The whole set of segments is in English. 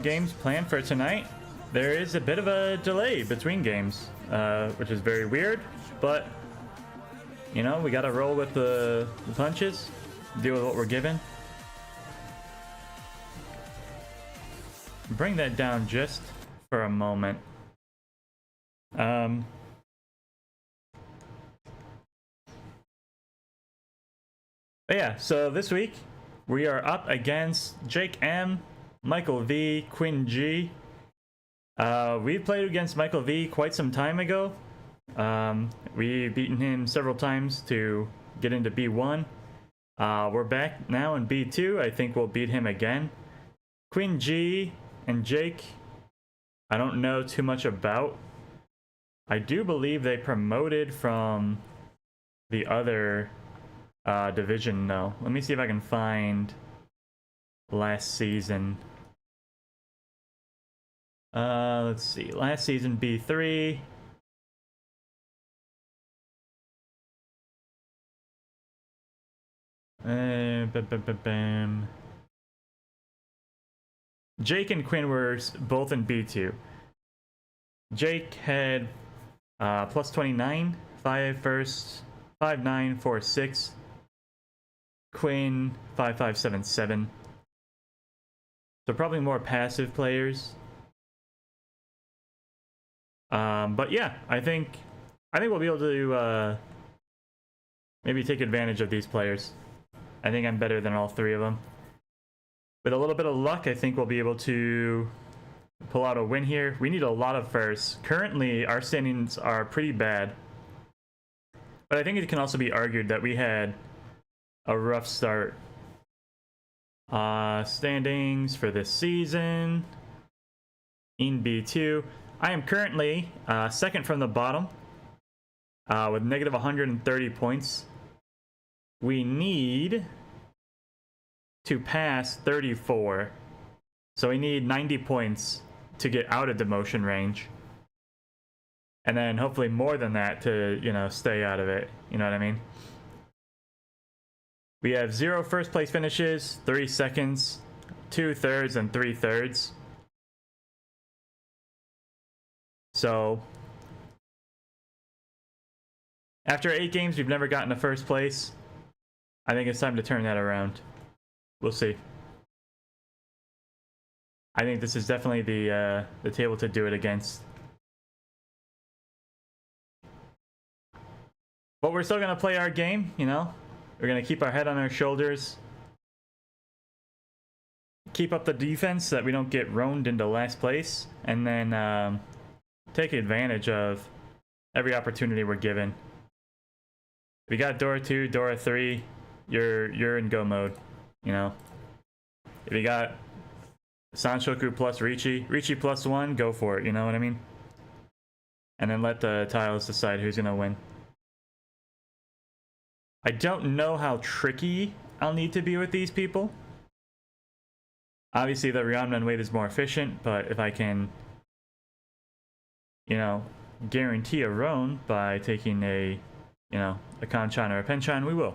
Games planned for tonight. There is a bit of a delay between games, which is very weird, but you know, we gotta roll with the punches, deal with what we're given. Bring that down just for a moment. But yeah, so this week we are up against Jake M, Michael V, Quinn G. We played against Michael V quite some time ago. We've beaten him several times to get into B1. We're back now in B2. I think we'll beat him again. Quinn G and Jake, I don't know too much about. I do believe they promoted from the other division though. Let me see if I can find last season. Let's see. Last season B3. Bam. Jake and Quinn were both in B2. Jake had plus 29, 5 first, 5'9", 4'6". Quinn 5'5", 7'7". So probably more passive players. But yeah, I think we'll be able to maybe take advantage of these players. I think I'm better than all three of them. With a little bit of luck, I think we'll be able to pull out a win here. We need a lot of firsts. Currently, our standings are pretty bad. But I think it can also be argued that we had a rough start. Standings for this season in B2. I am currently second from the bottom with negative 130 points. We need to pass 34. So we need 90 points to get out of demotion range. And then hopefully more than that to, you know, stay out of it. You know what I mean? We have 0 first place finishes, 3 seconds, 2 thirds, and 3 thirds. So after 8 games, we've never gotten to first place. I think it's time to turn that around. We'll see. I think this is definitely the table to do it against. But we're still gonna play our game, you know? We're gonna keep our head on our shoulders. Keep up the defense so that we don't get roamed into last place. And then take advantage of every opportunity we're given. We got Dora 2, Dora 3, you're in go mode, you know. If you got Sanshoku plus Riichi plus 1, go for it, you know what I mean? And then let the tiles decide who's gonna win. I don't know how tricky I'll need to be with these people. Obviously the Ryomnan weight is more efficient, but if I can, you know, guarantee a roan by taking a, you know, a Kanchan or a Penchan, we will.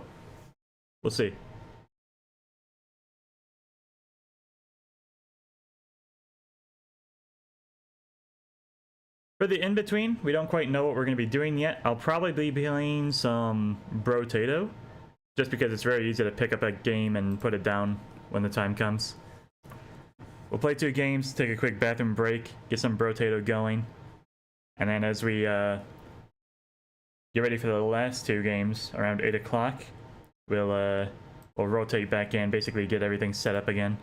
We'll see. For the in-between, we don't quite know what we're going to be doing yet. I'll probably be playing some Brotato, just because it's very easy to pick up a game and put it down when the time comes. We'll play 2 games, take a quick bathroom break, get some Brotato going. And then as we get ready for the last 2 games around 8 o'clock, we'll rotate back in, basically get everything set up again.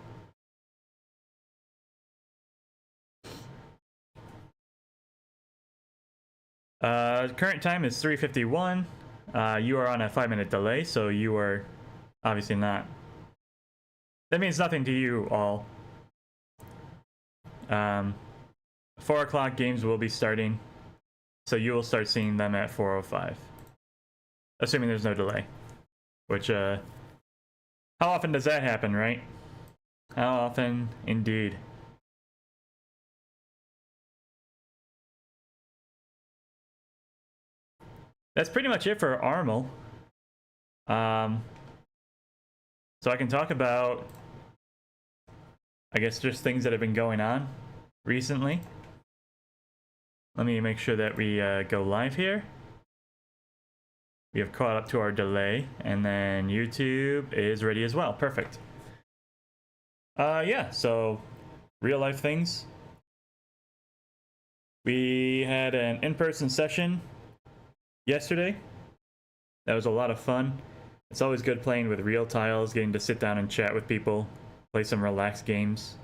Current time is 3:51. You are on a 5-minute delay, so you are obviously not. That means nothing to you all. 4 o'clock games will be starting, so you will start seeing them at 4:05. Assuming there's no delay. Which, how often does that happen, right? How often, indeed. That's pretty much it for ARML. So I can talk about I guess just things that have been going on recently. Let me make sure that we go live here. We have caught up to our delay, and then YouTube is ready as well. Perfect. Yeah, so real life things. We had an in-person session yesterday. That was a lot of fun. It's always good playing with real tiles, getting to sit down and chat with people, play some relaxed games.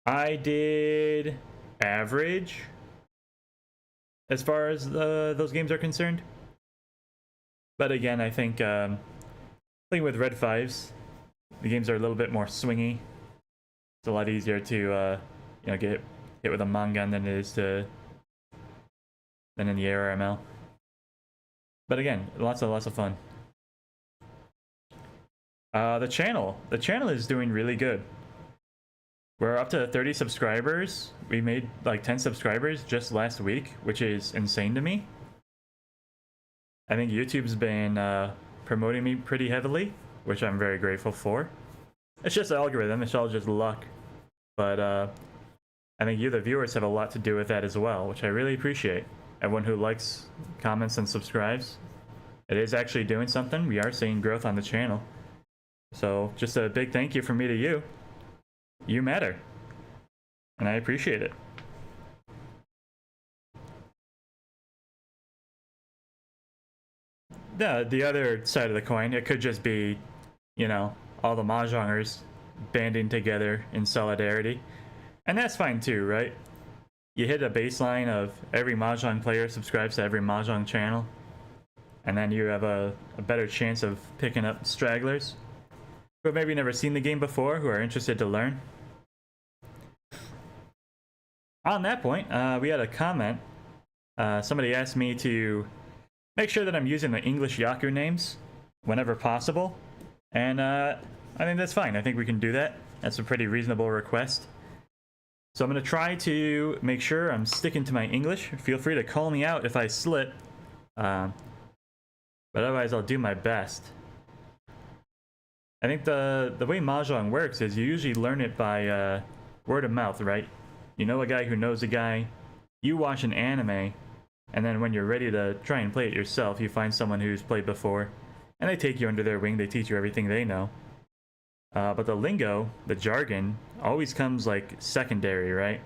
I did average as far as those games are concerned. But again, I think playing with red 5s, the games are a little bit more swingy. It's a lot easier to get hit with a Mangan than it is than in the ARML. But again, lots of fun. The channel is doing really good. We're up to 30 subscribers. We made like 10 subscribers just last week, which is insane to me. I think YouTube's been promoting me pretty heavily, which I'm very grateful for. It's just an algorithm, it's all just luck. But I think you, the viewers, have a lot to do with that as well, which I really appreciate. Everyone who likes, comments, and subscribes. It is actually doing something. We are seeing growth on the channel. So just a big thank you from me to you. You matter. And I appreciate it. The other side of the coin, it could just be, all the Mahjongers banding together in solidarity. And that's fine too, right? You hit a baseline of every Mahjong player subscribes to every Mahjong channel, and then you have a better chance of picking up stragglers who have maybe never seen the game before, who are interested to learn. On that point, we had a comment. Somebody asked me to make sure that I'm using the English Yaku names whenever possible, and I think that's fine. I think we can do that. That's a pretty reasonable request. So I'm going to try to make sure I'm sticking to my English. Feel free to call me out if I slip. But otherwise, I'll do my best. I think the way Mahjong works is you usually learn it by word of mouth, right? You know a guy who knows a guy. You watch an anime. And then when you're ready to try and play it yourself, you find someone who's played before. And they take you under their wing. They teach you everything they know. But the lingo, the jargon, always comes like secondary, right?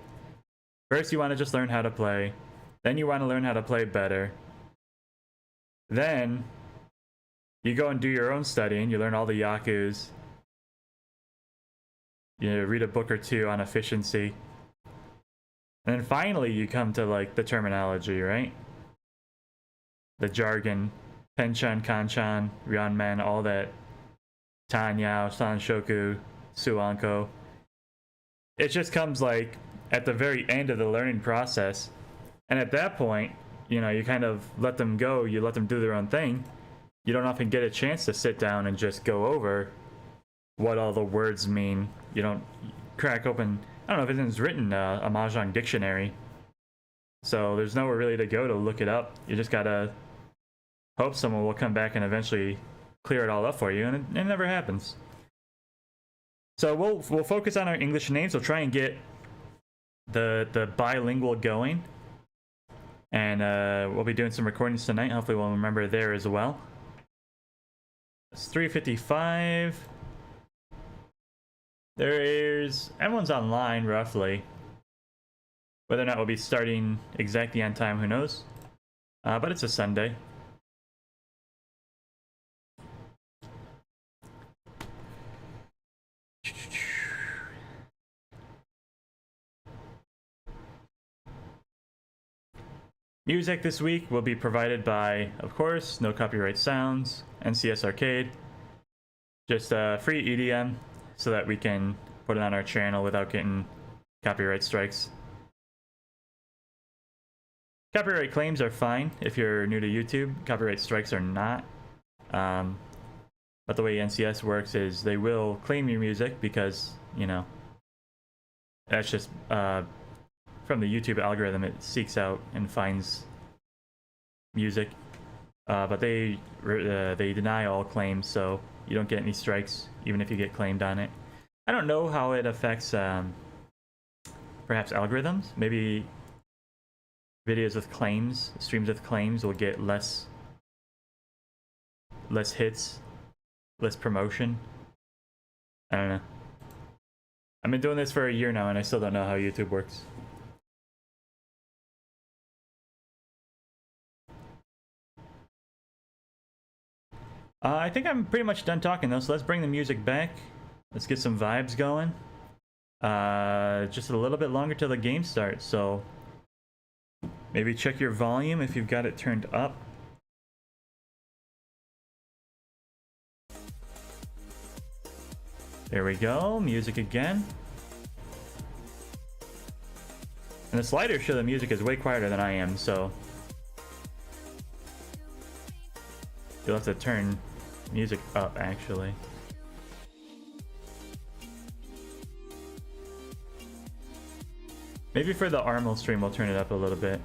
First you want to just learn how to play, then you want to learn how to play better. Then you go and do your own studying, you learn all the yakus. You read a book or two on efficiency. And then finally you come to like the terminology, right? The jargon, Penchan, Kanchan, Ryanman, all that. Tanyao, Sanshoku, Suanko. It just comes like at the very end of the learning process. And at that point, you kind of let them go, you let them do their own thing. You don't often get a chance to sit down and just go over what all the words mean. You don't crack open, I don't know if it's written a Mahjong dictionary. So there's nowhere really to go to look it up. You just gotta hope someone will come back and eventually clear it all up for you, and it never happens. So we'll focus on our English names. We'll try and get the bilingual going, and we'll be doing some recordings tonight. Hopefully we'll remember there as well. It's 3:55. Everyone's online roughly. Whether or not we'll be starting exactly on time, who knows? But it's a Sunday. Music this week will be provided by, of course, No Copyright Sounds, NCS Arcade. Just free EDM so that we can put it on our channel without getting copyright strikes. Copyright claims are fine if you're new to YouTube. Copyright strikes are not. But the way NCS works is they will claim your music because, that's just from the YouTube algorithm. It seeks out and finds music But they deny all claims, so you don't get any strikes even if you get claimed on it. I don't know how it affects perhaps algorithms. Maybe videos with claims, streams with claims will get less hits, less promotion. I don't know. I've been doing this for a year now and I still don't know how YouTube works. I think I'm pretty much done talking though, so let's bring the music back. Let's get some vibes going. Just a little bit longer till the game starts, so maybe check your volume if you've got it turned up. There we go, music again. And the sliders show the music is way quieter than I am, so you'll have to turn music up actually. Maybe for the ARML stream we'll turn it up a little bit.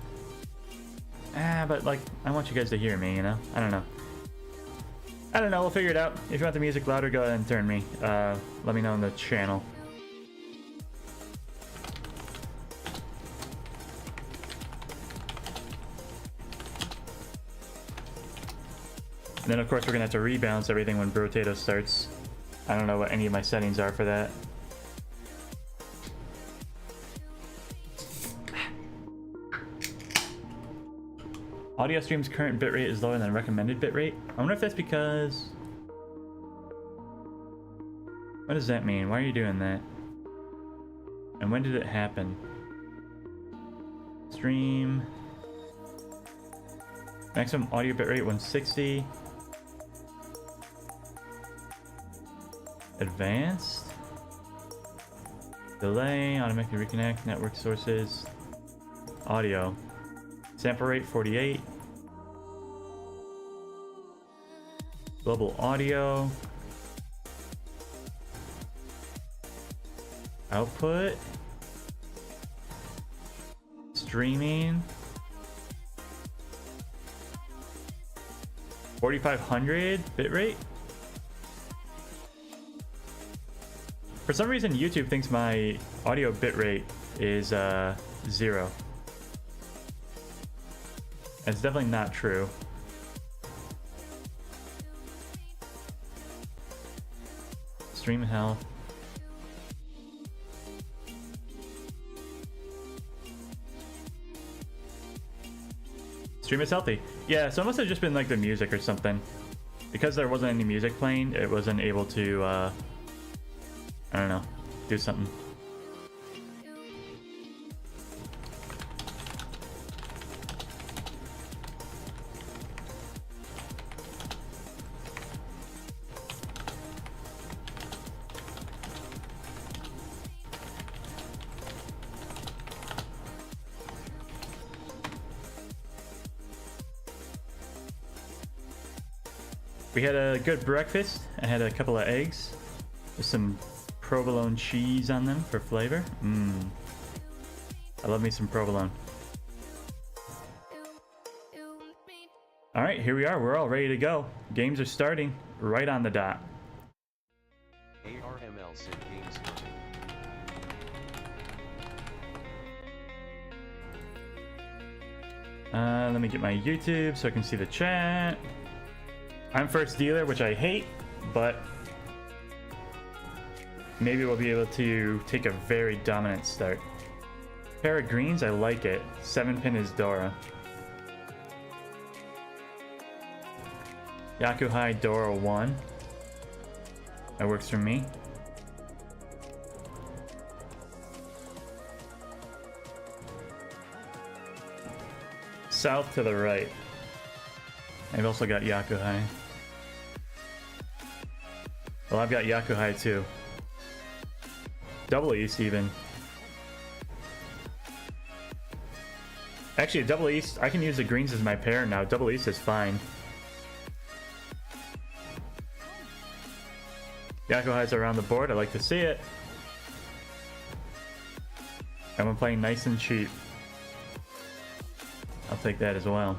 But like, I want you guys to hear me, you know? I don't know. I don't know, we'll figure it out. If you want the music louder, go ahead and turn me. Let me know in the channel. And then of course we're gonna have to rebalance everything when Brotato starts. I don't know what any of my settings are for that. Audio stream's current bitrate is lower than recommended bitrate. I wonder if that's because... What does that mean? Why are you doing that? And when did it happen? Stream... Maximum audio bitrate 160. Advanced. Delay, automatically reconnect, network sources. Audio. Sample rate 48. Global audio. Output. Streaming. 4500 bitrate. For some reason, YouTube thinks my audio bitrate is 0. It's definitely not true. Stream health. Stream is healthy. Yeah, so it must have just been like the music or something. Because there wasn't any music playing, it wasn't able to, I don't know, do something. We had a good breakfast. I had a couple of eggs with some provolone cheese on them for flavor. I love me some provolone. All right, here we are. We're all ready to go. Games are starting right on the dot. ARML Sim Games. Let me get my YouTube so I can see the chat. I'm first dealer, which I hate, but maybe we'll be able to take a very dominant start. Pair of greens, I like it. 7-pin is Dora. Yakuhai Dora 1. That works for me. South to the right. I've also got Yakuhai. Well, I've got Yakuhai too. Double East even. Actually, Double East, I can use the greens as my pair now. Double East is fine. Yakuhai's around the board, I like to see it. And we're playing nice and cheap. I'll take that as well.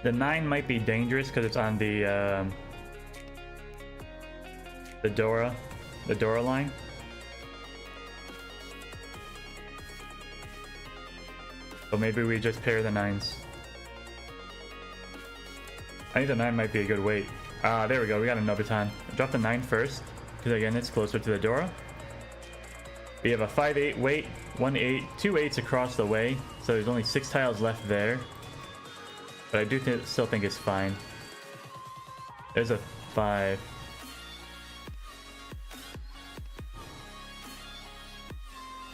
The 9 might be dangerous because it's on the Dora line. So maybe we just pair the 9s. I think the 9 might be a good weight. There we go, we got a Nobutan. Drop the 9 first, because again, it's closer to the Dora. We have a 5-8 weight, 1-8, 2 8s across the way, so there's only 6 tiles left there. But I do still think it's fine. There's a 5.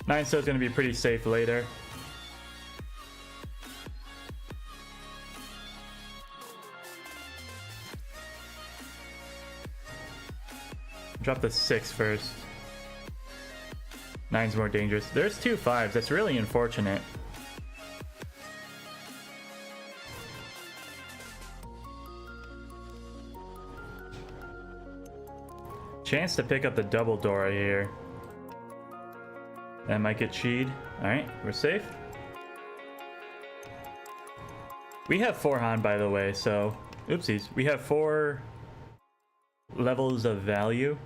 Nine still is going to be pretty safe later. Drop the 6 first. 9's more dangerous. There's 2 5s. That's really unfortunate. Chance to pick up the double Dora here. That might get cheated. Alright, we're safe. We have 4 Han, by the way, so... Oopsies. We have 4 levels of value.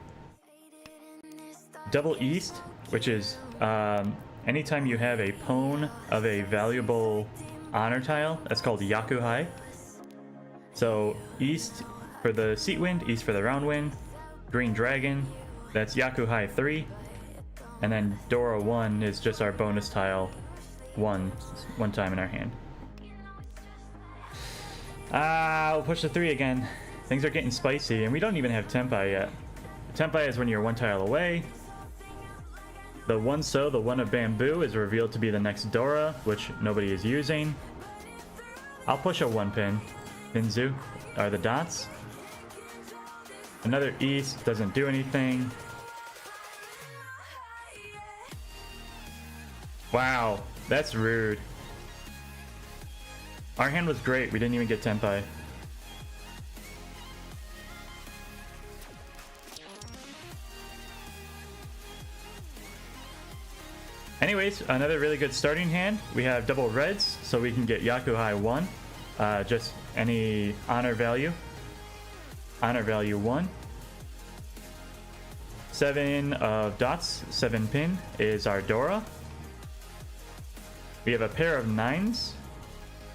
Double East, which is anytime you have a pwn of a valuable honor tile, that's called Yakuhai. So East for the seat wind, East for the round wind. Green Dragon, that's Yakuhai 3. And then Dora 1 is just our bonus tile one time in our hand. We'll push the 3 again. Things are getting spicy, and we don't even have Tenpai yet. Tenpai is when you're 1 tile away. The 1 the 1 of Bamboo, is revealed to be the next Dora, which nobody is using. I'll push a 1 pin. Pinzu are the dots. Another East doesn't do anything. Wow, that's rude. Our hand was great, we didn't even get Tenpai. Anyways, another really good starting hand. We have double reds, so we can get Yakuhai 1. Just any honor value. Honor value 1. 7 of dots, 7 pin is our Dora. We have a pair of 9s,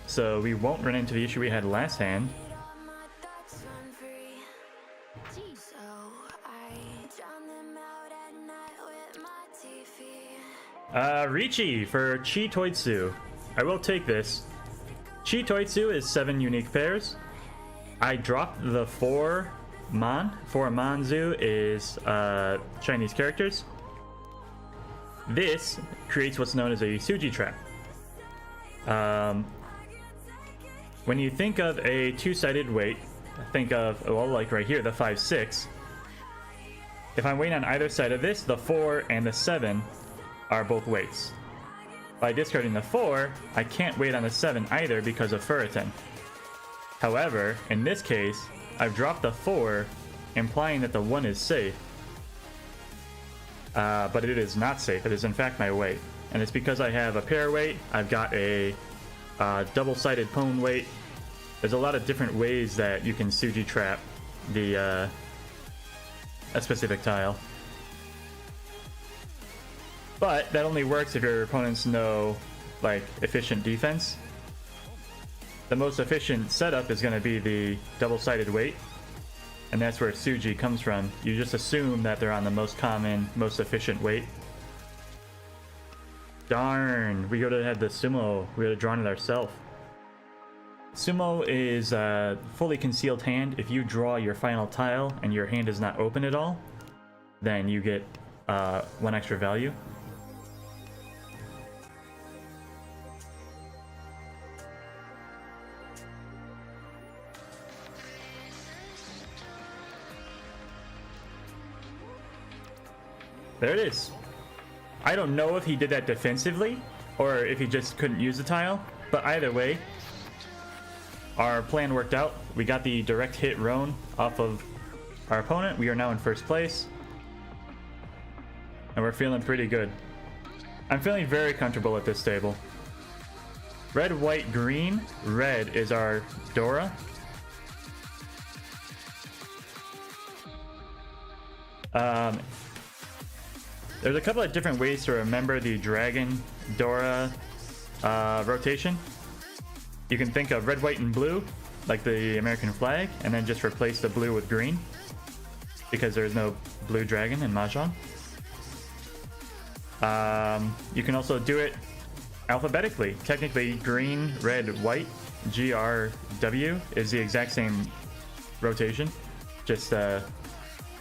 so we won't run into the issue we had last hand. Riichi for Chi Toitsu. I will take this. Chi Toitsu is 7 unique pairs. I dropped the 4 Mon. 4 Manzu is Chinese characters. This creates what's known as a Suji trap. When you think of a 2-sided weight, think of, well, like right here, the 5-6. If I'm weighing on either side of this, the 4 and the 7 are both weights. By discarding the 4, I can't weight on the 7 either because of Furitan. However, in this case, I've dropped the 4, implying that the 1 is safe. But it is not safe. It is in fact my weight. And it's because I have a pair weight, I've got a double-sided pwn weight. There's a lot of different ways that you can Suji trap a specific tile. But that only works if your opponents know, like, efficient defense. The most efficient setup is going to be the double-sided weight, and that's where Suji comes from. You just assume that they're on the most common, most efficient weight. Darn, we could have had the Sumo. We would have drawn it ourselves. Sumo is a fully concealed hand. If you draw your final tile and your hand is not open at all, then you get 1 extra value. There it is. I don't know if he did that defensively or if he just couldn't use the tile, but either way, our plan worked out. We got the direct hit Roan off of our opponent. We are now in first place, and we're feeling pretty good. I'm feeling very comfortable at this table. Red, white, green. Red is our Dora. There's a couple of different ways to remember the Dragon Dora rotation. You can think of red, white, and blue, like the American flag, and then just replace the blue with green, because there's no blue dragon in Mahjong. You can also do it alphabetically. Technically, green, red, white, GRW is the exact same rotation, just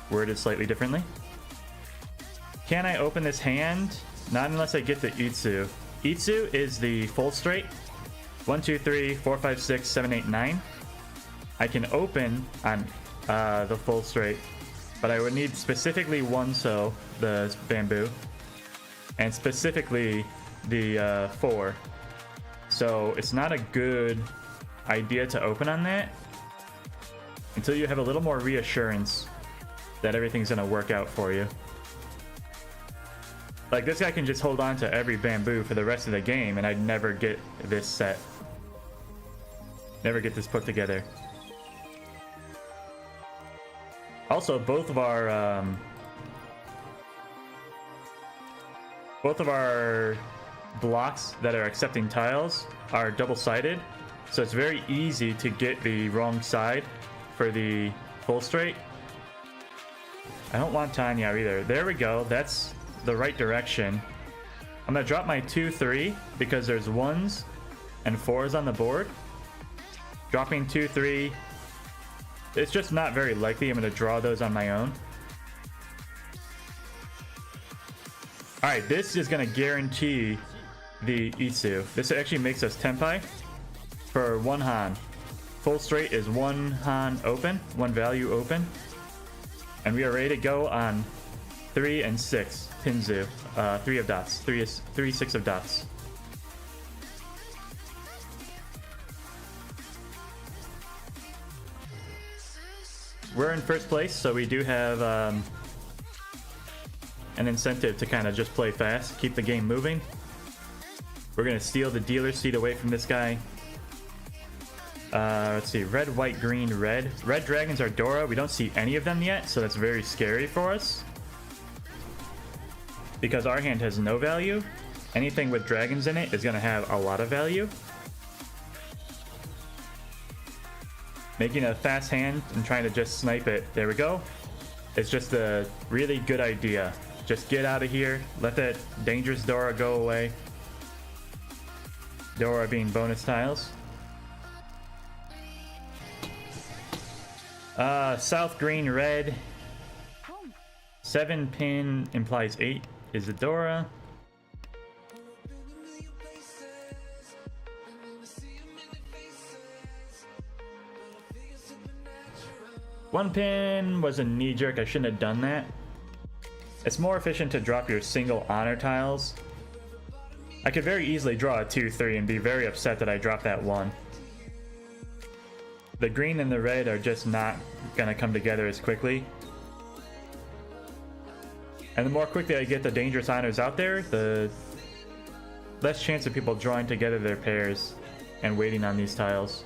worded slightly differently. Can I open this hand? Not unless I get the Itsu. Itsu is the full straight. 1, 2, 3, 4, 5, 6, 7, 8, 9. I can open on the full straight, but I would need specifically one so, the bamboo, and specifically the 4. So it's not a good idea to open on that until you have a little more reassurance that everything's gonna work out for you. Like, this guy can just hold on to every bamboo for the rest of the game, and I'd never get this set. Never get this put together. Also, both of our blocks that are accepting tiles are double-sided, so it's very easy to get the wrong side for the full straight. I don't want Tanya either. There we go. That's the right direction. I'm gonna drop my 2, 3 because there's 1s and 4s on the board. Dropping 2, 3. It's just not very likely I'm gonna draw those on my own. Alright, this is gonna guarantee the Itsu. This actually makes us Tenpai for 1 Han. Full straight is 1 Han open, 1 value open. And we are ready to go on 3 and 6. Pinzu. 3 of dots. 3, 6 of dots. We're in first place, so we do have an incentive to kind of just play fast, keep the game moving. We're going to steal the dealer's seat away from this guy. Let's see, red, white, green, red. Red dragons are Dora. We don't see any of them yet, so that's very scary for us. Because our hand has no value, anything with dragons in it is going to have a lot of value. Making a fast hand and trying to just snipe it. There we go. It's just a really good idea. Just get out of here. Let that dangerous Dora go away. Dora being bonus tiles. South green, red. 7 pin implies 8 is the Dora. One pin was a knee jerk. I shouldn't have done that. It's more efficient to drop your single honor tiles. I could very easily draw a 2, 3 and be very upset that I dropped that 1. The green and the red are just not gonna come together as quickly. And the more quickly I get the dangerous honors out there, the less chance of people drawing together their pairs and waiting on these tiles.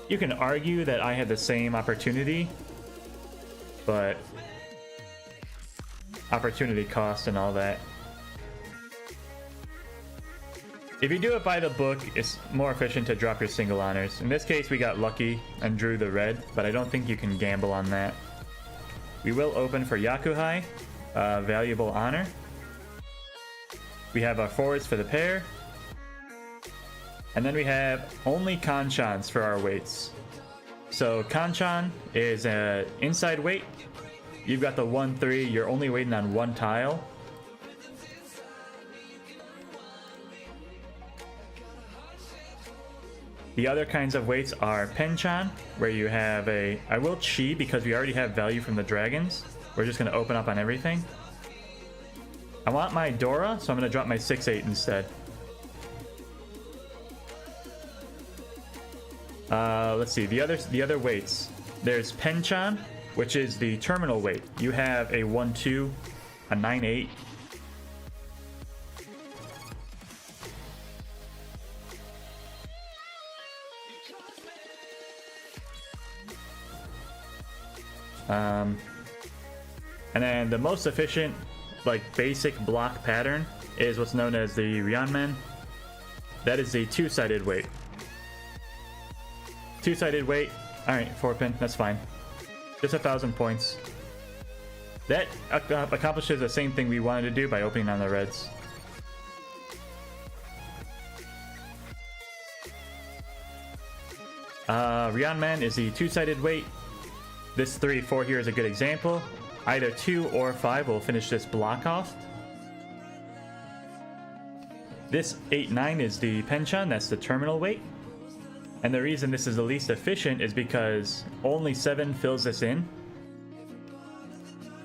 You can argue that I had the same opportunity, but opportunity cost and all that. If you do it by the book, it's more efficient to drop your single honors. In this case, we got lucky and drew the red, but I don't think you can gamble on that. We will open for Yakuhai, valuable honor. We have our forwards for the pair. And then we have only Kanchans for our weights. So Kanchan is an inside weight. You've got the 1, 3, you're only waiting on 1 tile. The other kinds of weights are Penchan, where you have a... I will Chi because we already have value from the dragons. We're just going to open up on everything. I want my Dora, so I'm going to drop my 6, 8 instead. Let's see, the other weights. There's Penchan, which is the terminal weight. You have a 1, 2, a 9, 8, And then the most efficient, like basic block pattern is what's known as the Ryanman. That is the two-sided weight. Two-sided weight. All right, 4-pin. That's fine. Just 1,000 points. That accomplishes the same thing we wanted to do by opening on the reds. Ryanman is the two-sided weight. This 3-4 here is a good example. Either 2 or 5 will finish this block off. This 8-9 is the penchant, that's the terminal weight. And the reason this is the least efficient is because only 7 fills this in.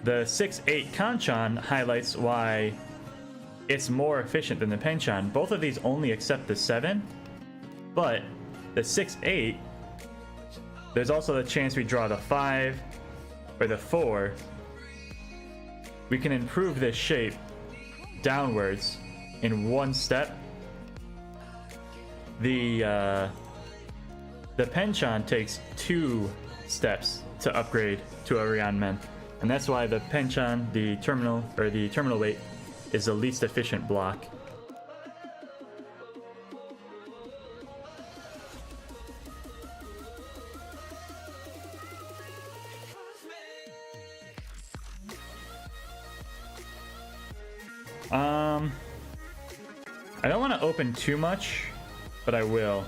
The 6-8 kanchan highlights why it's more efficient than the penchant. Both of these only accept the 7, but the 6-8, there's also the chance we draw the 5 or the 4. We can improve this shape downwards in one step. The penchant takes 2 steps to upgrade to a Ryanman, and that's why the penchant, the terminal weight, is the least efficient block. I don't want to open too much, but I will.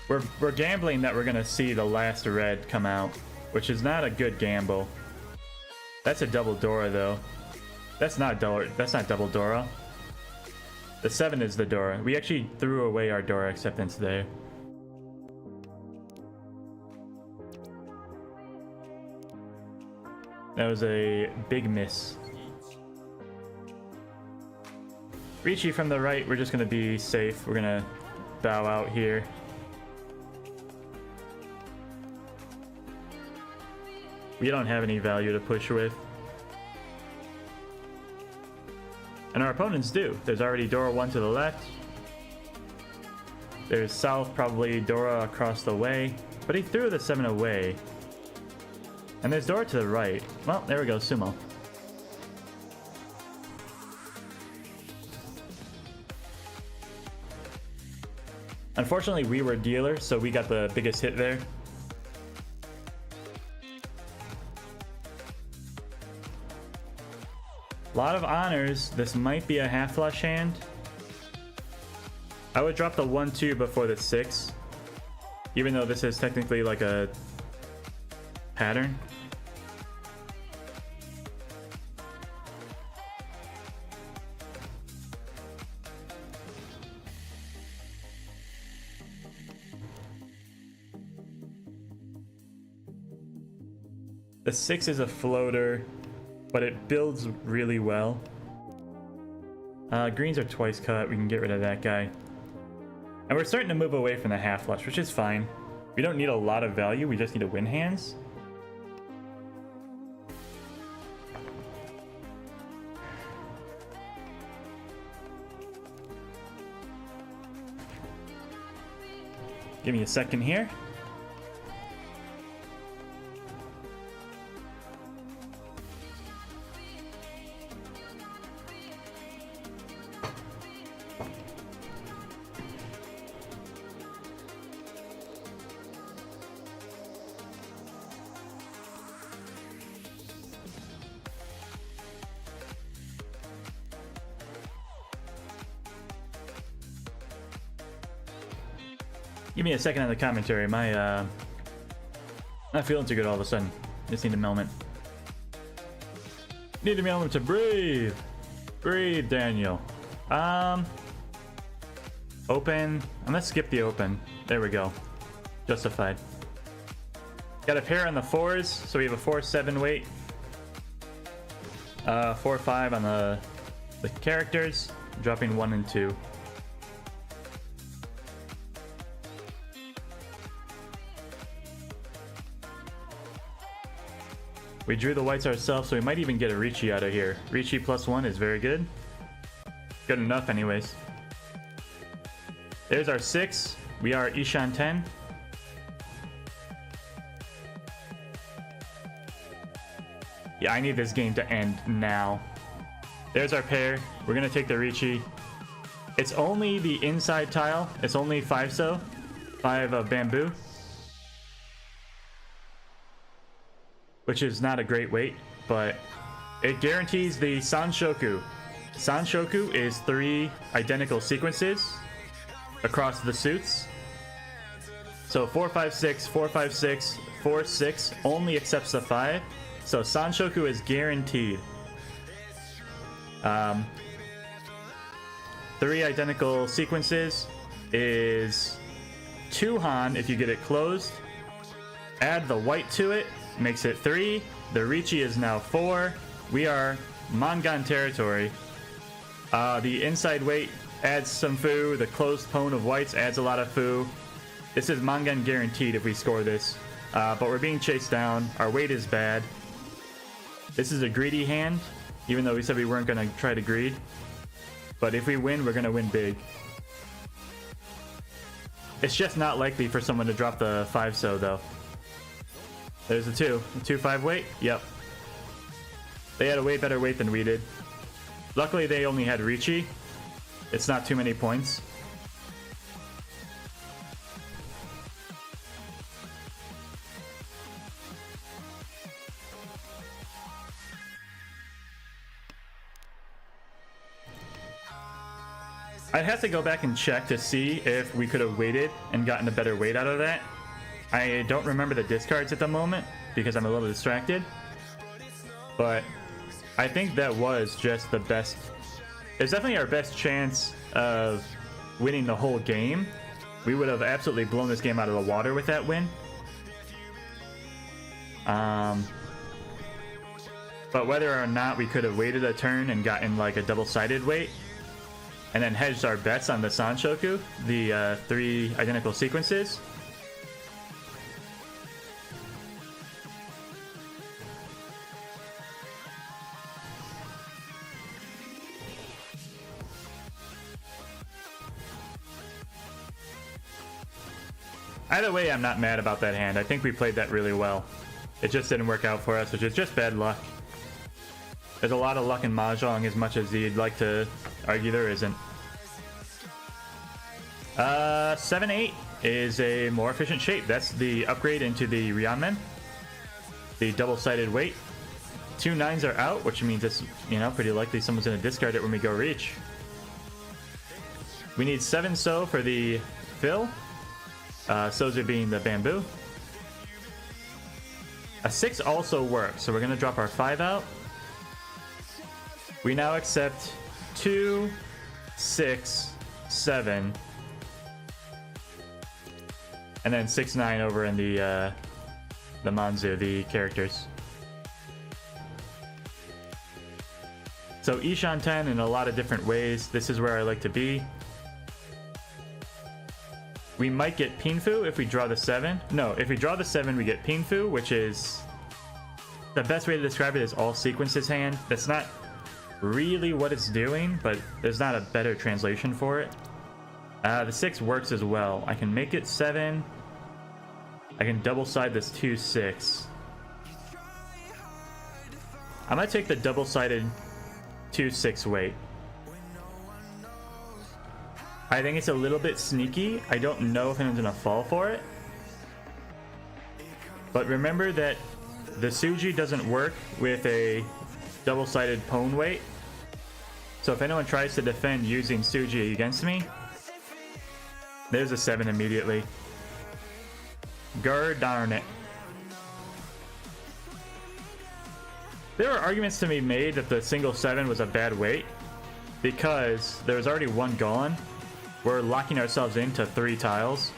We're gambling that we're gonna see the last red come out, which is not a good gamble. That's a double Dora though. That's not double Dora. The 7 is the Dora. We actually threw away our Dora acceptance there. That was a big miss. Riichi from the right, we're just gonna be safe. We're gonna bow out here. We don't have any value to push with. And our opponents do. There's already Dora 1 to the left. There's south, probably Dora across the way. But he threw the 7 away. And there's Dora to the right. Well, there we go, Sumo. Unfortunately, we were dealer, so we got the biggest hit there. A lot of honors. This might be a half flush hand. I would drop the 1-2 before the 6, even though this is technically like a pattern. The 6 is a floater, but it builds really well. Greens are twice cut. We can get rid of that guy. And we're starting to move away from the half flush, which is fine. We don't need a lot of value. We just need to win hands. Give me a second here. Give me a second on the commentary. My not feeling too good all of a sudden. Just need a moment. Need a moment to breathe. Breathe, Daniel. Open. I'm gonna skip the open. There we go. Justified. Got a pair on the 4s, so we have a 4-7 weight. 4-5 on the characters. Dropping 1 and 2. We drew the whites ourselves, so we might even get a Riichi out of here. Riichi +1 is very good. Good enough anyways. There's our 6. We are Ishan 10. Yeah, I need this game to end now. There's our pair. We're gonna take the Riichi. It's only the inside tile. It's only 5 bamboo, which is not a great weight, but it guarantees the Sanshoku. Sanshoku is 3 identical sequences across the suits. So 4, 5, 6, 4, 5, 6, 4, 6 only accepts the 5. So Sanshoku is guaranteed. 3 identical sequences is 2 Han if you get it closed. Add the white to it, makes it 3. The Riichi is now 4. We are Mangan territory. The inside weight adds some foo. The closed pone of whites adds a lot of foo. This is Mangan guaranteed if we score this. But we're being chased down. Our weight is bad. This is a greedy hand, even though we said we weren't going to try to greed. But if we win, we're going to win big. It's just not likely for someone to drop the 5 though. There's a 2. A 2-5 weight? Yep. They had a way better weight than we did. Luckily, they only had Riichi. It's not too many points. I'd have to go back and check to see if we could have waited and gotten a better weight out of that. I don't remember the discards at the moment because I'm a little distracted. But I think that was just the best. It's definitely our best chance of winning the whole game. We would have absolutely blown this game out of the water with that win. But whether or not we could have waited a turn and gotten like a double-sided weight, and then hedged our bets on the Sanshoku, the 3 identical sequences. Either way, I'm not mad about that hand. I think we played that really well. It just didn't work out for us, which is just bad luck. There's a lot of luck in Mahjong, as much as you'd like to argue there isn't. 7-8 is a more efficient shape. That's the upgrade into the Ryanmen. The double-sided weight. 2 9s are out, which means it's, you know, pretty likely someone's going to discard it when we go reach. We need 7 so for the fill. Soju being the bamboo. A 6 also works, so we're going to drop our 5 out. We now accept 2, 6, 7, and then 6, 9 over in the Manzu, the characters. So Ishan 10 in a lot of different ways. This is where I like to be. We might get Pinfu if we draw the 7. No, if we draw the 7, we get Pinfu, which is the best way to describe it is all sequences hand. That's not really what it's doing, but there's not a better translation for it. The 6 works as well. I can make it 7. I can double side this 2 6. I might take the double sided 2 6 weight. I think it's a little bit sneaky. I don't know if anyone's gonna fall for it. But remember that the Suji doesn't work with a double-sided pone weight. So if anyone tries to defend using Suji against me, there's a 7 immediately. Gar darn it. There are arguments to be made that the single 7 was a bad weight because there was already 1 gone. We're locking ourselves into 3 tiles.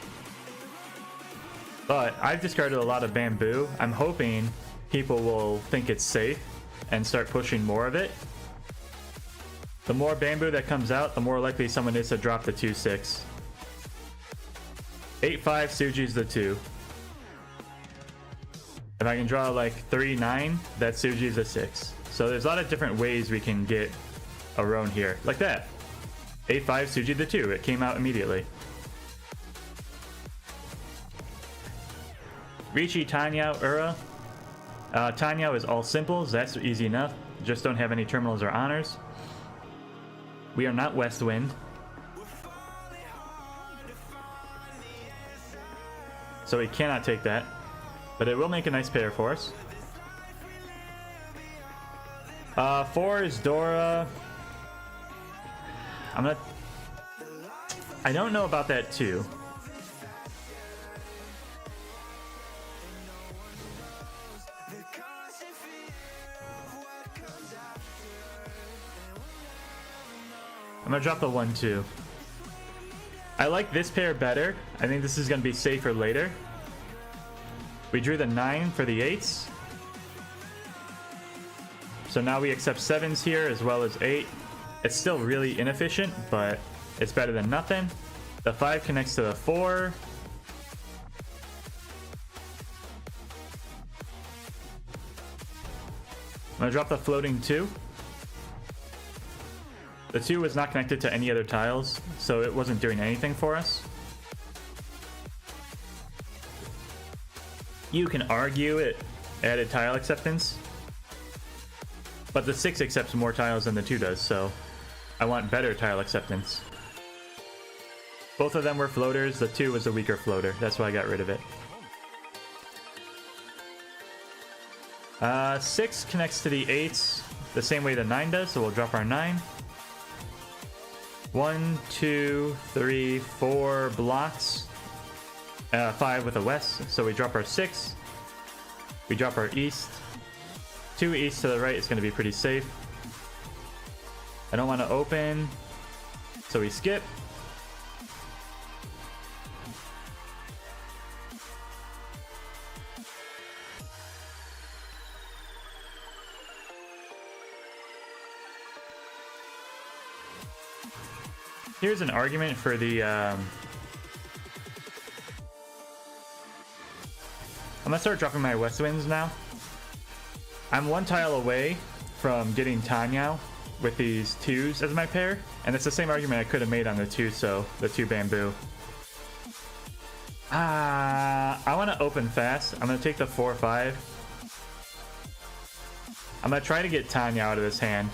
But I've discarded a lot of bamboo. I'm hoping people will think it's safe and start pushing more of it. The more bamboo that comes out, the more likely someone is to drop the 2 6. 8 5 Suji's the 2. If I can draw like 3 9, that Suji's a 6. So there's a lot of different ways we can get a roan here. Like that. 8 5 Suji the 2. It came out immediately. Riichi Tanya Ura. Tanya is all simples. That's easy enough. Just don't have any terminals or honors. We are not West Wind. So we cannot take that. But it will make a nice pair for us. 4 is Dora. I don't know about that too. I'm gonna drop the 1-2. I like this pair better. I think this is gonna be safer later. We drew the 9 for the 8s. So now we accept 7s here as well as 8. It's still really inefficient, but it's better than nothing. The 5 connects to the 4. I'm gonna drop the floating 2. The 2 was not connected to any other tiles, so it wasn't doing anything for us. You can argue it added tile acceptance, but the 6 accepts more tiles than the 2 does, so I want better tile acceptance. Both of them were floaters. The 2 was a weaker floater. That's why I got rid of it. 6 connects to the 8s the same way the 9 does, so we'll drop our 9. 1, 2, 3, 4 blocks. 5 with a west, so we drop our 6. We drop our east. 2 east to the right is going to be pretty safe. I don't want to open, so we skip. Here's an argument for the I'm gonna start dropping my west winds now. I'm 1 tile away from getting Tanya with these 2s as my pair, and it's the same argument I could have made on the 2, so the 2 bamboo. I want to open fast. I'm gonna take the 4-5. I'm gonna try to get Tanya out of this hand.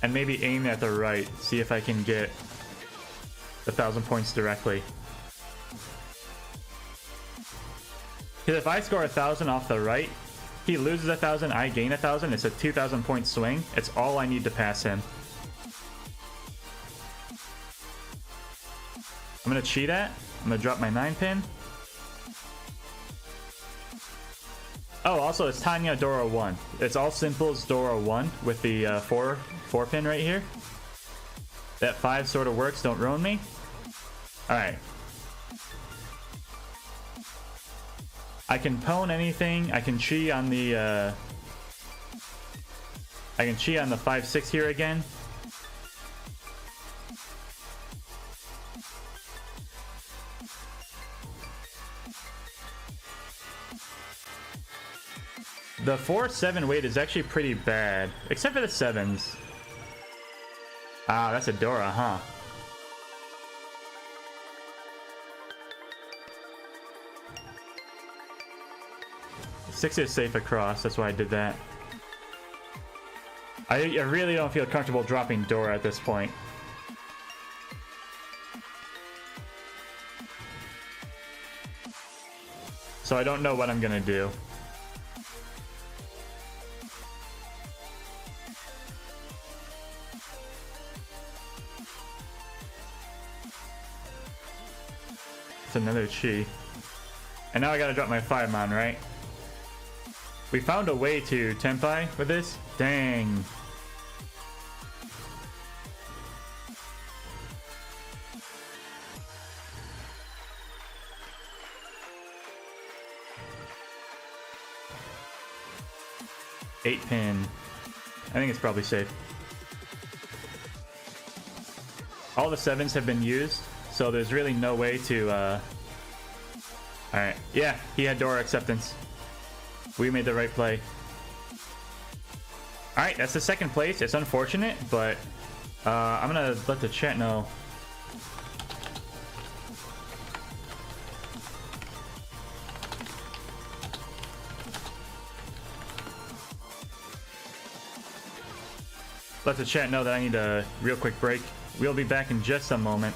And maybe aim at the right, see if I can get the 1,000 points directly. Because if I score 1,000 off the right, he loses 1,000, I gain 1,000. It's a 2,000 point swing. It's all I need to pass him. I'm gonna cheat at. I'm gonna drop my 9 pin. Oh, also it's Tanya Dora 1. It's all simples Dora 1 with the 4 pin right here. That 5 sort of works, don't ruin me. Alright. I can pwn anything. I can chi on the I can chi on the 5-6 here again. The 4-7 weight is actually pretty bad, except for the 7s. Ah, that's a Dora, huh? Six is safe across, that's why I did that. I really don't feel comfortable dropping Dora at this point. So I don't know what I'm gonna do. Another chi, and now I gotta drop my 5-mon, right? We found a way to tempai with this. Dang. Eight pin. I think it's probably safe. All the 7s have been used, so there's really no way to Alright, yeah, he had Dora acceptance. We made the right play. Alright, that's the 2nd place. It's unfortunate, but I'm gonna let the chat know. let the chat know that I need a real quick break. We'll be back in just a moment.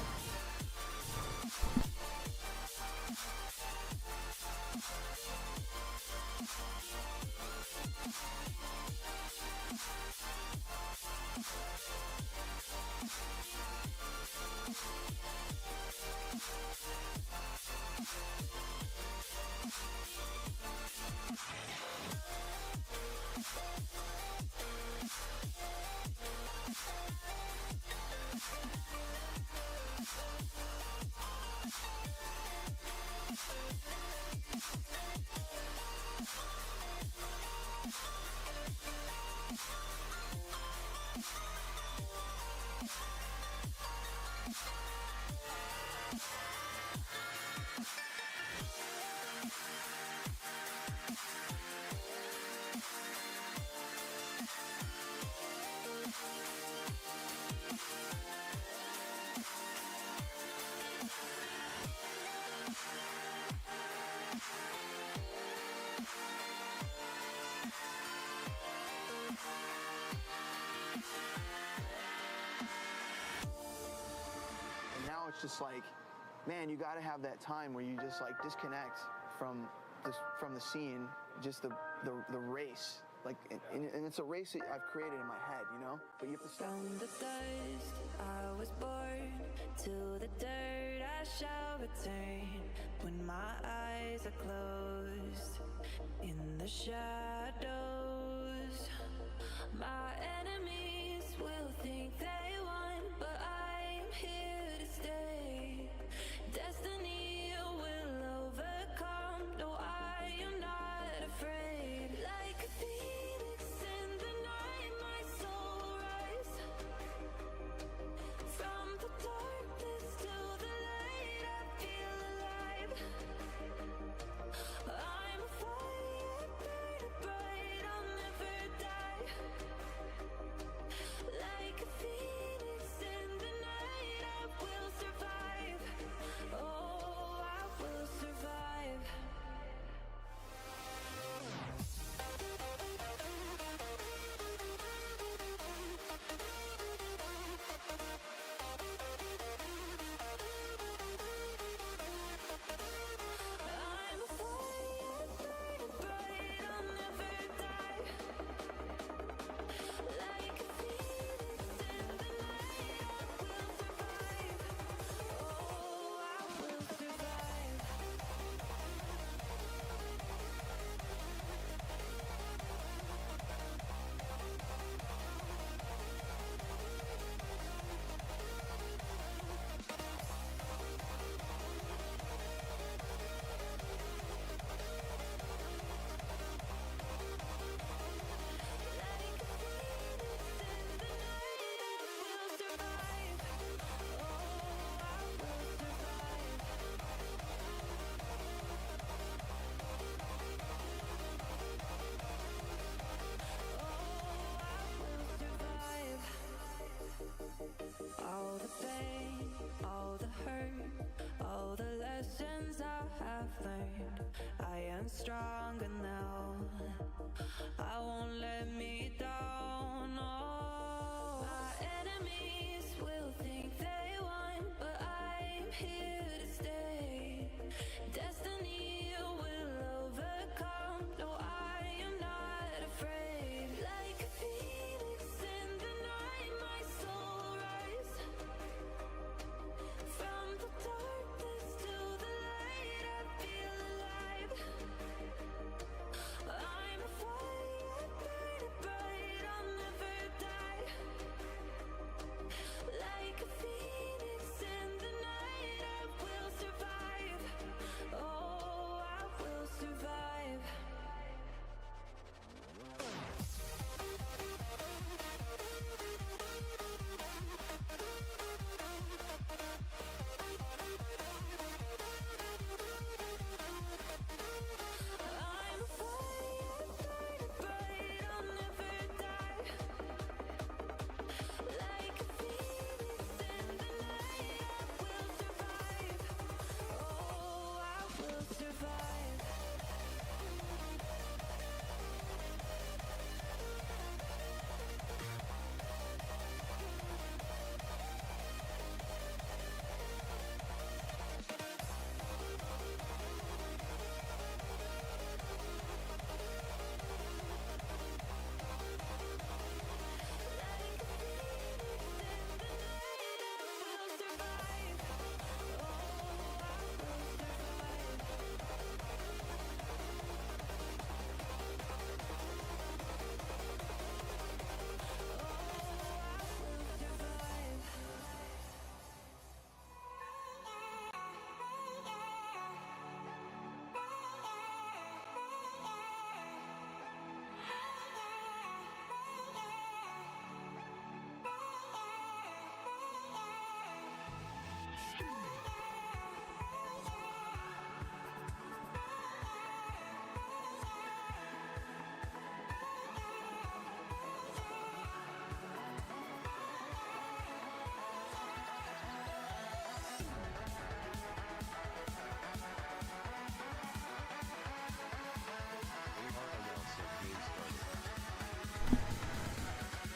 It's just like, man, you got to have that time where you just like disconnect from the scene, just the race, like, and it's a race that I've created in my head, you know. But you have to stop. From the dust I was born, to the dirt I shall return. When my eyes are closed, in the shadows, my enemies will think they won, but I'm here to stay. Destiny will overcome. No, I am not afraid. Like a phoenix in the night, my soul rise. From the darkness to the light, I feel alive. I'm a fire, burning bright, I'll never die. Like a phoenix in the night, I will survive. Oh, I will survive. I'm a fire, burning bright, I'll never die. Like a phoenix in the night, I will survive. Oh, I will survive. All the pain, all the hurt, all the lessons I have learned. I am stronger now. I won't let me down. Oh, my enemies will think they won, but I'm here to stay. Destiny will overcome. No, I am not afraid. Like a phoenix in the night, my soul rise. From the darkness to the light, I feel alive. I'm a fire, burning bright,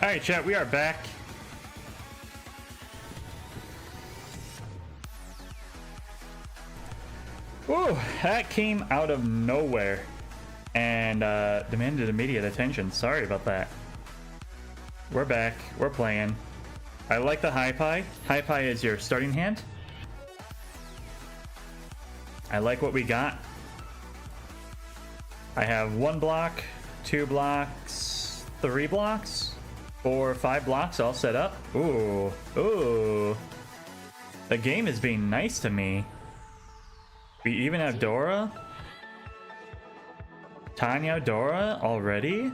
Alright, chat, we are back. Ooh, that came out of nowhere and demanded immediate attention. Sorry about that. We're back. We're playing. I like the high pie. High pie is your starting hand. I like what we got. I have 1 block, 2 blocks, 3 blocks, 4, 5 blocks all set up. Ooh, ooh. The game is being nice to me. We even have Dora. Tanya, Dora already?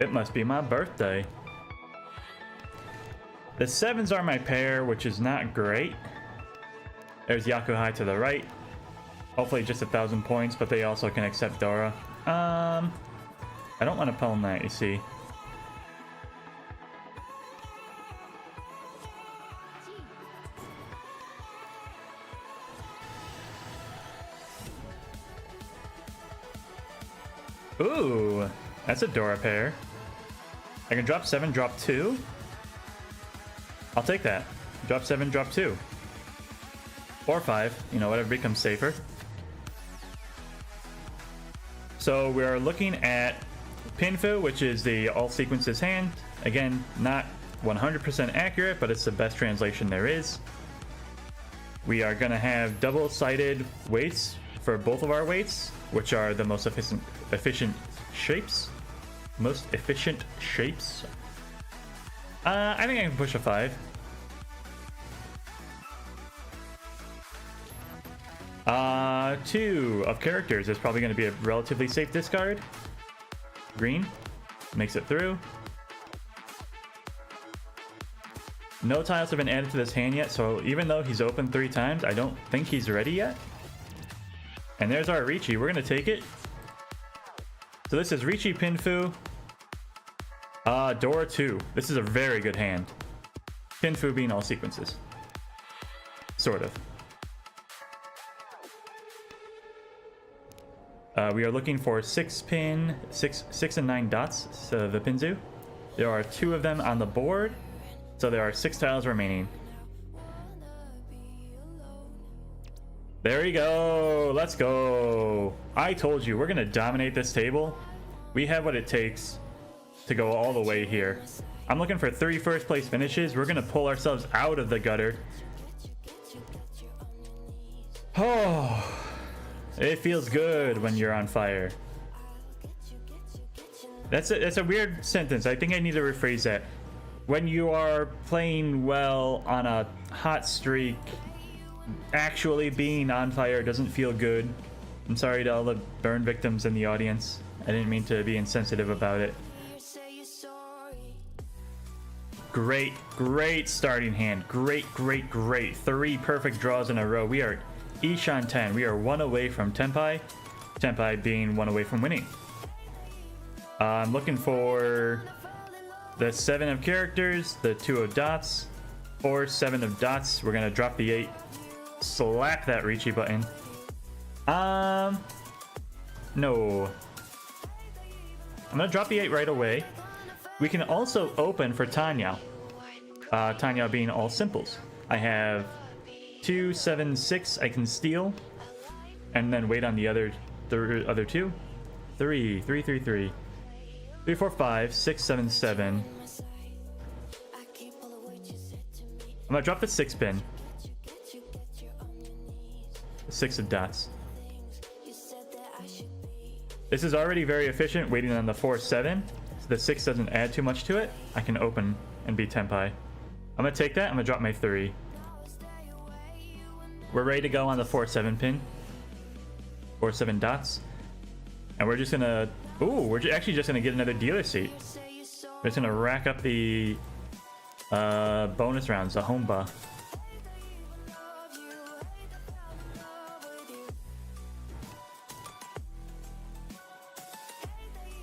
It must be my birthday. The 7s are my pair, which is not great. There's Yakuhai to the right. Hopefully just 1,000 points, but they also can accept Dora. I don't want to palm that, you see. Ooh, that's a Dora pair. I can drop 7, drop 2. I'll take that. Drop 7, drop 2. Or 5, you know, whatever becomes safer. So we are looking at Pinfu, which is the all sequences hand. Again, not 100% accurate, but it's the best translation there is. We are going to have double-sided weights for both of our weights, which are the most efficient shapes. Most efficient shapes. I think I can push a 5. Two of characters is probably going to be a relatively safe discard. Green makes it through. No tiles have been added to this hand yet, so even though he's opened 3 times, I don't think he's ready yet. And there's our Riichi. We're going to take it. So this is Riichi Pinfu. Dora 2. This is a very good hand. Pinfu being all sequences. Sort of. We are looking for 6 and 9 dots, so the Pinzu. There are 2 of them on the board, so there are 6 tiles remaining. There you go. Let's go. I told you, we're going to dominate this table. We have what it takes to go all the way here. I'm looking for 3 first place finishes. We're going to pull ourselves out of the gutter. Oh, it feels good when you're on fire. That's a weird sentence. I think I need to rephrase that. When you are playing well on a hot streak, actually being on fire doesn't feel good. I'm sorry to all the burn victims in the audience. I didn't mean to be insensitive about it. Great starting hand. Great. 3 perfect draws in a row. We are each on 10. We are 1 away from Tenpai. Tenpai being 1 away from winning. I'm looking for the 7 of characters, the 2 of dots, or 7 of dots. We're gonna drop the 8. Slap that Riichi button. No. I'm gonna drop the 8 right away. We can also open for Tanya. Tanya being all simples. I have 2, 7, 6 I can steal, and then wait on the other 2. 3, 3, 4, 5, 6, 7, 7. I'm gonna drop the 6 pin. 6 of dots. This is already very efficient, waiting on the 4, 7. So the 6 doesn't add too much to it. I can open and beat Tenpai. I'm gonna take that. I'm gonna drop my 3. We're ready to go on the 4, 7 pin. 4, 7 dots. And we're just gonna... Ooh, we're actually just gonna get another dealer seat. We're just gonna rack up the bonus rounds, the Homba.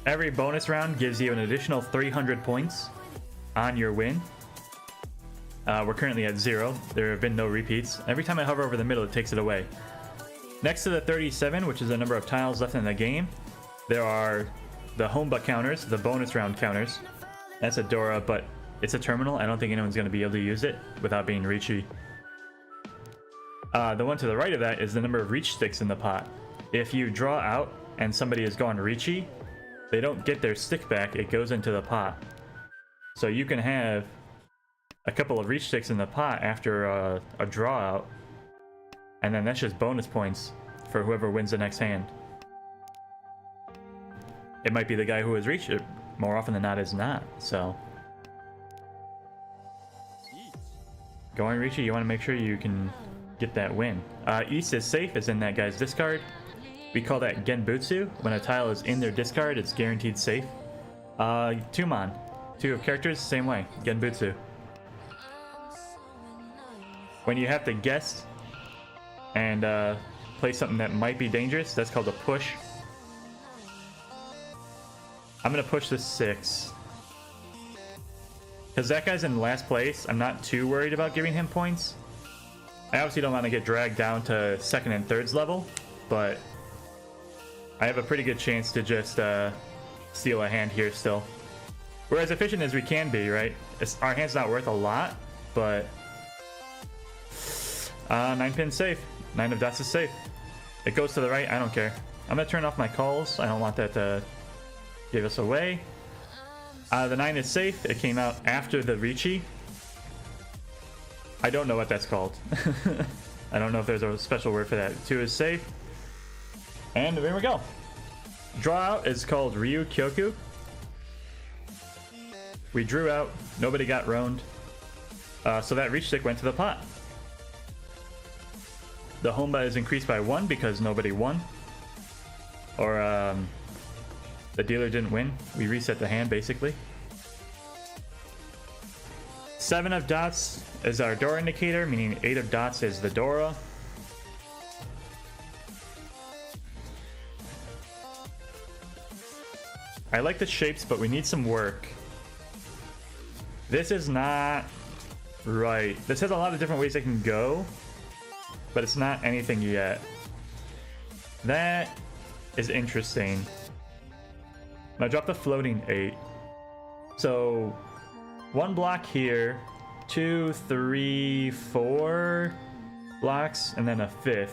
Every bonus round gives you an additional 300 points on your win. We're currently at 0. There have been no repeats. Every time I hover over the middle, it takes it away. Next to the 37, which is the number of tiles left in the game, there are the Homba counters, the bonus round counters. That's a Dora, but it's a terminal. I don't think anyone's going to be able to use it without being Riichi. The one to the right of that is the number of reach sticks in the pot. If you draw out and somebody has gone Riichi, they don't get their stick back, it goes into the pot. So you can have a couple of reach sticks in the pot after a draw out, and then that's just bonus points for whoever wins the next hand. It might be the guy who has reached it, more often than not is not, so. Going Riichi, you want to make sure you can get that win. East is safe, is in that guy's discard. We call that Genbutsu. When a tile is in their discard, it's guaranteed safe. Tumon. Two of characters, same way. Genbutsu. When you have to guess and play something that might be dangerous, that's called a push. I'm gonna push the 6. Because that guy's in last place, I'm not too worried about giving him points. I obviously don't want to get dragged down to 2nd and 3rd level, but I have a pretty good chance to just steal a hand here still. We're as efficient as we can be, right? Our hand's not worth a lot, but 9 pin safe. 9 of dots is safe. It goes to the right, I don't care. I'm gonna turn off my calls. I don't want that to give us away. The 9 is safe. It came out after the Riichi. I don't know what that's called. I don't know if there's a special word for that. 2 is safe. And there we go. Draw out is called Ryu Kyoku. We drew out. Nobody got roamed. So that reach stick went to the pot. The Homba is increased by 1 because nobody won. Or the dealer didn't win. We reset the hand basically. 7 of dots is our Dora indicator, meaning 8 of dots is the Dora. I like the shapes, but we need some work. This is not right. This has a lot of different ways it can go, but it's not anything yet. That is interesting. Now drop the floating 8. So 1 block here, 2, 3, 4 blocks, and then a 5th.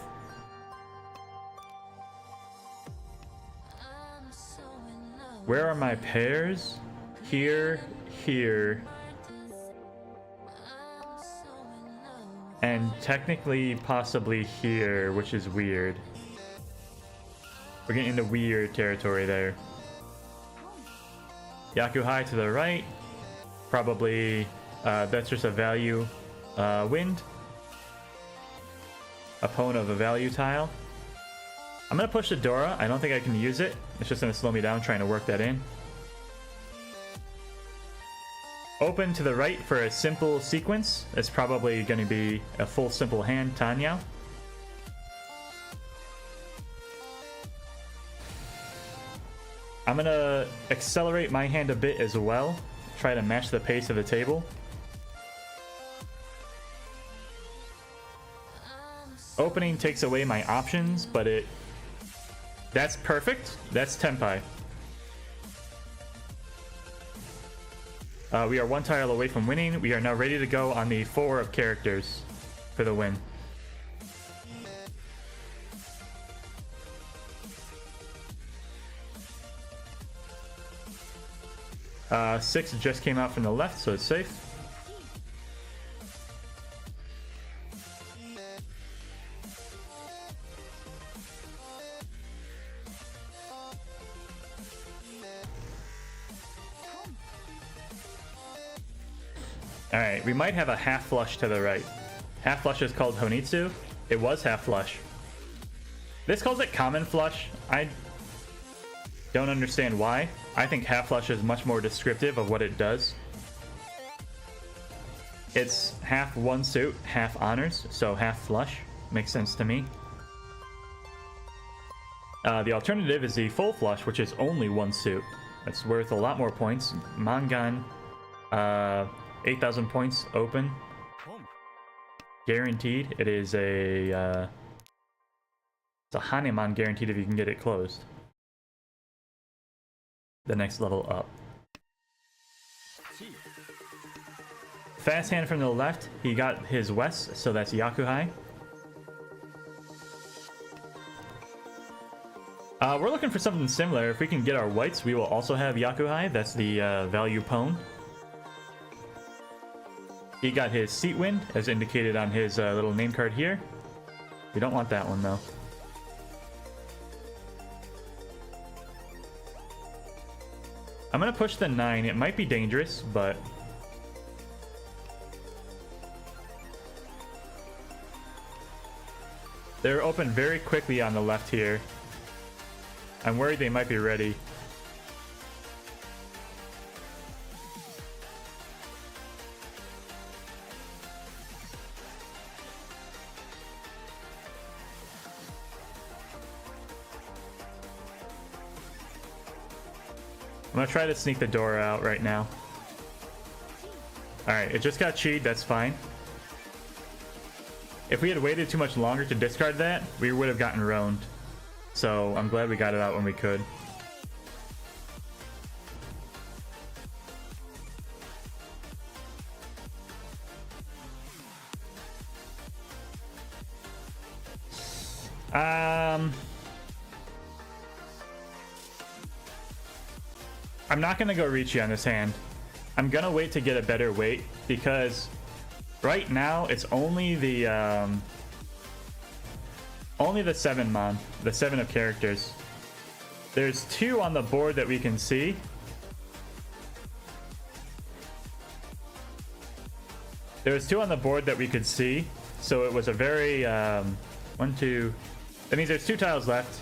Where are my pairs? Here, here. And technically, possibly here, which is weird. We're getting into weird territory there. Yakuhai to the right. Probably, that's just a value wind. A pawn of a value tile. I'm gonna push the Dora. I don't think I can use it. It's just gonna slow me down trying to work that in. Open to the right for a simple sequence. It's probably gonna be a full simple hand, Tanyao. I'm gonna accelerate my hand a bit as well. Try to match the pace of the table. Opening takes away my options, but that's perfect. That's Tenpai. We are 1 tile away from winning. We are now ready to go on the 4 of characters for the win. Uh, 6 just came out from the left, so it's safe. Alright, we might have a half flush to the right. Half flush is called Honitsu. It was half flush. This calls it common flush. I don't understand why. I think half flush is much more descriptive of what it does. It's half 1 suit, half honors, so half flush. Makes sense to me. The alternative is the full flush, which is only 1 suit. That's worth a lot more points. Mangan, 8,000 points open. Guaranteed. It is it's a Haneman guaranteed if you can get it closed. The next level up. fast hand from the left. He got his west, so that's Yakuhai. We're looking for something similar. If we can get our whites, we will also have Yakuhai. That's the value pawn. He got his seat wind, as indicated on his little name card here. We don't want that one, though. I'm going to push the 9. It might be dangerous, but... they're open very quickly on the left here. I'm worried they might be ready. I'm gonna try to sneak the door out right now. Alright, it just got cheated, that's fine. If we had waited too much longer to discard that, we would have gotten roamed. So I'm glad we got it out when we could. I'm not gonna go Riichi on this hand. I'm gonna wait to get a better weight because right now it's only the 7 mon, the 7 of characters. There's 2 on the board that we can see. There's 2 on the board that we could see, so it was a very 1, 2. That means there's 2 tiles left.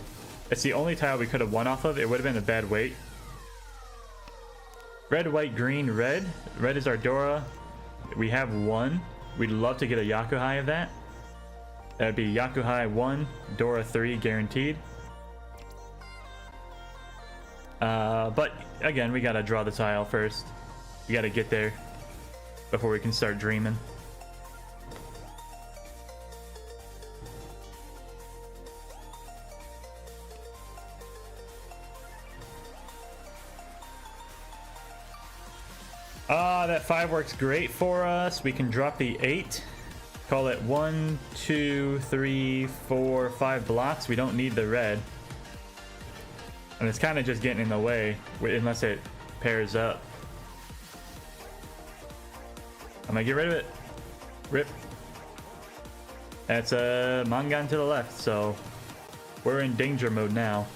It's the only tile we could have won off of. It would have been a bad weight. Red, white, green, red. Red is our Dora. We have 1. We'd love to get a Yakuhai of that. That'd be Yakuhai 1, Dora 3 guaranteed. But again, we gotta draw the tile first. We gotta get there before we can start dreaming. That 5 works great for us. We can drop the 8. Call it 1, 2, 3, 4, 5 blocks. We don't need the red. And it's kind of just getting in the way unless it pairs up. I'm gonna get rid of it. Rip. That's a Mangan to the left, so we're in danger mode now.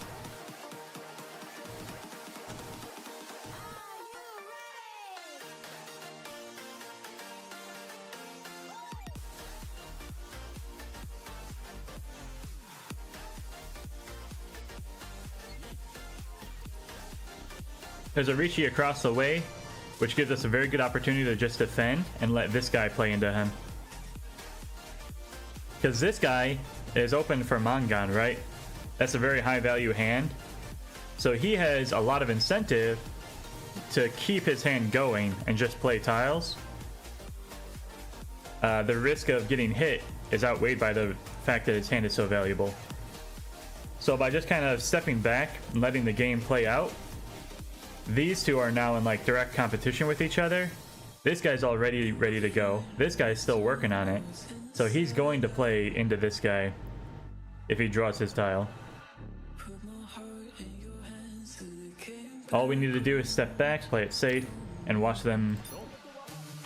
There's a Riichi across the way, which gives us a very good opportunity to just defend and let this guy play into him. Because this guy is open for Mangan, right? That's a very high value hand. So he has a lot of incentive to keep his hand going and just play tiles. The risk of getting hit is outweighed by the fact that his hand is so valuable. So by just kind of stepping back and letting the game play out, these 2 are now in like direct competition with each other. This guy's already ready to go. This guy's still working on it. So he's going to play into this guy if he draws his tile. All we need to do is step back, play it safe, and watch them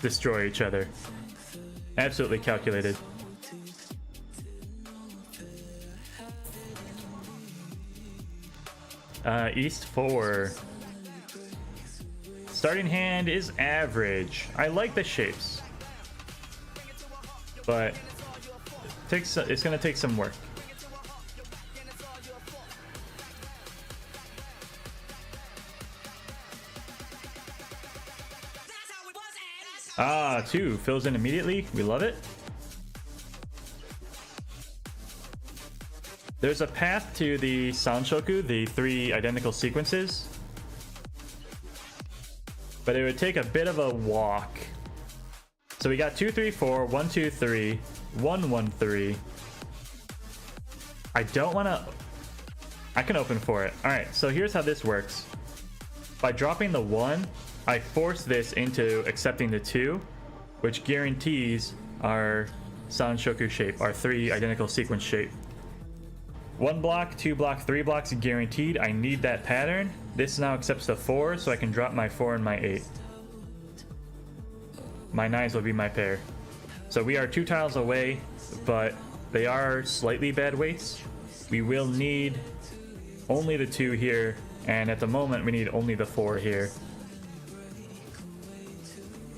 destroy each other. Absolutely calculated. East 4. Starting hand is average. I like the shapes, but it's gonna take some work. Ah, 2 fills in immediately. We love it. There's a path to the Sanshoku, the 3 identical sequences. But it would take a bit of a walk. So we got 2, 3, 4, 1, 2, 3, 1, 1, 3. I don't want to... I can open for it. Alright, so here's how this works. By dropping the 1, I force this into accepting the 2. which guarantees our Sanshoku shape, our 3 identical sequence shape. 1 block, 2 block, 3 blocks guaranteed. I need that pattern. This now accepts the 4, so I can drop my 4 and my 8. My 9s will be my pair. So we are 2 tiles away, but they are slightly bad weights. We will need only the 2 here, and at the moment we need only the 4 here.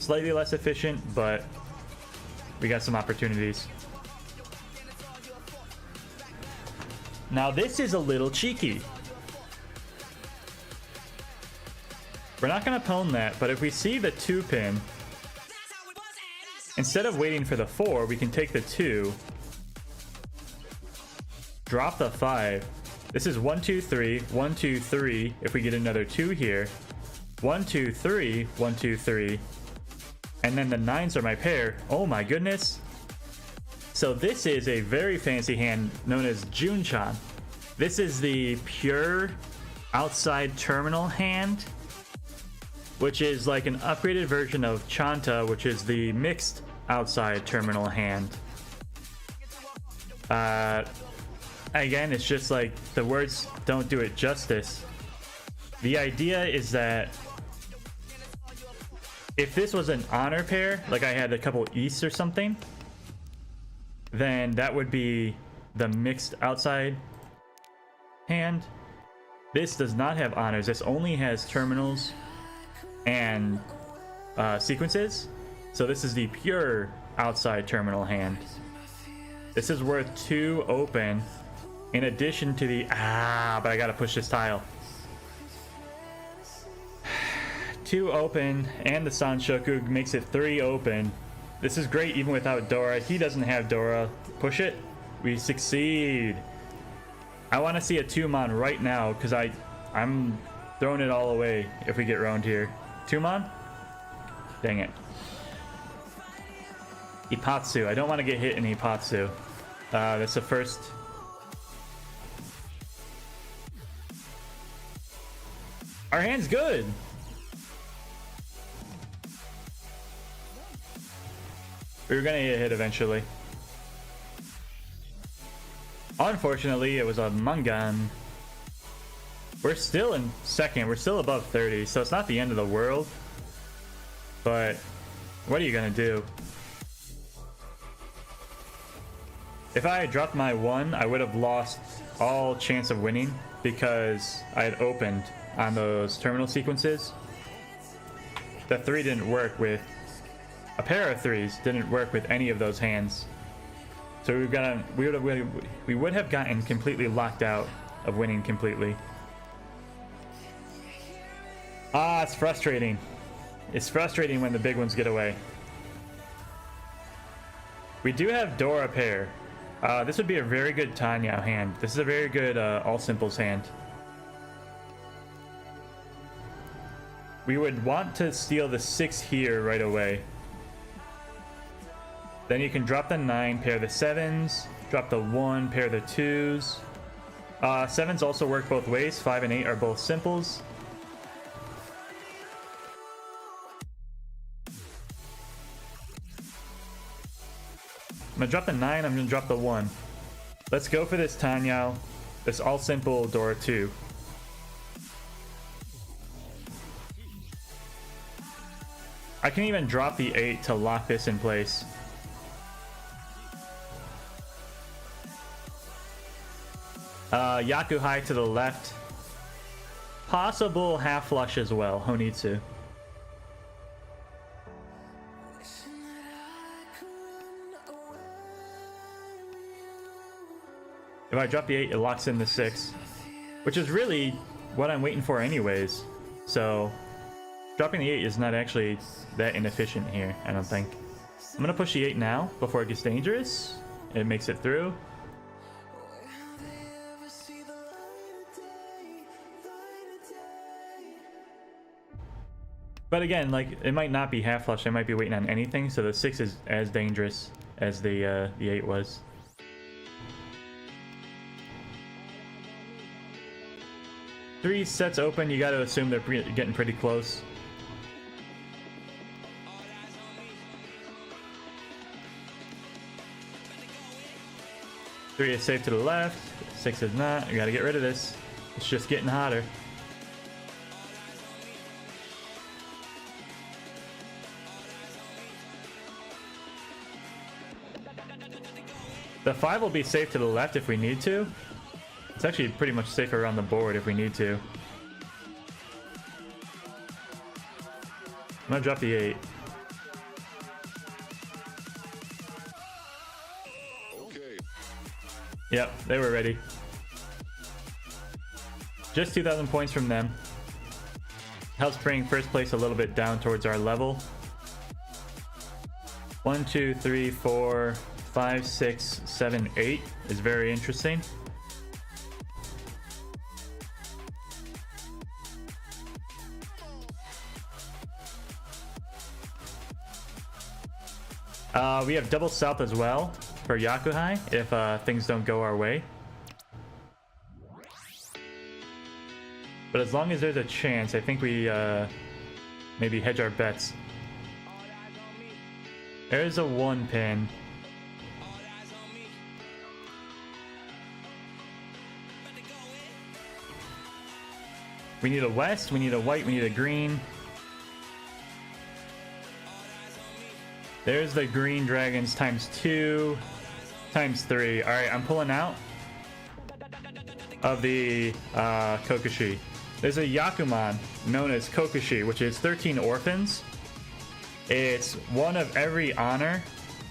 Slightly less efficient, but we got some opportunities. Now this is a little cheeky. We're not going to pwn that, but if we see the 2 pin, instead of waiting for the 4, we can take the 2, drop the 5. This is 1, 2, 3, 1, 2, 3. If we get another 2 here, 1, 2, 3, 1, 2, 3. And then the 9s are my pair. Oh my goodness. So this is a very fancy hand known as Junchan. This is the pure outside terminal hand, which is like an upgraded version of Chanta, which is the mixed outside terminal hand. Again, it's just like the words don't do it justice. The idea is that if this was an honor pair, like I had a couple Easts or something, then that would be the mixed outside hand. This does not have honors. This only has terminals and sequences. So this is the pure outside terminal hand. This is worth 2 open in addition to the but I gotta push this tile. 2 open and the Sanshoku makes it 3 open. This is great even without Dora. He doesn't have Dora. Push it. We succeed. I want to see a 2-mon right now because I'm throwing it all away if we get round here. 2-mon? Dang it. Ipatsu. I don't want to get hit in Ipatsu. That's the first. Our hand's good. We were gonna get hit eventually. Unfortunately, it was a Mangan. We're still in second. We're still above 30, so it's not the end of the world. But what are you gonna do? If I had dropped my 1, I would have lost all chance of winning because I had opened on those terminal sequences. The 3 didn't work with a pair of 3s, didn't work with any of those hands. So we would have gotten completely locked out of winning completely. It's frustrating. It's frustrating when the big ones get away. We do have Dora pair. This would be a very good Tanya hand. This is a very good all simples hand. We would want to steal the 6 here right away. Then you can drop the 9, pair the 7s, drop the 1, pair the 2s. 7s also work both ways. 5 and 8 are both simples. I'm gonna drop the 9, I'm gonna drop the 1. Let's go for this Tanyao, this all simple Dora 2. I can even drop the 8 to lock this in place. Yakuhai to the left. Possible half flush as well, Honitsu. If I drop the 8, it locks in the 6, which is really what I'm waiting for anyways. So dropping the 8 is not actually that inefficient here, I don't think. I'm gonna push the 8 now before it gets dangerous. It makes it through. But again, like, it might not be half flush. I might be waiting on anything, so the 6 is as dangerous as the 8 was. Three sets open. You got to assume they're getting pretty close. 3 is safe to the left. 6 is not. We gotta get rid of this. It's just getting hotter. The 5 will be safe to the left if we need to. It's actually pretty much safer around the board if we need to. I'm gonna drop the 8. Okay. Yep, they were ready. Just 2,000 points from them. Helps bring first place a little bit down towards our level. 1, 2, 3, 4, 5, 6, 7, 8 is very interesting. We have double south as well for Yakuhai if things don't go our way. But as long as there's a chance, I think we maybe hedge our bets. There's a 1 pin. We need a west, we need a white, we need a green. There's the green dragons times 2, times 3. All right, I'm pulling out of the Kokushi. There's a Yakuman known as Kokushi, which is 13 orphans. It's one of every honor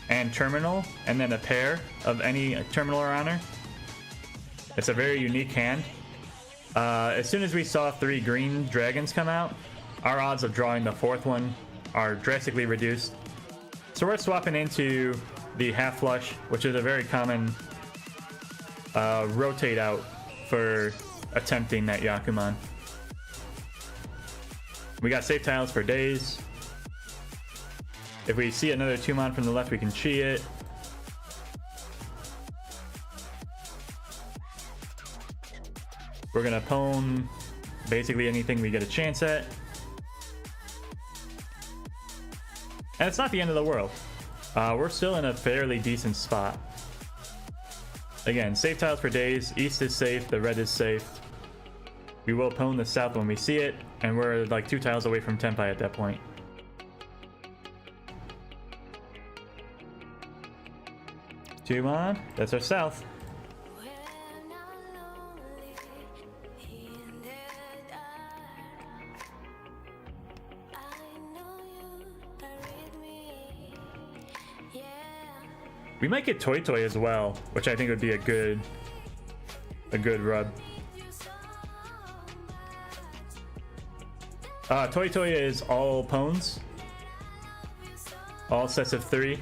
and terminal, and then a pair of any terminal or honor. It's a very unique hand. As soon as we saw 3 green dragons come out, our odds of drawing the 4th one are drastically reduced. So we're swapping into the half flush, which is a very common rotate out for attempting that Yakuman. We got safe tiles for days. If we see another 2-mon from the left, we can chi it. We're gonna pwn basically anything we get a chance at. And it's not the end of the world. We're still in a fairly decent spot. Again, safe tiles for days. East is safe, the red is safe. We will pwn the south when we see it, and we're like 2 tiles away from Tenpai at that point. Two on, that's our south. We might get Toy Toy as well, which I think would be a good rub. Toy Toy is all pwns. All sets of 3.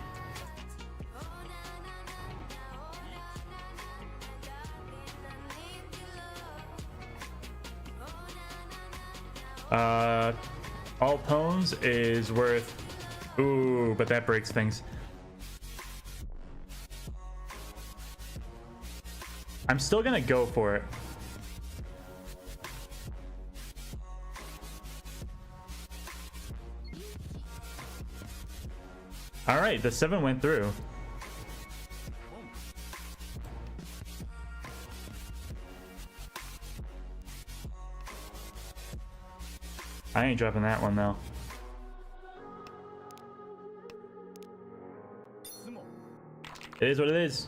All pwns is worth... Ooh, but that breaks things. I'm still gonna go for it. Alright, the 7 went through. I ain't dropping that one though. It is what it is.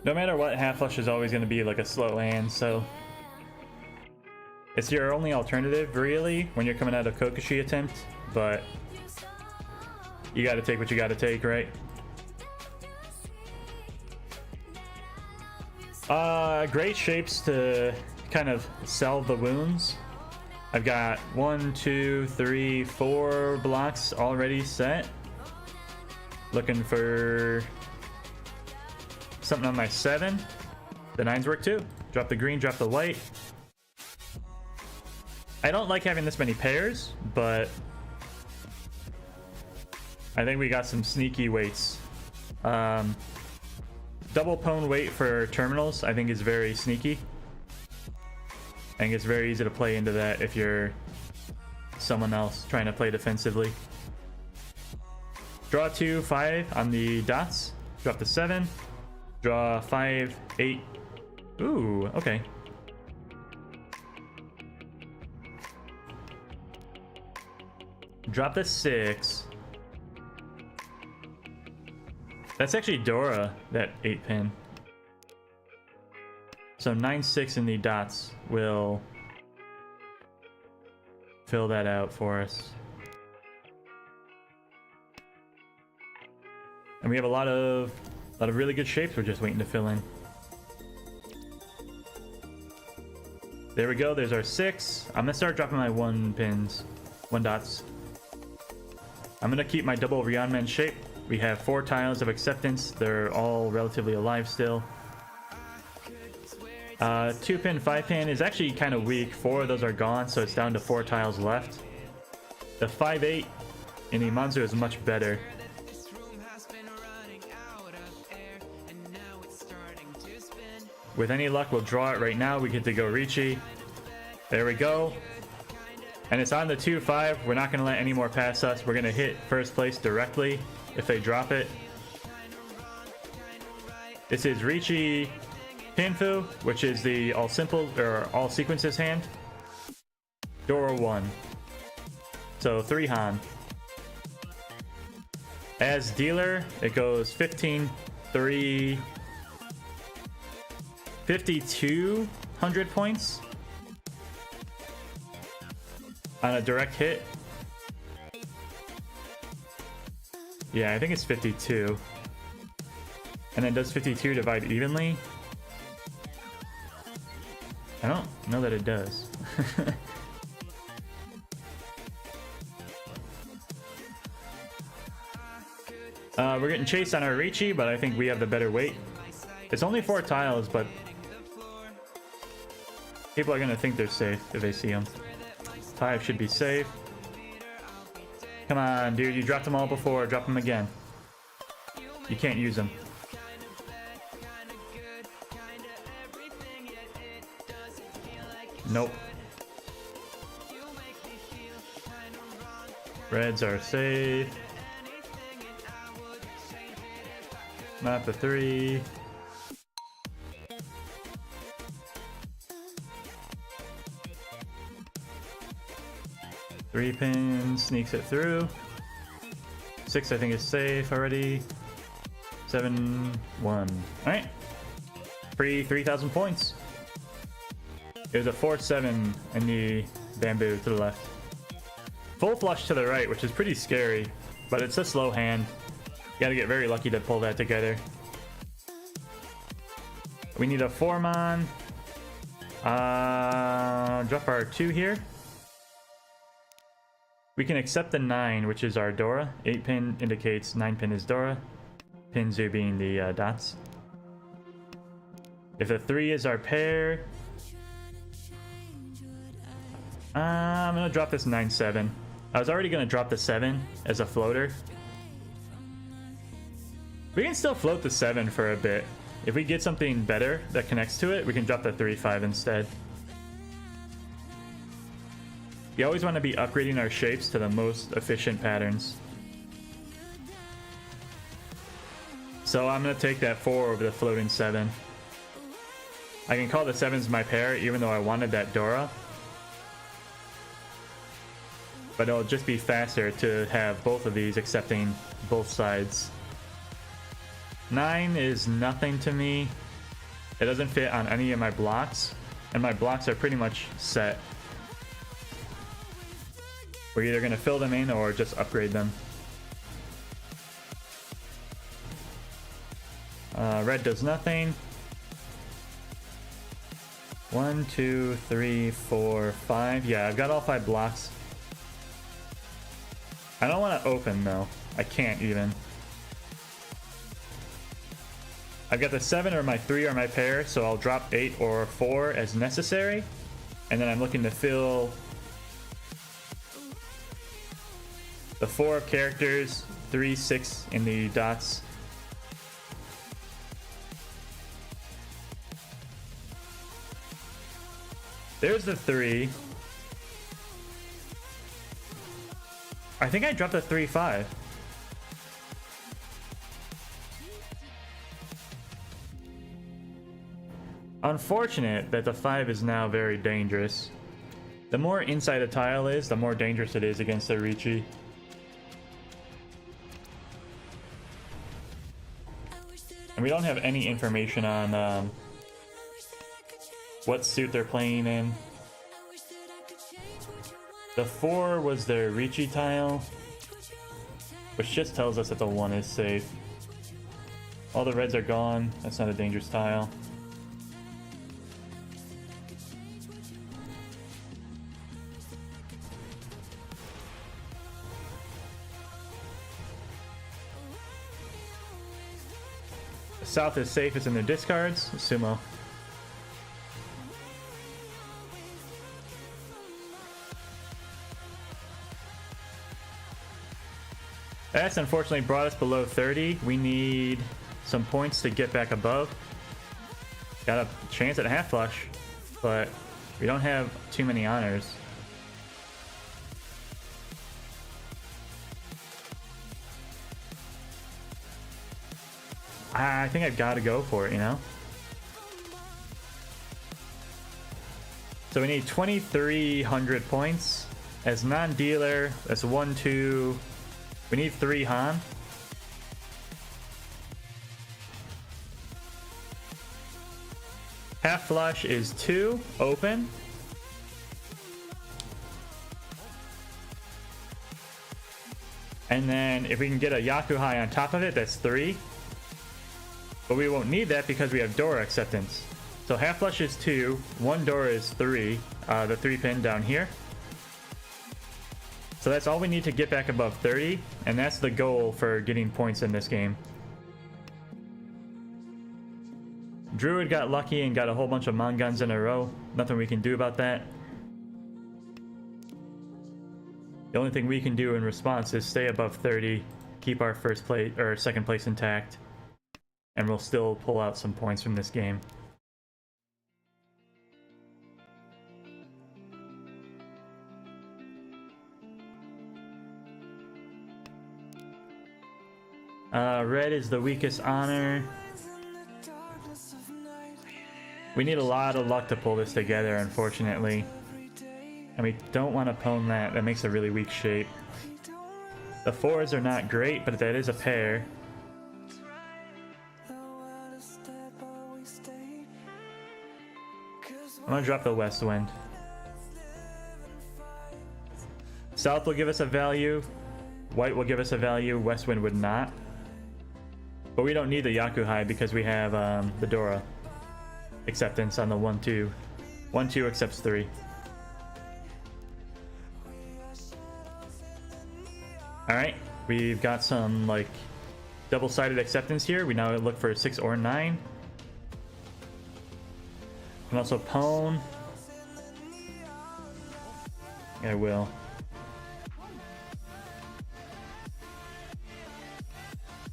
No matter what, half flush is always going to be like a slow hand, so it's your only alternative really when you're coming out of Kokushi attempt, but you got to take what you got to take, right? Great shapes to kind of salve the wounds. I've got 1, 2, 3, 4 blocks already set. Looking for something on my 7. The 9s work too. Drop the green, drop the white. I don't like having this many pairs, but I think we got some sneaky weights. double pwn weight for terminals, I think, is very sneaky. I think it's very easy to play into that if you're someone else trying to play defensively. Draw 2, 5 on the dots. Drop the 7. Draw 5, 8. Ooh, okay. Drop the 6. That's actually Dora, that 8 pin. So 9, 6 in the dots will fill that out for us. And we have a lot of really good shapes we're just waiting to fill in. There we go, there's our 6. I'm gonna start dropping my 1 pins, 1 dots. I'm gonna keep my double Rionmen shape. We have 4 tiles of acceptance. They're all relatively alive still. 2 pin, 5 pin is actually kind of weak. 4 of those are gone, so it's down to 4 tiles left. The 5, 8 in the Manzu is much better. With any luck, we'll draw it right now. We get to go Riichi. There we go. And it's on the 2, 5. We're not going to let any more pass us. We're going to hit first place directly if they drop it. This is Riichi Pinfu, which is the all simple or all sequences hand. Dora 1. So 3 Han. As dealer, it goes 15, 3, 5,200 points on a direct hit. Yeah, I think it's 52. And then does 52 divide evenly? I don't know that it does. We're getting chased on our Riichi, but I think we have the better weight. It's only 4 tiles, but people are going to think they're safe if they see them. 5 should be safe. Come on, dude. You dropped them all before. Drop them again. You can't use them. Nope. Reds are safe. Not the 3. Three pin sneaks it through. 6 I think is safe already. 7, 1. Alright. Free 3,000 points. There's a 4, 7 in the bamboo to the left. Full flush to the right, which is pretty scary, but it's a slow hand. You gotta get very lucky to pull that together. We need a 4-mon. Drop our 2 here. We can accept the 9, which is our Dora. 8 pin indicates 9 pin is Dora. Pinzu being the dots. If the 3 is our pair, I'm gonna drop this 9, 7. I was already gonna drop the 7 as a floater. We can still float the 7 for a bit. If we get something better that connects to it, we can drop the 3, 5 instead. We always want to be upgrading our shapes to the most efficient patterns. So I'm going to take that 4 over the floating 7. I can call the 7s my pair, even though I wanted that Dora. But it'll just be faster to have both of these accepting both sides. 9 is nothing to me. It doesn't fit on any of my blocks, and my blocks are pretty much set. We're either going to fill them in or just upgrade them. Red does nothing. 1, 2, 3, 4, 5. Yeah, I've got all 5 blocks. I don't want to open though. I can't even. I've got the 7 or my 3 or my pair, so I'll drop 8 or 4 as necessary. And then I'm looking to fill the 4 characters, 3, 6 in the dots. There's the 3. I think I dropped a 3-5. Unfortunate that the 5 is now very dangerous. The more inside a tile is, the more dangerous it is against the Riichi. And we don't have any information on what suit they're playing in. The 4 was their Riichi tile, which just tells us that the 1 is safe. All the reds are gone. That's not a dangerous tile. The south is safe. It's in their discards. Sumo. That's unfortunately brought us below 30. We need some points to get back above. Got a chance at half flush, but we don't have too many honors. I think I've got to go for it, you know? So we need 2,300 points. As non-dealer, that's 1, 2... We need 3 Han. Half flush is 2 open. And then if we can get a Yaku High on top of it, that's 3. But we won't need that because we have Dora acceptance. So half flush is 2, 1 Dora is 3, the 3 pin down here. So that's all we need to get back above 30, and that's the goal for getting points in this game. Druid got lucky and got a whole bunch of Mongons in a row. Nothing we can do about that. The only thing we can do in response is stay above 30, keep our first place or second place intact, and we'll still pull out some points from this game. Red is the weakest honor. We need a lot of luck to pull this together, unfortunately. And we don't want to pwn that. That makes a really weak shape. The 4s are not great, but that is a pair. I'm gonna drop the West Wind. South will give us a value. White will give us a value. West Wind would not. But we don't need the Yaku High because we have the Dora acceptance on the 1-2. 1-2 accepts 3. Alright, we've got some like double-sided acceptance here. We now look for a 6 or 9. And also pwn. I will.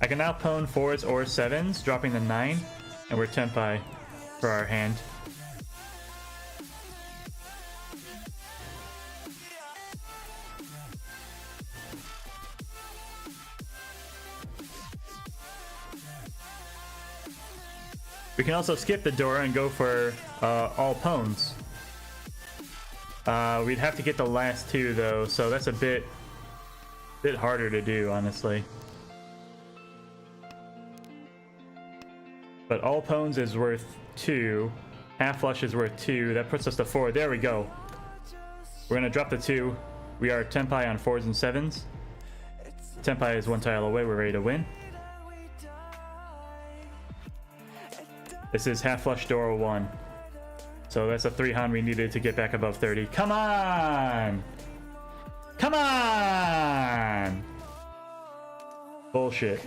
I can now pwn 4s or 7s, dropping the 9, and we're tempai for our hand. We can also skip the Dora and go for all pwns. We'd have to get the last 2 though, so that's a bit harder to do, honestly. But all pwns is worth 2. Half flush is worth 2. That puts us to 4. There we go. We're gonna drop the 2. We are tempai on 4s and 7s. Tempai is 1 tile away. We're ready to win. This is half flush Dora 1. So that's a 3 Han we needed to get back above 30. Come on! Come on! Bullshit.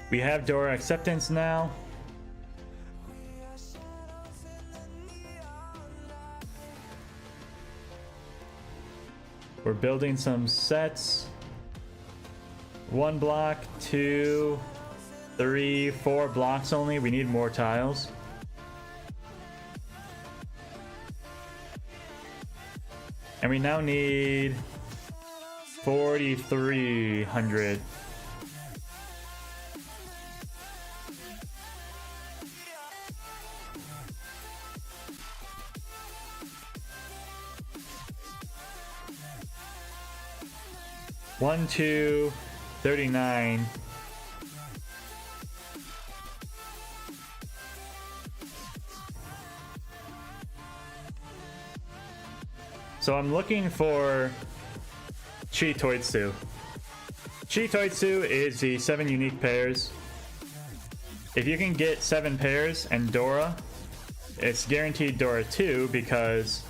We have Dora acceptance now. We're building some sets. 1 block, 2, 3, 4 blocks only. We need more tiles. And we now need 4,300. One, 2, 39. So I'm looking for Chitoitsu. Chitoitsu is the 7 unique pairs. If you can get 7 pairs and Dora, it's guaranteed Dora 2 because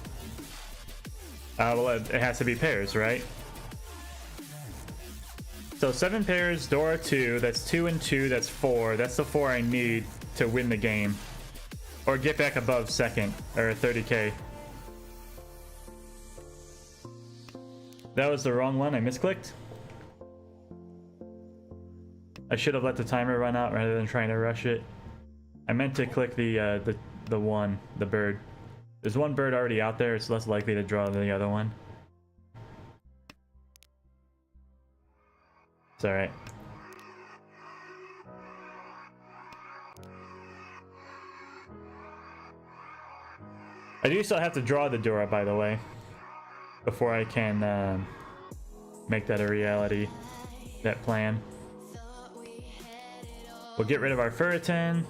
well, it has to be pairs, right? So 7 pairs, Dora 2, that's 2 and 2, that's 4. That's the 4 I need to win the game. Or get back above second, or 30k. That was the wrong one, I misclicked. I should have let the timer run out rather than trying to rush it. I meant to click the one, the bird. There's one bird already out there, it's less likely to draw than the other one. It's alright. I do still have to draw the Dora, by the way, before I can make that a reality, that plan. We'll get rid of our Furitan.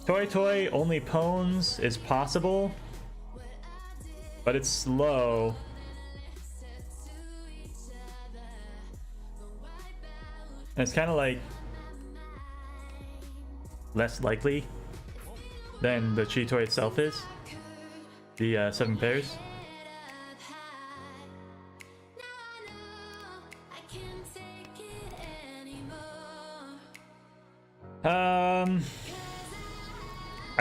Toy only Pones is possible, but it's slow. And it's kind of like less likely than the Chitoy itself is. The 7 pairs. I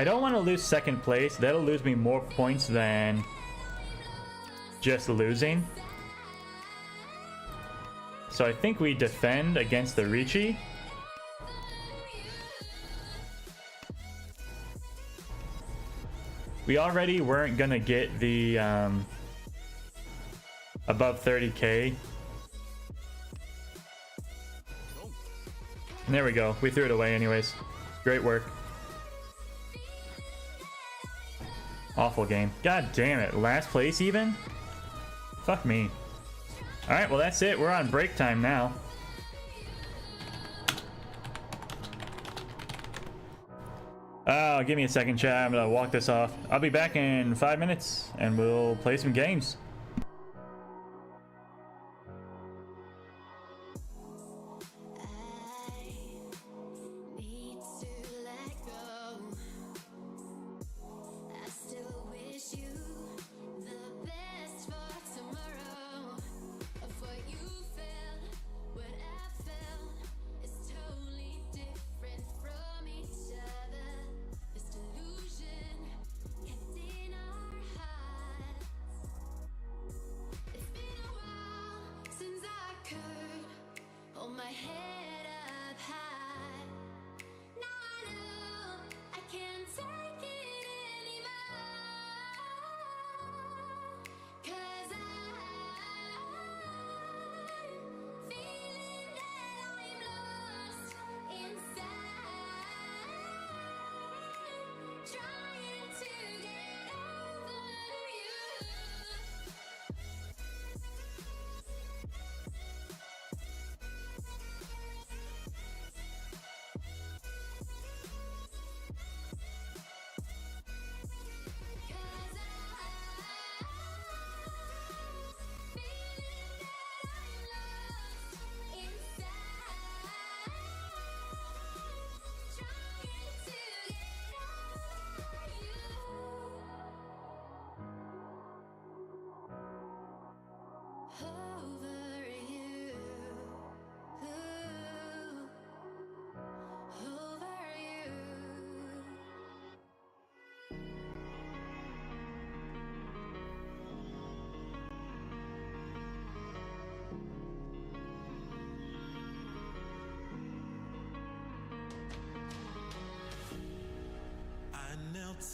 don't want to lose second place. That'll lose me more points than just losing. So I think we defend against the Riichi. We already weren't gonna get the above 30k. And there we go. We threw it away anyways. Great work. Awful game. God damn it. Last place even? Fuck me. Alright, well that's it. We're on break time now. Oh, give me a second, chat. I'm gonna walk this off. I'll be back in 5 minutes and we'll play some games.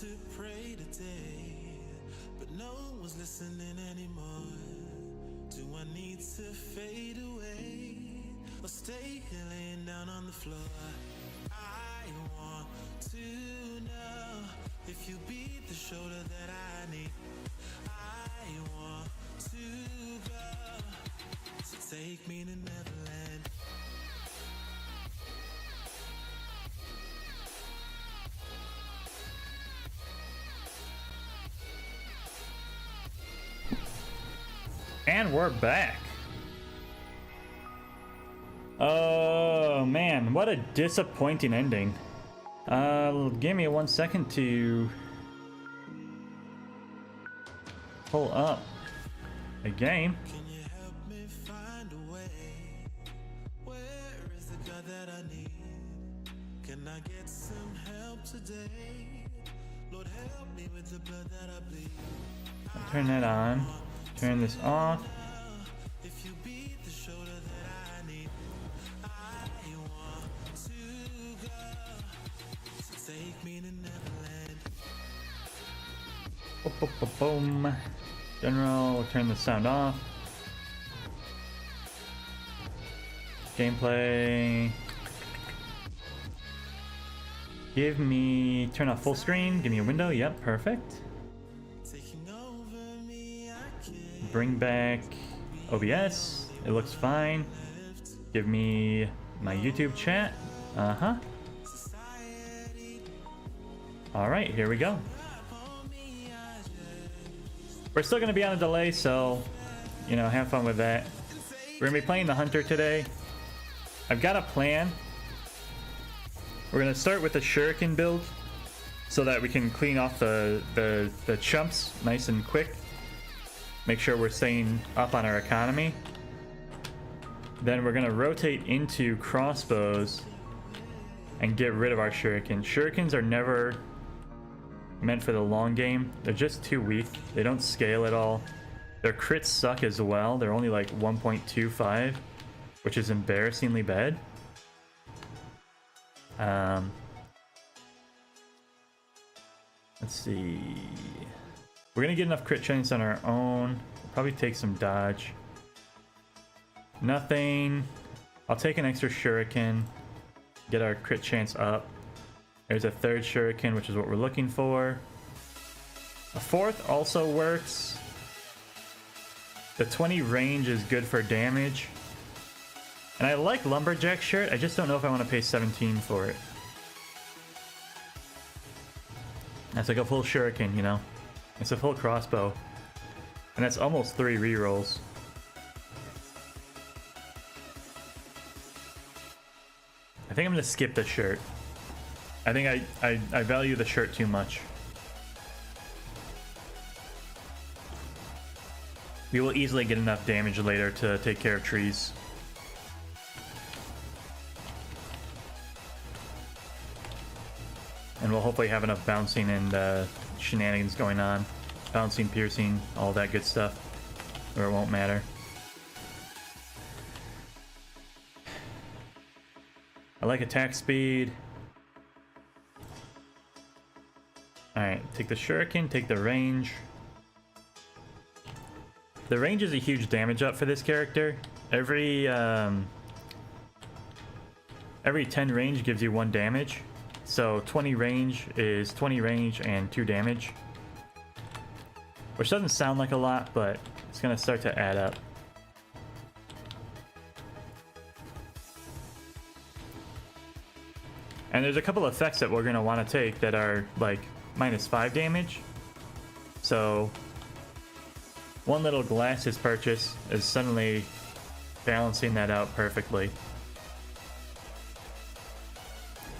to pray today, but no one's listening anymore. Do I need to fade away or stay here laying down on the floor? I want to know if you be the shoulder that I need. I want to go, so take me to Neverland. And we're back. Oh man, what a disappointing ending. Give me 1 second to pull up a game. Can you help me find a way? Where is the God that I need? Can I get some help today? Lord, help me with the blood that I bleed. Turn that on. Turn this off. If you be the shoulder that I need, I want to go, so take me to Neverland. Boom, boom, boom, boom. General, we'll turn the sound off. Gameplay. Give me, turn off full screen. Give me a window. Yep, perfect. Taking over me, I can't. Bring back OBS. It looks fine. Give me my YouTube chat. Alright, here we go. We're still going to be on a delay, so, you know, have fun with that. We're going to be playing the Hunter today. I've got a plan. We're going to start with the Shuriken build so that we can clean off the chumps nice and quick. Make sure we're staying up on our economy. Then we're going to rotate into crossbows and get rid of our Shurikens. Shurikens are never meant for the long game. They're just too weak. They don't scale at all. Their crits suck as well. They're only like 1.25, which is embarrassingly bad. Let's see. We're gonna get enough crit chance on our own. Probably take some dodge. Nothing. I'll take an extra shuriken. Get our crit chance up. There's a third shuriken, which is what we're looking for. A fourth also works. The 20 range is good for damage. And I like Lumberjack shirt, I just don't know if I want to pay 17 for it. That's like a full shuriken, you know? It's a full crossbow. And that's almost 3 rerolls. I think I'm gonna skip the shirt. I think I value the shirt too much. We will easily get enough damage later to take care of trees. And we'll hopefully have enough bouncing and shenanigans going on. Bouncing, piercing, all that good stuff. Or it won't matter. I like attack speed. Alright, take the shuriken, take the range. The range is a huge damage up for this character. Every 10 range gives you 1 damage. So 20 range is 20 range and 2 damage. Which doesn't sound like a lot, but it's gonna start to add up. And there's a couple effects that we're gonna want to take that are like -5 damage. So one little glasses purchase is suddenly balancing that out perfectly.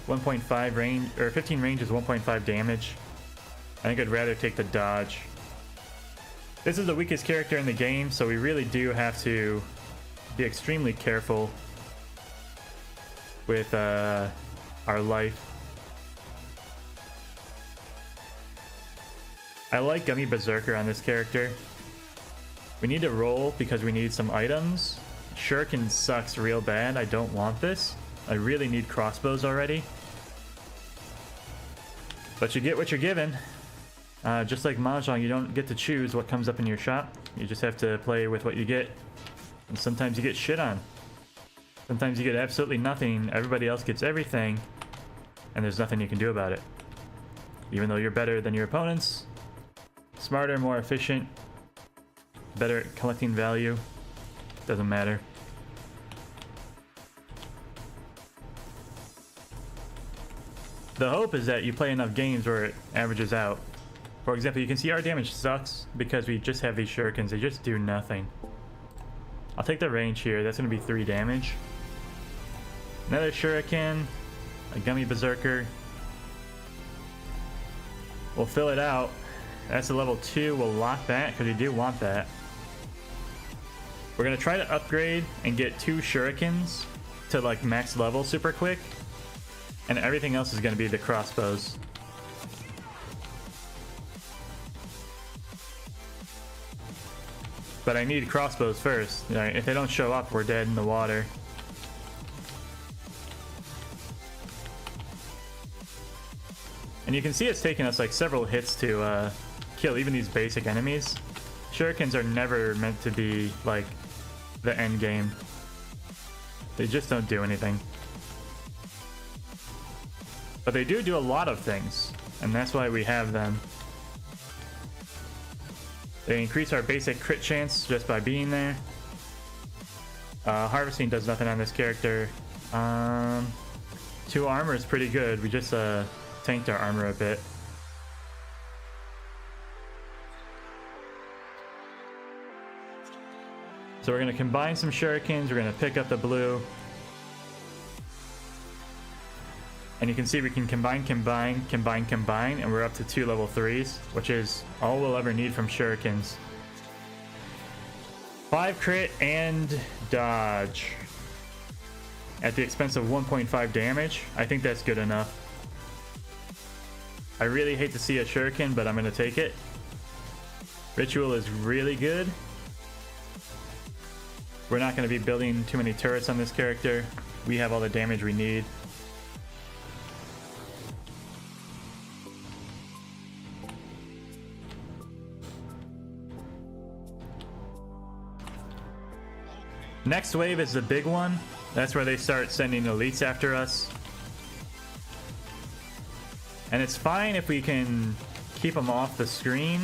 1.5 range, or 15 range is 1.5 damage. I think I'd rather take the dodge. This is the weakest character in the game, so we really do have to be extremely careful with our life. I like Gummy Berserker on this character. We need to roll because we need some items. Shuriken sucks real bad. I don't want this. I really need crossbows already. But you get what you're given. Just like Mahjong, you don't get to choose what comes up in your shop. You just have to play with what you get. And sometimes you get shit on. Sometimes you get absolutely nothing. Everybody else gets everything. And there's nothing you can do about it. Even though you're better than your opponents. Smarter, more efficient. Better at collecting value. Doesn't matter. The hope is that you play enough games where it averages out. For example, you can see our damage sucks because we just have these shurikens. They just do nothing. I'll take the range here. That's going to be 3 damage. Another shuriken. A gummy berserker. We'll fill it out. That's a level 2. We'll lock that because we do want that. We're going to try to upgrade and get 2 shurikens to like max level super quick. And everything else is going to be the crossbows. But I need crossbows first. You know, if they don't show up, we're dead in the water. And you can see it's taking us like several hits to kill even these basic enemies. Shurikens are never meant to be like the end game. They just don't do anything. But they do a lot of things, and that's why we have them. They increase our basic crit chance just by being there. Harvesting does nothing on this character. 2 armor is pretty good. We just tanked our armor a bit. So we're going to combine some shurikens. We're going to pick up the blue. And you can see we can combine, and we're up to 2 level 3s, which is all we'll ever need from shurikens. 5 crit and dodge. At the expense of 1.5 damage. I think that's good enough. I really hate to see a shuriken, but I'm going to take it. Ritual is really good. We're not going to be building too many turrets on this character. We have all the damage we need. Next wave is the big one. That's where they start sending elites after us. And it's fine if we can keep them off the screen,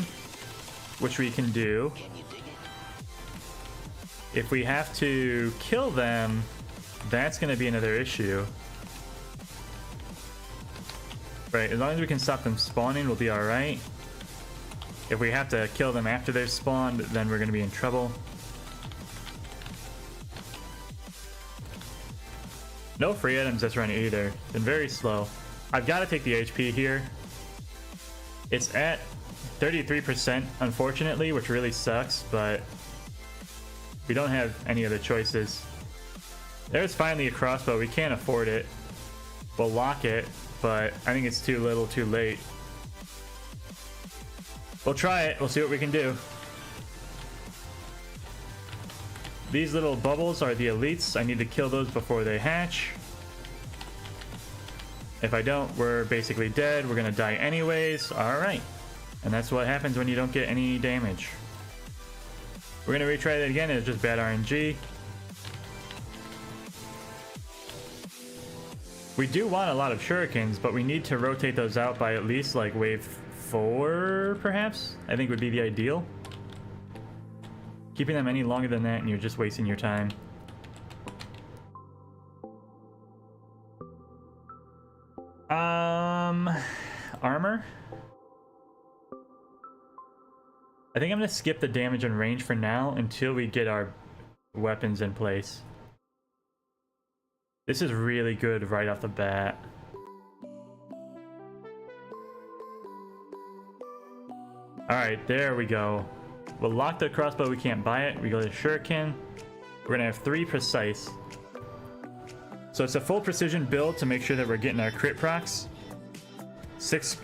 which we can do. If we have to kill them, that's going to be another issue. Right, as long as we can stop them spawning, we'll be alright. If we have to kill them after they're spawned, then we're going to be in trouble. No free items that's running either. Been very slow. I've got to take the HP here. It's at 33%, unfortunately, which really sucks, but we don't have any other choices. There's finally a crossbow. We can't afford it. We'll lock it, but I think it's too little, too late. We'll try it. We'll see what we can do. These little bubbles are the elites. I need to kill those before they hatch. If I don't, we're basically dead. We're gonna die anyways. Alright. And that's what happens when you don't get any damage. We're gonna retry that again. It's just bad RNG. We do want a lot of shurikens, but we need to rotate those out by at least like wave 4, perhaps? I think would be the ideal. Keeping them any longer than that and you're just wasting your time. Armor? I think I'm gonna skip the damage and range for now until we get our weapons in place. This is really good right off the bat. Alright, there we go. We'll lock the crossbow, we can't buy it. We go to shuriken. We're gonna have 3 precise. So it's a full precision build to make sure that we're getting our crit procs. 6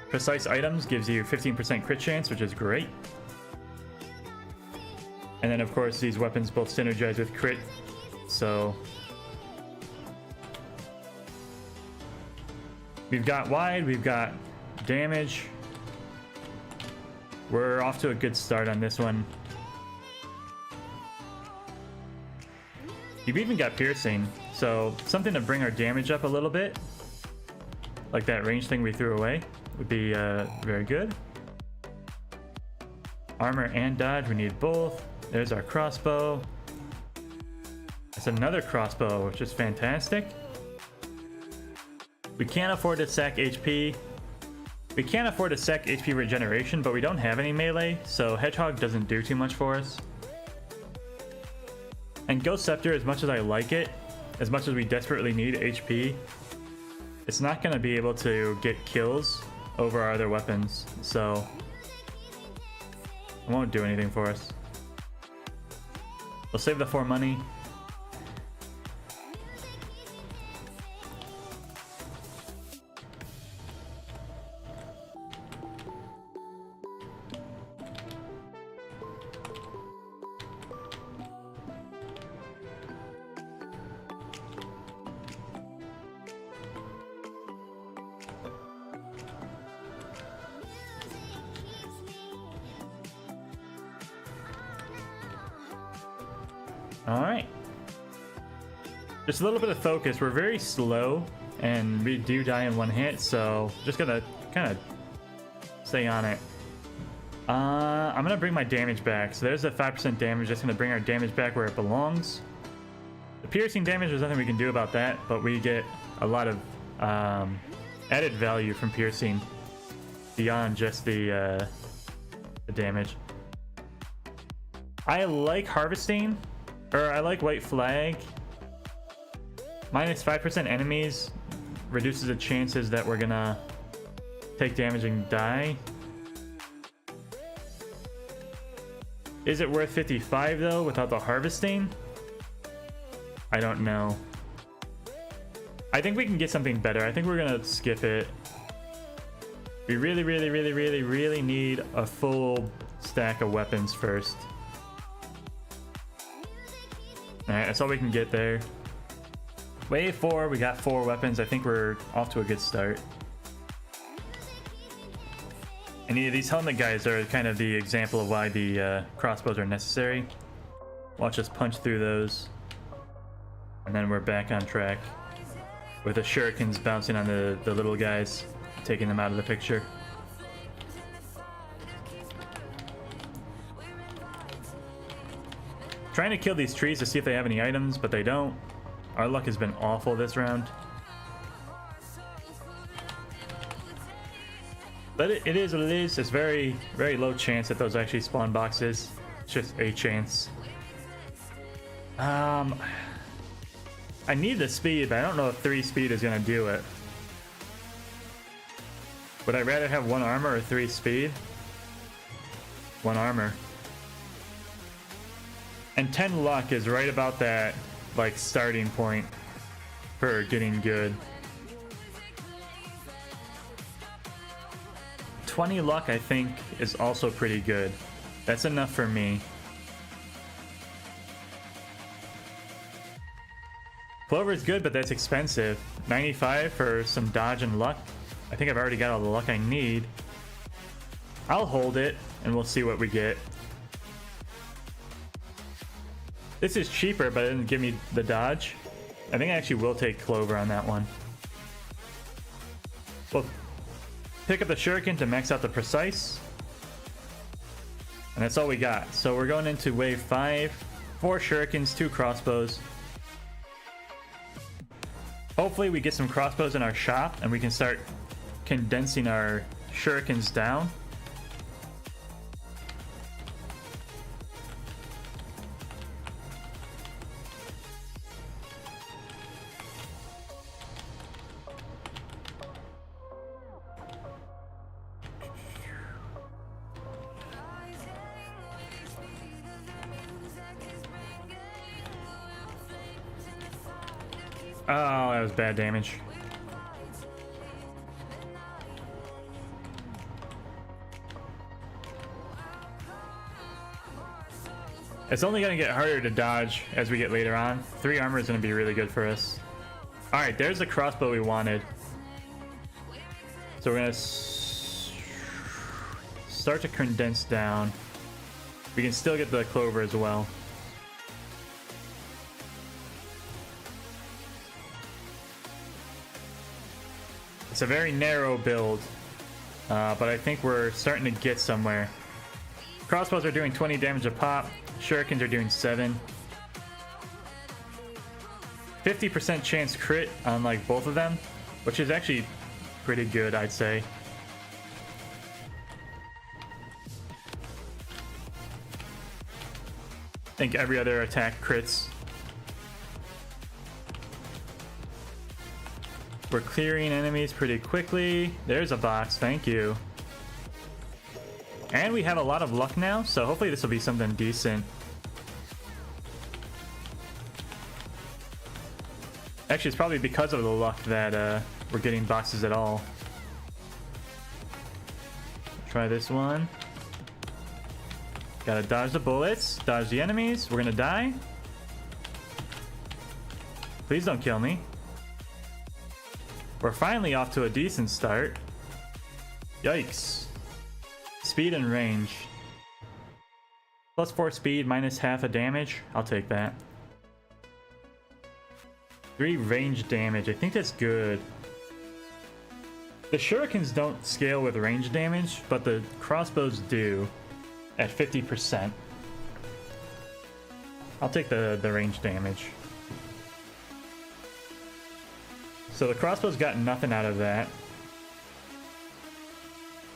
precise items gives you 15% crit chance, which is great. And then of course these weapons both synergize with crit, so we've got wide, we've got damage. We're off to a good start on this one. You've even got piercing, so something to bring our damage up a little bit, like that range thing we threw away, would be very good. Armor and dodge, we need both. There's our crossbow. It's another crossbow, which is fantastic. We can't afford to sack HP. We can't afford to sack HP regeneration, but we don't have any melee, so Hedgehog doesn't do too much for us. And Ghost Scepter, as much as I like it, as much as we desperately need HP, it's not going to be able to get kills over our other weapons, so it won't do anything for us. We'll save the 4 money. Alright. Just a little bit of focus. We're very slow and we do die in 1 hit, so just gonna kind of stay on it. I'm gonna bring my damage back. So there's a 5% damage. That's gonna bring our damage back where it belongs. The piercing damage, there's nothing we can do about that, but we get a lot of added value from piercing beyond just the damage. I like harvesting. Or I like White Flag. Minus 5% enemies reduces the chances that we're gonna take damage and die. Is it worth 55 though without the harvesting? I don't know. I think we can get something better. I think we're gonna skip it. We really need a full stack of weapons first. Alright, that's all we can get there. Wave 4, we got 4 weapons. I think we're off to a good start. And these helmet guys are kind of the example of why the crossbows are necessary. Watch us punch through those. And then we're back on track with the shurikens bouncing on the little guys, taking them out of the picture. Trying to kill these trees to see if they have any items, but they don't. Our luck has been awful this round. But it is what it is. It's very low chance that those actually spawn boxes. It's just a chance. I need the speed, but I don't know if 3 speed is gonna do it. Would I rather have 1 armor or 3 speed? 1 armor. And 10 luck is right about that, like, starting point for getting good. 20 luck, I think, is also pretty good. That's enough for me. Clover is good, but that's expensive. 95 for some dodge and luck. I think I've already got all the luck I need. I'll hold it, and we'll see what we get. This is cheaper, but it didn't give me the dodge. I think I actually will take Clover on that one. We'll pick up the shuriken to max out the precise. And that's all we got. So we're going into wave 5. 4 shurikens, 2 crossbows. Hopefully we get some crossbows in our shop and we can start condensing our shurikens down. Oh, that was bad damage. It's only going to get harder to dodge as we get later on. 3 armor is going to be really good for us. Alright, there's the crossbow we wanted. So we're going to start to condense down. We can still get the clover as well. It's a very narrow build, but I think we're starting to get somewhere. Crossbows are doing 20 damage a pop. Shurikens are doing 7. 50% chance crit on like both of them, which is actually pretty good, I'd say. I think every other attack crits. We're clearing enemies pretty quickly. There's a box, thank you. And we have a lot of luck now, so hopefully this will be something decent. Actually, it's probably because of the luck that we're getting boxes at all. Try this one. Gotta dodge the bullets, dodge the enemies. We're gonna die. Please don't kill me. We're finally off to a decent start. Yikes. Speed and range. Plus 4 speed, minus half a damage. I'll take that. 3 range damage. I think that's good. The shurikens don't scale with range damage, but the crossbows do at 50%. I'll take the range damage. So the crossbows got nothing out of that.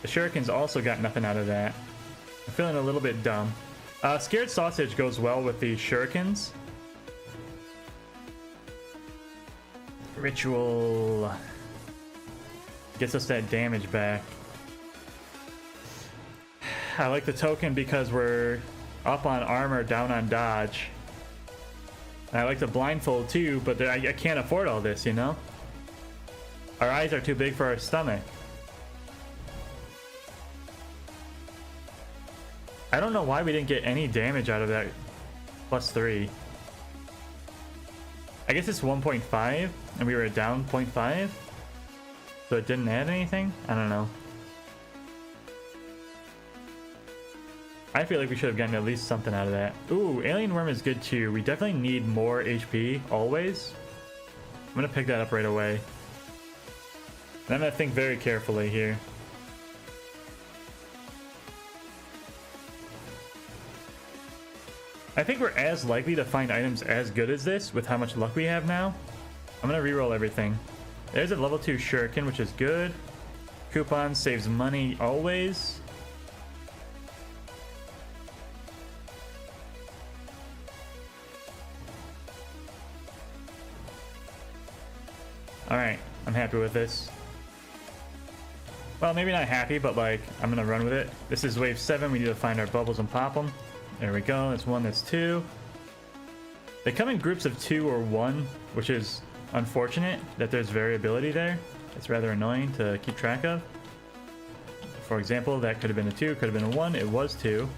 The shurikens also got nothing out of that. I'm feeling a little bit dumb. Scared sausage goes well with the shurikens. Ritual gets us that damage back. I like the token because we're up on armor, down on dodge. And I like the blindfold too, but I can't afford all this, you know? Our eyes are too big for our stomach. I don't know why we didn't get any damage out of that plus 3. I guess it's 1.5 and we were down 0.5, so it didn't add anything? I don't know. I feel like we should have gotten at least something out of that. Ooh, alien worm is good too. We definitely need more HP always. I'm gonna pick that up right away. And I'm gonna think very carefully here. I think we're as likely to find items as good as this with how much luck we have now. I'm gonna reroll everything. There's a level 2 shuriken, which is good. Coupon saves money always. Alright, I'm happy with this. Well, maybe not happy, but like, I'm gonna run with it. This is wave 7, we need to find our bubbles and pop them. There we go, that's 1, that's 2. They come in groups of 2 or 1, which is unfortunate that there's variability there. It's rather annoying to keep track of. For example, that could have been a 2, could have been a 1, it was 2.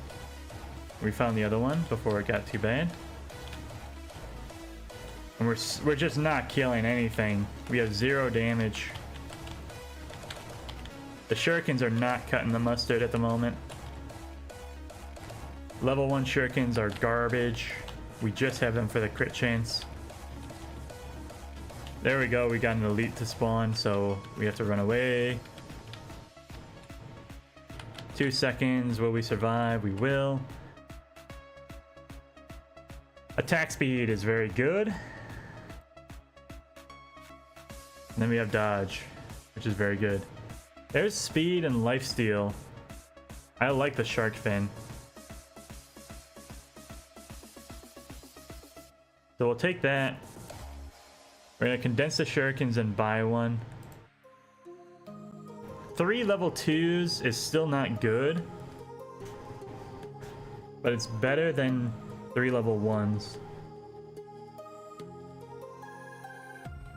We found the other one before it got too bad. And we're just not killing anything. We have 0 damage. The shurikens are not cutting the mustard at the moment. Level 1 shurikens are garbage. We just have them for the crit chance. There we go, we got an elite to spawn, so we have to run away. 2 seconds, will we survive? We will. Attack speed is very good. And then we have dodge, which is very good. There's speed and lifesteal. I like the shark fin. So we'll take that. We're gonna condense the shurikens and buy one. 3 level 2s is still not good, but it's better than 3 level 1s.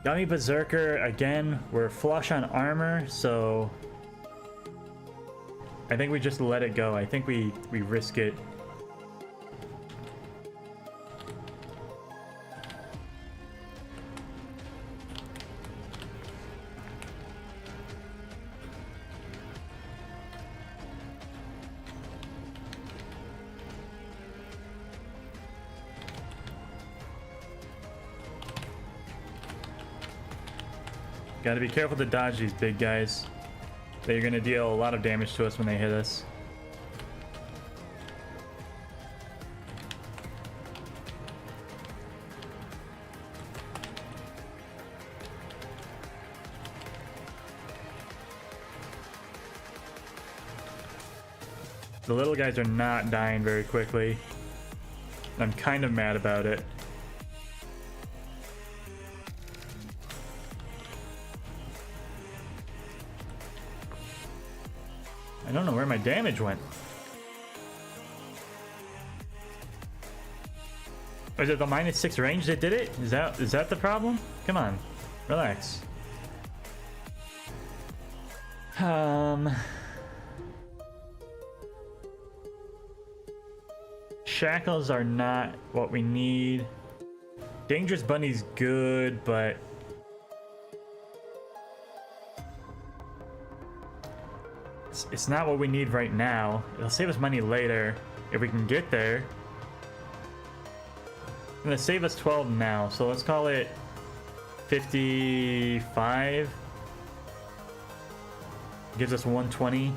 Gummy Berserker, again, we're flush on armor, so I think we just let it go. I think we risk it. Gotta be careful to dodge these big guys. They're gonna deal a lot of damage to us when they hit us. The little guys are not dying very quickly. I'm kind of mad about it. I don't know where my damage went. Or is it the -6 range that did it? Is that the problem? Come on, relax. Shackles are not what we need. Dangerous Bunny's good, but it's not what we need right now. It'll save us money later if we can get there. It's gonna save us 12 now, so let's call it 55. Gives us 120.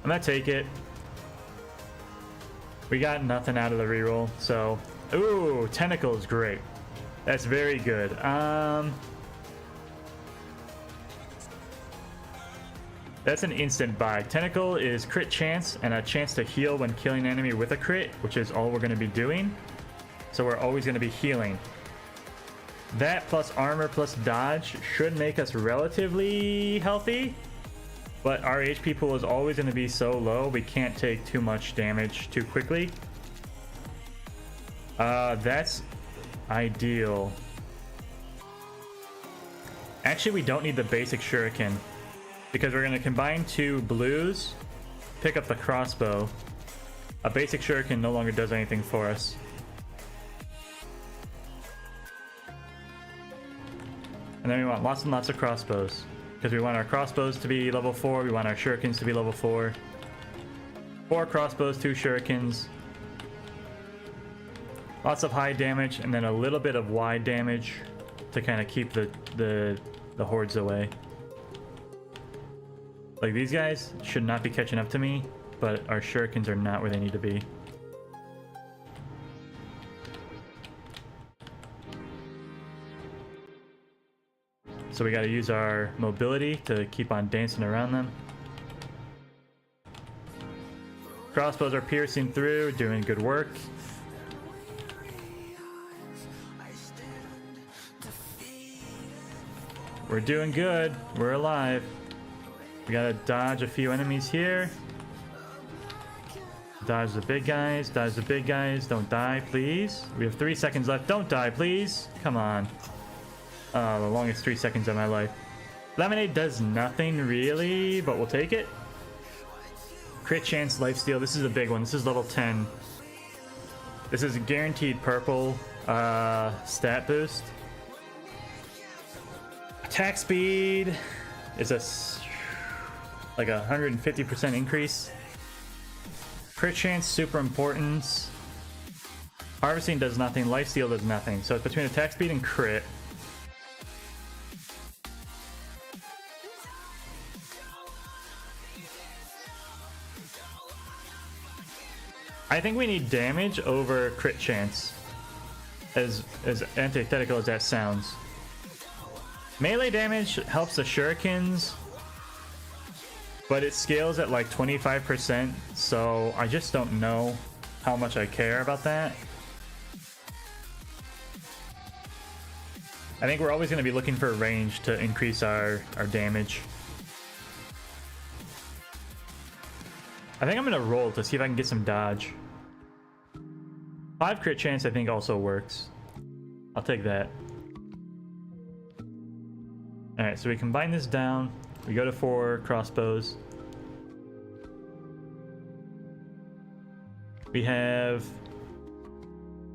I'm gonna take it. We got nothing out of the reroll, so ooh, tentacle is great. That's very good. That's an instant buy. Tentacle is crit chance and a chance to heal when killing an enemy with a crit, which is all we're going to be doing. So we're always going to be healing. That plus armor plus dodge should make us relatively healthy, but our HP pool is always going to be so low we can't take too much damage too quickly. That's ideal. Actually, we don't need the basic shuriken because we're going to combine 2 blues, pick up the crossbow. A basic shuriken no longer does anything for us. And then we want lots and lots of crossbows because we want our crossbows to be level 4, we want our shurikens to be level 4. 4 crossbows, 2 shurikens. Lots of high damage and then a little bit of wide damage to kind of keep the hordes away. Like, these guys should not be catching up to me, but our shurikens are not where they need to be. So we got to use our mobility to keep on dancing around them. Crossbows are piercing through, doing good work. We're doing good. We're alive. We gotta dodge a few enemies here. Dodge the big guys. Dodge the big guys. Don't die, please. We have 3 seconds left. Don't die, please. Come on. The longest 3 seconds of my life. Lemonade does nothing really, but we'll take it. Crit chance, lifesteal. This is a big one. This is level 10. This is a guaranteed purple stat boost. Attack speed is like a 150% increase. Crit chance, super important. Harvesting does nothing. Lifesteal does nothing. So it's between attack speed and crit. I think we need damage over crit chance, as antithetical as that sounds. Melee damage helps the shurikens, but it scales at like 25%, so I just don't know how much I care about that. I think we're always going to be looking for a range to increase our damage. I think I'm going to roll to see if I can get some dodge. 5 crit chance I think also works. I'll take that. Alright, so we combine this down. We go to 4 crossbows. We have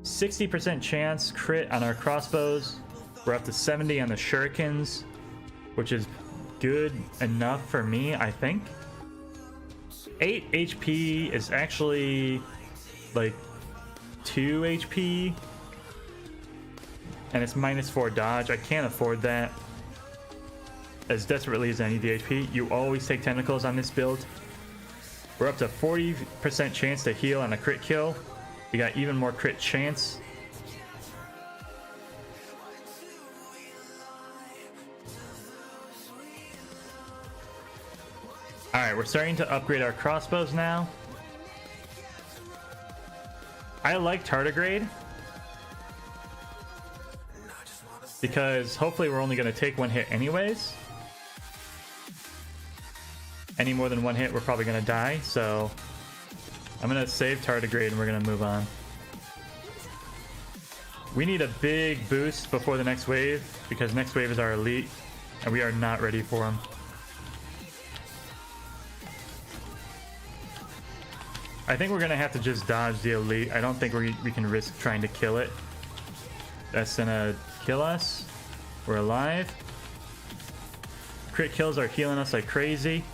60% chance crit on our crossbows. We're up to 70 on the shurikens, which is good enough for me, I think. 8 HP is actually like 2 HP. And it's -4 dodge. I can't afford that. As desperately as I need the HP. You always take tentacles on this build. We're up to 40% chance to heal on a crit kill. We got even more crit chance. Alright, we're starting to upgrade our crossbows now. I like tardigrade because hopefully we're only going to take 1 hit anyways. Any more than 1 hit, we're probably going to die, so I'm going to save tardigrade and we're going to move on. We need a big boost before the next wave because next wave is our elite and we are not ready for him. I think we're going to have to just dodge the elite. I don't think we can risk trying to kill it. That's going to kill us. We're alive. Crit kills are healing us like crazy.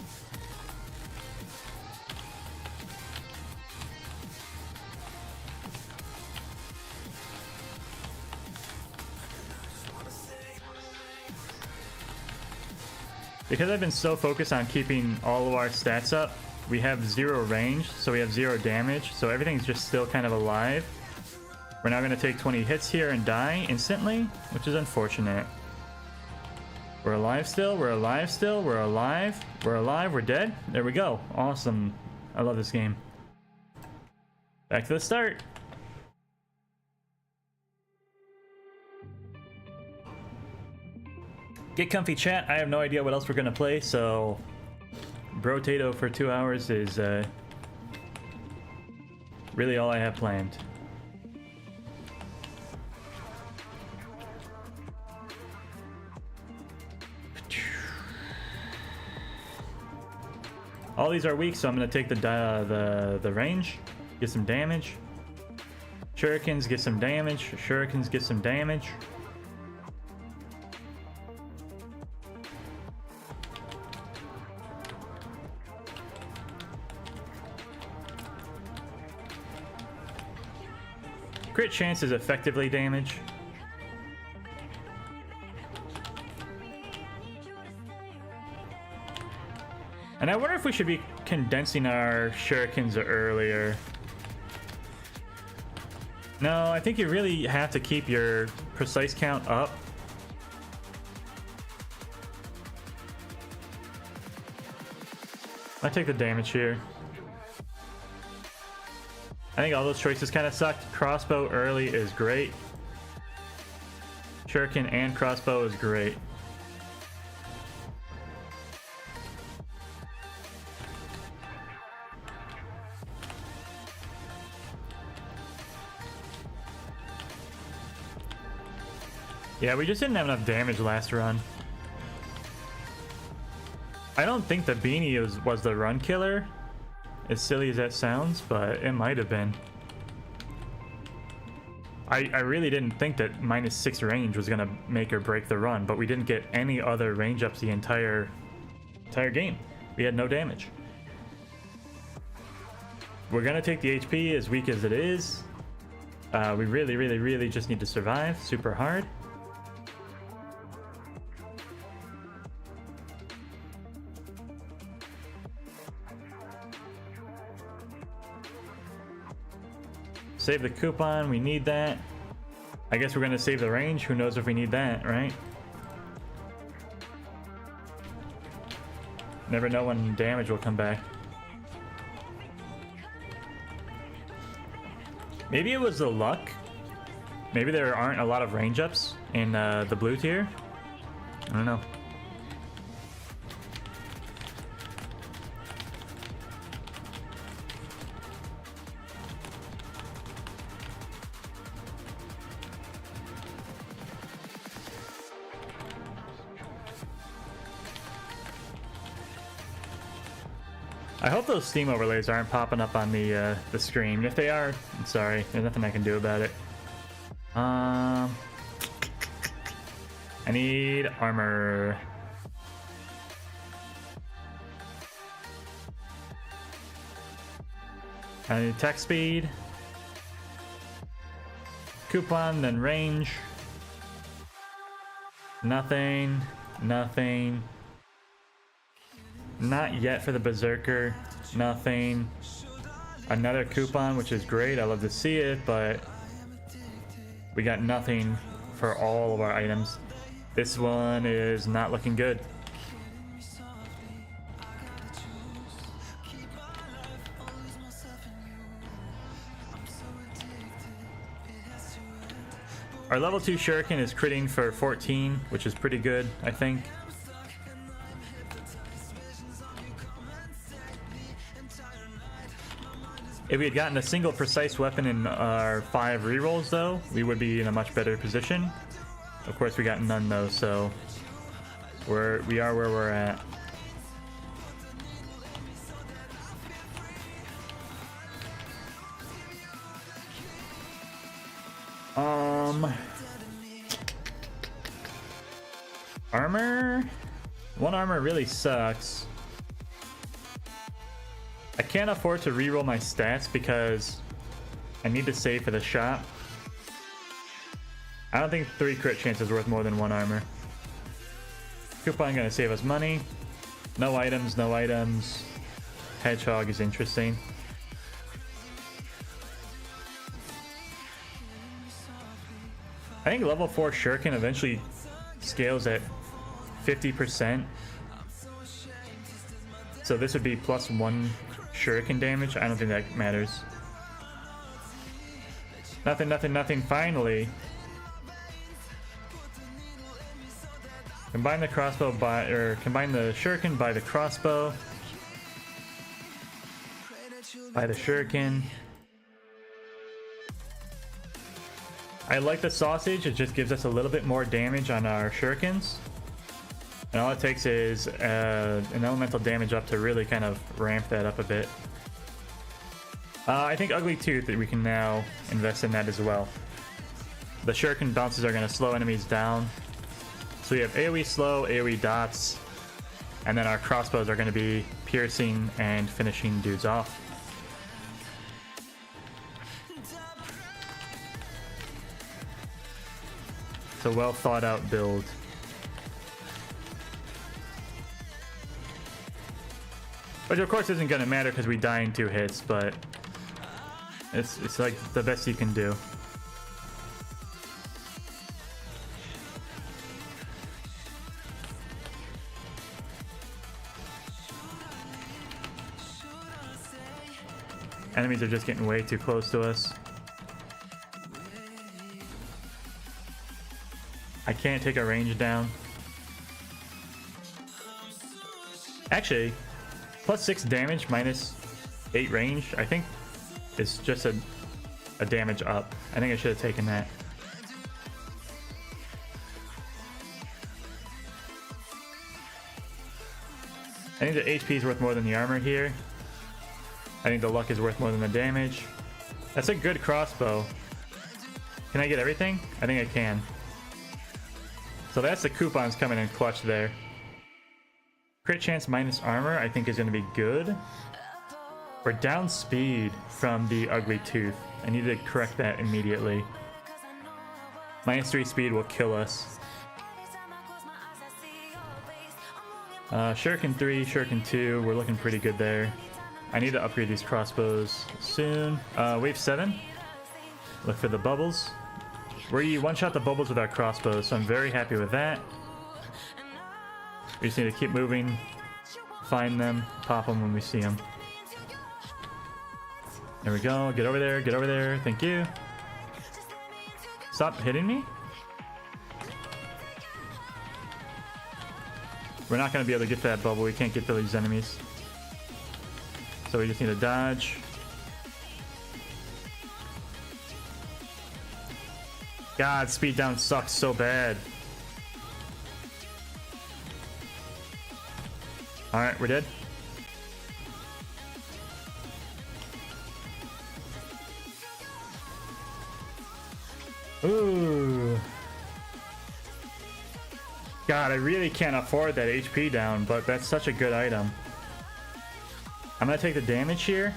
Because I've been so focused on keeping all of our stats up, we have 0 range, so we have 0 damage, so everything's just still kind of alive. We're now going to take 20 hits here and die instantly, which is unfortunate. We're alive still, we're alive still, we're alive, we're alive, we're dead. There we go. Awesome. I love this game. Back to the start. Get comfy, chat. I have no idea what else we're going to play, so Brotato for 2 hours is really all I have planned. All these are weak, so I'm going to take the range, get some damage. Shurikens get some damage. Shurikens get some damage. Crit chance is effectively damage. And I wonder if we should be condensing our shurikens earlier. No, I think you really have to keep your precise count up. I take the damage here. I think all those choices kind of sucked. Crossbow early is great. Shuriken and crossbow is great. Yeah, we just didn't have enough damage last run. I don't think the beanie was the run killer. As silly as that sounds, but it might have been. I really didn't think that -6 range was gonna make or break the run, but we didn't get any other range ups the entire game. We had no damage. We're gonna take the HP as weak as it is. We really just need to survive super hard. Save the coupon, we need that. I guess we're gonna save the range, who knows if we need that, right? Never know when damage will come back. Maybe it was the luck. Maybe there aren't a lot of range ups in the blue tier. I don't know. I hope those Steam overlays aren't popping up on the screen. If they are, I'm sorry. There's nothing I can do about it. I need armor. I need attack speed. Coupon, then range. Nothing. Nothing. Not yet for the Berserker. Nothing. Another coupon, which is great. I love to see it, but we got nothing for all of our items. This one is not looking good. Our level 2 Shuriken is critting for 14, which is pretty good, I think. If we had gotten a single precise weapon in our 5 rerolls, though, we would be in a much better position. Of course, we got none, though, so we are where we're at. Armor? 1 armor really sucks. I can't afford to reroll my stats because I need to save for the shop. I don't think 3 crit chance is worth more than 1 armor. Coupon gonna save us money. No items, no items. Hedgehog is interesting. I think level 4 Shuriken eventually scales at 50%. So this would be plus 1 Shuriken damage. I don't think that matters. Nothing, nothing, nothing. Finally. Combine the crossbow combine the Shuriken by the crossbow. By the Shuriken. I like the sausage. It just gives us a little bit more damage on our Shurikens. And all it takes is an elemental damage up to really kind of ramp that up a bit. I think Ugly Tooth, we can now invest in that as well. The Shuriken bounces are going to slow enemies down. So we have AoE slow, AoE dots, and then our crossbows are going to be piercing and finishing dudes off. It's a well thought out build. Which of course isn't going to matter because we die in 2 hits, but it's like the best you can do. Enemies are just getting way too close to us. I can't take a range down. Actually, plus 6 damage, minus 8 range, I think is just a damage up. I think I should have taken that. I think the HP is worth more than the armor here. I think the luck is worth more than the damage. That's a good crossbow. Can I get everything? I think I can. So that's the coupons coming in clutch there. Crit chance minus armor I think is going to be good. We're down speed from the Ugly Tooth. I need to correct that immediately. Minus 3 speed will kill us. Shuriken 3, Shuriken 2, we're looking pretty good there. I need to upgrade these crossbows soon. Wave 7. Look for the bubbles. We one-shot the bubbles with our crossbows, so I'm very happy with that. We just need to keep moving, find them, pop them when we see them. There we go. Get over there, get over there. Thank you. Stop hitting me. We're not going to be able to get to that bubble. We can't get to these enemies. So we just need to dodge. God, speed down sucks so bad. Alright, we're dead. Ooh. God, I really can't afford that HP down, but that's such a good item. I'm gonna take the damage here.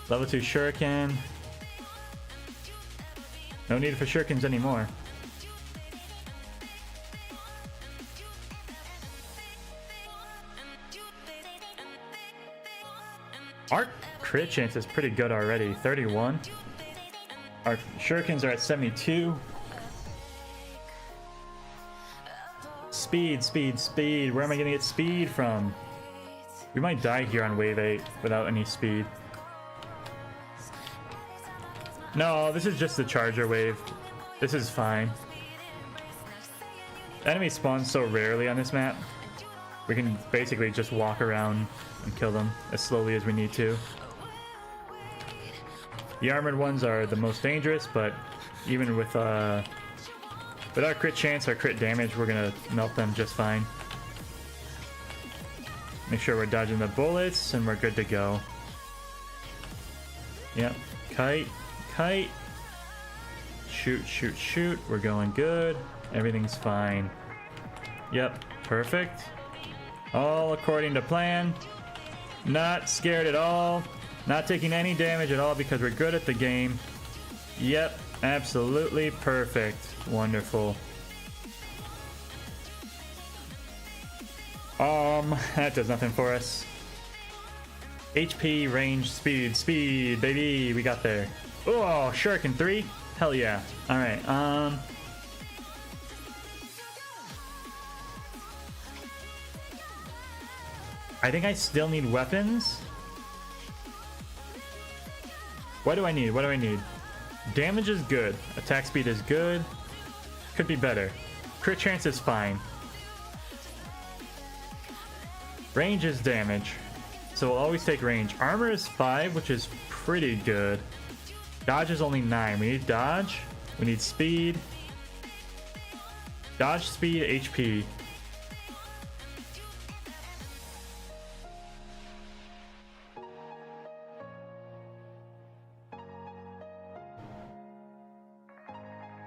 Level 2 shuriken. No need for shurikens anymore. Our crit chance is pretty good already, 31. Our shurikens are at 72. Speed, speed, speed. Where am I gonna get speed from? We might die here on wave 8 without any speed. No, this is just the charger wave. This is fine. Enemies spawn so rarely on this map. We can basically just walk around and kill them as slowly as we need to. The armored ones are the most dangerous, but even with our crit chance, our crit damage, we're gonna melt them just fine. Make sure we're dodging the bullets and we're good to go. Yep. Kite, kite. Shoot, shoot, shoot. We're going good. Everything's fine. Yep. Perfect. All according to plan. Not scared at all. Not taking any damage at all because we're good at the game. Yep. Absolutely perfect. Wonderful. That does nothing for us. HP, range, speed, speed, baby. We got there. Oh, Shuriken 3. Hell yeah. Alright, I think I still need weapons. What do I need? What do I need? Damage is good. Attack speed is good. Could be better. Crit chance is fine. Range is damage. So we'll always take range. Armor is 5, which is pretty good. Dodge is only 9. We need dodge. We need speed. Dodge, speed, HP.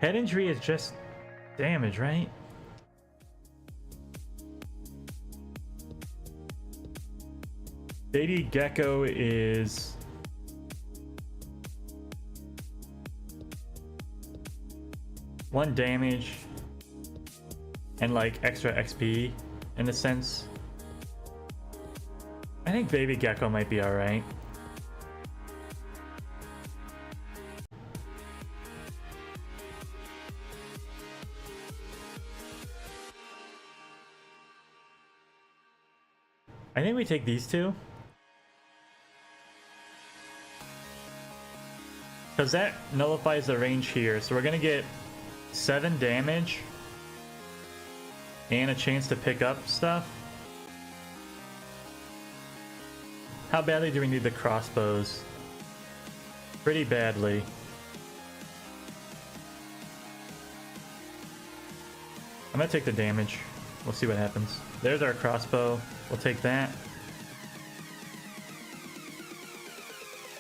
Head injury is just damage, right? Baby Gecko is... one damage and like extra XP in a sense. I think Baby Gecko might be alright. I think we take these two. Because that nullifies the range here. So we're going to get 7 damage. And a chance to pick up stuff. How badly do we need the crossbows? Pretty badly. I'm going to take the damage. We'll see what happens. There's our crossbow. We'll take that.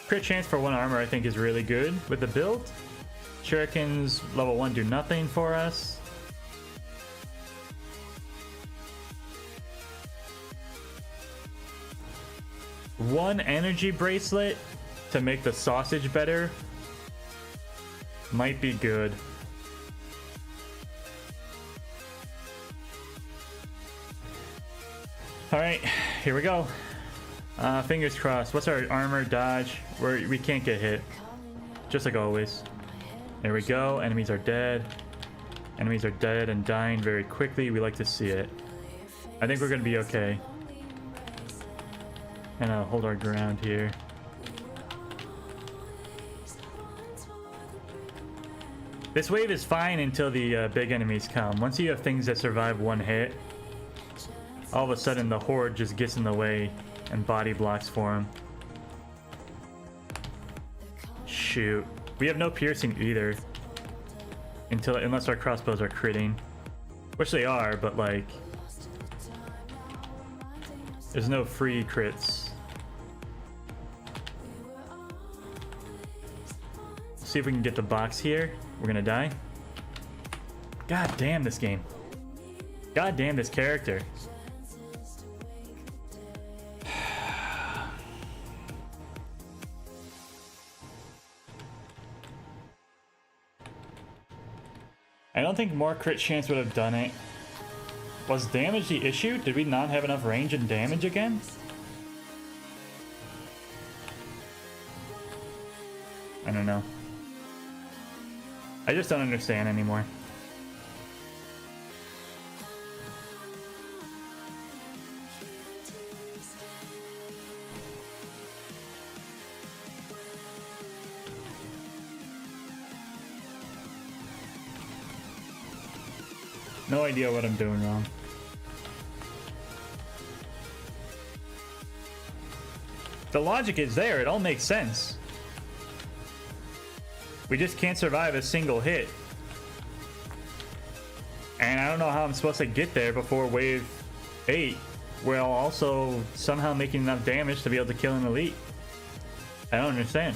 Crit chance for 1 armor I think is really good with the build. Shurikens level 1 do nothing for us. One energy bracelet to make the sausage better might be good. Alright, here we go. Fingers crossed. What's our armor dodge? We can't get hit. Just like always. There we go. Enemies are dead. Enemies are dead and dying very quickly. We like to see it. I think we're going to be okay. And hold our ground here. This wave is fine until the big enemies come. Once you have things that survive 1 hit, all of a sudden the horde just gets in the way and body blocks for him. Shoot. We have no piercing either. Unless our crossbows are critting. Which they are, but like... there's no free crits. See if we can get the box here. We're gonna die. God damn this game. God damn this character. I don't think more crit chance would have done it. Was damage the issue? Did we not have enough range and damage again? I don't know. I just don't understand anymore. No idea what I'm doing wrong. The logic is there, it all makes sense. We just can't survive a single hit. And I don't know how I'm supposed to get there before wave 8, while also somehow making enough damage to be able to kill an elite. I don't understand.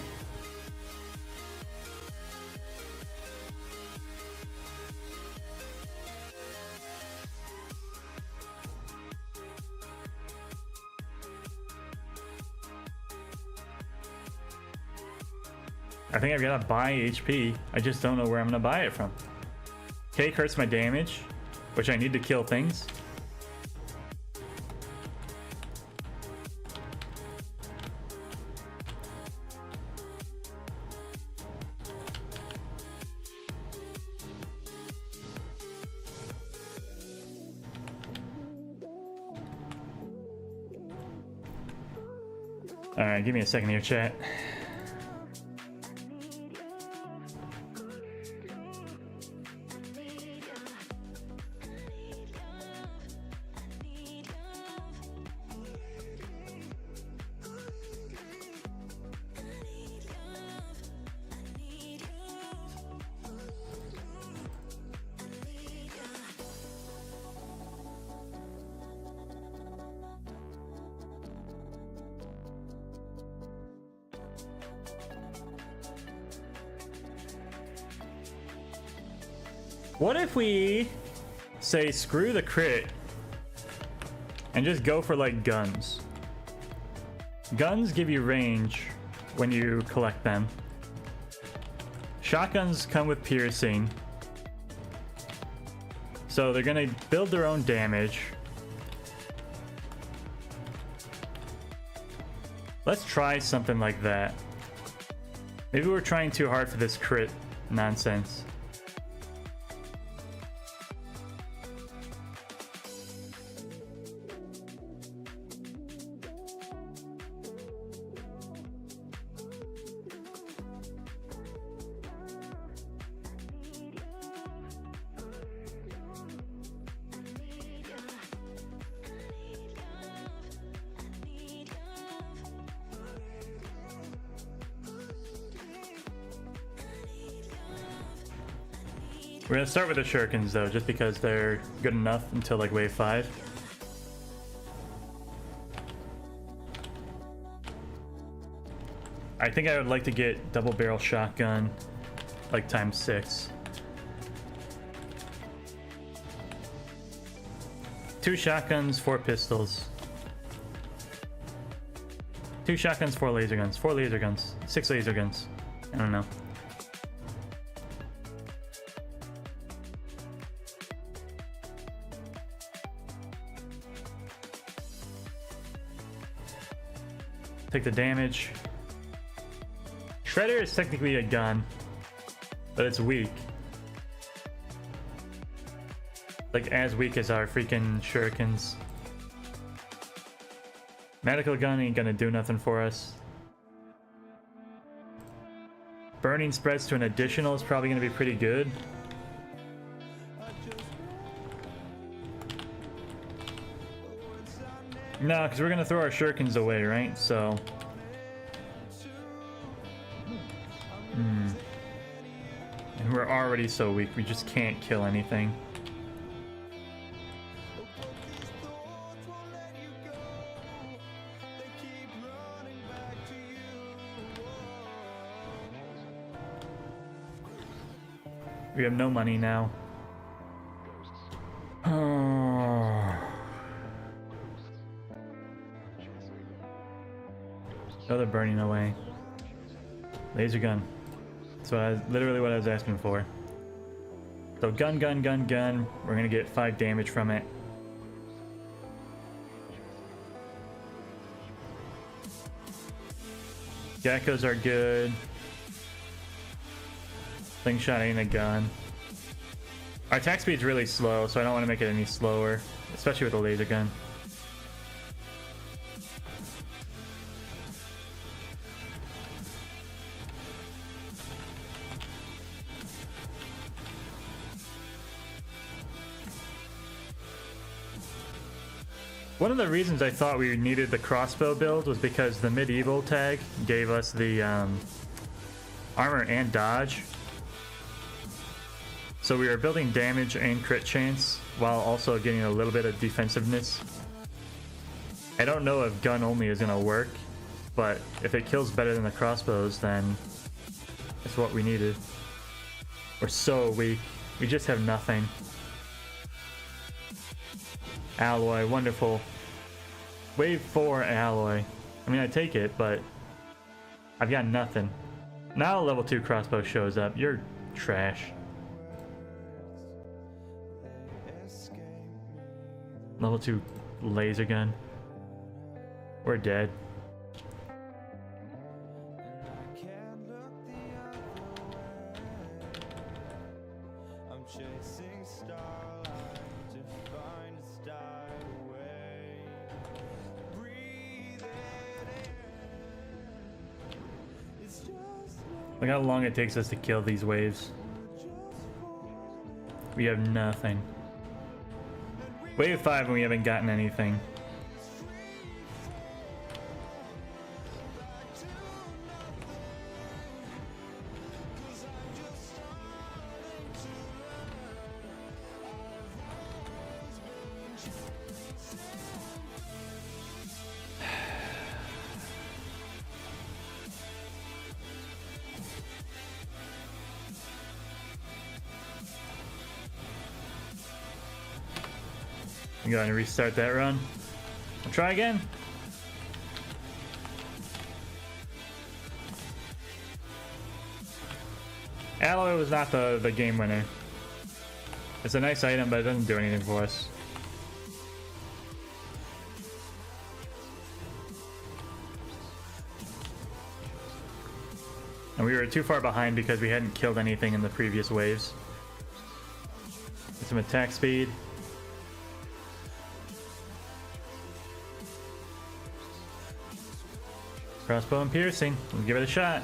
I think I've got to buy HP. I just don't know where I'm going to buy it from. Cake hurts my damage, which I need to kill things. Alright, give me a second here, chat. What if we say screw the crit and just go for like guns? Guns give you range when you collect them. Shotguns come with piercing, so they're gonna build their own damage. Let's try something like that. Maybe we're trying too hard for this crit nonsense. We're gonna start with the shurikens though, just because they're good enough until like wave 5. I think I would like to get double barrel shotgun, like times 6. 2 shotguns, 4 pistols. 2 shotguns, 4 laser guns. 4 laser guns. 6 laser guns. I don't know. Take the damage. Shredder is technically a gun, but it's weak. Like as weak as our freaking shurikens. Medical gun ain't gonna do nothing for us. Burning spreads to an additional is probably gonna be pretty good. No, because we're gonna throw our shurikens away, right? So. And we're already so weak, we just can't kill anything. We have no money now. Oh, they're burning away. Laser gun. That's literally what I was asking for. So gun, gun, gun, gun. We're gonna get 5 damage from it. Geckos are good. Slingshot ain't a gun. Our attack speed's really slow, so I don't want to make it any slower, especially with a laser gun. One of the reasons I thought we needed the crossbow build was because the medieval tag gave us the armor and dodge. So we were building damage and crit chance while also getting a little bit of defensiveness. I don't know if gun only is going to work, but if it kills better than the crossbows, then it's what we needed. We're so weak. We just have nothing. Alloy, wonderful. Wave 4 alloy. I mean, I take it, but I've got nothing. Now a level 2 crossbow shows up. You're trash. Level 2 laser gun. We're dead. Look how long it takes us to kill these waves. We have nothing. Wave 5 and we haven't gotten anything. I'm going to restart that run. We'll try again. Alloy was not the game winner. It's a nice item, but it doesn't do anything for us. And we were too far behind because we hadn't killed anything in the previous waves. Get some attack speed. Crossbow and piercing. Let's give it a shot.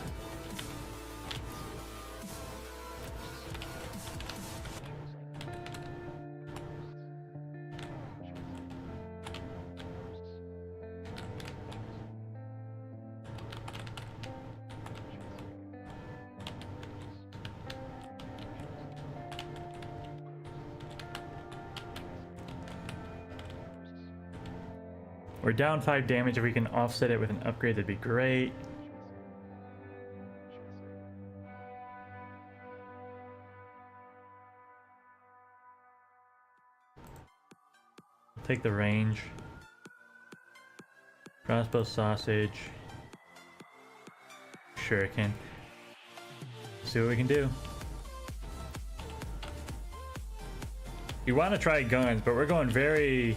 We're down 5 damage. If we can offset it with an upgrade, that'd be great. Take the range. Crossbow sausage. Shuriken. See what we can do. We want to try guns, but we're going very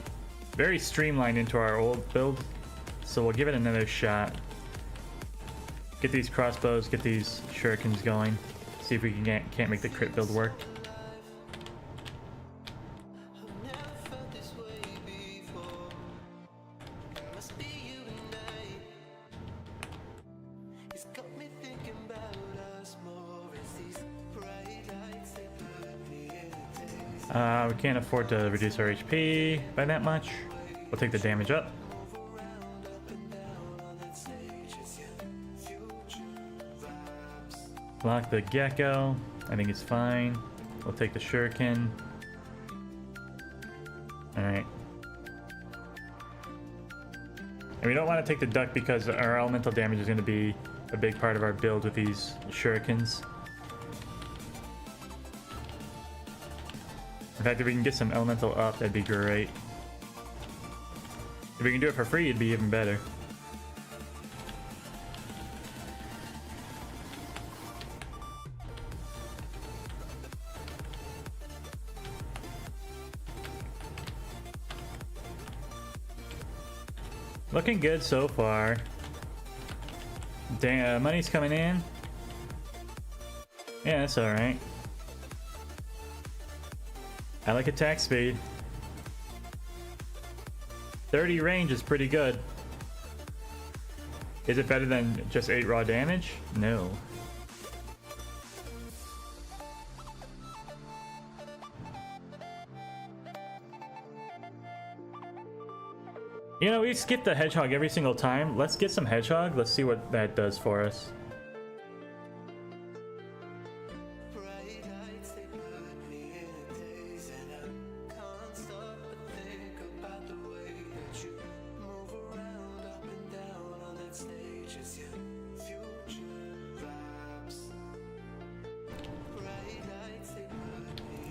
streamlined into our old build, so we'll give it another shot. Get these crossbows, get these shurikens going, see if we can't make the crit build work. We can't afford to reduce our HP by that much. We'll take the damage up. Block the gecko. I think it's fine. We'll take the shuriken. Alright. And we don't want to take the duck because our elemental damage is going to be a big part of our build with these shurikens. In fact, if we can get some elemental up, that'd be great. If we can do it for free, it'd be even better. Looking good so far. Damn, money's coming in. Yeah, that's alright. I like attack speed. 30 range is pretty good. Is it better than just 8 raw damage? No. You know, we skip the hedgehog every single time. Let's get some hedgehog. Let's see what that does for us.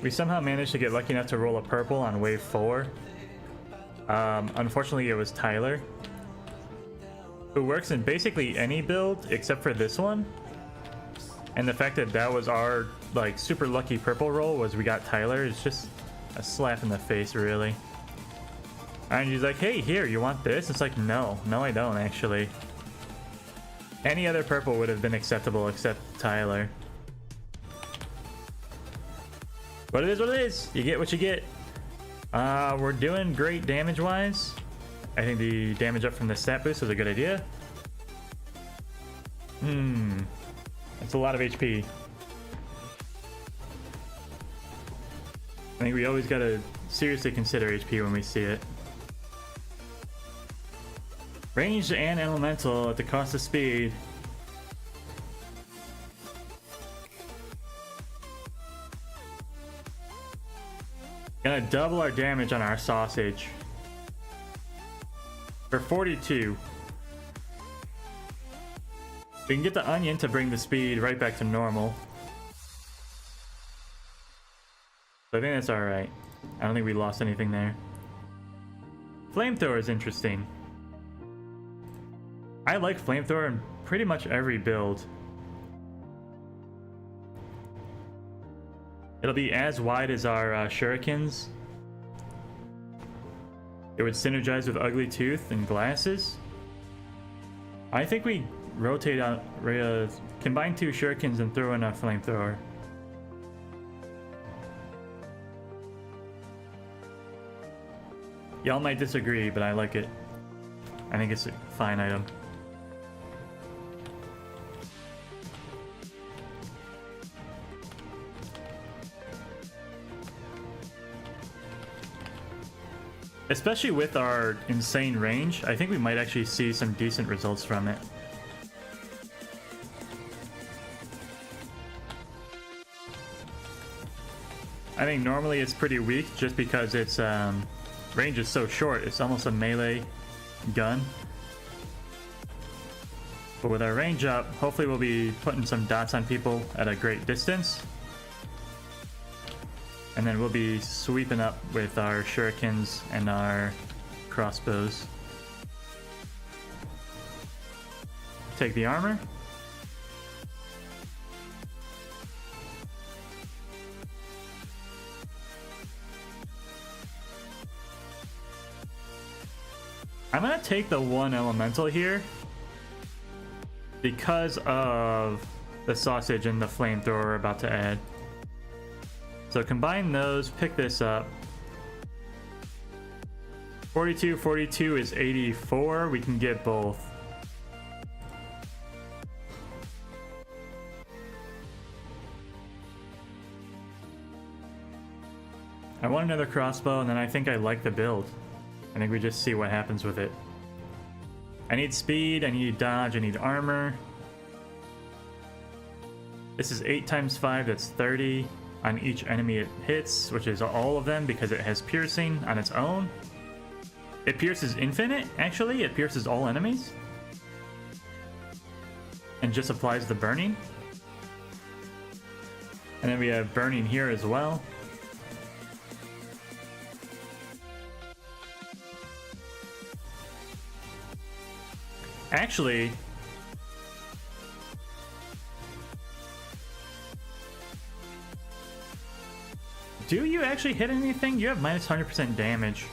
We somehow managed to get lucky enough to roll a purple on wave 4. Unfortunately, it was Tyler, who works in basically any build except for this one. And the fact that that was our like super lucky purple roll was we got Tyler is just a slap in the face, really. And he's like, "Hey, here, you want this?" It's like, no, I don't actually. Any other purple would have been acceptable except Tyler. But it is what it is. You get what you get. We're doing great damage-wise. I think the damage up from the stat boost was a good idea. That's a lot of HP. I think we always gotta seriously consider HP when we see it. Ranged and elemental at the cost of speed. Gonna double our damage on our sausage for 42. We can get the onion to bring the speed right back to normal. So I think that's alright. I don't think we lost anything there. Flamethrower is interesting. I like flamethrower in pretty much every build. It'll be as wide as our shurikens. It would synergize with Ugly Tooth and glasses. I think we rotate out, combine 2 shurikens and throw in a flamethrower. Y'all might disagree, but I like it. I think it's a fine item. Especially with our insane range, I think we might actually see some decent results from it. I think normally it's pretty weak just because its range is so short. It's almost a melee gun. But with our range up, hopefully we'll be putting some dots on people at a great distance. And then we'll be sweeping up with our shurikens and our crossbows. Take the armor. I'm gonna take the 1 elemental here because of the sausage and the flamethrower we're about to add. So combine those, pick this up. 42 is 84. We can get both. I want another crossbow, and then I think I like the build. I think we just see what happens with it. I need speed, I need dodge, I need armor. This is 8 times 5, that's 30. On each enemy it hits, which is all of them because it has piercing on its own. It pierces infinite, actually. It pierces all enemies. And just applies the burning. And then we have burning here as well. Actually, do you actually hit anything? You have minus 100% damage.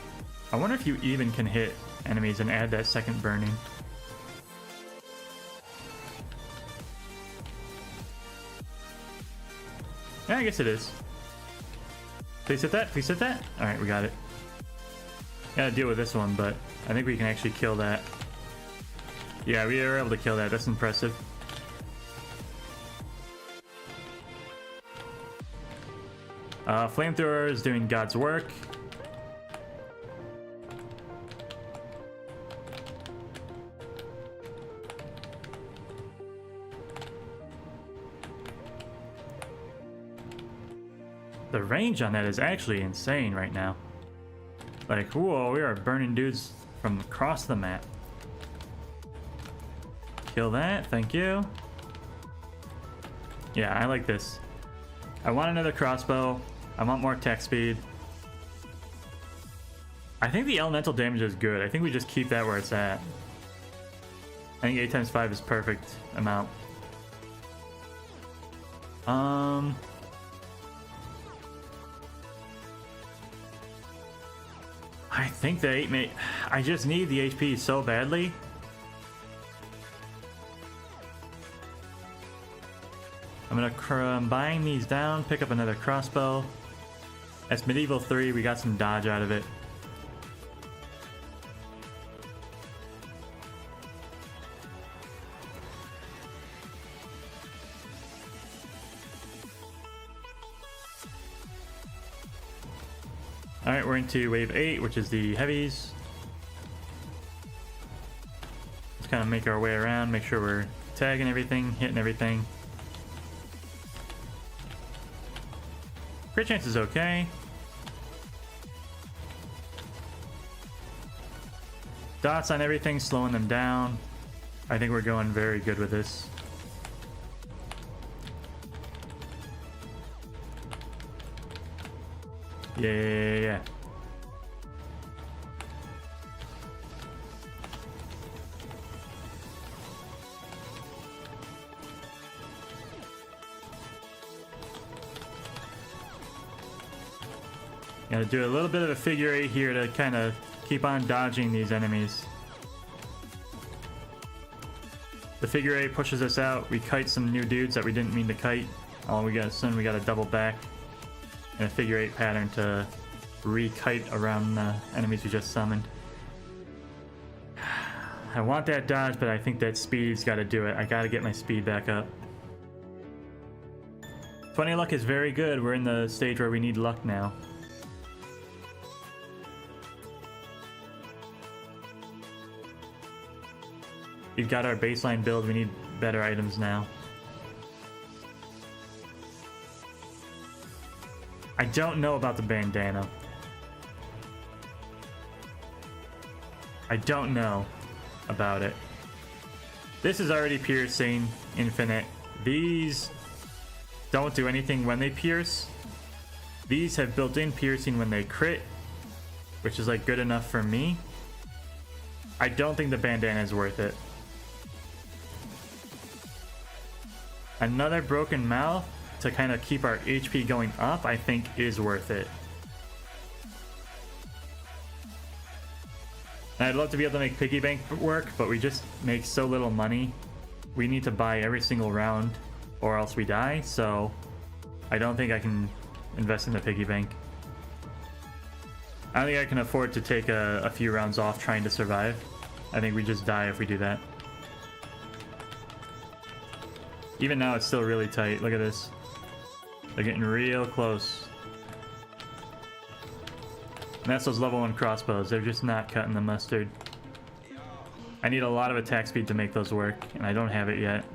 I wonder if you even can hit enemies and add that second burning. Yeah, I guess it is. Please hit that, please hit that. Alright, we got it. Gotta deal with this one, but I think we can actually kill that. Yeah, we were able to kill that. That's impressive. Flamethrower is doing God's work. The range on that is actually insane right now. Like, whoa, we are burning dudes from across the map. Kill that, thank you. Yeah, I like this. I want another crossbow. I want more attack speed. I think the elemental damage is good. I think we just keep that where it's at. I think 8 times 5 is perfect amount. I think the 8 may... I just need the HP so badly. I'm gonna combine these down, pick up another crossbow. That's medieval 3, we got some dodge out of it. Alright, we're into wave 8, which is the heavies. Let's kind of make our way around, make sure we're tagging everything, hitting everything. Crit chance is okay. Dots on everything, slowing them down. I think we're going very good with this. Yeah. Gotta do a little bit of a figure 8 here to kind of keep on dodging these enemies. The figure 8 pushes us out. We kite some new dudes that we didn't mean to kite. Oh, we gotta double back in a figure 8 pattern to re-kite around the enemies we just summoned. I want that dodge, but I think that speed's gotta do it. I gotta get my speed back up. 20 luck is very good. We're in the stage where we need luck now. We've got our baseline build, we need better items now. I don't know about the bandana. I don't know about it. This is already piercing, infinite. These don't do anything when they pierce. These have built-in piercing when they crit, which is like good enough for me. I don't think the bandana is worth it. Another broken mouth to kind of keep our HP going up, I think is worth it. And I'd love to be able to make piggy bank work, but we just make so little money. We need to buy every single round or else we die, so I don't think I can invest in the piggy bank. I don't think I can afford to take a few rounds off trying to survive. I think we just die if we do that. Even now, it's still really tight. Look at this. They're getting real close. And that's those level 1 crossbows. They're just not cutting the mustard. I need a lot of attack speed to make those work, and I don't have it yet.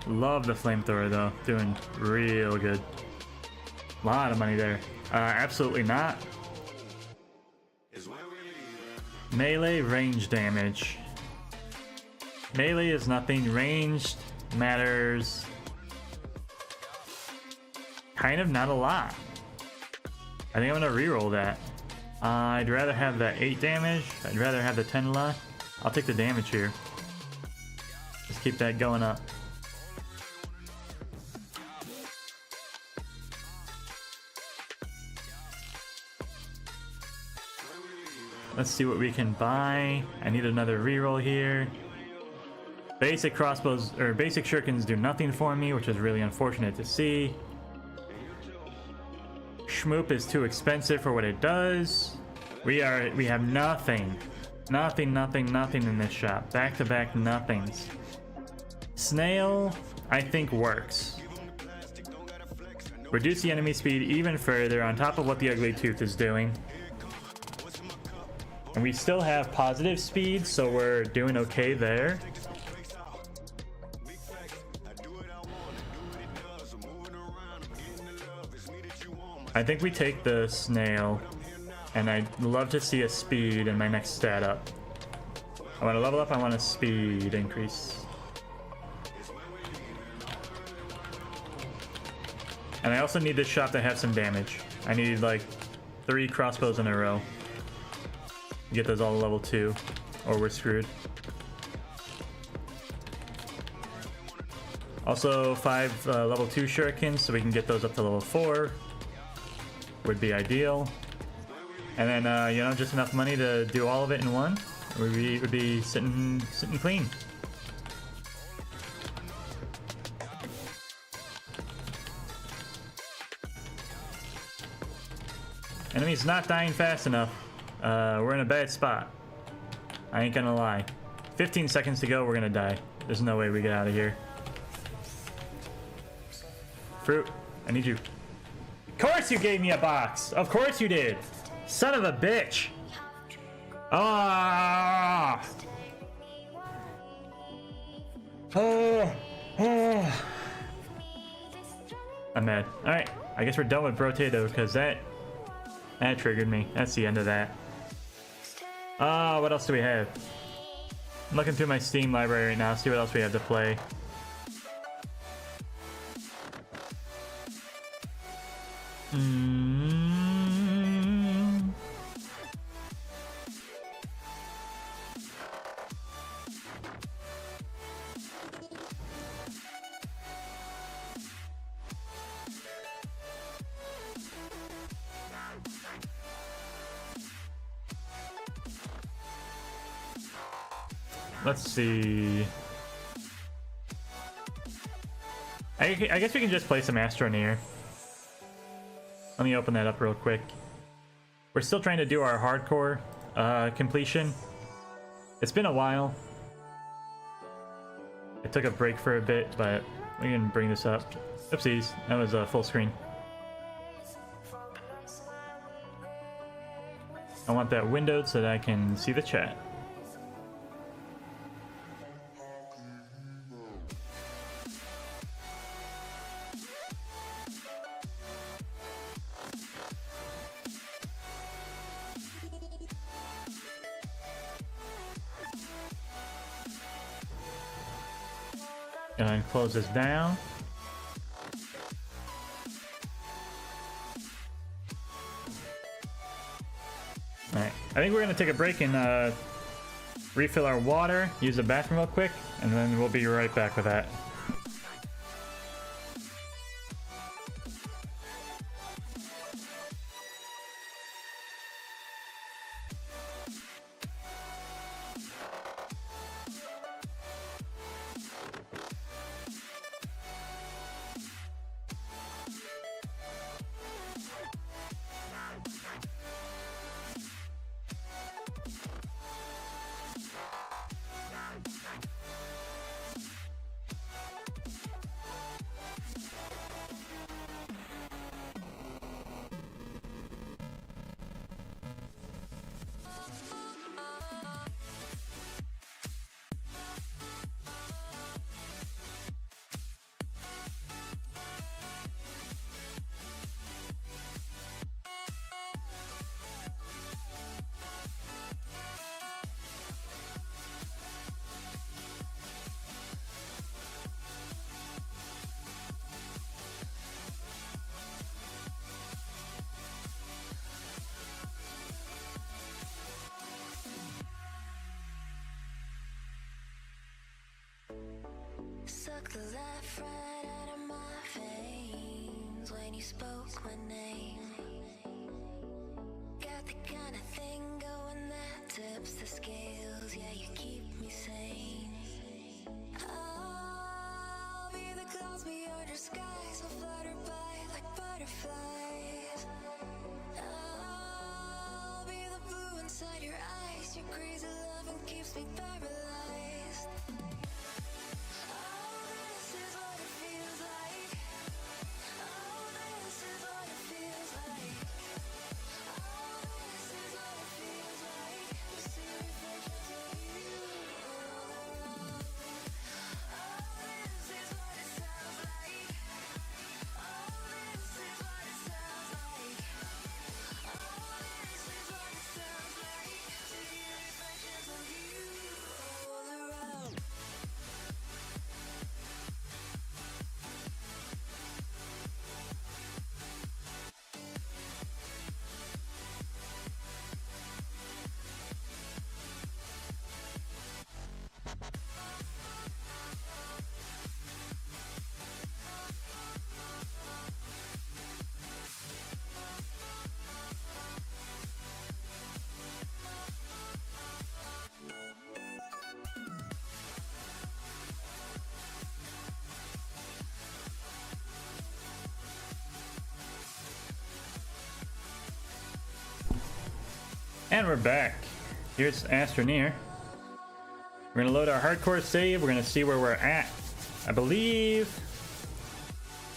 Love the flamethrower though, doing real good. A lot of money there. Absolutely not. Melee range damage. Melee is nothing. Ranged matters kind of not a lot. I think I'm gonna reroll that. I'd rather have that 8 damage. I'd rather have the 10 left. I'll take the damage here. Let's keep that going up. Let's see what we can buy. I need another reroll here. Basic crossbows or basic shurikens do nothing for me, which is really unfortunate to see. Shmoop is too expensive for what it does. We have nothing. Nothing in this shop. Back-to-back nothings. Snail, I think works. Reduce the enemy speed even further on top of what the Ugly Tooth is doing. And we still have positive speed, so we're doing okay there. I think we take the snail, and I'd love to see a speed in my next stat up. I want to level up, I want a speed increase. And I also need this shop to have some damage. I need like 3 crossbows in a row. Get those all to level 2, or we're screwed. Also 5 level 2 shurikens, so we can get those up to level 4. Would be ideal. And then you know, just enough money to do all of it in one. Would be sitting clean. Enemy's not dying fast enough. We're in a bad spot. I ain't gonna lie. 15 seconds to go, we're gonna die. There's no way we get out of here. Fruit, I need you. Of course you gave me a box! Of course you did! Son of a bitch! Ah! Oh. I'm mad. Alright, I guess we're done with Brotato, because that triggered me. That's the end of that. What else do we have? I'm looking through my Steam library right now, see what else we have to play. Let's see. I guess we can just play some Astroneer. Let me open that up real quick. We're still trying to do our hardcore completion. It's been a while. I took a break for a bit, but we can bring this up. Oopsies, that was full screen. I want that windowed so that I can see the chat. And close this down. Alright, I think we're gonna take a break and refill our water, use the bathroom real quick, and then we'll be right back with that. you spoke my name. Got the kind of thing going that tips the scales. Yeah, you keep me sane. I'll be the clouds beyond your skies. I'll flutter by like butterflies. I'll be the blue inside your eyes. Your crazy loving keeps me paralyzed. Oh, this is what it feels like. Oh, this is what it feels like. Oh, this is what it feels like. To see reflections of you all around. Oh, this is what it sounds like. Oh, this is what it sounds like. Oh, this is what it sounds like. To hear reflections of you all around. And we're back. Here's Astroneer. We're gonna load our hardcore save. We're gonna see where we're at. I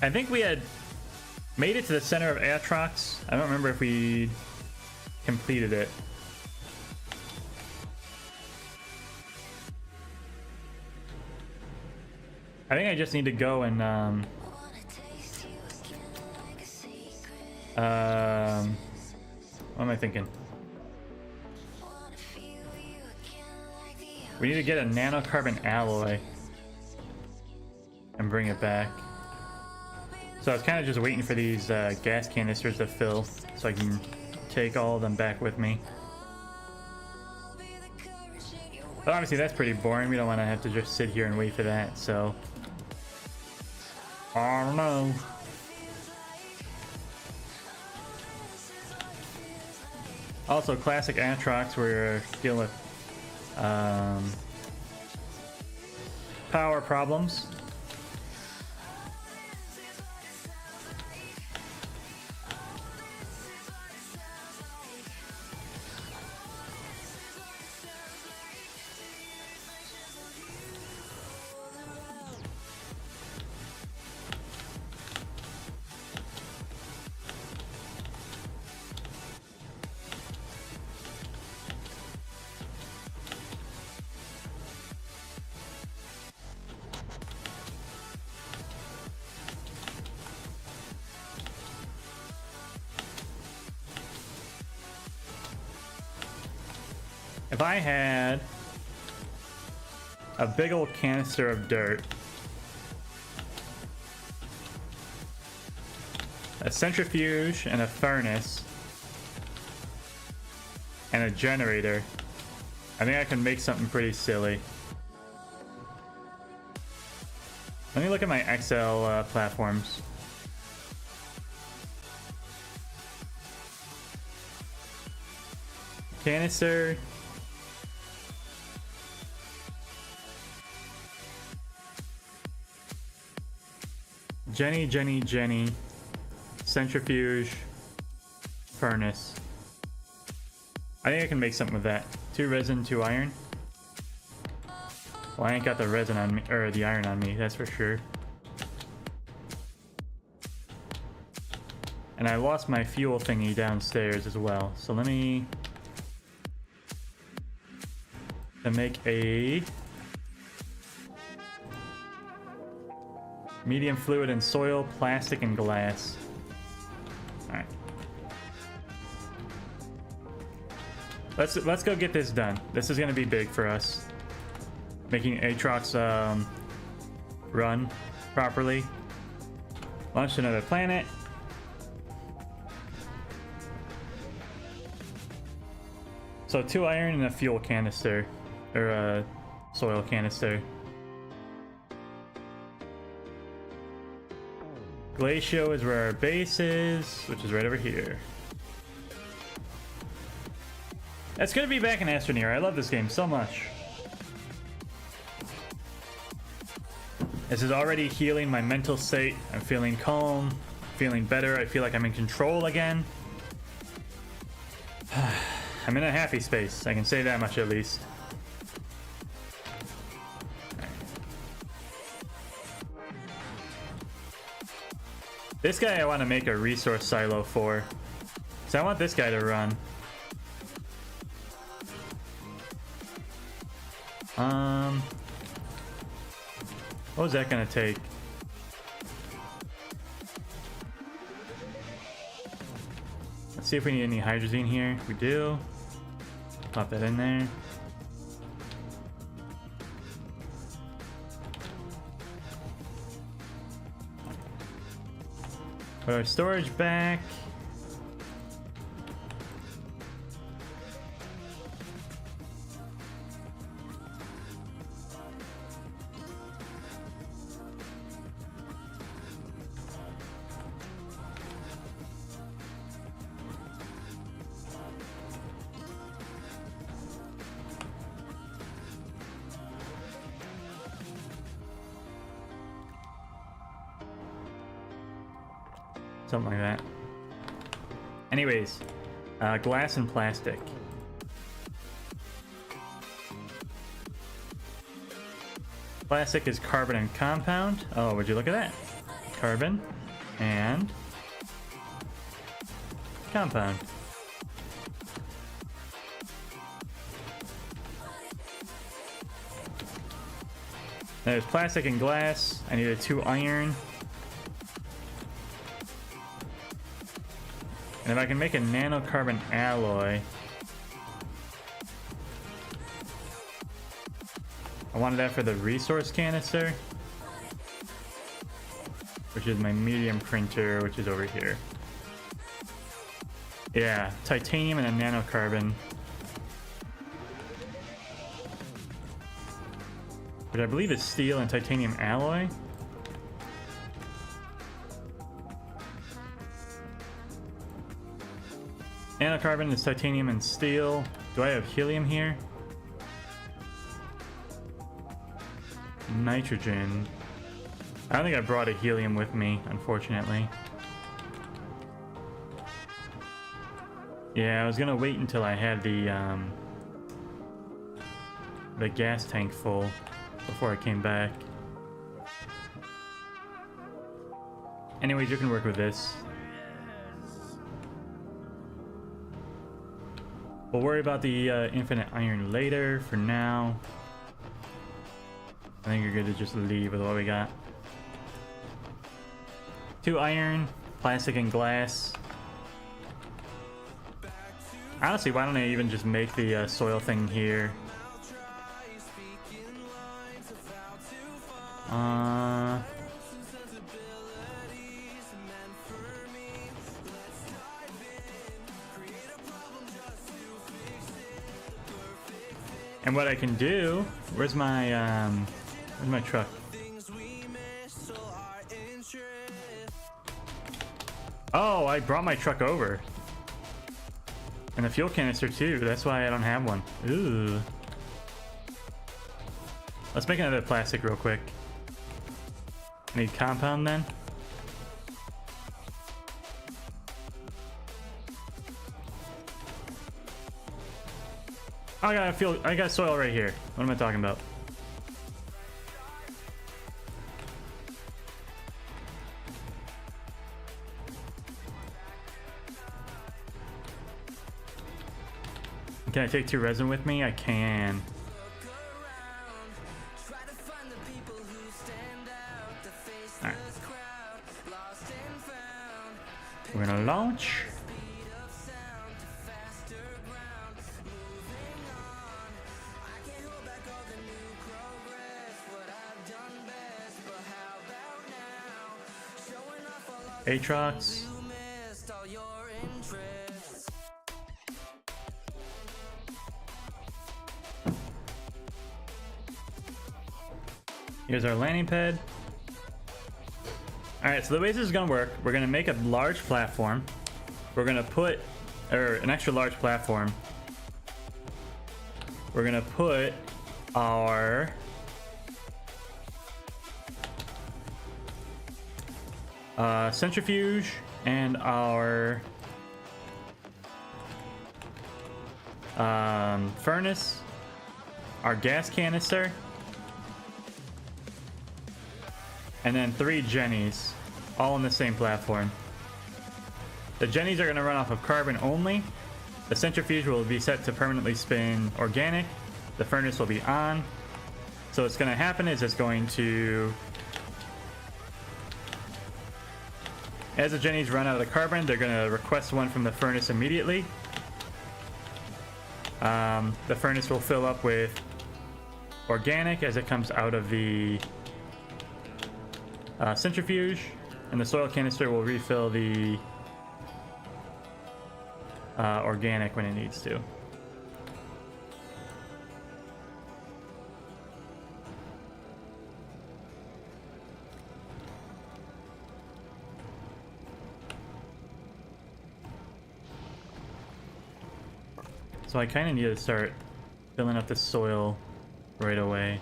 think we had made it to the center of Atrox. I don't remember if we completed it. I think I just need to go and what am I thinking? We need to get a nanocarbon alloy and bring it back. So I was kind of just waiting for these gas canisters to fill so I can take all of them back with me. But obviously that's pretty boring. We don't want to have to just sit here and wait for that, so I don't know. Also, classic Atrox, we're dealing with power problems. If I had a big old canister of dirt, a centrifuge and a furnace, and a generator, I think I can make something pretty silly. Let me look at my XL platforms. Canister. Jenny, centrifuge, furnace. I think I can make something with that. 2 resin, 2 iron. Well, I ain't got the resin on me, or the iron on me, that's for sure. And I lost my fuel thingy downstairs as well. So let me make a medium fluid and soil, plastic and glass. Alright. Let's go get this done. This is gonna be big for us. Making Atrox run properly. Launch to another planet. So 2 iron and a fuel canister. Or a soil canister. Glacio is where our base is, which is right over here. It's gonna be back in Astroneer. I love this game so much. This is already healing my mental state. I'm feeling calm, feeling better. I feel like I'm in control again. I'm in a happy space. I can say that much at least. This guy I want to make a resource silo for. So I want this guy to run. What was that gonna take? Let's see if we need any hydrazine here. We do. Pop that in there. Put our storage back. Something like that. Anyways, glass and plastic. Plastic is carbon and compound. Oh, would you look at that? Carbon and compound. There's plastic and glass. I need a 2 iron. And if I can make a nanocarbon alloy, I wanted that for the resource canister, which is my medium printer, which is over here. Yeah, titanium and a nanocarbon, which I believe is steel and titanium alloy. Nanocarbon is titanium and steel. Do I have helium here? Nitrogen. I don't think I brought a helium with me, unfortunately. Yeah, I was gonna wait until I had the gas tank full before I came back. Anyways, you can work with this. We'll worry about the infinite iron later. For now, I think you're good to just leave with what we got. 2 iron, plastic and glass. Honestly, why don't I even just make the soil thing here? And what I can do, where's my truck? Oh, I brought my truck over. And the fuel canister too, that's why I don't have one. Ooh. Let's make another plastic real quick. I need compound then. I got soil right here. What am I talking about? Can I take 2 resin with me? I can. Alright. We're gonna launch. Aatrox. Here's our landing pad. All right, so the way this is gonna work, we're gonna make a large platform. We're gonna put, or an extra large platform. We're gonna put our centrifuge and our furnace, our gas canister, and then 3 jennies, all on the same platform. The jennies are going to run off of carbon only. The centrifuge will be set to permanently spin organic. The furnace will be on. So what's going to happen is it's going to, as the jennies run out of the carbon, they're going to request one from the furnace immediately. The furnace will fill up with organic as it comes out of the centrifuge, and the soil canister will refill the organic when it needs to. So I kind of need to start filling up the soil right away.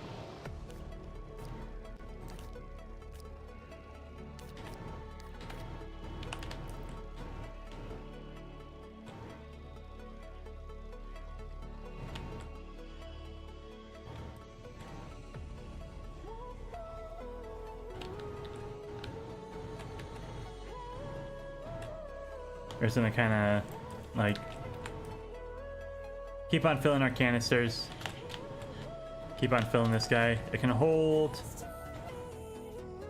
We're just gonna kind of like keep on filling our canisters. Keep on filling this guy. It can hold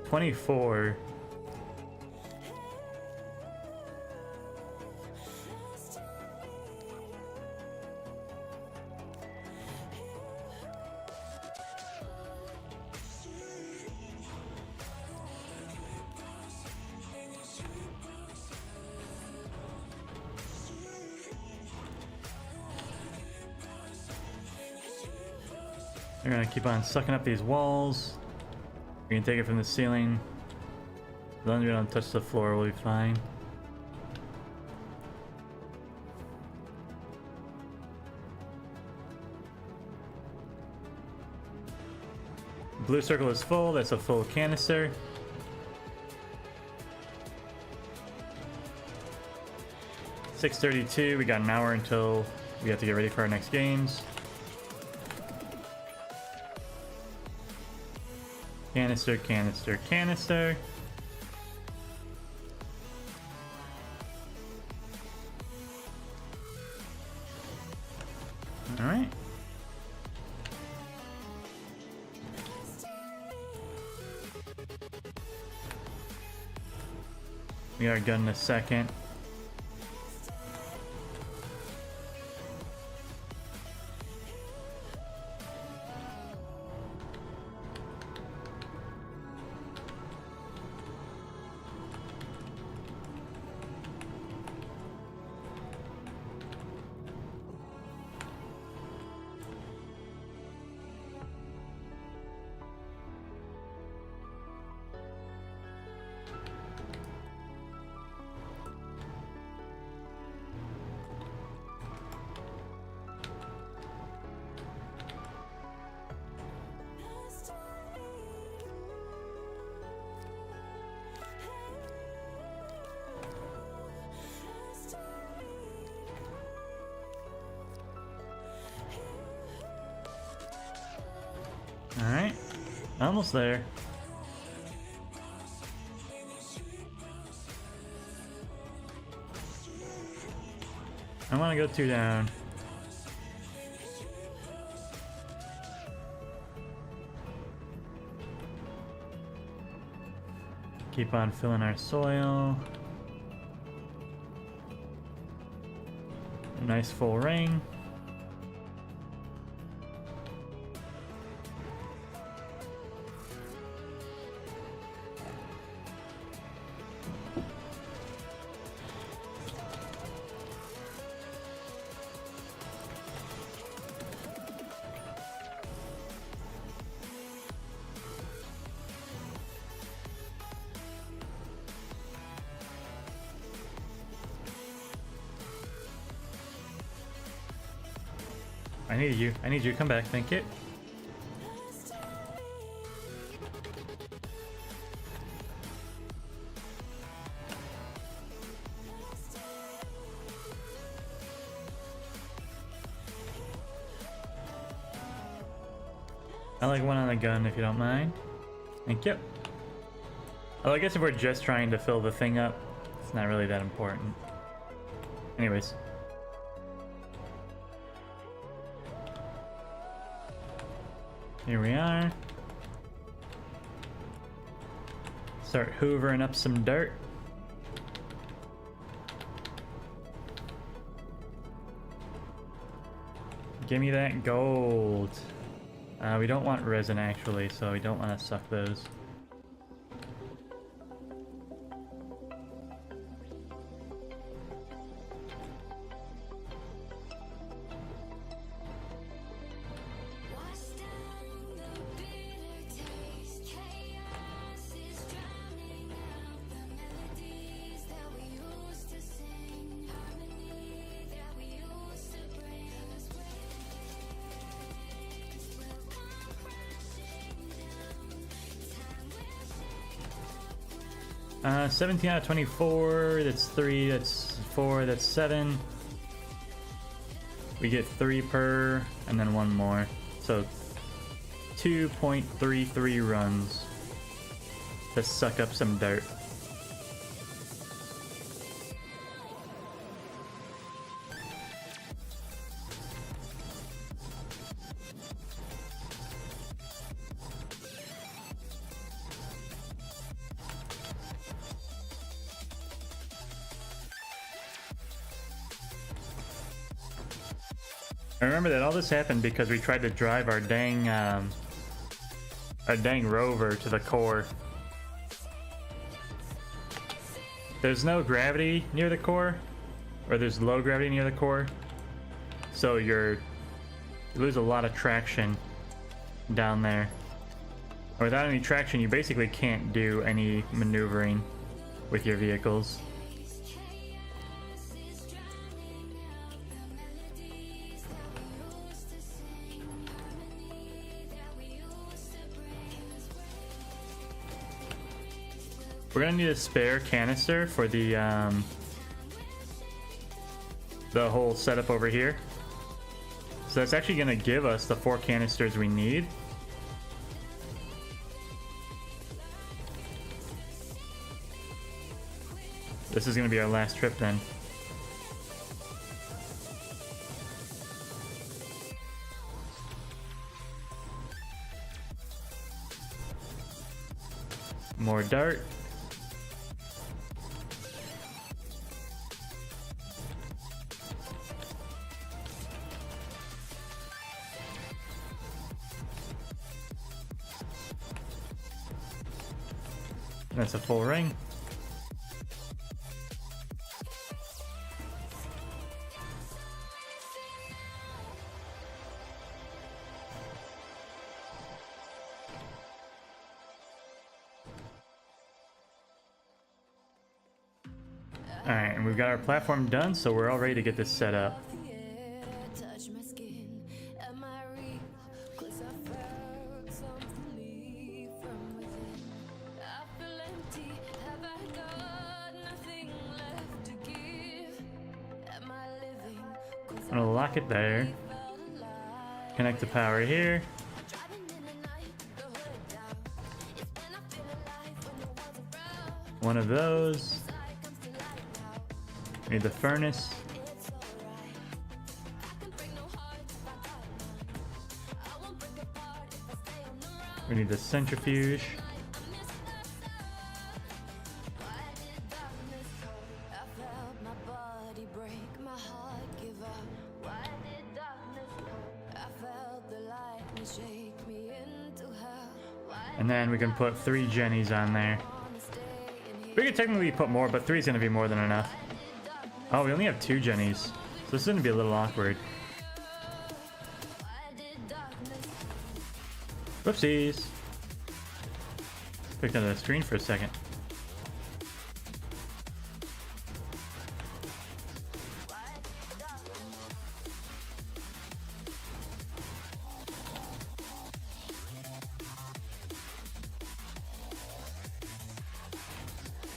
24. We're gonna keep on sucking up these walls. We can take it from the ceiling. As long as we don't touch the floor, we'll be fine. Blue circle is full. That's a full canister. (6:32). We got an hour until we have to get ready for our next games. Canister, canister, canister. All right. We are good in a second. Alright, almost there. I want to go 2 down. Keep on filling our soil. A nice full ring. I need you. I need you. Come back. Thank you. I like one on a gun if you don't mind. Thank you. Well, I guess if we're just trying to fill the thing up, it's not really that important. Anyways. Here we are. Start hoovering up some dirt. Give me that gold. We don't want resin actually, so we don't want to suck those. Uh, 17 out of 24, that's 3, that's 4, that's 7. We get 3 per, and then 1 more. So 2.33 runs to suck up some dirt. I remember that all this happened because we tried to drive our dang rover to the core. There's no gravity near the core, or there's low gravity near the core, so you lose a lot of traction down there. Without any traction, you basically can't do any maneuvering with your vehicles. We're gonna need a spare canister for the whole setup over here. So that's actually gonna give us the 4 canisters we need. This is gonna be our last trip then. More dirt. That's a full ring. Alright, and we've got our platform done, so we're all ready to get this set up. I'm gonna lock it there. Connect the power here. One of those. Need the furnace. We need the centrifuge. And then we can put 3 jennies on there. We could technically put more, but 3 is going to be more than enough. Oh, we only have 2 jennies. So this is going to be a little awkward. Whoopsies. Picked under the screen for a second.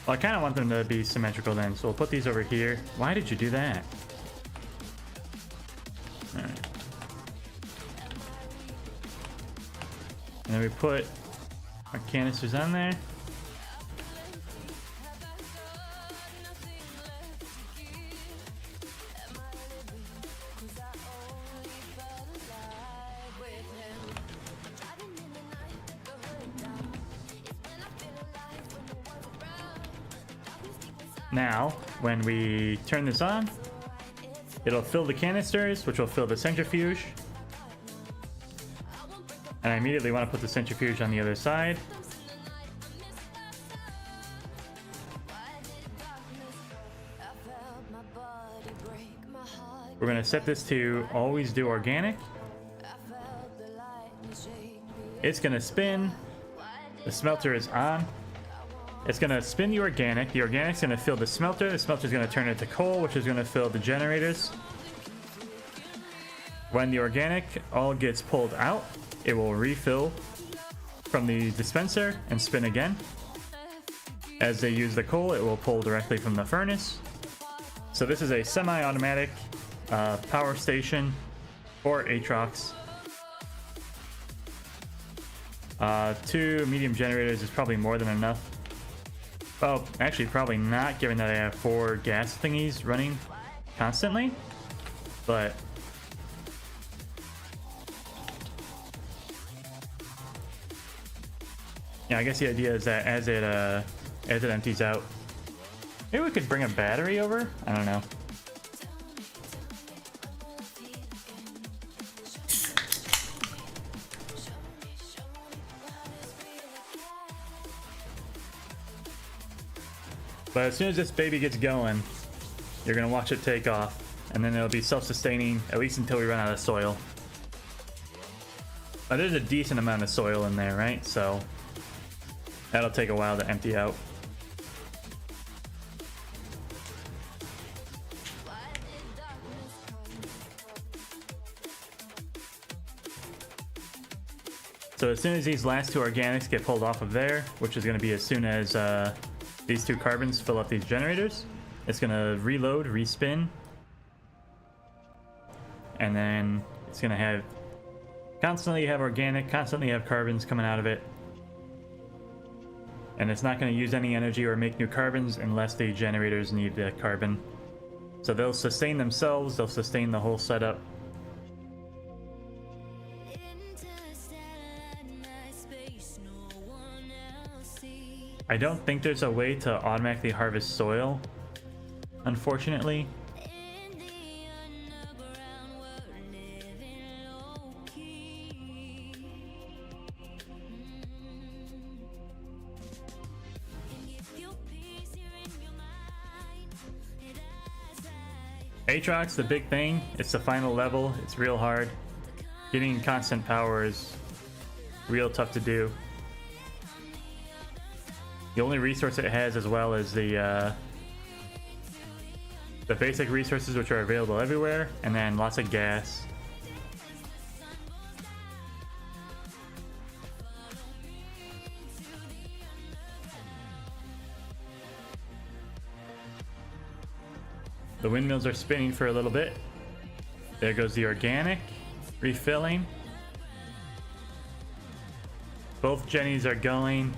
Well, I kind of want them to be symmetrical then, so we'll put these over here. Why did you do that? Alright. And then we put our canisters on there. Now, when we turn this on, it'll fill the canisters, which will fill the centrifuge. And I immediately want to put the centrifuge on the other side. We're going to set this to always do organic. It's going to spin. The smelter is on. It's going to spin the organic. The organic's going to fill the smelter. The smelter's going to turn into coal, which is going to fill the generators. When the organic all gets pulled out, it will refill from the dispenser and spin again. As they use the coal, it will pull directly from the furnace. So this is a semi-automatic power station for Aatrox. 2 medium generators is probably more than enough. Well, actually probably not, given that I have 4 gas thingies running constantly. But yeah, I guess the idea is that as it empties out, maybe we could bring a battery over? I don't know. But as soon as this baby gets going, you're gonna watch it take off, and then it'll be self-sustaining at least until we run out of soil. But there's a decent amount of soil in there, right? So that'll take a while to empty out. So as soon as these last 2 organics get pulled off of there, which is going to be as soon as these 2 carbons fill up these generators, it's going to reload, respin, and then it's going to constantly have organic, constantly have carbons coming out of it. And it's not going to use any energy or make new carbons unless the generators need the carbon. So they'll sustain themselves, they'll sustain the whole setup. I don't think there's a way to automatically harvest soil, unfortunately. Aatrox, the big thing, it's the final level, it's real hard. Getting constant power is real tough to do. The only resource it has as well is the basic resources, which are available everywhere, and then lots of gas. The windmills are spinning for a little bit. There goes the organic, refilling. Both jennies are going.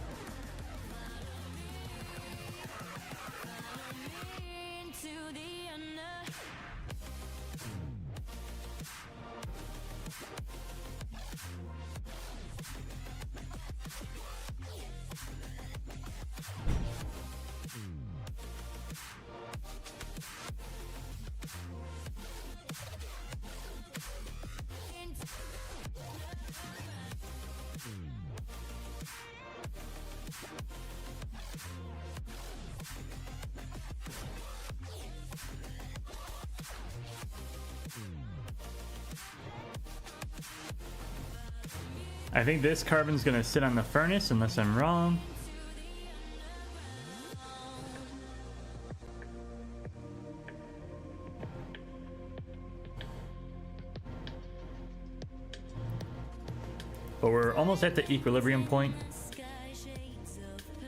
I think this carbon's gonna sit on the furnace unless I'm wrong. But we're almost at the equilibrium point.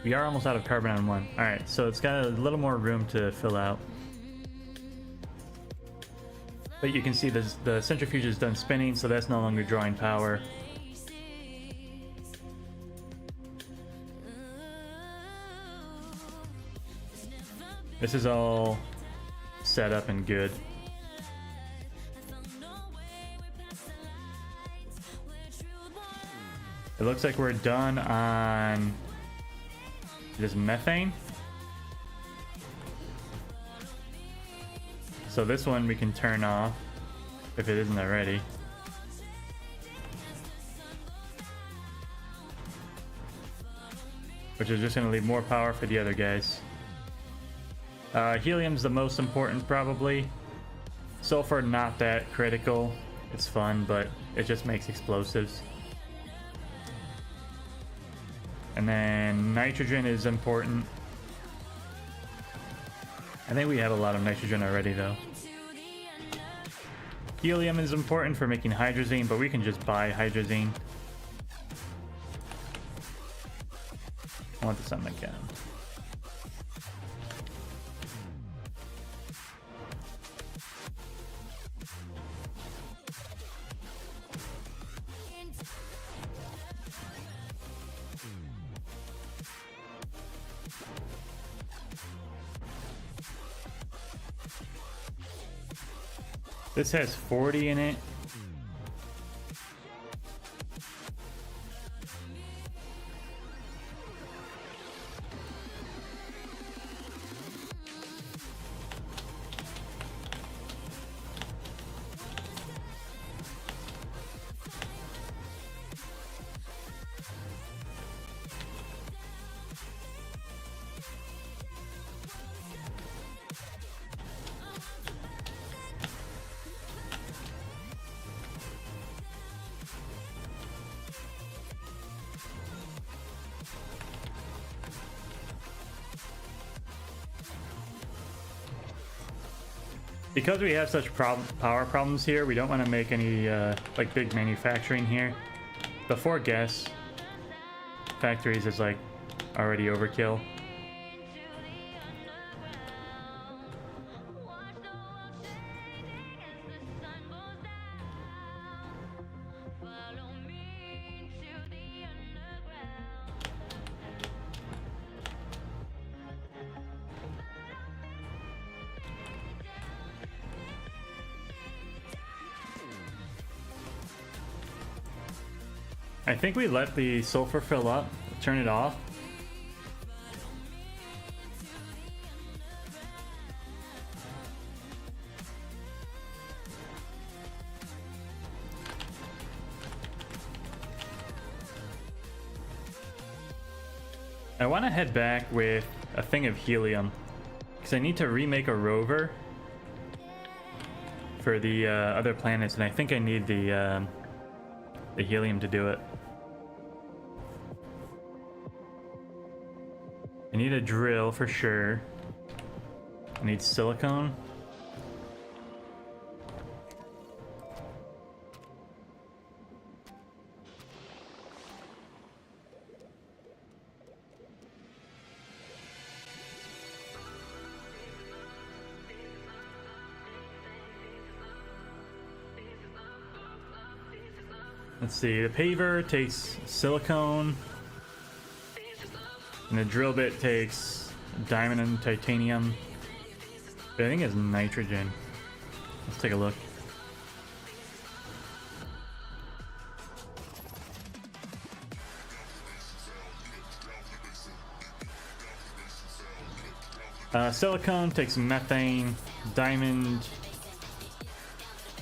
We are almost out of carbon on 1. Alright, so it's got a little more room to fill out. But you can see the centrifuge is done spinning, so that's no longer drawing power. This is all set up and good. It looks like we're done on this methane. So this one we can turn off if it isn't already. Which is just going to leave more power for the other guys. Helium's the most important probably. Sulfur not that critical. It's fun, but it just makes explosives. And then nitrogen is important. I think we have a lot of nitrogen already though. Helium is important for making hydrazine, but we can just buy hydrazine. I want this on my cam. This has 40 in it. Because we have such power problems here, we don't want to make any like big manufacturing here. The 4 gas factories is like already overkill. I think we let the sulfur fill up, turn it off. I want to head back with a thing of helium because I need to remake a rover for the other planets, and I think I need the helium to do it. I need a drill for sure. I need silicone. Let's see, the paver takes silicone, and the drill bit takes diamond and titanium. But I think it's nitrogen. Let's take a look. Silicone takes methane, diamond.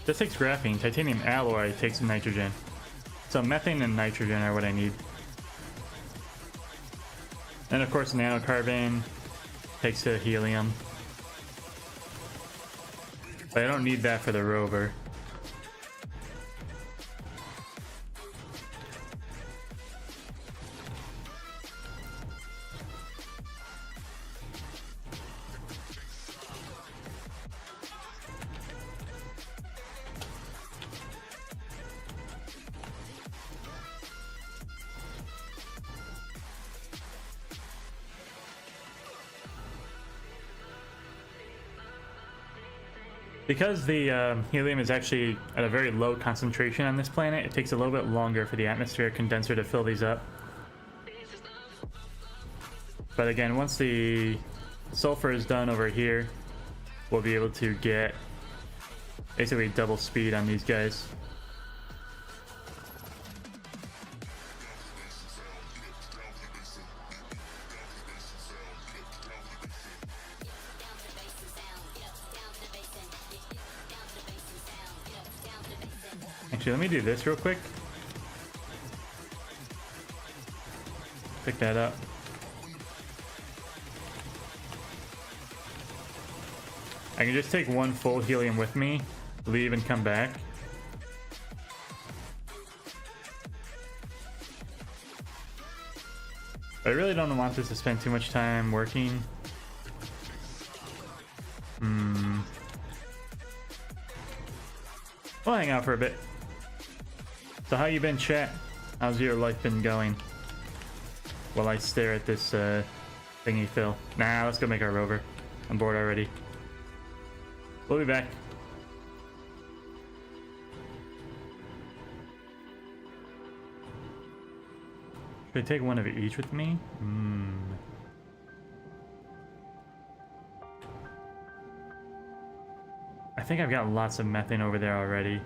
This takes graphene. Titanium alloy takes nitrogen. So methane and nitrogen are what I need. And of course nanocarbon takes the helium. But I don't need that for the rover. Because the helium is actually at a very low concentration on this planet, it takes a little bit longer for the atmospheric condenser to fill these up. But again, once the sulfur is done over here, we'll be able to get basically double speed on these guys. Actually, let me do this real quick. Pick that up. I can just take one full helium with me, leave and come back. But I really don't want this to spend too much time working. We'll hang out for a bit. So how you been, chat? How's your life been going? While I stare at this thingy fill. Nah, let's go make our rover. I'm bored already. We'll be back. Should I take one of each with me? I think I've got lots of methane over there already.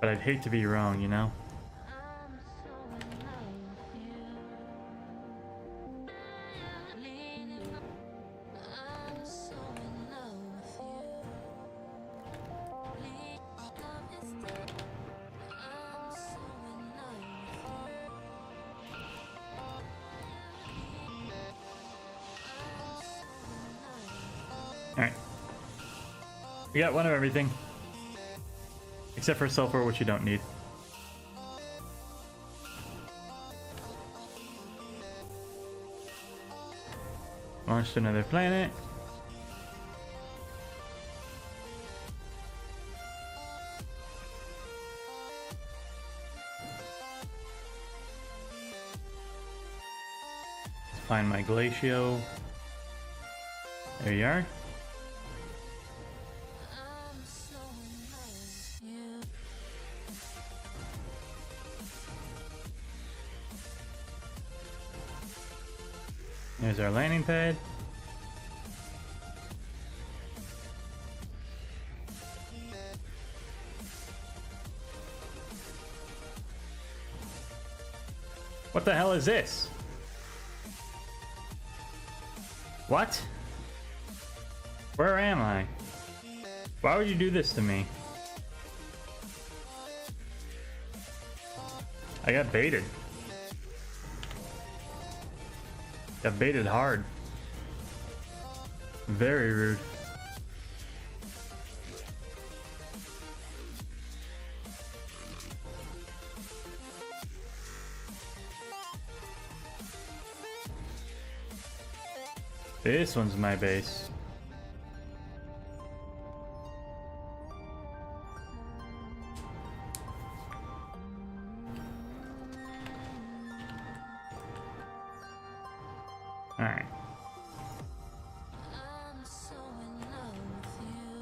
But I'd hate to be wrong, you know? Alright. We got one of everything. Except for sulfur, which you don't need. Launch to another planet. Find my glacio. There you are. There's our landing pad. What the hell is this? What? Where am I? Why would you do this to me? I got baited. Got baited hard. Very rude. This one's my base. Alright.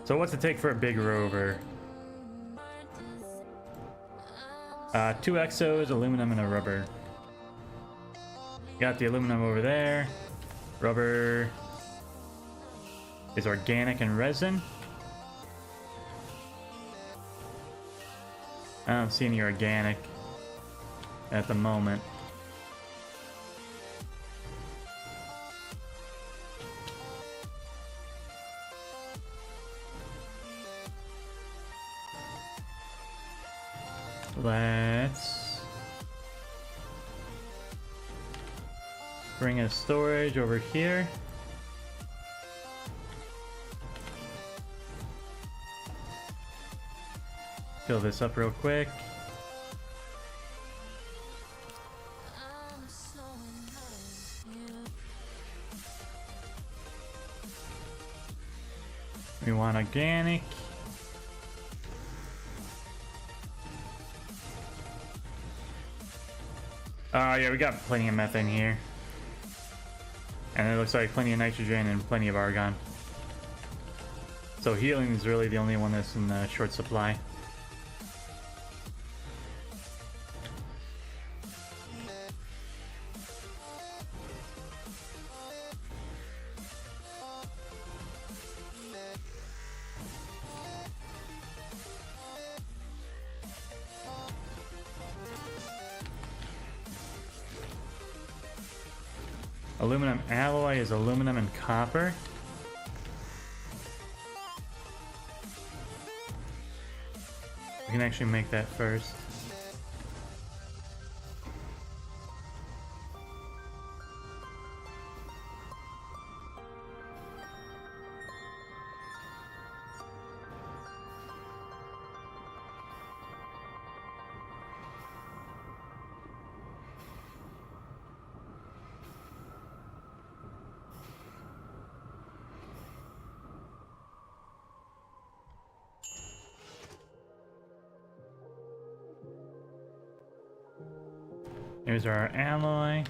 So what's it take for a big rover? 2 exos, aluminum, and a rubber. Got the aluminum over there. Rubber is organic and resin. I don't see any organic at the moment. Let's bring a storage over here. Fill this up real quick. We want organic. Oh yeah, we got plenty of methane here. And it looks like plenty of nitrogen and plenty of argon. So healing is really the only one that's in short supply. Aluminum alloy is aluminum and copper. We can actually make that first. Here's our alloy.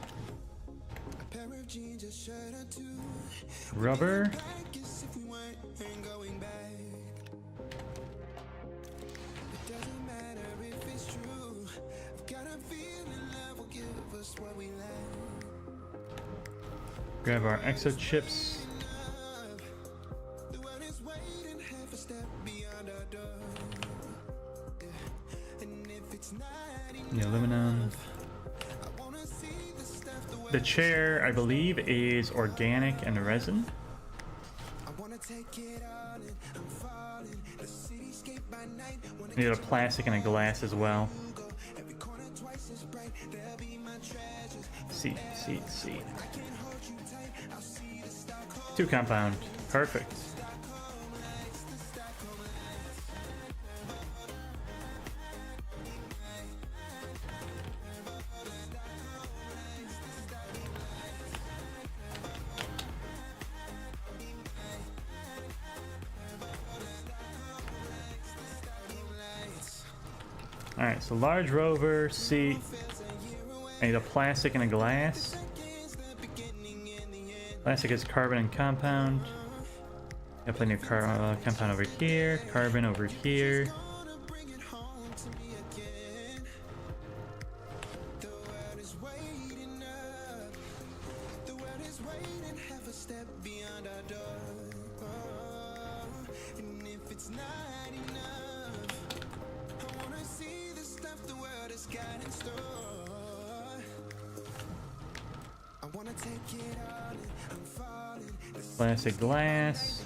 Rubber. Grab our exo chips. The aluminum. The chair, I believe, is organic and resin. Need a plastic and a glass as well. Seat. 2 compound. Perfect. Alright, so large rover, seat. I need a plastic and a glass. Plastic is carbon and compound. Got plenty of compound over here, carbon over here. Plastic glass.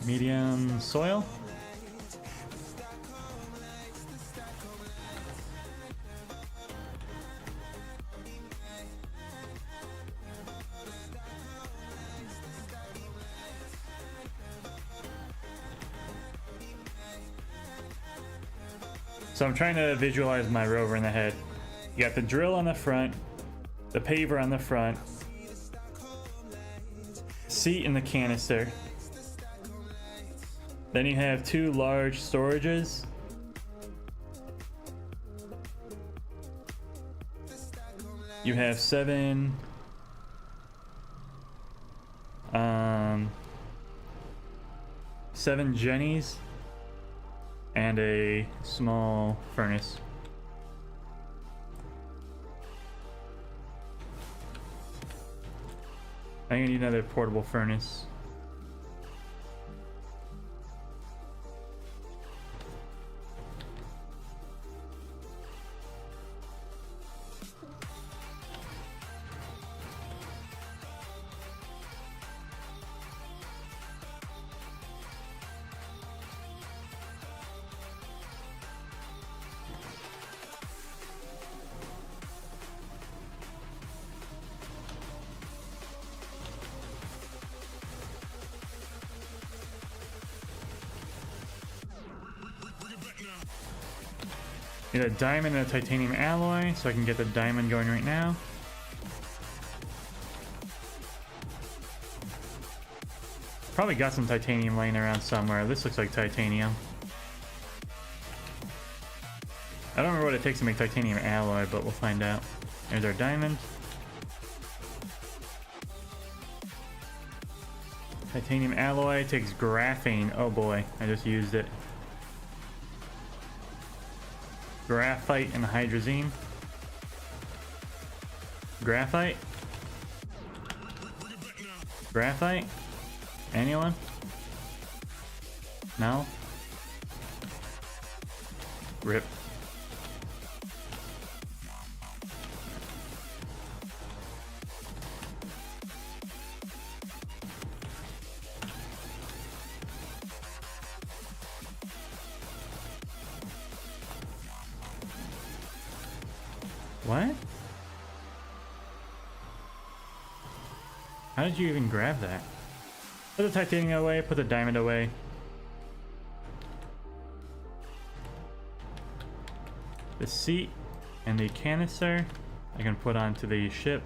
Medium soil. So I'm trying to visualize my rover in the head. You got the drill on the front, the paver on the front, seat in the canister. Then you have 2 large storages. You have 7 jennies and a small furnace. I'm gonna need another portable furnace. Need a diamond and a titanium alloy, so I can get the diamond going right now. Probably got some titanium laying around somewhere. This looks like titanium. I don't remember what it takes to make titanium alloy, but we'll find out. There's our diamond. Titanium alloy takes graphene. Oh boy, I just used it. Graphite and hydrazine. Graphite? Graphite? Anyone? No? Rip. What? How did you even grab that? Put the titanium away, put the diamond away. The seat and the canister I can put onto the ship.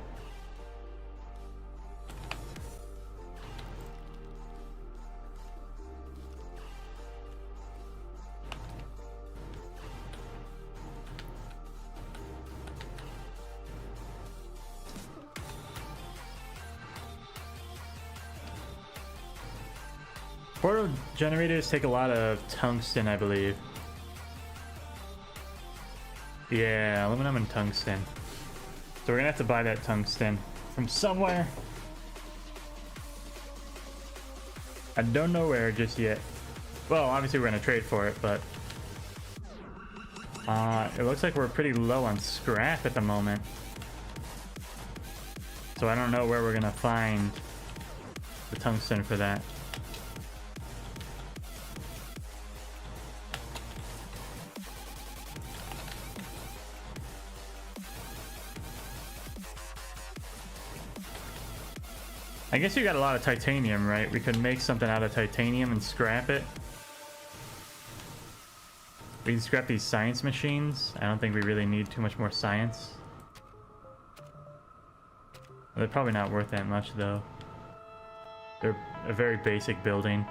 Portal generators take a lot of tungsten, I believe. Yeah, aluminum and tungsten. So we're gonna have to buy that tungsten from somewhere. I don't know where just yet. Well, obviously we're gonna trade for it, but it looks like we're pretty low on scrap at the moment. So I don't know where we're gonna find the tungsten for that. I guess you got a lot of titanium, right? We could make something out of titanium and scrap it. We can scrap these science machines. I don't think we really need too much more science. They're probably not worth that much, though. They're a very basic building.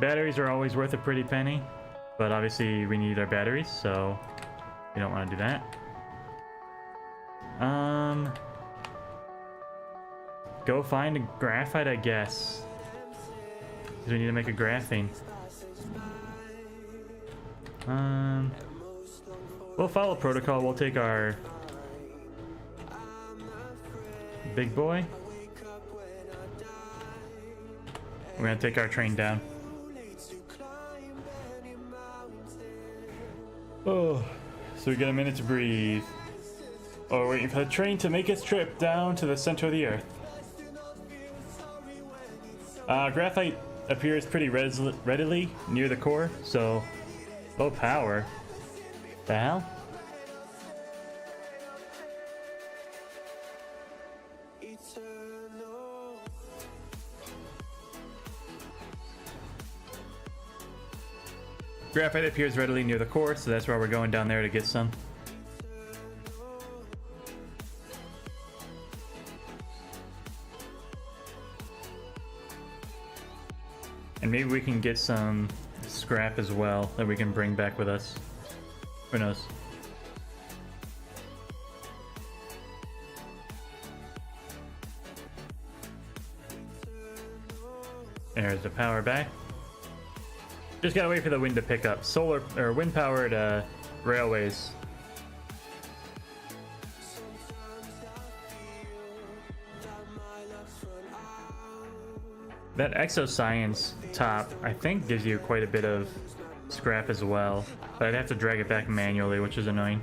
Batteries are always worth a pretty penny, but obviously we need our batteries, so we don't want to do that. Go find a graphite, I guess. Because we need to make a graphene. We'll follow protocol. We'll take our big boy. We're gonna take our train down. Oh, so we get a minute to breathe. Oh, we're waiting for the train to make its trip down to the center of the earth. Graphite appears pretty readily near the core, so low power. The hell? Graphite appears readily near the core, so that's why we're going down there to get some. And maybe we can get some scrap as well that we can bring back with us. Who knows? There's the power back. Just gotta wait for the wind to pick up. Solar or wind powered railways. That exoscience top, I think, gives you quite a bit of scrap as well, but I'd have to drag it back manually, which is annoying.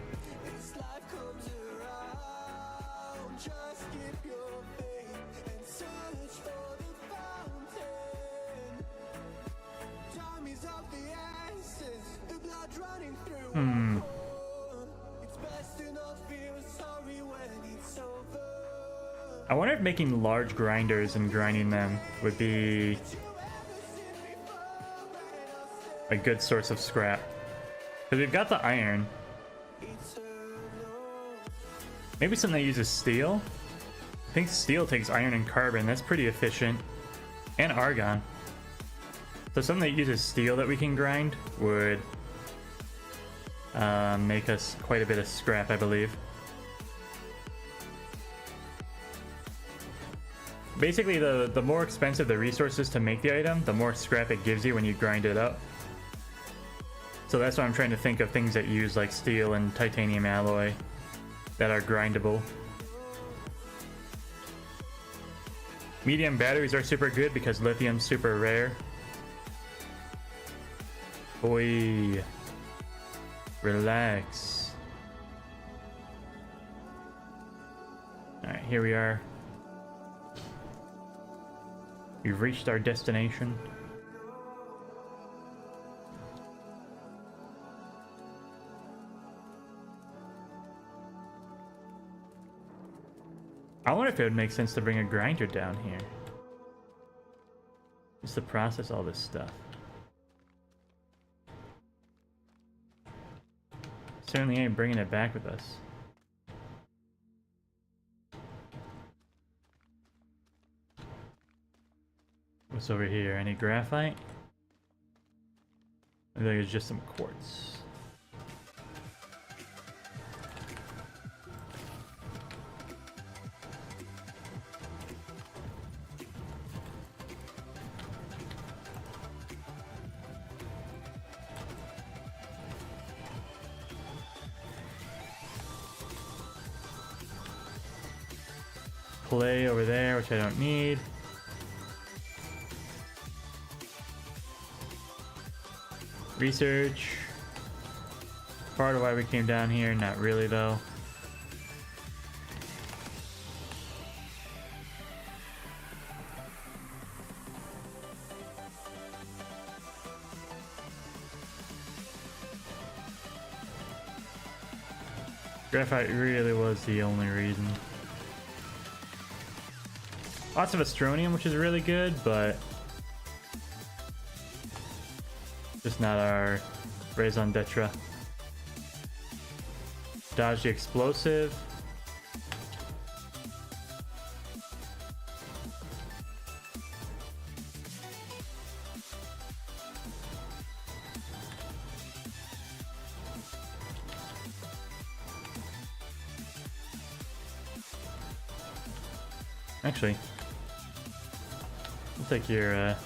I wonder if making large grinders and grinding them would be a good source of scrap. Because we've got the iron. Maybe something that uses steel? I think steel takes iron and carbon. That's pretty efficient. And argon. So something that uses steel that we can grind would make us quite a bit of scrap, I believe. Basically, the more expensive the resources to make the item, the more scrap it gives you when you grind it up. So that's why I'm trying to think of things that use like steel and titanium alloy that are grindable. Medium batteries are super good because lithium's super rare. Boy, relax. Alright, here we are. We've reached our destination. I wonder if it would make sense to bring a grinder down here. Just to process all this stuff. Certainly ain't bringing it back with us. What's over here? Any graphite? I think it's just some quartz. Clay over there, which I don't need. Research. Part of why we came down here, not really though. Graphite really was the only reason. Lots of astronium, which is really good, but just not our raison d'etre. Dodge the explosive. Actually, we'll take your and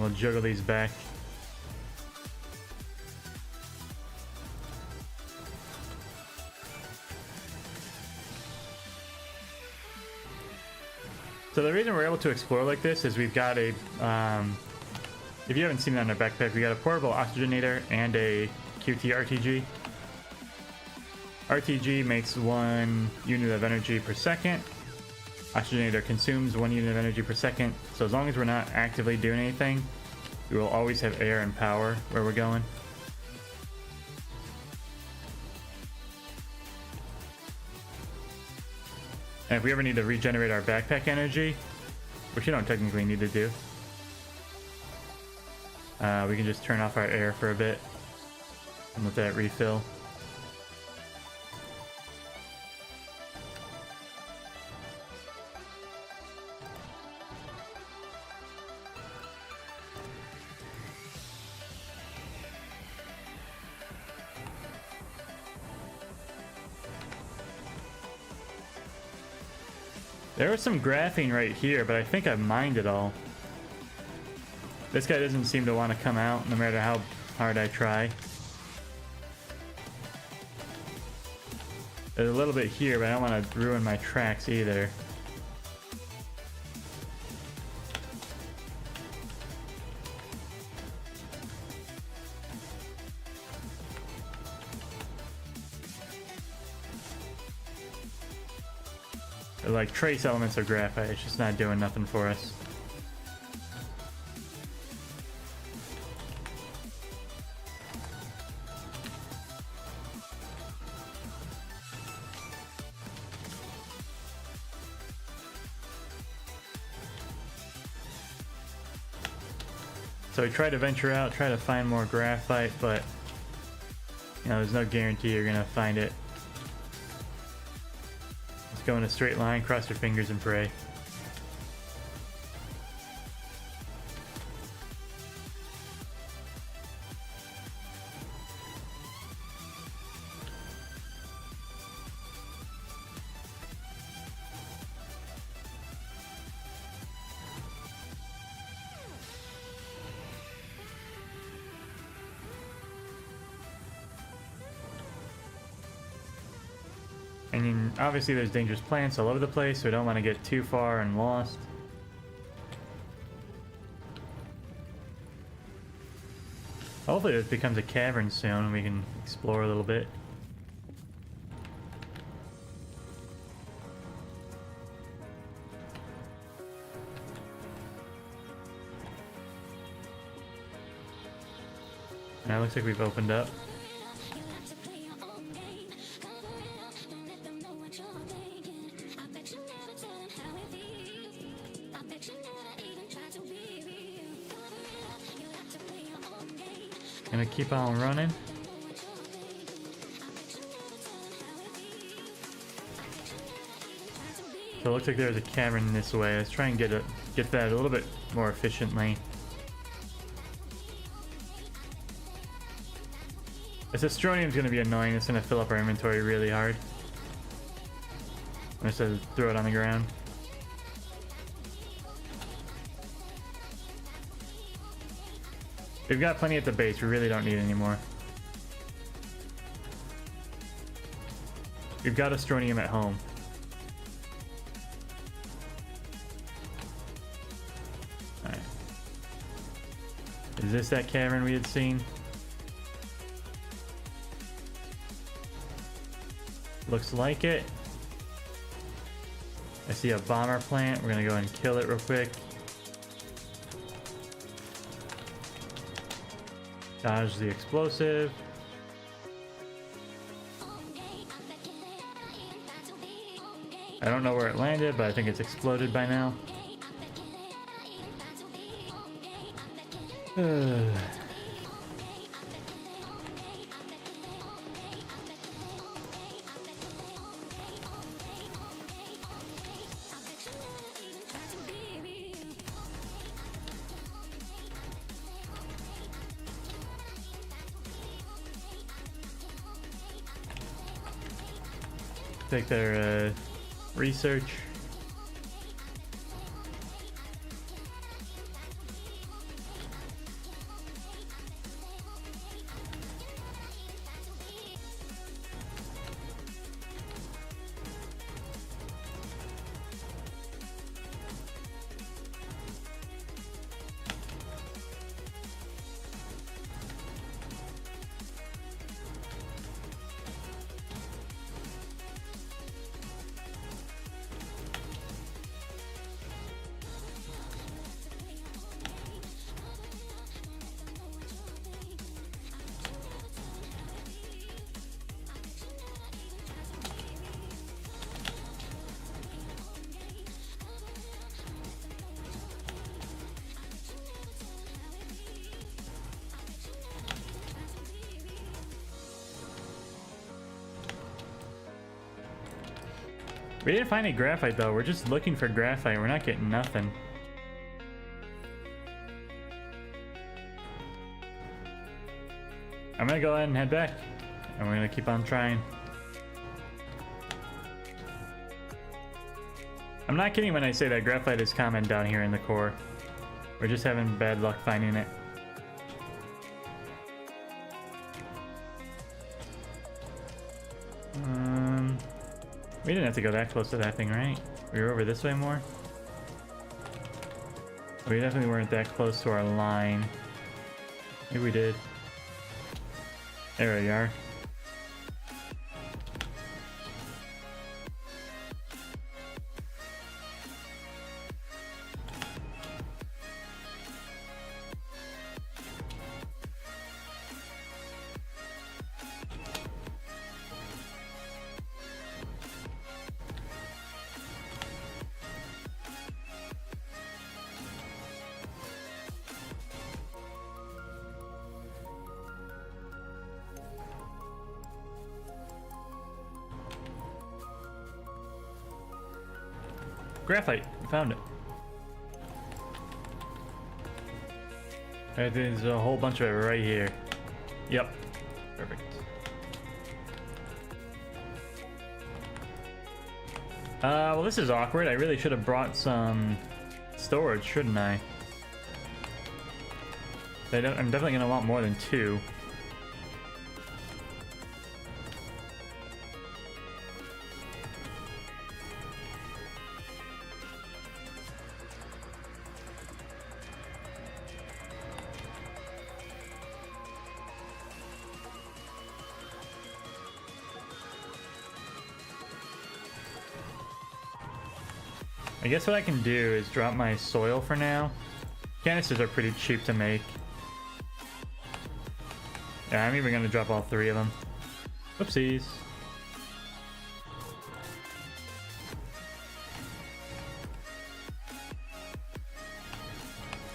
we'll juggle these back. So the reason we're able to explore like this is we've got a, if you haven't seen that in our backpack, we got a portable oxygenator and a QT RTG. RTG makes 1 unit of energy per second. Oxygenator consumes 1 unit of energy per second. So as long as we're not actively doing anything, we will always have air and power where we're going. And if we ever need to regenerate our backpack energy, which you don't technically need to do, we can just turn off our air for a bit and let that refill. There was some graphene right here, but I think I mined it all. This guy doesn't seem to want to come out no matter how hard I try. There's a little bit here, but I don't want to ruin my tracks either. They're like trace elements of graphite, it's just not doing nothing for us. So we try to venture out, try to find more graphite, but You know, there's no guarantee you're gonna find it. Just go in a straight line, cross your fingers and pray. And obviously there's dangerous plants all over the place, so we don't want to get too far and lost. Hopefully this becomes a cavern soon and we can explore a little bit. Now it looks like we've opened up. Gonna keep on running. So it looks like there's a cavern this way. Let's try and get that a little bit more efficiently. This Astronium's gonna be annoying. It's gonna fill up our inventory really hard. I'm just gonna throw it on the ground. We've got plenty at the base, we really don't need any more. We've got Astronium at home. Alright. Is this that cavern we had seen? Looks like it. I see a bomber plant, we're gonna go and kill it real quick. Dodge the explosive. I don't know where it landed, but I think it's exploded by now. Take their research. We didn't find any graphite though, we're just looking for graphite, we're not getting nothing. I'm gonna go ahead and head back, and we're gonna keep on trying. I'm not kidding when I say that graphite is common down here in the core. We're just having bad luck finding it. We didn't have to go that close to that thing, right? We were over this way more? We definitely weren't that close to our line. Maybe we did. There we are. graphite. We found it. There's a whole bunch of it right here. Yep. Perfect. Well, this is awkward. I really should have brought some storage, shouldn't I? I'm definitely going to want more than 2. I guess what I can do is drop my soil for now. Canisters are pretty cheap to make. Yeah, I'm even gonna drop all 3 of them. Whoopsies.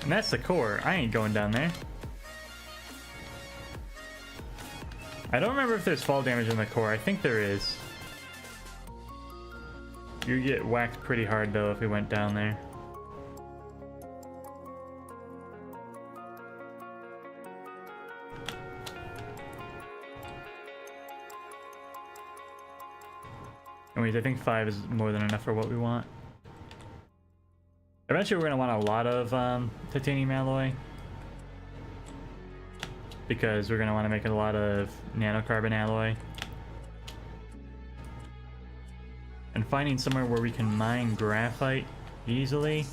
And that's the core. I ain't going down there. I don't remember if there's fall damage in the core. I think there is. You get whacked pretty hard though if we went down there. Anyways, I think 5 is more than enough for what we want. Eventually we're going to want a lot of titanium alloy, because we're going to want to make a lot of nanocarbon alloy. And finding somewhere where we can mine graphite easily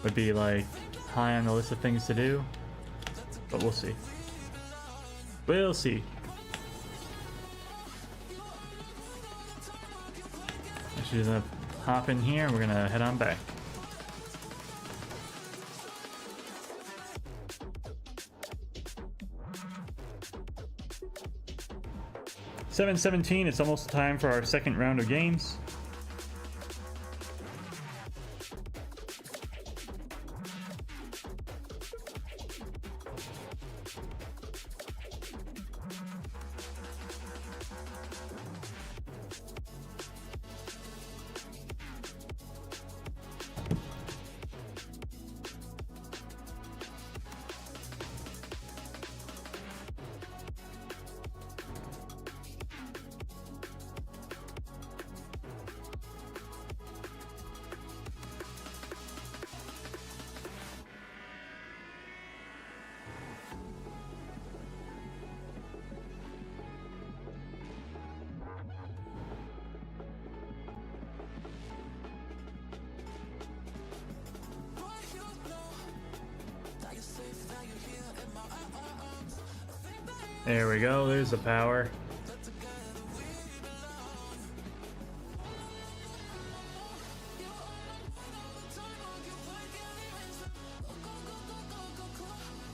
would be like high on the list of things to do, but we'll see. We'll see. She's gonna hop in here and we're gonna head on back. $7:17, it's almost time for our second round of games. There we go, there's the power.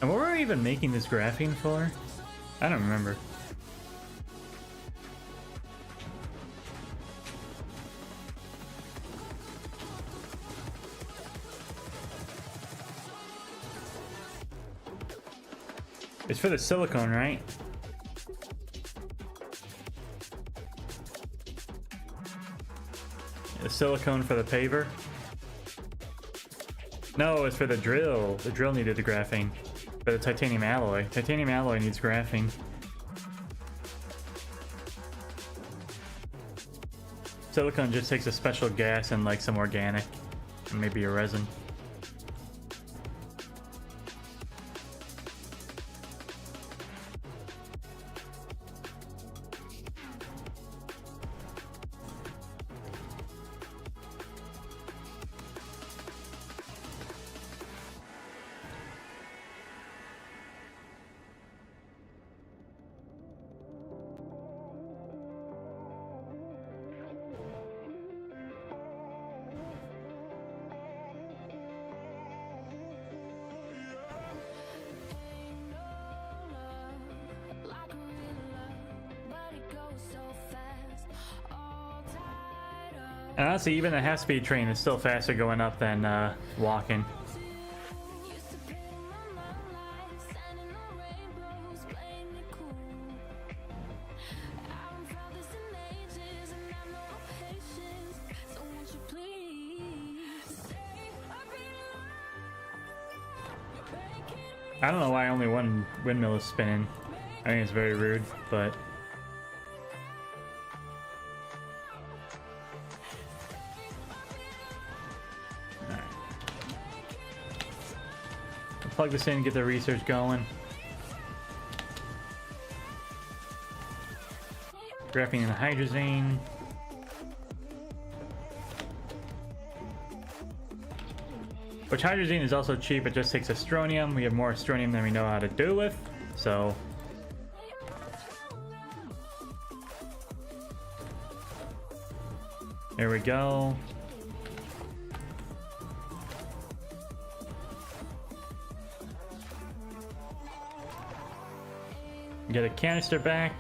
And what were we even making this graphene for? I don't remember. It's for the silicone, right? The silicone for the paver? No, it's for the drill. The drill needed the graphene. For the titanium alloy. Titanium alloy needs graphene. Silicone just takes a special gas and like some organic. And maybe a resin. And honestly, even a half-speed train is still faster going up than walking. I don't know why only one windmill is spinning. I think it's very rude, but... Alright. Plug this in, get the research going. Graphene and hydrazine. Which hydrazine is also cheap, it just takes astronium. We have more astronium than we know how to do with, so... There we go. Get a canister back.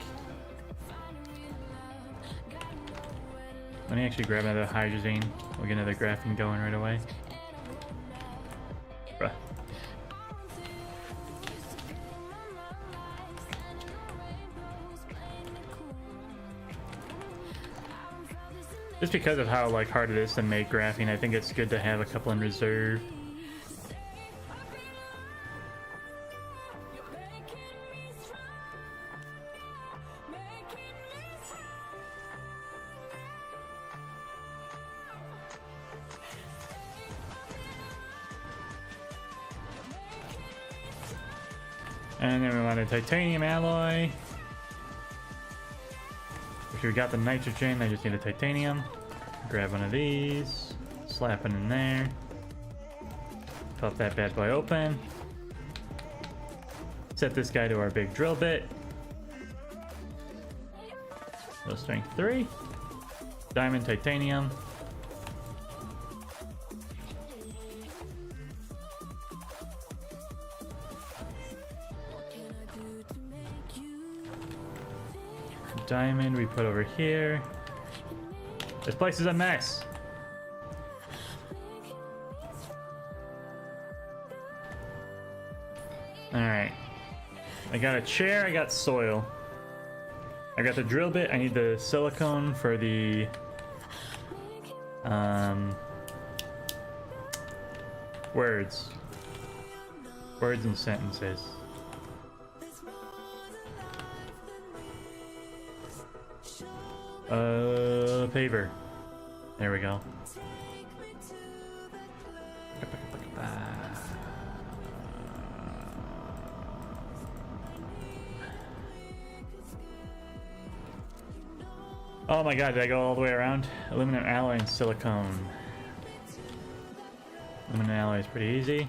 Let me actually grab another hydrazine. We'll get another graphene going right away. Bruh. Just because of how like hard it is to make graphene, I think it's good to have a couple in reserve. And then we want a titanium alloy. If we got the nitrogen, I just need a titanium. Grab one of these, slap it in there. Pop that bad boy open. Set this guy to our big drill bit. Low strength 3. Diamond, titanium. Diamond we put over here. This place is a mess. Alright. I got a chair, I got soil. I got the drill bit, I need the silicone for the words. Words and sentences. Paver. There we go. Oh my god, did I go all the way around? Aluminum alloy and silicone. Aluminum alloy is pretty easy.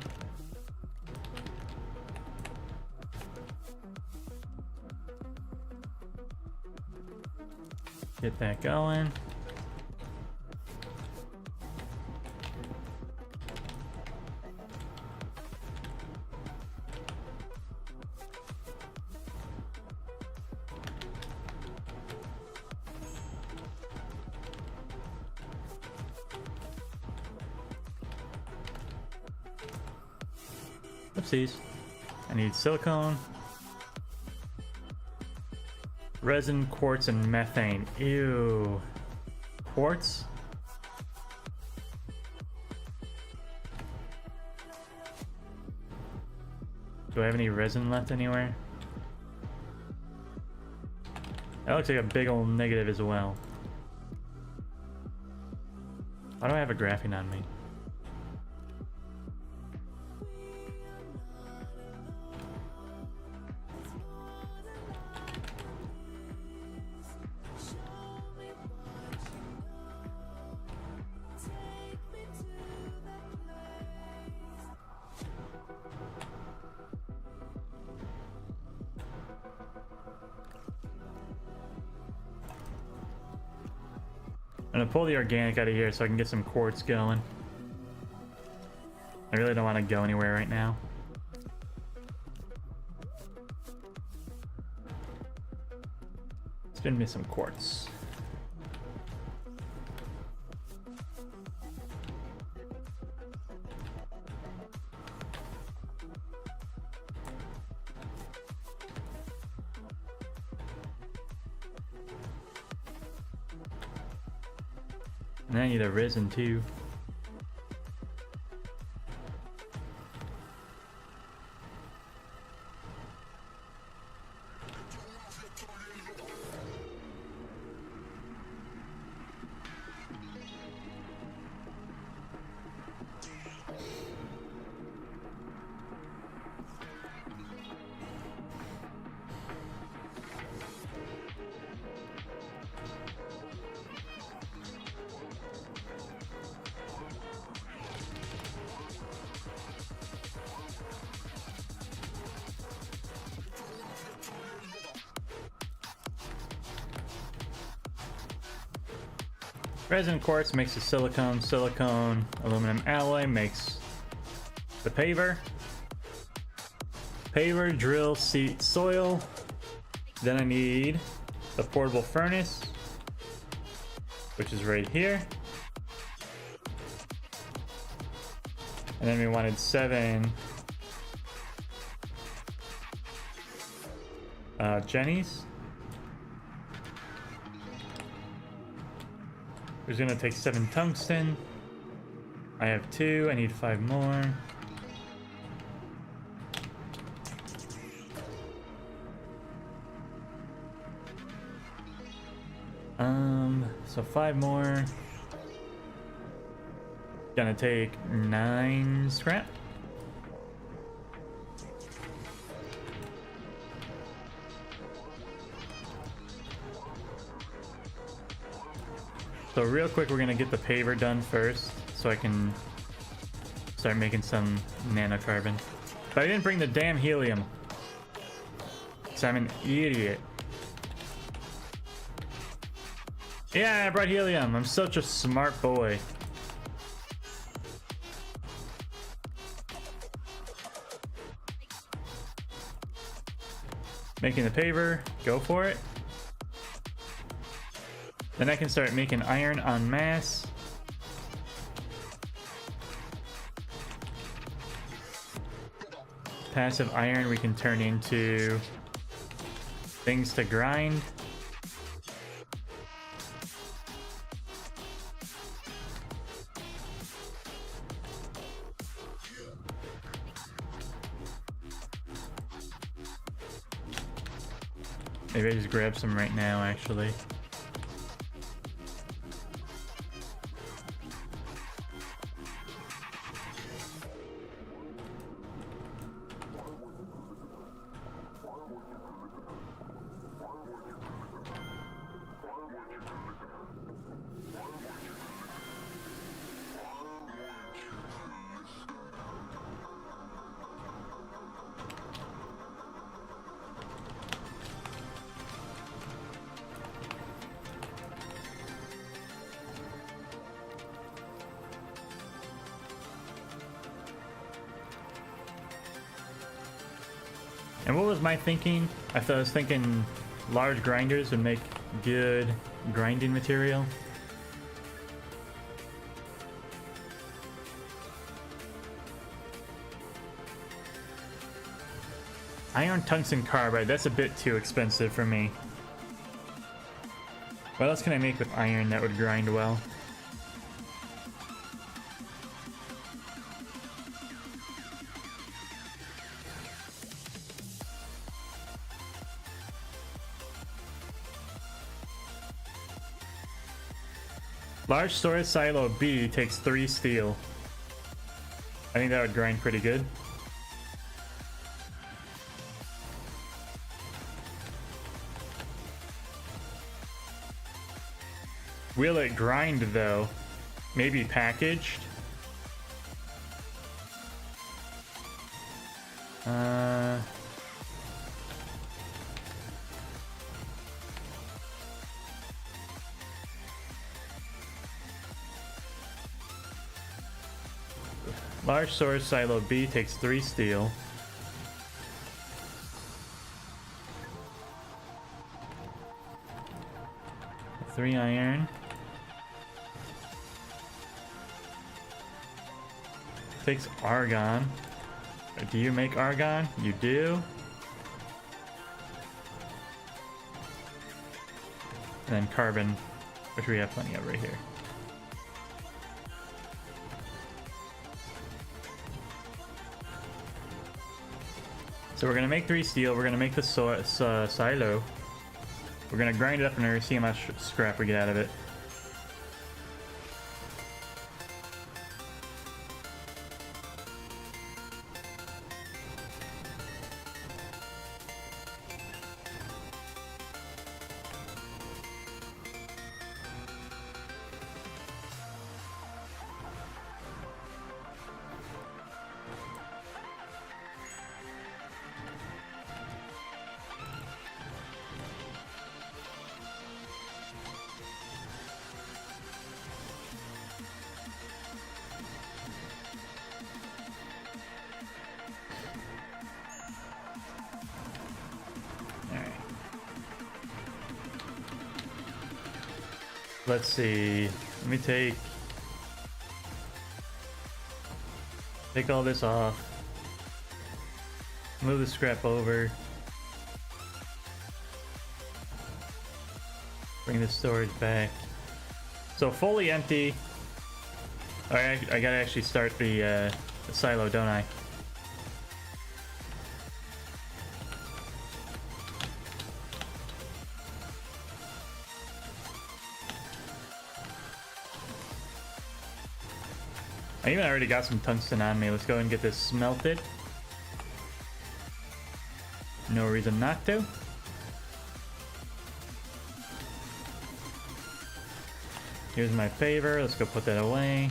Get that going. Oopsies. I need silicone. Resin, quartz, and methane. Ew. Quartz? Do I have any resin left anywhere? That looks like a big old negative as well. Why do I have a graphene on me? I'm gonna pull the organic out of here so I can get some quartz going. I really don't want to go anywhere right now. Spin me some quartz. And I need a resin too. Resin quartz makes the silicone. Silicone aluminum alloy makes the paver. Paver, drill, seed, soil. Then I need the portable furnace, which is right here. And then we wanted 7 jennies. We're gonna take 7 tungsten. I have 2, I need 5 more. So 5 more. Gonna take 9 scrap. So real quick, we're gonna get the paver done first, so I can start making some nanocarbon. But I didn't bring the damn helium, so I'm an idiot. Yeah, I brought helium. I'm such a smart boy. Making the paver, go for it. Then I can start making iron en masse. Passive iron we can turn into things to grind. Maybe I just grab some right now, actually. And what was my thinking? I was thinking large grinders would make good grinding material. Iron tungsten carbide, that's a bit too expensive for me. What else can I make with iron that would grind well? Large storage silo B takes 3 steel. I think that would grind pretty good. Will it grind though? Maybe packaged? Large storage silo B takes 3 steel. Three iron. Takes argon. Do you make argon? You do. And then carbon, which we have plenty of right here. So we're gonna make 3 steel. We're gonna make the silo. We're gonna grind it up and see how much scrap we get out of it. Let's see. Let me take all this off. Move the scrap over. Bring the storage back. So fully empty. Alright, I gotta actually start the silo, don't I? I even already got some tungsten on me. Let's go and get this smelted. No reason not to. Here's my favor. Let's go put that away.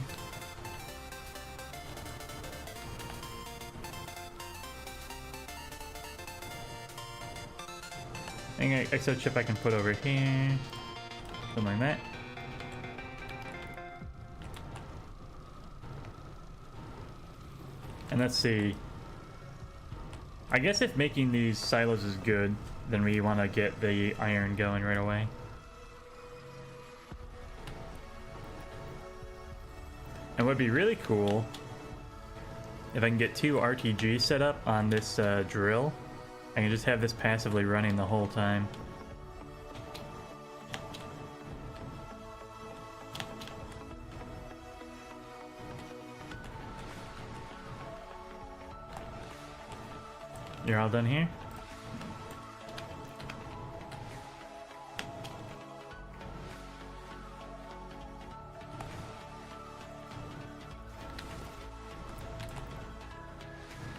Any extra chip I can put over here. Something like that. And let's see. I guess if making these silos is good, then we want to get the iron going right away. And what would be really cool if I can get 2 RTGs set up on this drill. I can just have this passively running the whole time. You're all done here?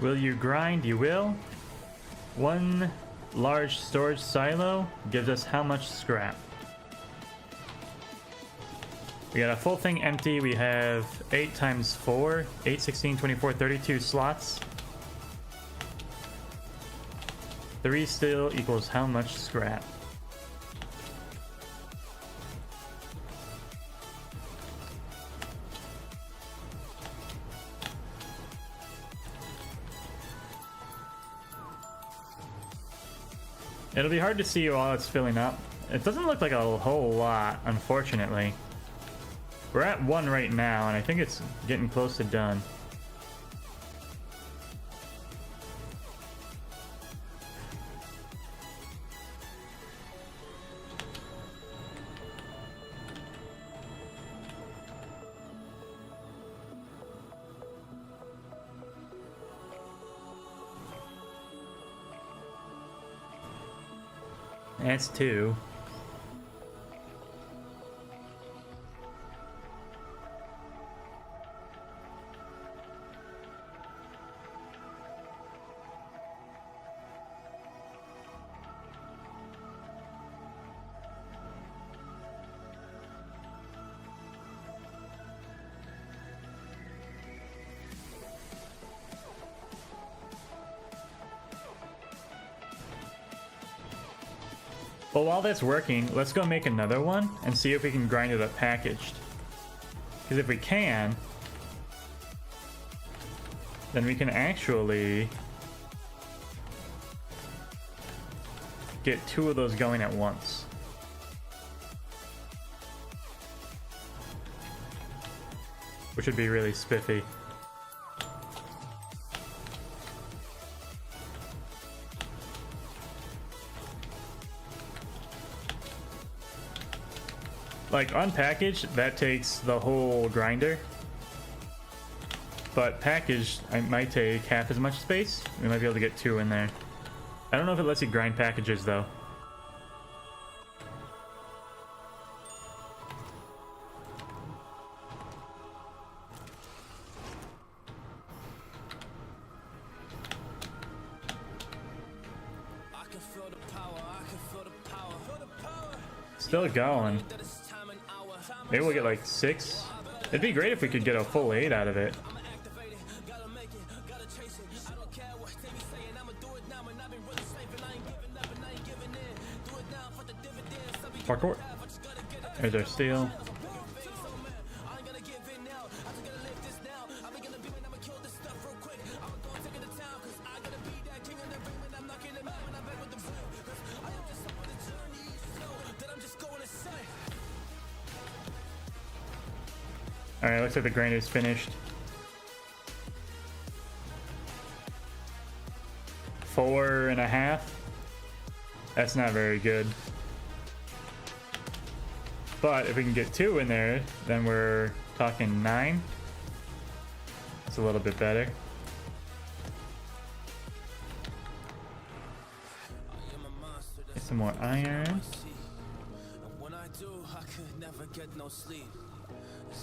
Will you grind? You will. 1 large storage silo gives us how much scrap? We got a full thing empty. We have 8 times 4, 8, 16, 24, 32 slots. 3 still equals how much scrap? It'll be hard to see while it's filling up. It doesn't look like a whole lot, unfortunately. We're at 1 right now, and I think it's getting close to done. That's 2. Well, while that's working, let's go make another one and see if we can grind it up packaged. Because if we can, then we can actually get 2 of those going at once. Which would be really spiffy. Like, unpackaged, that takes the whole grinder. But packaged, I might take half as much space. We might be able to get 2 in there. I don't know if it lets you grind packages, though. Still going. Maybe we'll get like 6. It'd be great if we could get a full 8 out of it. Parkour. There's our steel. Alright, looks like the grinder's finished. 4.5. That's not very good. But if we can get 2 in there, then we're talking 9. It's a little bit better. Get some more iron. When I do, I could never get no sleep.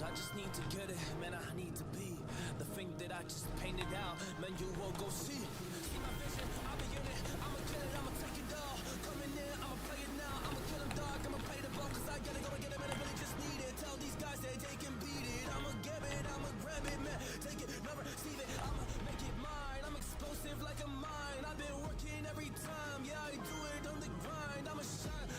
I just need to get it, man. I need to be the thing that I just painted out. Man, you will go see. See my vision, I'll be in it. I'ma get it, I'ma take it all. Coming in, I'ma play it now. I'ma kill him dark, I'ma play the ball, cause I gotta go and get him, and I really just need it. Tell these guys that they can beat it. I'ma get it, I'ma grab it, man. Take it, never receive it. I'ma make it mine. I'm explosive like a mine. I've been working every time. Yeah, I do it on the grind. I'ma shine,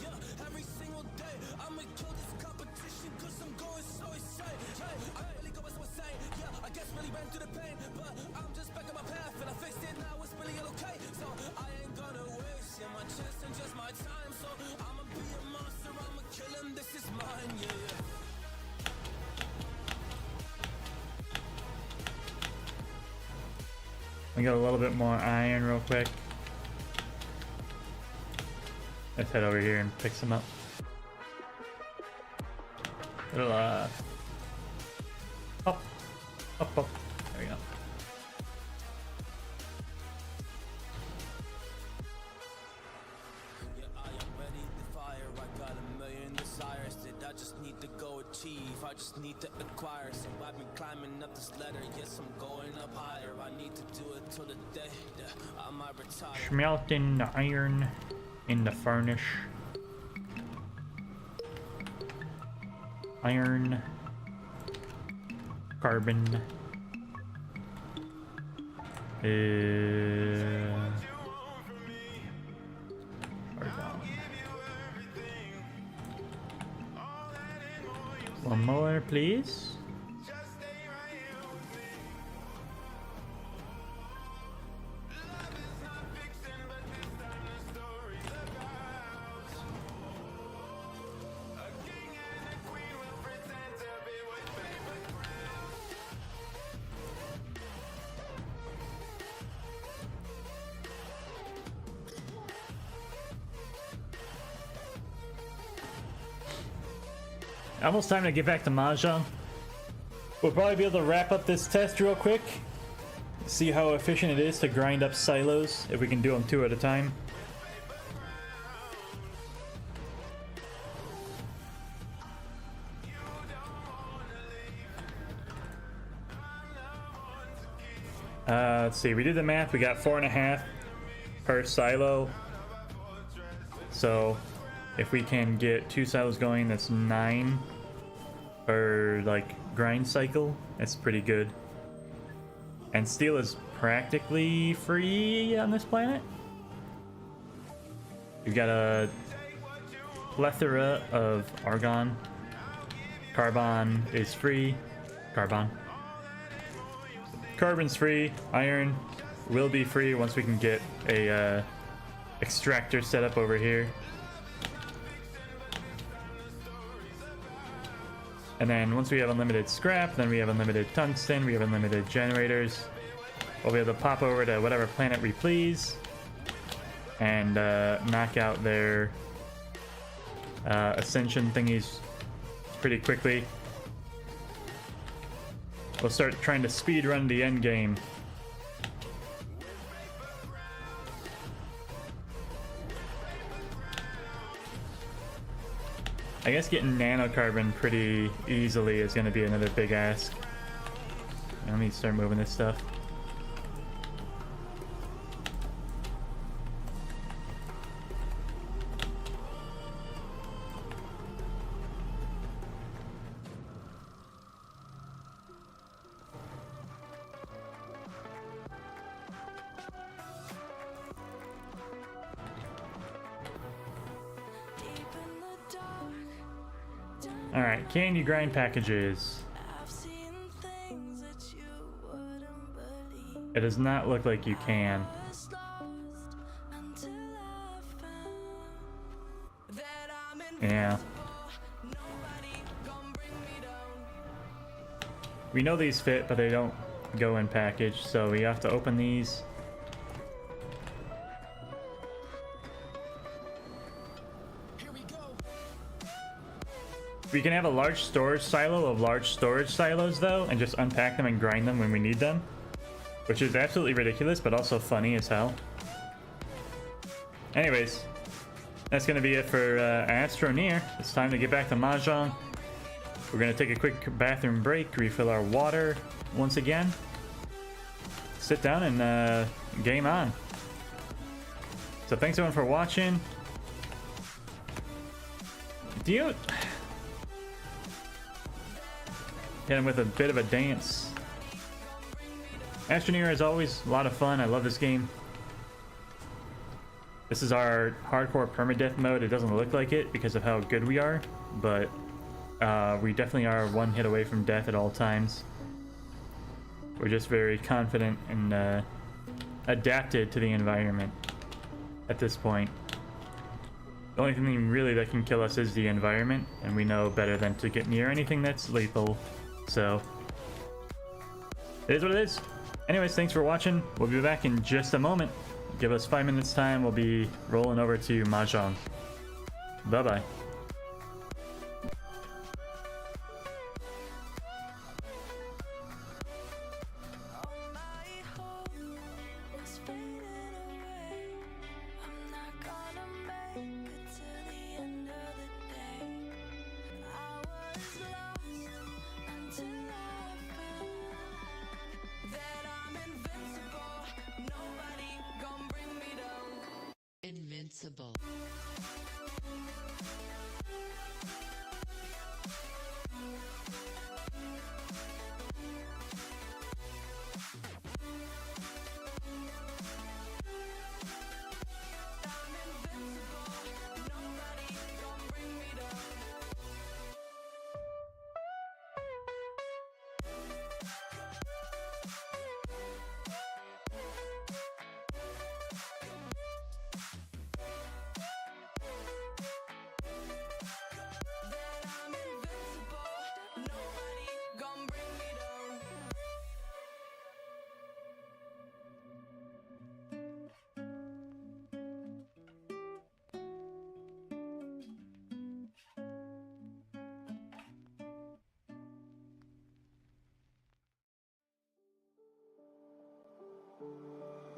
yeah, every single day. I'ma kill this competition, cause I'm going so insane. Yeah, I really go so insane. Yeah, I guess really ran through the pain, but I'm just back on my path and I fixed it now. It's really okay. So I ain't gonna waste my chance and just my time. So I'ma be a monster. I'ma kill him. This is mine. Yeah. We got a little bit more iron real quick. Let's head over here and pick some up. It'll up. There we go. Yeah, I am ready to fire. I got a million desires that I just need to go achieve. I just need to acquire. So I've been climbing up this ladder. Yes, I'm going up higher. I need to do it till the day that I might retire. Smelting the iron in the furnace. Iron. Carbon. One more, please. Almost time to get back to Mahjong. We'll probably be able to wrap up this test real quick. See how efficient it is to grind up silos, if we can do them 2 at a time. Let's see, we did the math, we got 4.5 per silo. So if we can get 2 silos going, that's 9 per like grind cycle. That's pretty good. And steel is practically free on this planet. We've got a plethora of argon. Carbon is free. Carbon's free. Iron will be free once we can get a extractor set up over here. And then once we have unlimited scrap, then we have unlimited tungsten, we have unlimited generators. We'll be able to pop over to whatever planet we please and knock out their ascension thingies pretty quickly. We'll start trying to speed run the end game. I guess getting nanocarbon pretty easily is going to be another big ask. Let me start moving this stuff. Alright, can you grind packages? It does not look like you can. Yeah. We know these fit, but they don't go in package, so we have to open these. We can have a large storage silo of large storage silos though, and just unpack them and grind them when we need them, which is absolutely ridiculous, but also funny as hell. Anyways, that's gonna be it for Astroneer. It's time to get back to Mahjong. We're gonna take a quick bathroom break, refill our water once again, sit down and game on. So thanks everyone for watching. Do you hit him with a bit of a dance? Astroneer is always a lot of fun. I love this game. This is our hardcore permadeath mode. It doesn't look like it because of how good we are, but we definitely are one hit away from death at all times. We're just very confident and adapted to the environment at this point. The only thing really that can kill us is the environment, and we know better than to get near anything that's lethal. So it is what it is. Anyways, thanks for watching. We'll be back in just a moment. Give us 5 minutes time. We'll be rolling over to Mahjong. Bye bye. Invincible.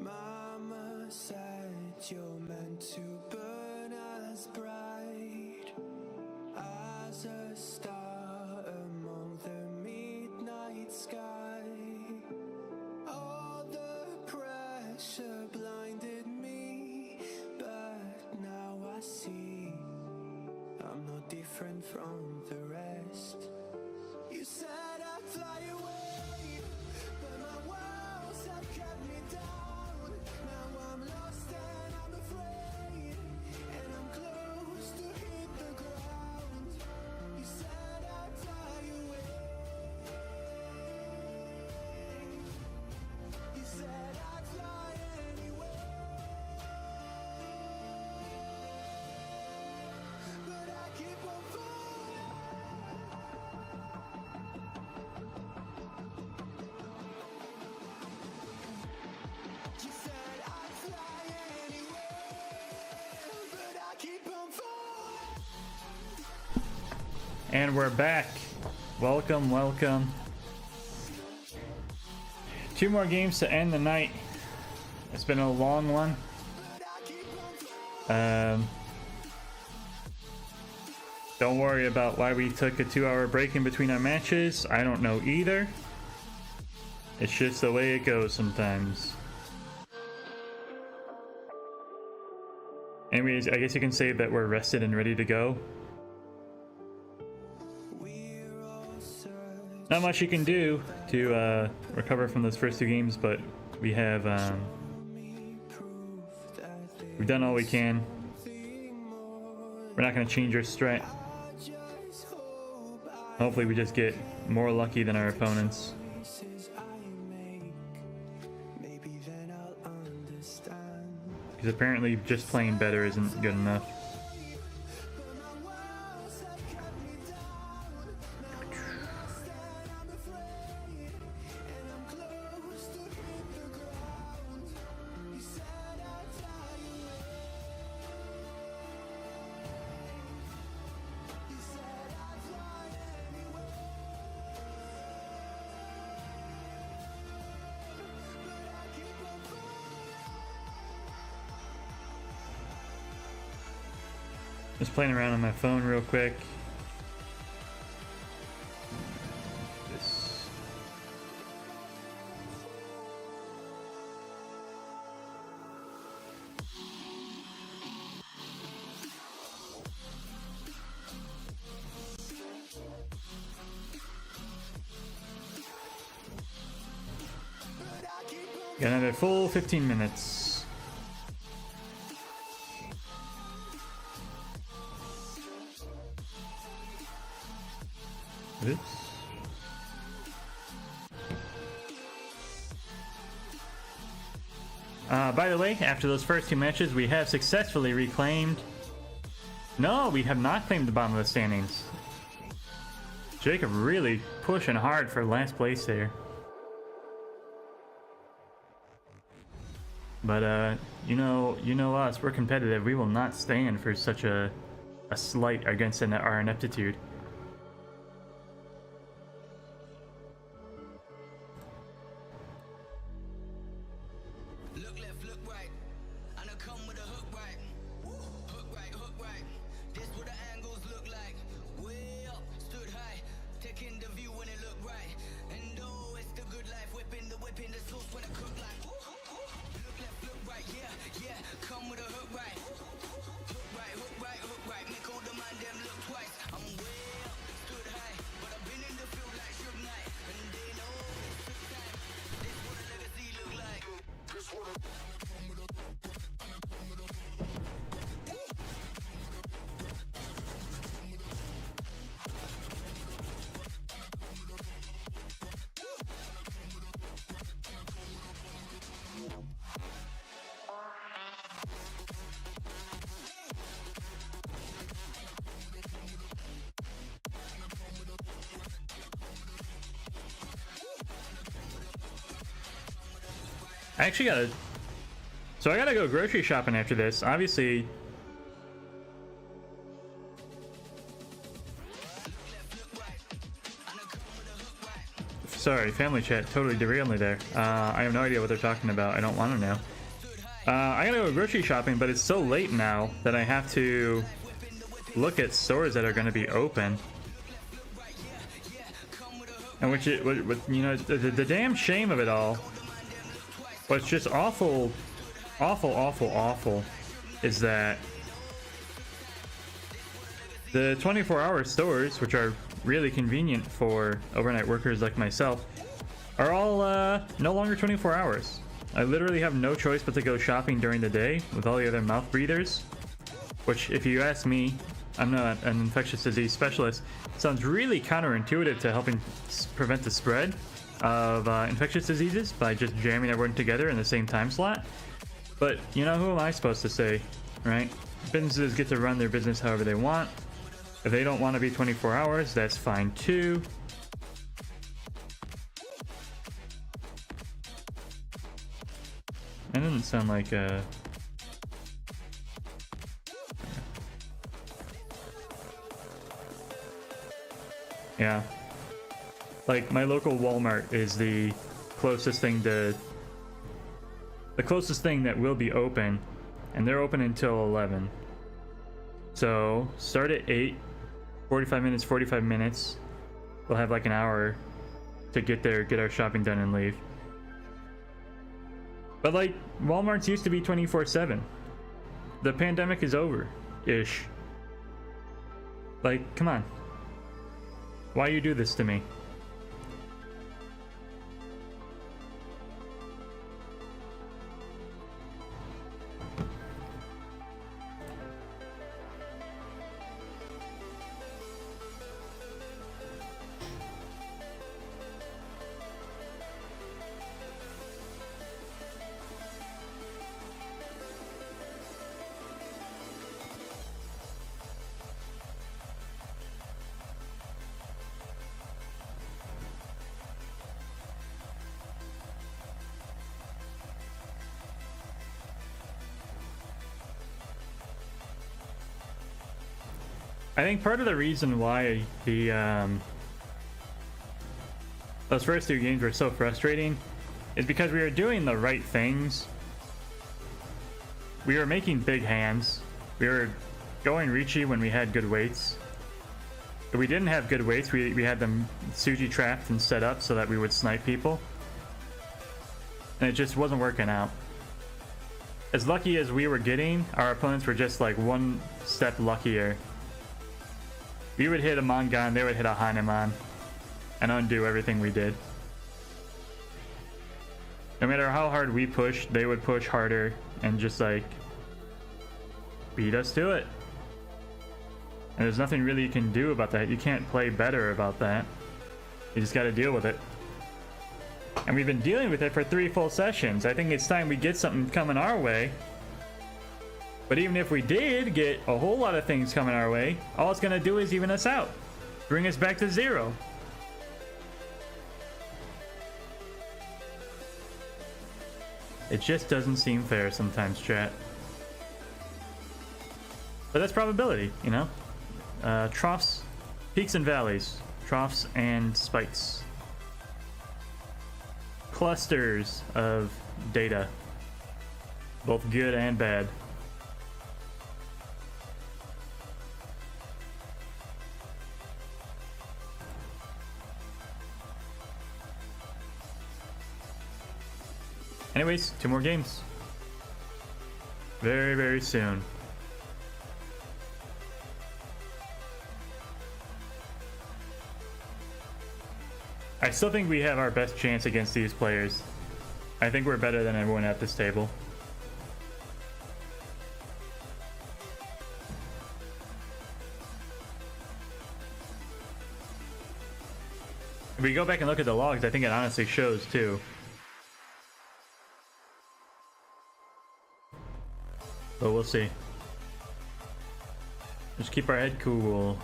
Mama said you're meant to burn as bright as a star among the midnight sky. All the pressure blinded me, but now I see I'm no different from the rest. You said I'd fly away, but my walls have kept me down. Now I'm lost and I'm afraid, and I'm close to hit the ground. You said I'd fly away. You said I'd fly anyway, but I keep on falling. You said I'd fly anyway, but I keep on falling. And we're back. Welcome, welcome. 2 more games to end the night. It's been a long one. Don't worry about why we took a 2-hour break in between our matches. I don't know either. It's just the way it goes sometimes. Anyways, I guess you can say that we're rested and ready to go. Not much you can do to recover from those first 2 games, but we have we've done all we can. We're not going to change our strat. Hopefully we just get more lucky than our opponents. Because apparently just playing better isn't good enough. Just playing around on my phone real quick. This. Got another full 15 minutes. Oops. By the way, after those first two matches, we have successfully reclaimed... No, we have not claimed the bottom of the standings. Jacob really pushing hard for last place there. But, you know us, we're competitive. We will not stand for such a slight against our ineptitude. Look left, look right, and I come with a hook right. Hook right, hook right. This what the angles look like. Way up, stood high, taking the view when it look right. And oh, it's the good life, whipping the sauce when I cook like. Look left, look right, yeah, come with a hook right. Hook right, hook right, hook right. Make all the man them look twice. I'm way up, stood high, but I've been in the field like Suge Knight. And they know it's took time. This what a legacy look like. This what a I actually gotta... So I gotta go grocery shopping after this. Obviously... Sorry, family chat totally derailed me there. I have no idea what they're talking about. I don't want to know. I gotta go grocery shopping, but it's so late now that I have to look at stores that are going to be open. And which, you know, the damn shame of it all, what's just awful, is that the 24-hour stores, which are really convenient for overnight workers like myself, are all no longer 24 hours. I literally have no choice but to go shopping during the day with all the other mouth breathers, which, if you ask me, I'm not an infectious disease specialist, sounds really counterintuitive to helping prevent the spread of infectious diseases by just jamming everyone together in the same time slot. But, you know, who am I supposed to say, right? Businesses get to run their business however they want. If they don't want to be 24 hours, that's fine too. That doesn't sound like a... Yeah. Like, my local Walmart is the closest thing to... the closest thing that will be open, and they're open until 11. So, start at 8, 45 minutes. We'll have like an hour to get there, get our shopping done, and leave. But like, Walmart's used to be 24/7. The pandemic is over-ish. Like, come on. Why you do this to me? I think part of the reason why the those first two games were so frustrating is because we were doing the right things. We were making big hands. We were going Riichi when we had good weights. If we didn't have good weights, we had them Suji trapped and set up so that we would snipe people. And it just wasn't working out. As lucky as we were getting, our opponents were just like one step luckier. We would hit a Mangan, they would hit a Haineman, and undo everything we did. No matter how hard we pushed, they would push harder and just like beat us to it. And there's nothing really you can do about that. You can't play better about that. You just gotta deal with it. And we've been dealing with it for 3 full sessions. I think it's time we get something coming our way. But even if we did get a whole lot of things coming our way, all it's gonna do is even us out. Bring us back to 0. It just doesn't seem fair sometimes, chat. But that's probability, you know? Troughs, peaks and valleys. Troughs and spikes. Clusters of data. Both good and bad. Anyways, 2 more games. Very, very soon. I still think we have our best chance against these players. I think we're better than everyone at this table. If we go back and look at the logs, I think it honestly shows too. But we'll see. Just keep our head cool.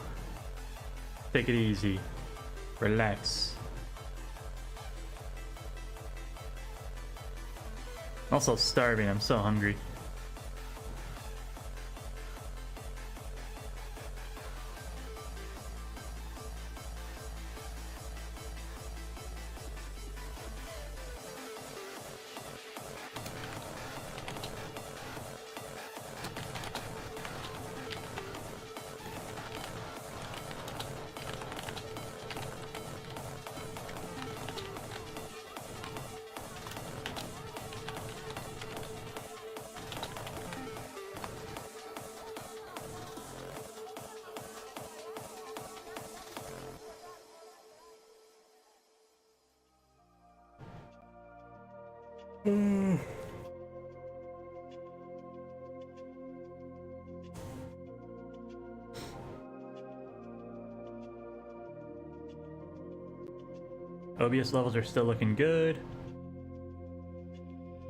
Take it easy. Relax. Also starving, I'm so hungry. OBS levels are still looking good.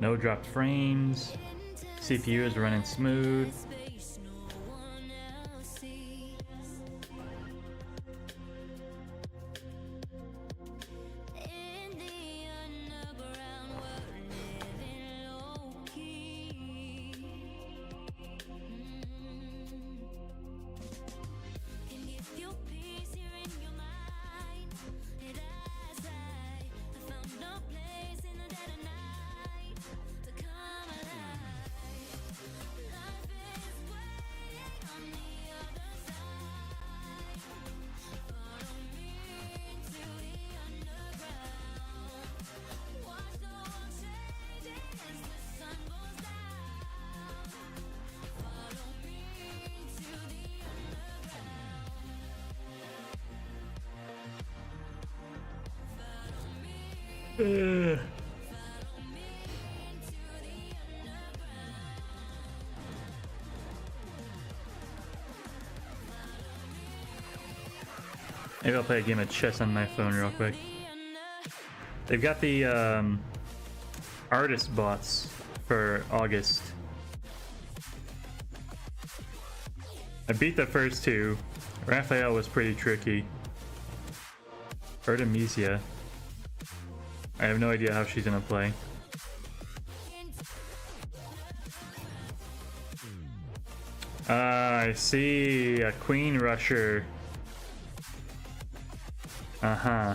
No dropped frames. CPU is running smooth. Maybe I'll play a game of chess on my phone real quick. They've got the artist bots for August. I beat the first 2. Raphael was pretty tricky. Artemisia. I have no idea how she's gonna play. I see a Queen Rusher. Uh-huh.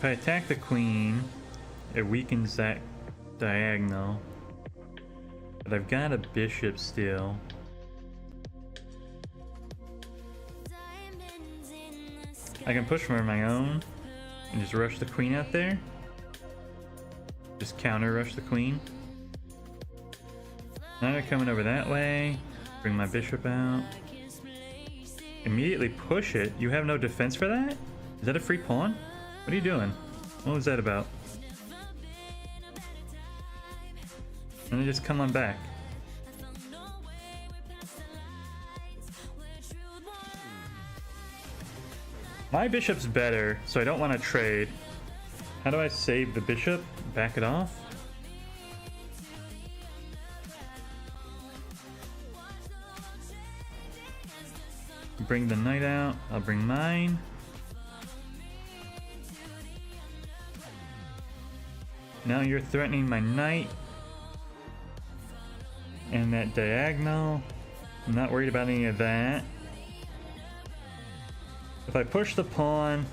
If I attack the queen, it weakens that diagonal. But I've got a bishop still. I can push for my own and just rush the queen out there. Just counter rush the queen. Now they're coming over that way. Bring my bishop out. Immediately push it. You have no defense for that? Is that a free pawn? What are you doing? What was that about? And then just come on back. My bishop's better, so I don't want to trade. How do I save the bishop? Back it off? Bring the knight out. I'll bring mine. Now you're threatening my knight. And that diagonal. I'm not worried about any of that. If I push the pawn,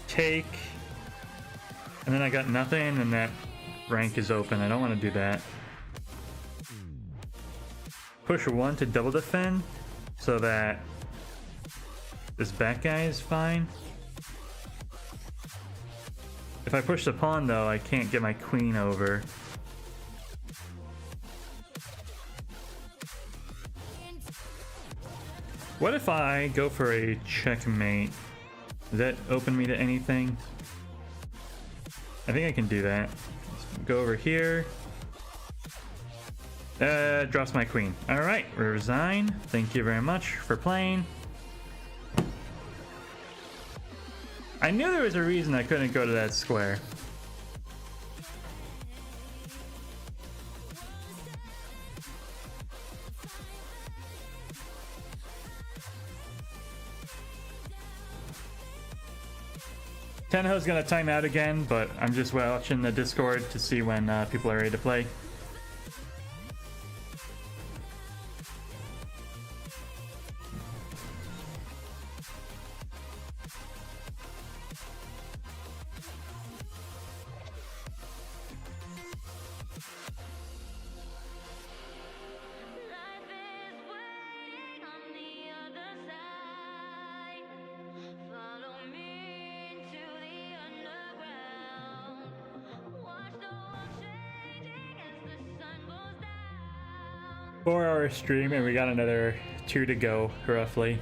take, and then I got nothing, and that rank is open. I don't want to do that. Push one to double defend so that this back guy is fine. If I push the pawn though, I can't get my queen over. What if I go for a checkmate? Does that open me to anything? I think I can do that. Let's go over here. Drops my queen. Alright, resign. Thank you very much for playing. I knew there was a reason I couldn't go to that square. Tenho's gonna time out again, but I'm just watching the Discord to see when people are ready to play. Life is waiting on the other side. Follow me into the underground. Watch the world changing as the sun goes down. 4-hour stream, and we got another 2 to go, roughly.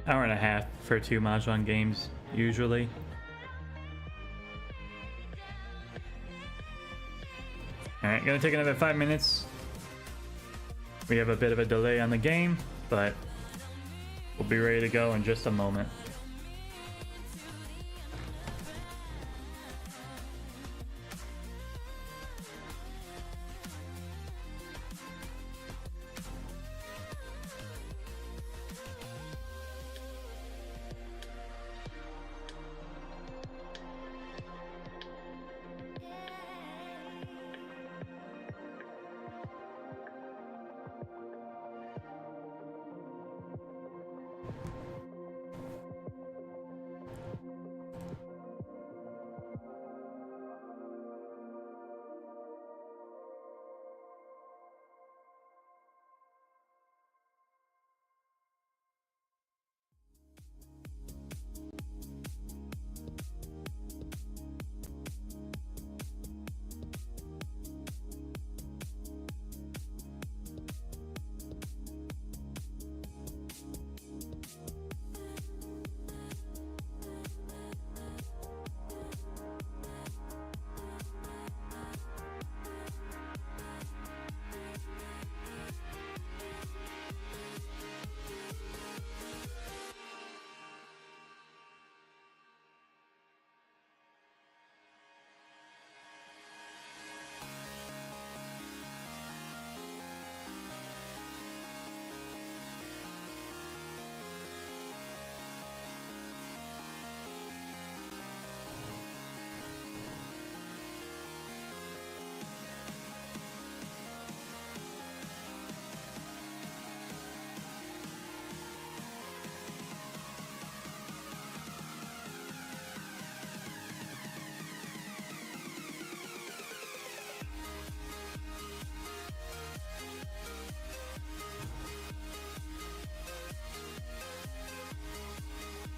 Hour and a half for 2 Mahjong games, usually. Alright, gonna take another 5 minutes. We have a bit of a delay on the game, but we'll be ready to go in just a moment.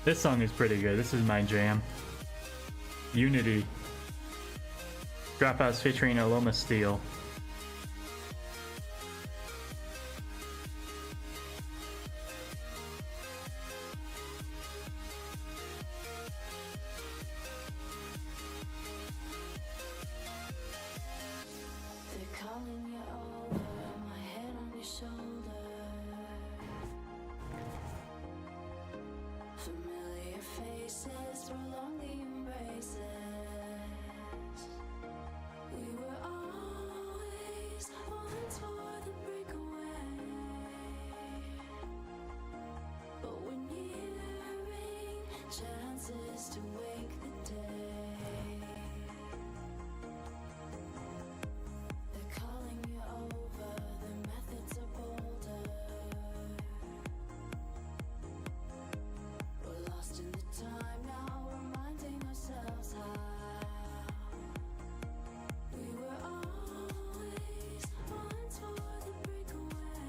This song is pretty good. This is my jam. Unity. Dropouts featuring Aloma Steel. They're calling you over, my head on your shoulder. Familiar faces, prolong the embraces. We were always once for the breakaway, but we're nearing chances to wake the day. They're calling you over, their methods are bolder. We're lost in the time now, reminding ourselves how we were always once for the breakaway,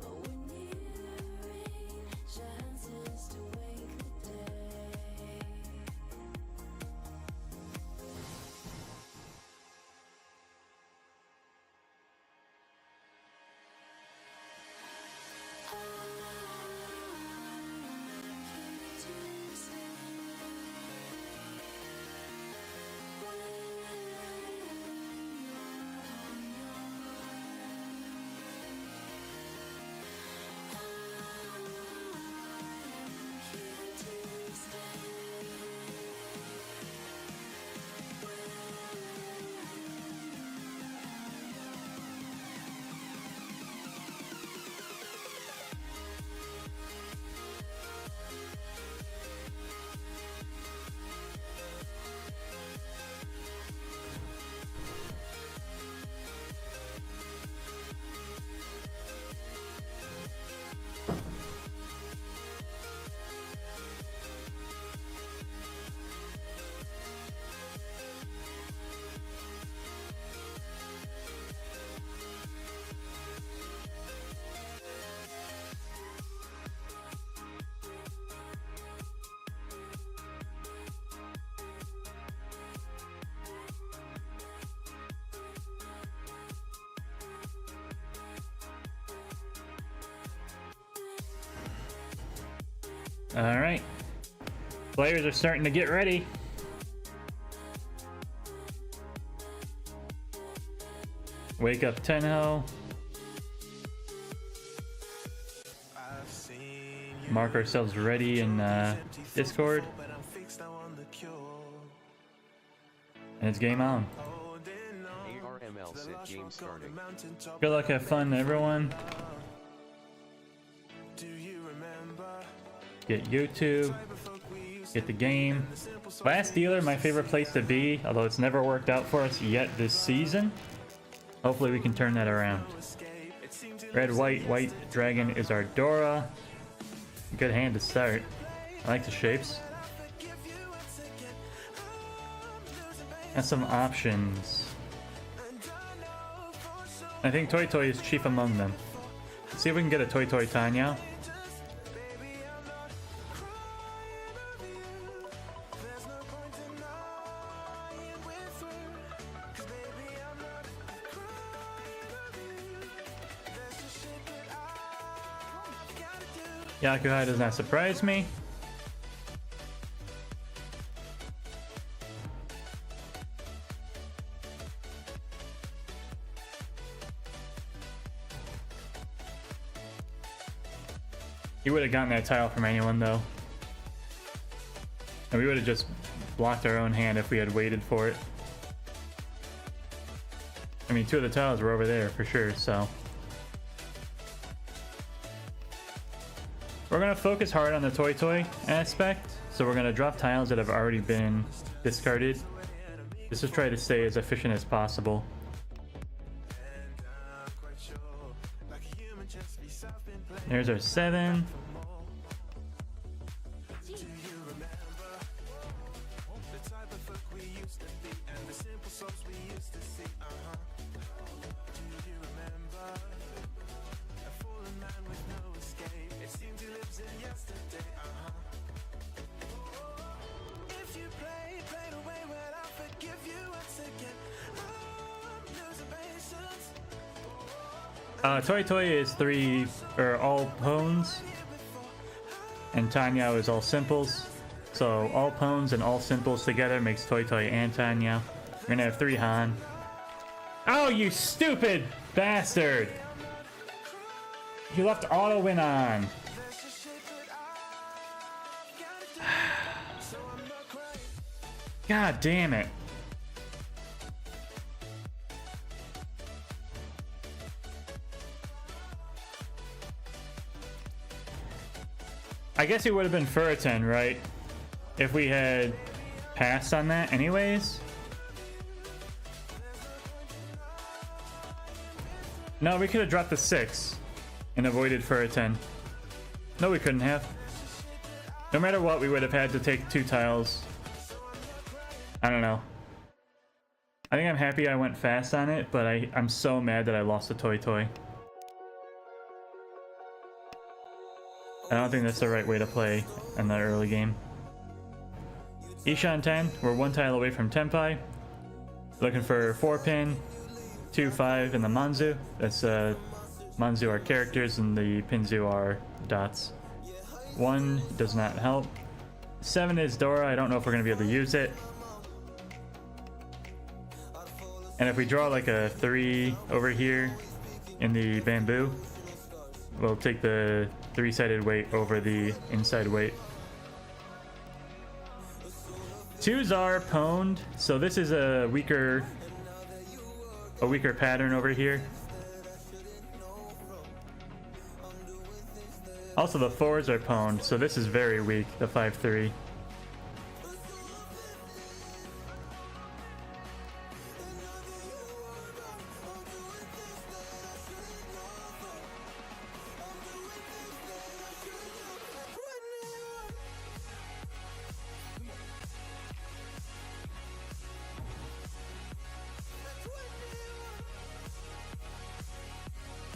but we're nearing chances to wake the day. All right. Players are starting to get ready. Wake up Tenho. Mark ourselves ready in Discord. And it's game on. ARML set game starting. Good luck, have fun, everyone. Get YouTube. Get the game. Last dealer, my favorite place to be, although it's never worked out for us yet this season. Hopefully we can turn that around. Red, white dragon is our Dora. Good hand to start. I like the shapes. And some options. I think Toy Toy is chief among them. Let's see if we can get a Toy Toy Tanya. Yakuhai does not surprise me. He would have gotten that tile from anyone though. And we would have just blocked our own hand if we had waited for it. I mean, two of the tiles were over there for sure, so. We're gonna focus hard on the Toy Toy aspect, so we're gonna drop tiles that have already been discarded. Just to try to stay as efficient as possible. There's our 7. Toi Toi is three or all pones, and Tanyao is all simples. So all pones and all simples together makes Toi Toi and Tanyao. We're gonna have 3 Han. Oh, you stupid bastard! You left auto win on. God damn it. I guess it would have been Furitan, right? If we had passed on that anyways. No, we could have dropped the 6 and avoided Furitan. No, we couldn't have. No matter what, we would have had to take 2 tiles. I don't know. I think I'm happy I went fast on it, but I'm so mad that I lost the Toi Toi. I don't think that's the right way to play in the early game. Ishan 10, we're 1 tile away from Tenpai. Looking for 4 pin, 2, 5 in the Manzu. That's Manzu are characters and the Pinzu are dots. 1 does not help. 7 is Dora. I don't know if we're going to be able to use it. And if we draw like a 3 over here in the bamboo, we'll take the 3-sided weight over the inside weight. 2s are pwned, so this is a weaker pattern over here. Also, the 4s are pwned, so this is very weak, the 5-3.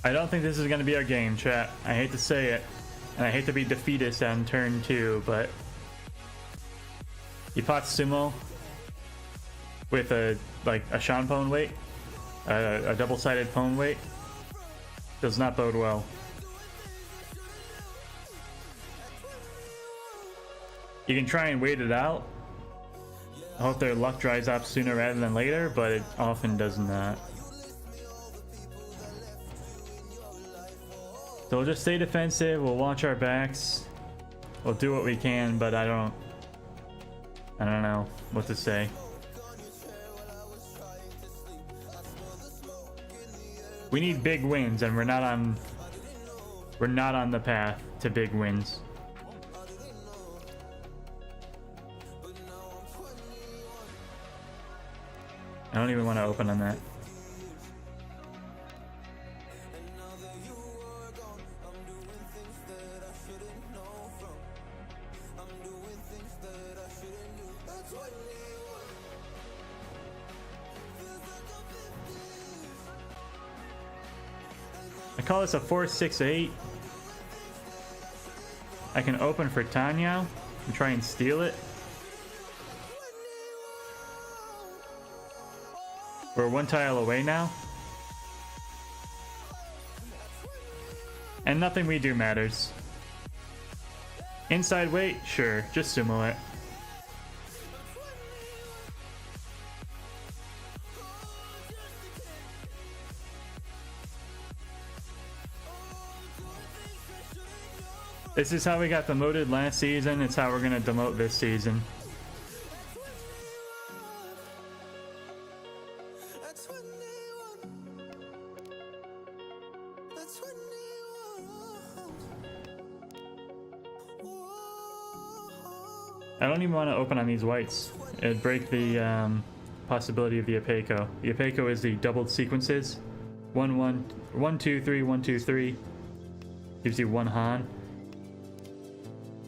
I don't think this is going to be our game, chat. I hate to say it, and I hate to be defeatist on turn 2, but you pot sumo with a Shan pwn weight, a double-sided pwn weight, does not bode well. You can try and wait it out. I hope their luck dries up sooner rather than later, but it often does not. So we'll just stay defensive, we'll watch our backs, we'll do what we can, but I don't know what to say. We need big wins, and we're not on the path to big wins. I don't even want to open on that. I call this a 4-6-8. I can open for Tanyao and try and steal it. We're 1 tile away now. And nothing we do matters. Inside weight? Sure, just sumo it. This is how we got demoted last season. It's how we're gonna demote this season. I don't even want to open on these whites. It'd break the possibility of the Apeiko. The Apeiko is the doubled sequences. 1, 1, 1, 2, 3, 1, 2, 3. Gives you 1 Han.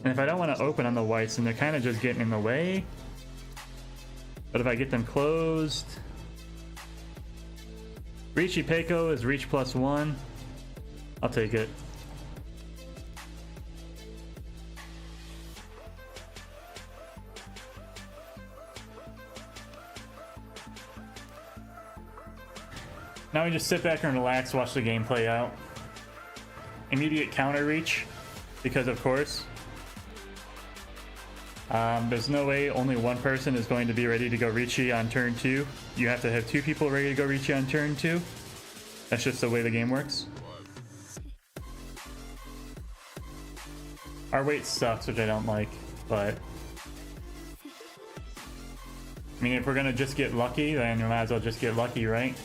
And if I don't want to open on the whites, then they're kind of just getting in the way. But if I get them closed... Riichi Peiko is reach +1. I'll take it. Now we just sit back and relax, watch the game play out. Immediate counter reach, because of course. There's no way only one person is going to be ready to go Riichi on turn 2. You have to have 2 people ready to go Riichi on turn 2. That's just the way the game works. Our weight sucks, which I don't like, but... I mean, if we're gonna just get lucky, then we might as well just get lucky, right?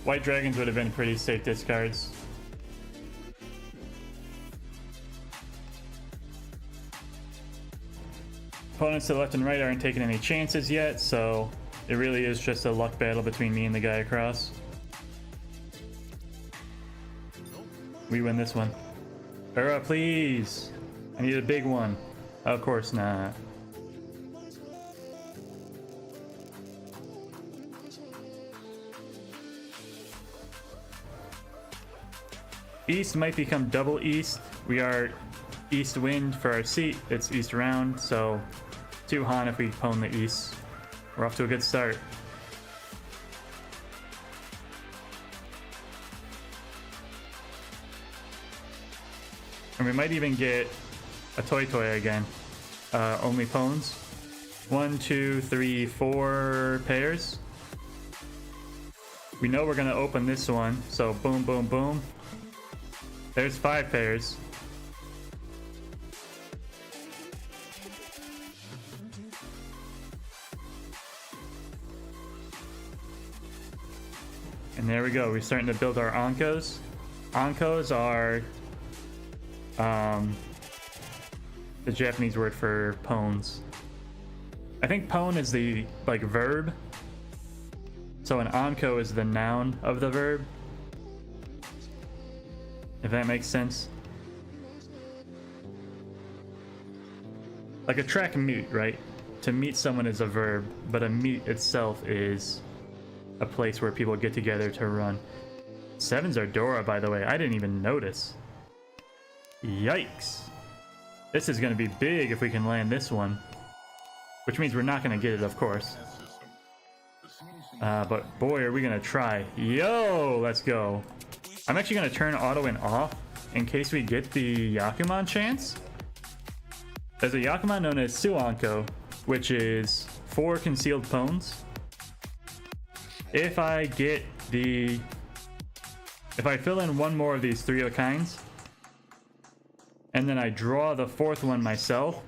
White dragons would have been pretty safe discards. Opponents to the left and right aren't taking any chances yet, so it really is just a luck battle between me and the guy across. We win this one. Hurrah, please! I need a big one. Of course not. East might become double east. We are east wind for our seat. It's east round, so 2 Han if we pwn the east. We're off to a good start. And we might even get a toy again. Only pawns. 1, 2, 3, 4 pairs. We know we're gonna open this one, so boom, boom, boom. There's 5 pairs. And there we go. We're starting to build our Ankos. Ankos are the Japanese word for pawns. I think pawn is the like verb. So an Anko is the noun of the verb. If that makes sense. Like a track meet, right? To meet someone is a verb, but a meet itself is a place where people get together to run. 7s are Dora, by the way. I didn't even notice. Yikes. This is going to be big if we can land this one. Which means we're not going to get it, of course. But boy, are we going to try. Yo, let's go. I'm actually going to turn auto and off in case we get the Yakuman chance. There's a Yakuman known as Suanko, which is 4 concealed pawns. If I fill in one more of these 3 of kinds, and then I draw the 4th one myself,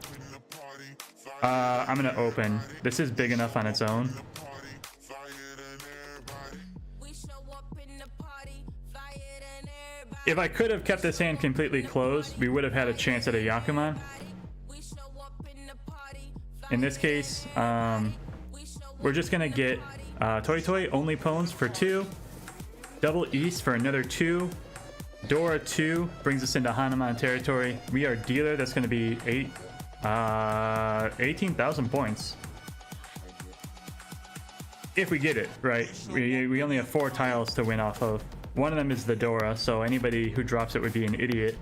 I'm gonna open. This is big enough on its own. If I could have kept this hand completely closed, we would have had a chance at a Yakuman. In this case, we're just gonna get Toy only pawns for 2, double East for another 2, Dora 2 brings us into Hanuman territory. We are dealer. That's going to be 18,000 points. If we get it, right? We only have 4 tiles to win off of. One of them is the Dora, so anybody who drops it would be an idiot.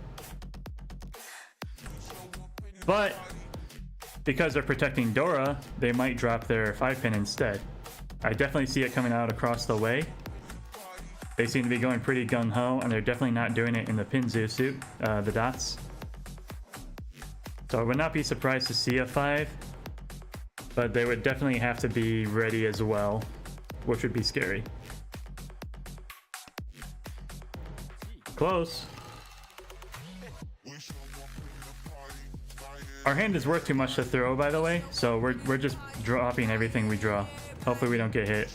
But because they're protecting Dora, they might drop their 5-pin instead. I definitely see it coming out across the way. They seem to be going pretty gung-ho, and they're definitely not doing it in the Pinzu suit, the dots. So I would not be surprised to see a 5, but they would definitely have to be ready as well, which would be scary. Close. Our hand is worth too much to throw, by the way, so we're just dropping everything we draw. Hopefully we don't get hit.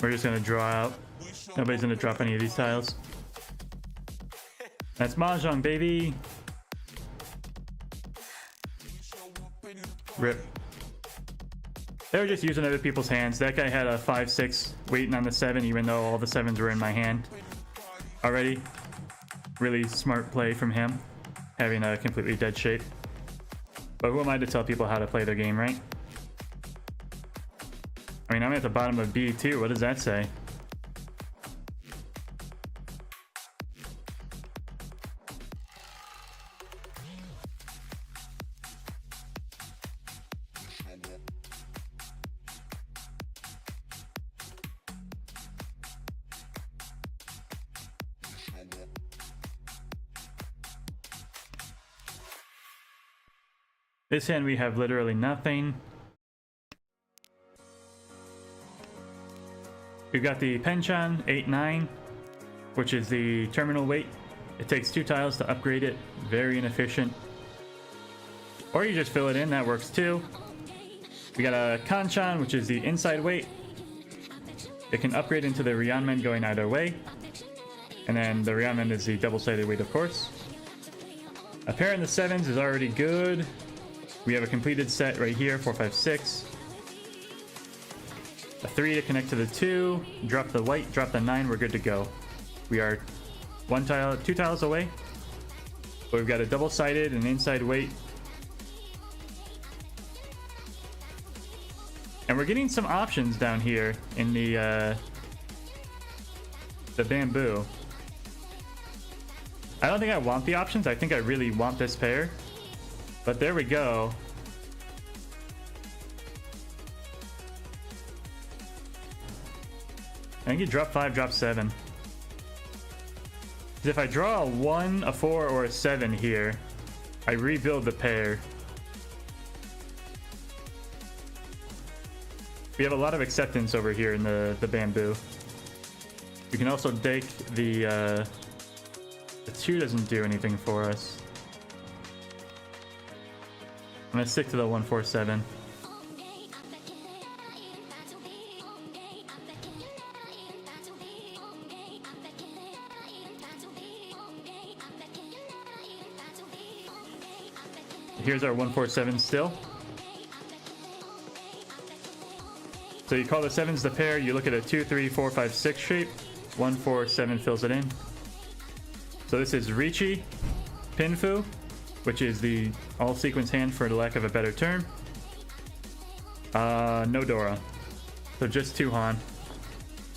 We're just gonna draw out. Nobody's gonna drop any of these tiles. That's Mahjong, baby! Rip. They were just using other people's hands. That guy had a 5-6 waiting on the 7, even though all the 7s were in my hand already. really smart play from him, having a completely dead shape. But who am I to tell people how to play their game, right? I mean, I'm at the bottom of B2. What does that say? This hand we have literally nothing. We've got the Penchant 8-9, which is the terminal weight. It takes 2 tiles to upgrade it. Very inefficient. Or you just fill it in, that works too. We got a Kanchan, which is the inside weight. It can upgrade into the Ryanmen going either way. And then the Ryanmen is the double-sided weight, of course. A pair in the 7s is already good. We have a completed set right here, 4, 5, 6. A 3 to connect to the 2. Drop the white, drop the 9, we're good to go. We are 2 tiles away. But we've got a double-sided and inside weight. And we're getting some options down here in the bamboo. I don't think I want the options. I think I really want this pair. But there we go. I think you drop 5, drop 7. If I draw a 1, a 4, or a 7 here, I rebuild the pair. We have a lot of acceptance over here in the bamboo. We can also take the 2 doesn't do anything for us. I'm gonna stick to the 1, 4, 7. Here's our 1, 4, 7 still. So you call the 7s the pair, you look at a 2, 3, 4, 5, 6 shape. 1, 4, 7 fills it in. So this is Riichi Pinfu, which is the all sequence hand for the lack of a better term. No Dora. So just 2 Han.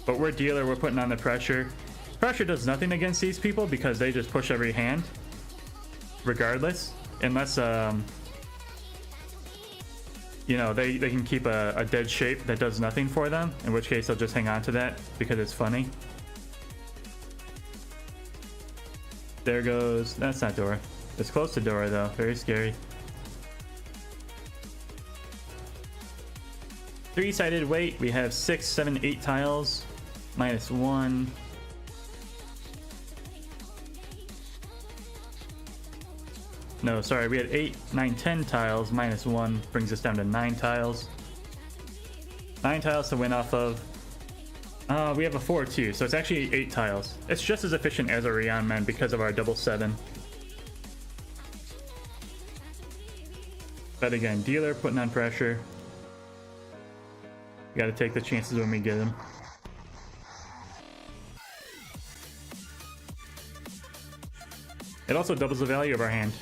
But we're dealer, we're putting on the pressure. Pressure does nothing against these people because they just push every hand. Regardless. Unless, you know, they can keep a dead shape that does nothing for them. In which case they'll just hang on to that because it's funny. There goes... That's not Dora. It's close to Dora though. Very scary. 3-sided weight. We have 6, 7, 8 tiles. -1. No, sorry. We had 8, 9, 10 tiles. -1 brings us down to 9 tiles. 9 tiles to win off of. We have a 4 too, so it's actually 8 tiles. It's just as efficient as a Ryanmen because of our double 7. But again, dealer putting on pressure. We gotta take the chances when we get them. It also doubles the value of our hand.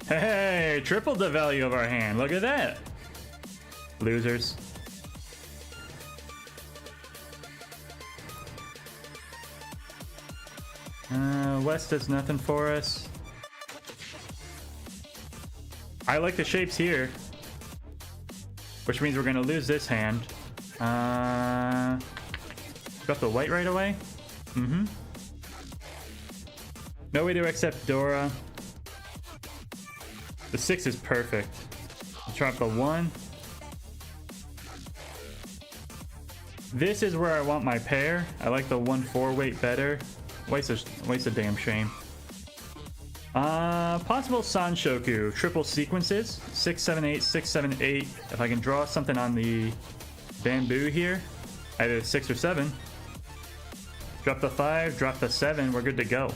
Hey, tripled the value of our hand. Look at that. Losers. West does nothing for us. I like the shapes here. Which means we're going to lose this hand. Got the white right away? No way to accept Dora. The 6 is perfect. Drop the 1. This is where I want my pair. I like the 1-4 weight better. White's a damn shame. Possible Sanshoku. Triple sequences. 6, 7, 8, 6, 7, 8. If I can draw something on the bamboo here. Either 6 or 7. Drop the 5, drop the 7. We're good to go.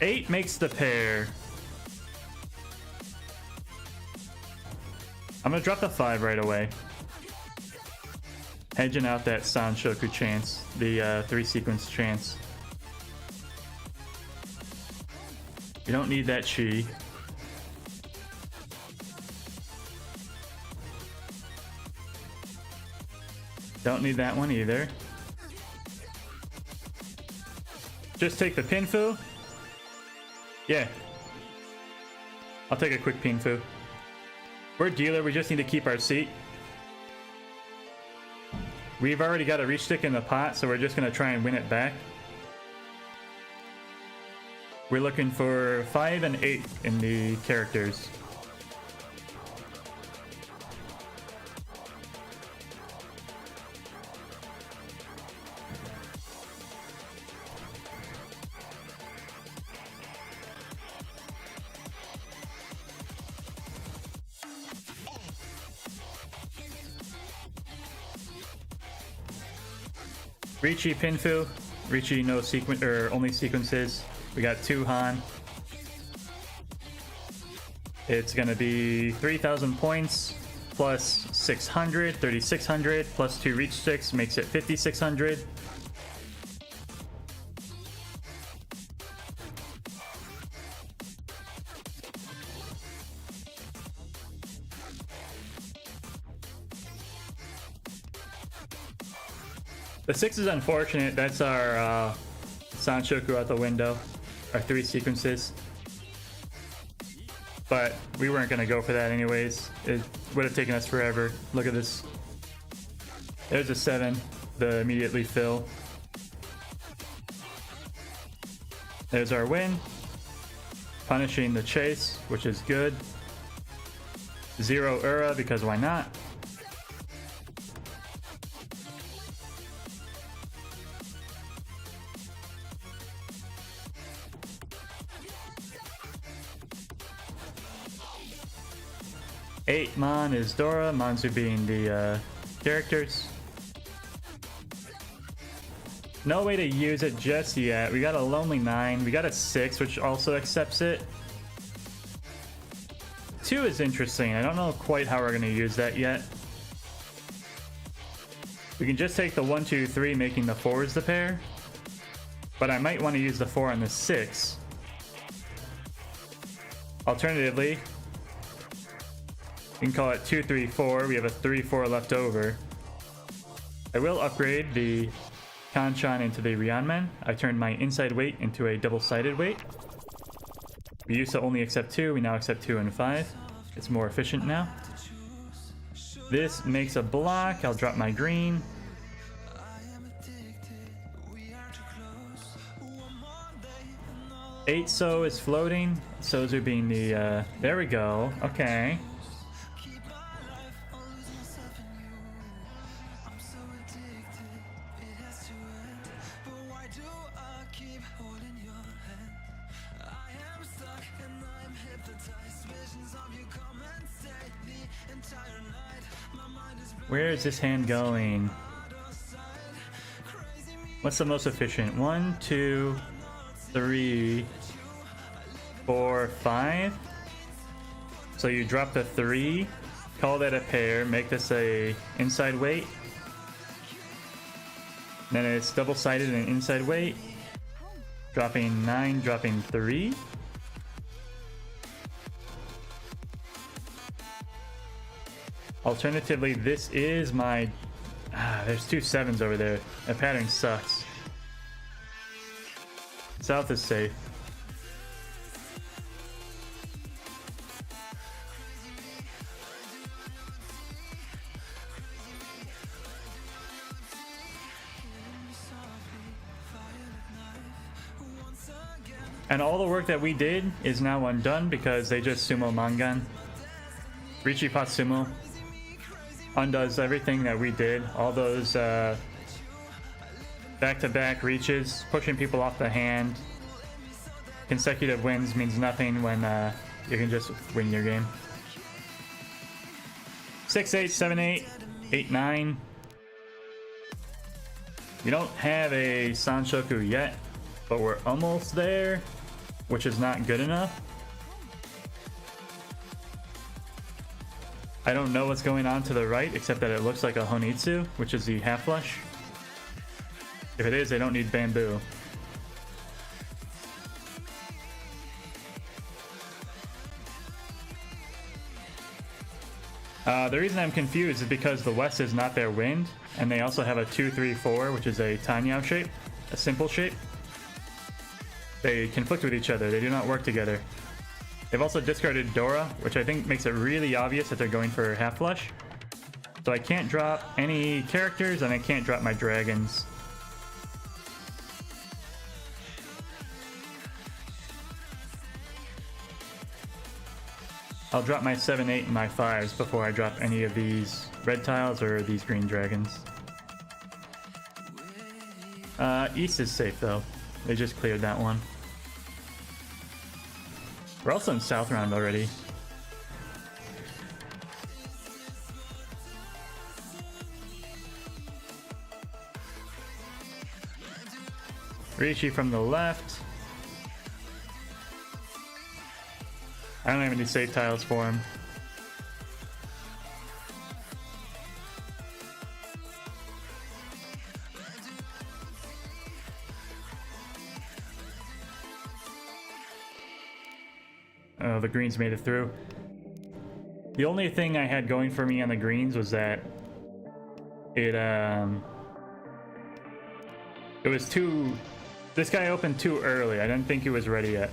8 makes the pair. I'm gonna drop the 5 right away. Hedging out that Sanshoku chance, the 3 sequence chance. You don't need that chi. Don't need that one either. Just take the Pinfu. Yeah. I'll take a quick Pinfu. We're dealer, we just need to keep our seat. We've already got a reach stick in the pot, so we're just gonna try and win it back. We're looking for 5 and 8 in the characters. Riichi Pinfu. Riichi no sequence or only sequences. We got 2 Han. It's gonna be 3,000 points plus 600, 3,600 plus 2 reach sticks makes it 5,600. The 6 is unfortunate. That's our Sanshoku out the window. Our 3 sequences. But we weren't going to go for that anyways. It would have taken us forever. Look at this. There's a 7. The immediately fill. There's our win. Punishing the chase, which is good. 0 Ura, because why not? Eight Mon is Dora, Manzu being the characters. No way to use it just yet. We got a lonely 9, we got a 6, which also accepts it. 2 is interesting. I don't know quite how we're going to use that yet. We can just take the 1, 2, 3, making the 4s the pair. But I might want to use the 4 on the 6. Alternatively, we can call it 2, 3, 4. We have a 3, 4 left over. I will upgrade the Kanchan into the Ryanmen. I turned my inside weight into a double-sided weight. We used to only accept 2. We now accept 2 and 5. It's more efficient now. This makes a block. I'll drop my green. Eight So is floating. Sozu being the, there we go. Okay. Where is this hand going? What's the most efficient? 1, 2, 3, 4, 5. So you drop the 3, call that a pair, make this a inside weight. Then it's double-sided and inside weight. Dropping 9, dropping 3. Alternatively, this is my... there's 2 7s over there. That pattern sucks. South is safe. And all the work that we did is now undone because they just sumo mangan. Riichi Pot Sumo undoes everything that we did. All those back-to-back reaches, pushing people off the hand. Consecutive wins means nothing when you can just win your game. 6-8, 7-8, 8-9. We don't have a Sanshoku yet, but we're almost there, which is not good enough. I don't know what's going on to the right, except that it looks like a Honitsu, which is the half flush. If it is, they don't need bamboo. The reason I'm confused is because the west is not their wind, and they also have a 2-3-4, which is a Tanyao shape, a simple shape. They conflict with each other, they do not work together. They've also discarded Dora, which I think makes it really obvious that they're going for half flush. So I can't drop any characters, and I can't drop my dragons. I'll drop my 7-8 and my 5s before I drop any of these red tiles or these green dragons. East is safe though. They just cleared that one. We're also in South round already. Riichi from the left. I don't have any safe tiles for him. Oh, the greens made it through. The only thing I had going for me on the greens was that it was too... This guy opened too early. I didn't think he was ready yet.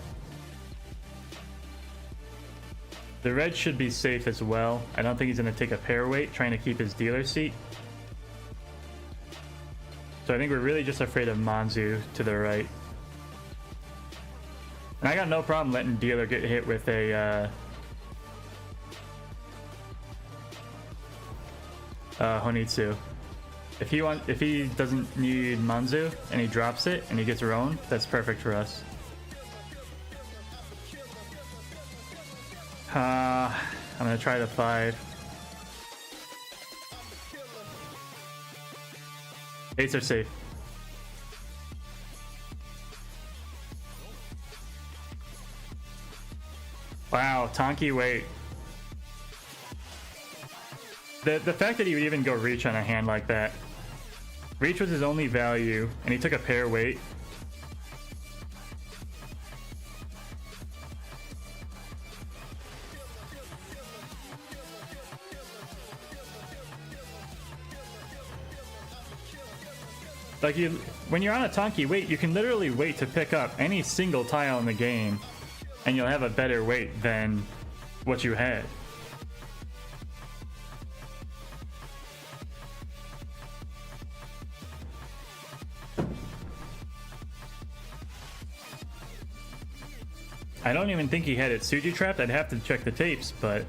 The red should be safe as well. I don't think he's going to take a pair weight, trying to keep his dealer seat. So I think we're really just afraid of Manzu to the right. And I got no problem letting dealer get hit with a Honitsu. If he doesn't need Manzu and he drops it and he gets Roan, that's perfect for us. I'm gonna try the 5. 8s are safe. Wow, Tonki, wait. The fact that he would even go reach on a hand like that. Reach was his only value, and he took a pair weight. Like, when you're on a Tonki weight, you can literally wait to pick up any single tile in the game, and you'll have a better weight than what you had. I don't even think he had it Tsuji trapped. I'd have to check the tapes, but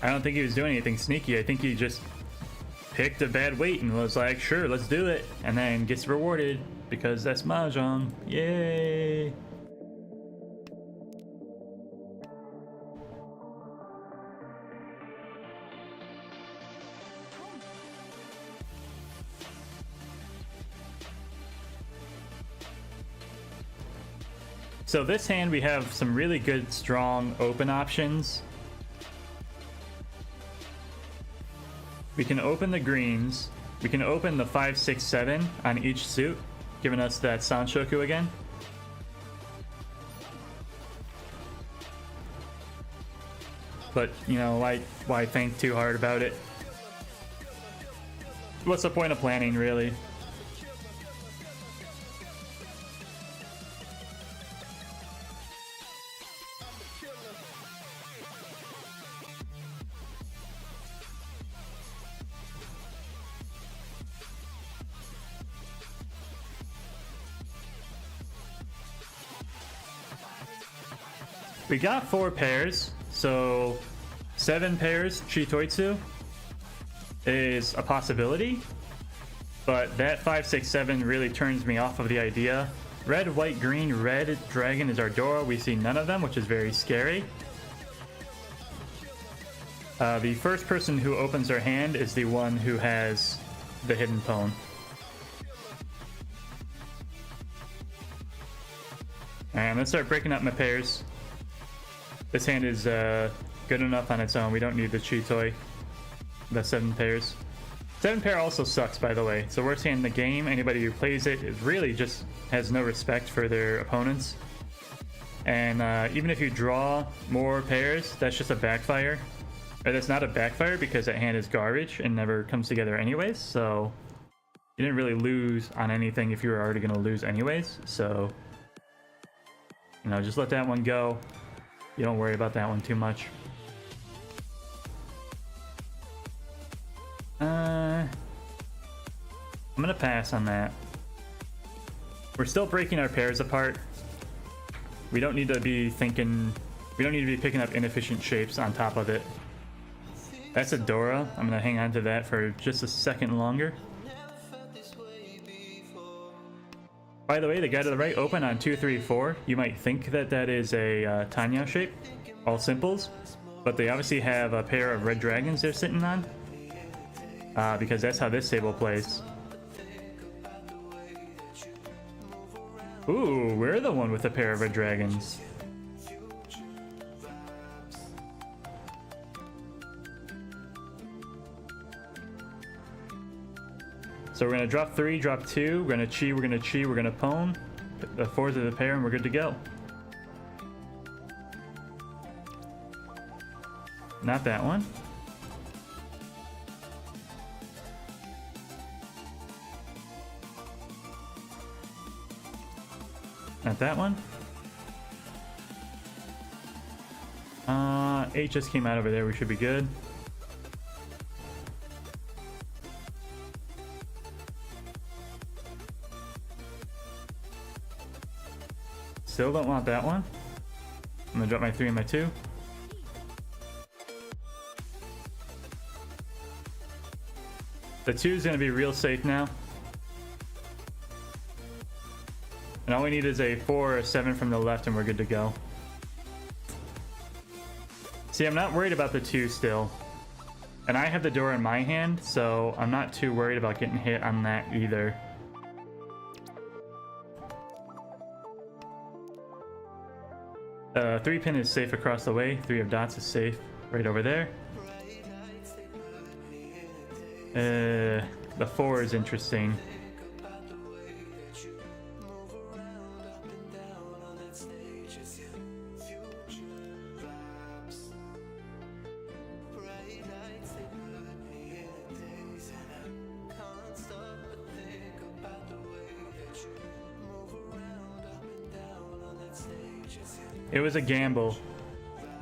I don't think he was doing anything sneaky. I think he just picked a bad weight and was like, sure, let's do it, and then gets rewarded because that's Mahjong. Yay! So this hand we have some really good strong open options. We can open the greens. We can open the 5, 6, 7 on each suit, giving us that Sanshoku again. But, you know, why think too hard about it? What's the point of planning, really? We got 4 pairs, so 7 pairs Chitoitsu is a possibility, but that 5, 6, 7 really turns me off of the idea. Red, white, green, red dragon is our Dora. We see none of them, which is very scary. The first person who opens their hand is the one who has the hidden pwn. And let's start breaking up my pairs. This hand is good enough on its own. We don't need the Chi toy. The 7 pairs. 7 pair also sucks, by the way. It's the worst hand in the game. Anybody who plays it really just has no respect for their opponents. And even if you draw more pairs, that's just a backfire. Or that's not a backfire because that hand is garbage and never comes together anyways. So you didn't really lose on anything if you were already going to lose anyways. So, you know, just let that one go. You don't worry about that one too much. I'm gonna pass on that. We're still breaking our pairs apart. We don't need to be thinking, we don't need to be picking up inefficient shapes on top of it. That's a Dora. I'm gonna hang on to that for just a second longer. By the way, the guy to the right open on 2, 3, 4. You might think that that is a Tanya shape, all simples, but they obviously have a pair of red dragons they're sitting on. Because that's how this table plays. Ooh, we're the one with a pair of red dragons. So we're gonna drop 3, drop 2, we're gonna chi, we're gonna chi, we're gonna pwn. The 4's of the pair and we're good to go. Not that one. Not that one. 8 just came out over there. We should be good. Still don't want that one. I'm gonna drop my 3 and my 2. The 2 is gonna be real safe now. And all we need is a 4 or a 7 from the left and we're good to go. See, I'm not worried about the 2 still. And I have the door in my hand, so I'm not too worried about getting hit on that either. The 3 pin is safe across the way. 3 of dots is safe right over there. The 4 is interesting. It was a gamble,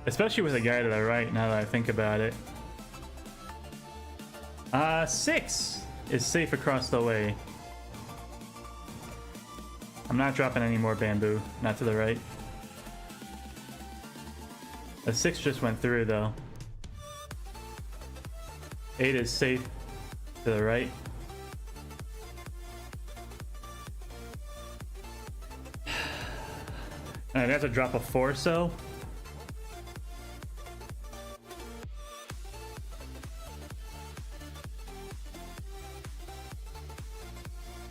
especially with a guy to the right, now that I think about it. 6 is safe across the way. I'm not dropping any more bamboo, not to the right. The 6 just went through though. 8 is safe to the right. I'd have to drop a 4 so.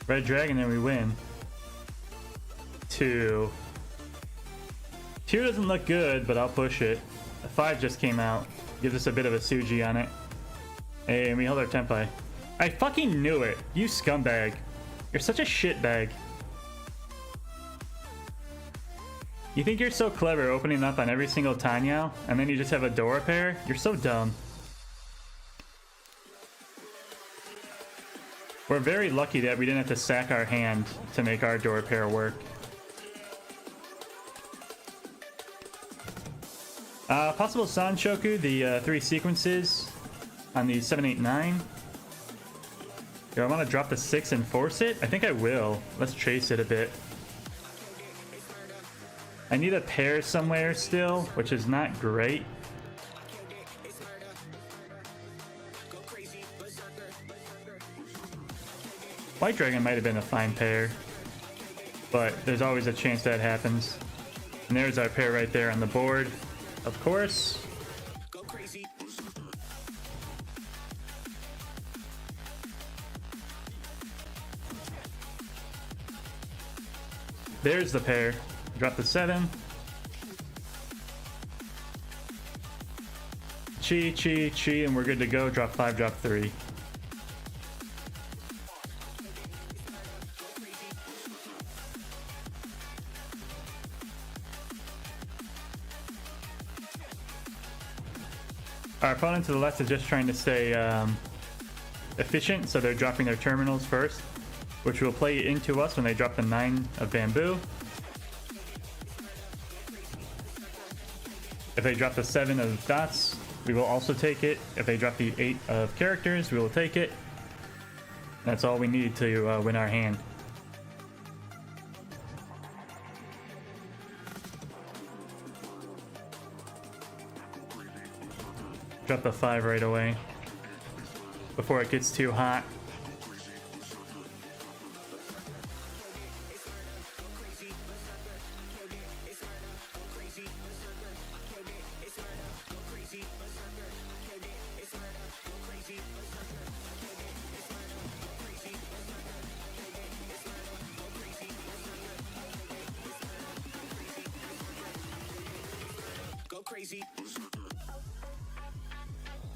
Red dragon and we win. 2. 2 doesn't look good, but I'll push it. A 5 just came out. Gives us a bit of a Suji on it. Hey, and we held our tempai. I fucking knew it. You scumbag. You're such a shitbag. You think you're so clever opening up on every single Tanya, and then you just have a Dora pair? You're so dumb. We're very lucky that we didn't have to sack our hand to make our Dora pair work. Possible Sanshoku, the 3 sequences on the 7, 8, 9. Do I want to drop the 6 and force it? I think I will. Let's chase it a bit. I need a pair somewhere still, which is not great. White Dragon might have been a fine pair, but there's always a chance that happens. And there's our pair right there on the board, of course. There's the pair. Drop the 7. Chi, Chi, Chi, and we're good to go. Drop 5, drop 3. Our opponent to the left is just trying to stay efficient, so they're dropping their terminals first, which will play into us when they drop the 9 of bamboo. If they drop the 7 of dots, we will also take it. If they drop the 8 of characters, we will take it. That's all we need to win our hand. Drop the 5 right away before it gets too hot.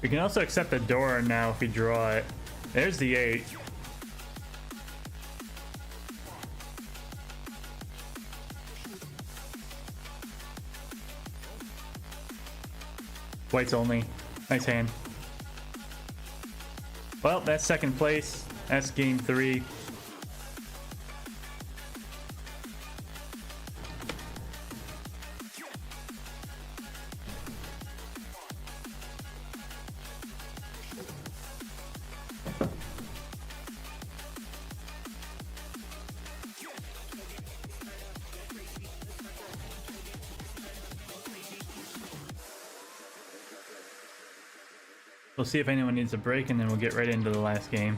We can also accept the door now if we draw it. There's the 8. Whites only. Nice hand. Well, that's second place. That's game 3. We'll see if anyone needs a break, and then we'll get right into the last game.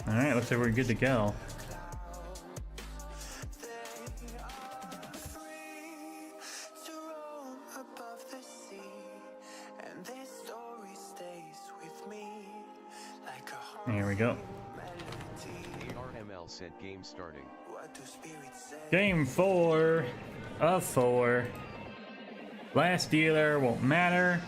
Alright, looks like we're good to go. Here we go. ARML said game starting. Game 4 of 4. Last dealer won't matter.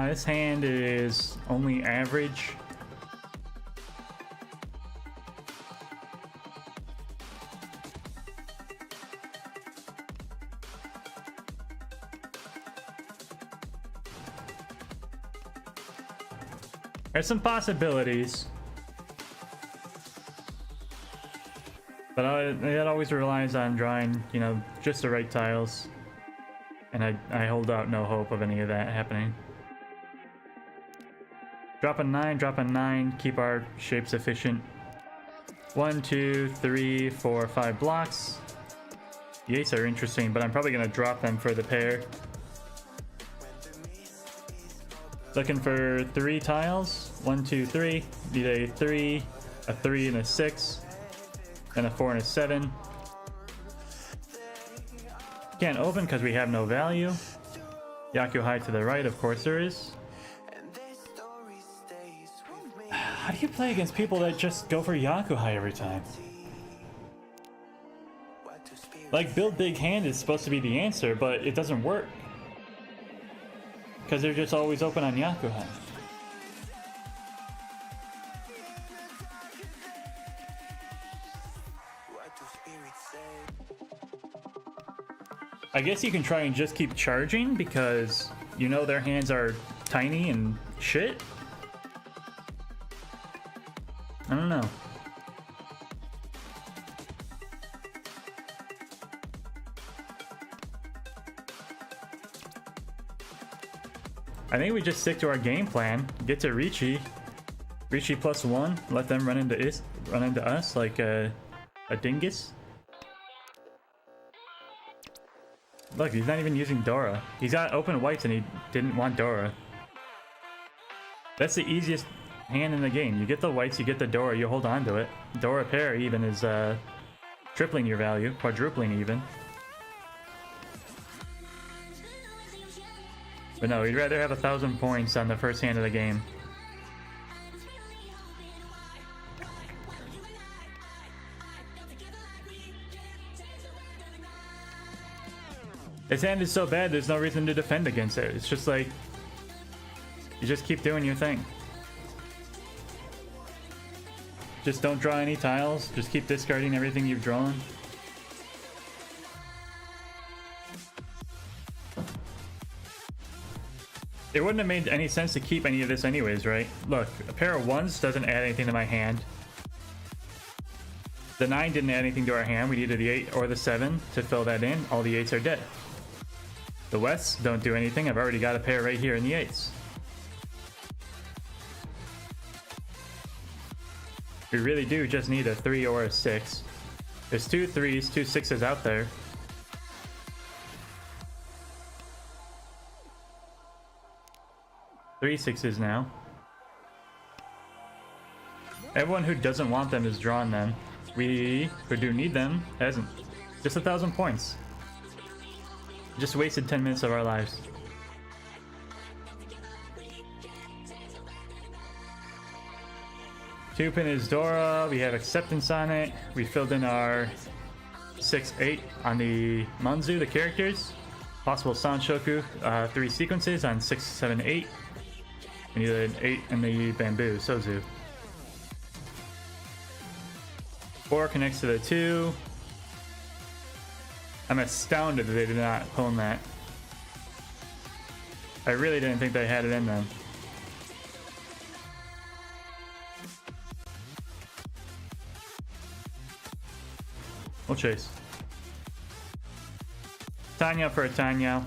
This hand is only average. There's some possibilities, but it always relies on drawing, you know, just the right tiles, and I hold out no hope of any of that happening. Drop a 9, keep our shapes efficient. 1, 2, 3, 4, 5 blocks. The 8s are interesting, but I'm probably gonna drop them for the pair. Looking for 3 tiles. 1, 2, 3. Need a 3, a 3, and a 6, and a 4 and a 7. Can't open because we have no value. Yakuhai to the right, of course there is. How do you play against people that just go for Yakuhai every time? Like, build big hand is supposed to be the answer, but it doesn't work. Because they're just always open on Yakuhai. I guess you can try and just keep charging because you know their hands are tiny and shit. I don't know. I think we just stick to our game plan. Get to Riichi. Riichi +1. Let them run into us like a dingus. Look, he's not even using Dora. He's got open whites and he didn't want Dora. That's the easiest hand in the game. You get the whites, you get the Dora, you hold on to it. Dora pair even is tripling your value, quadrupling even. But no, we'd rather have 1,000 points on the first hand of the game. This hand is so bad, there's no reason to defend against it. It's just like, you just keep doing your thing. Just don't draw any tiles. Just keep discarding everything you've drawn. It wouldn't have made any sense to keep any of this anyways, right? Look, a pair of 1s doesn't add anything to my hand. The 9 didn't add anything to our hand. We needed the 8 or the 7 to fill that in. All the 8s are dead. The Wests don't do anything. I've already got a pair right here in the 8s. We really do just need a 3 or a 6. There's 2 3s, 2 6s out there. Three 6s now. Everyone who doesn't want them is drawn them. We who do need them hasn't. Just 1,000 points. Just wasted 10 minutes of our lives. Two pin is Dora. We have acceptance on it. We filled in our 6-8 on the Manzu, the characters. Possible Sanshoku, 3 sequences on 6, 7, 8. We need an 8 in the bamboo, Sozu. 4 connects to the 2. I'm astounded that they did not pwn that. I really didn't think they had it in them. We'll chase. Tanya for a Tanya.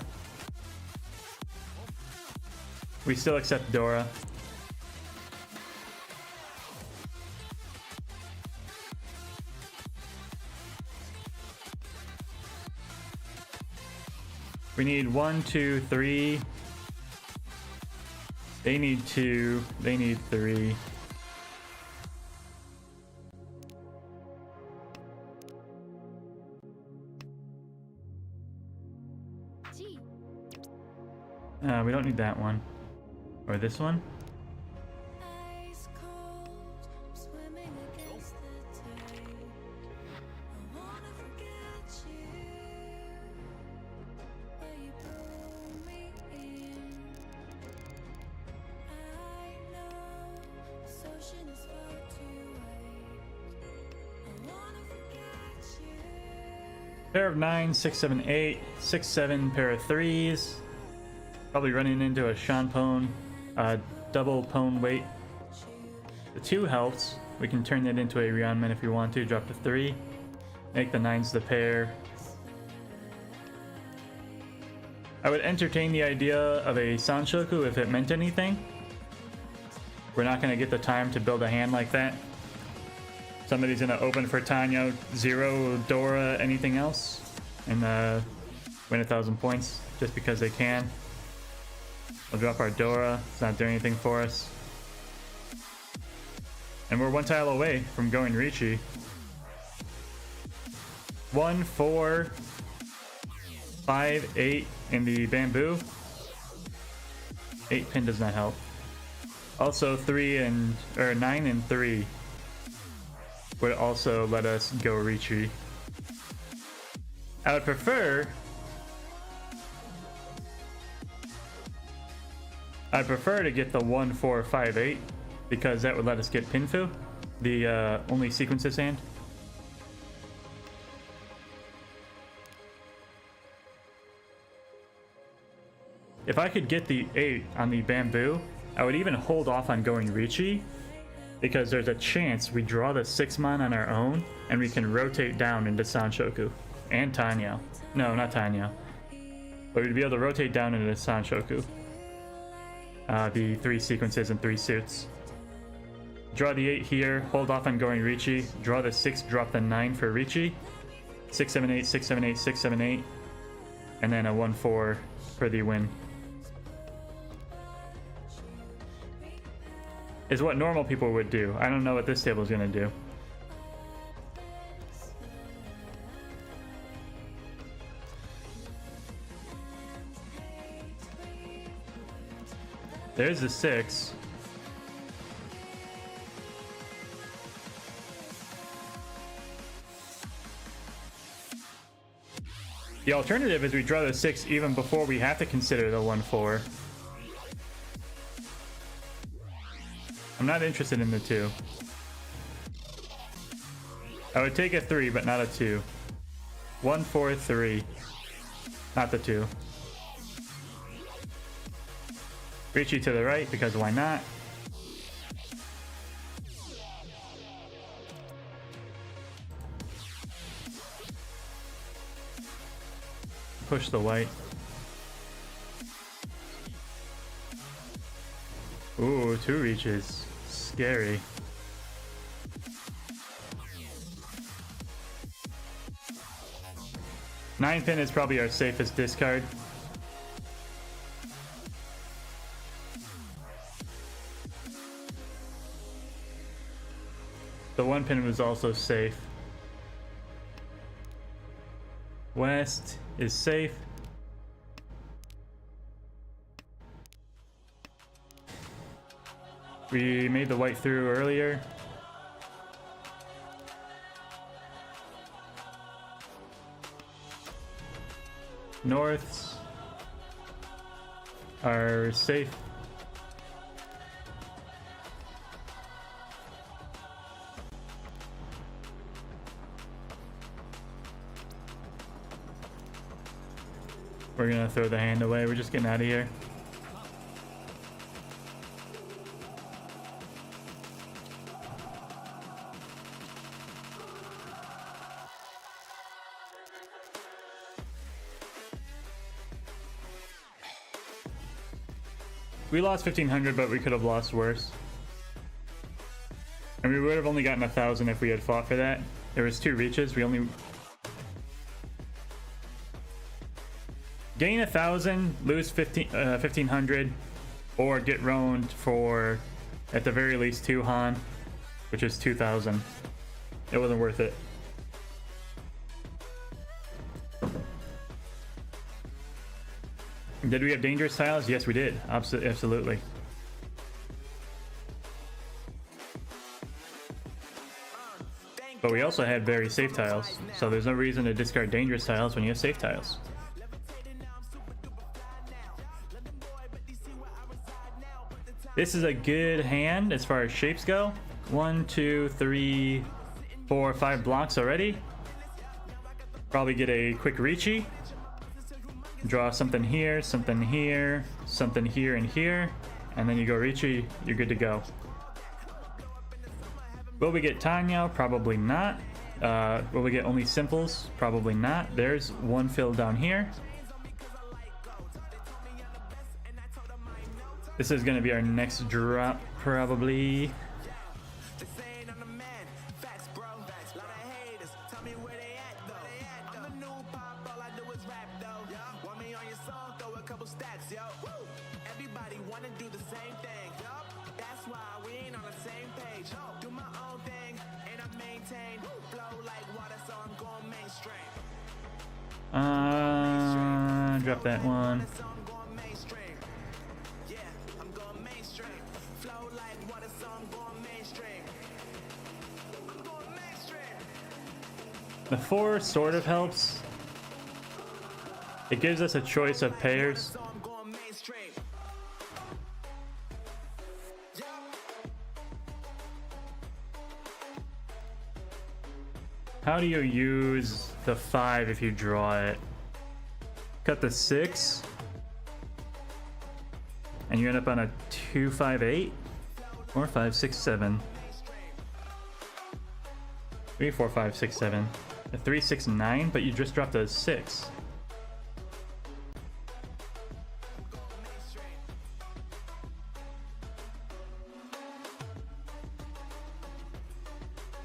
We still accept Dora. We need 1, 2, 3. They need 2. They need 3. We don't need that one. Or this one. Ice cold, swimming against the tide. I wanna forget you, but you pull me in. I know this ocean is far too wide. I wanna forget you. Pair of 9, 6, 7, 8, 6, 7, pair of 3s. Probably running into a Sean Pone, double Pone weight. The 2 helps. We can turn that into a Rionman if we want to. Drop the 3. Make the 9s the pair. I would entertain the idea of a Sanshoku if it meant anything. We're not going to get the time to build a hand like that. Somebody's going to open for Tanya, 0, Dora, anything else, and win 1,000 points just because they can. We'll drop our Dora. It's not doing anything for us. And we're 1 tile away from going Riichi. 1, 4, 5, 8 in the bamboo. 8 pin does not help. Also 9 and 3 would also let us go Riichi. I would prefer to get the 1, 4, 5, 8 because that would let us get Pinfu, the only sequences hand. If I could get the 8 on the bamboo, I would even hold off on going Riichi because there's a chance we draw the 6-mon on our own and we can rotate down into Sanshoku and Tanya. No, not Tanya. But we'd be able to rotate down into Sanshoku. The 3 sequences and 3 suits. Draw the 8 here, hold off on going Riichi. Draw the 6, drop the 9 for Riichi. 6, 7, 8, 6, 7, 8, 6, 7, 8. And then a 1, 4 for the win. is what normal people would do. I don't know what this table is gonna do. There's the 6. The alternative is we draw the 6 even before we have to consider the 1-4. I'm not interested in the 2. I would take a 3, but not a 2. 1-4-3. Not the 2. Riichi to the right, because why not? Push the white. Ooh, 2 reaches. Scary. Nine pin is probably our safest discard. The 1 pin was also safe. West is safe. We made the white through earlier. Norths are safe. We're gonna throw the hand away. We're just getting out of here. We lost 1,500, but we could have lost worse. And we would have only gotten 1,000 if we had fought for that. There was 2 reaches. We only gain 1,000, lose 1,500, or get roamed for, at the very least, 2 Han, which is 2,000. It wasn't worth it. Did we have dangerous tiles? Yes, we did. Absolutely. But we also had very safe tiles, so there's no reason to discard dangerous tiles when you have safe tiles. This is a good hand as far as shapes go. 1, 2, 3, 4, 5 blocks already. Probably get a quick Riichi. Draw something here, something here, something here and here, and then you go Riichi, you're good to go. Will we get Tanya? Probably not. Will we get only simples? Probably not. There's 1 fill down here. This is going to be our next drop, probably. Drop that one. The 4 sort of helps. It gives us a choice of pairs. How do you use the 5 if you draw it? Cut the 6, and you end up on a 2, 5, 8, or 5, 6, 7. 3, 4, 5, 6, 7. A 3, 6, 9, but you just dropped a 6.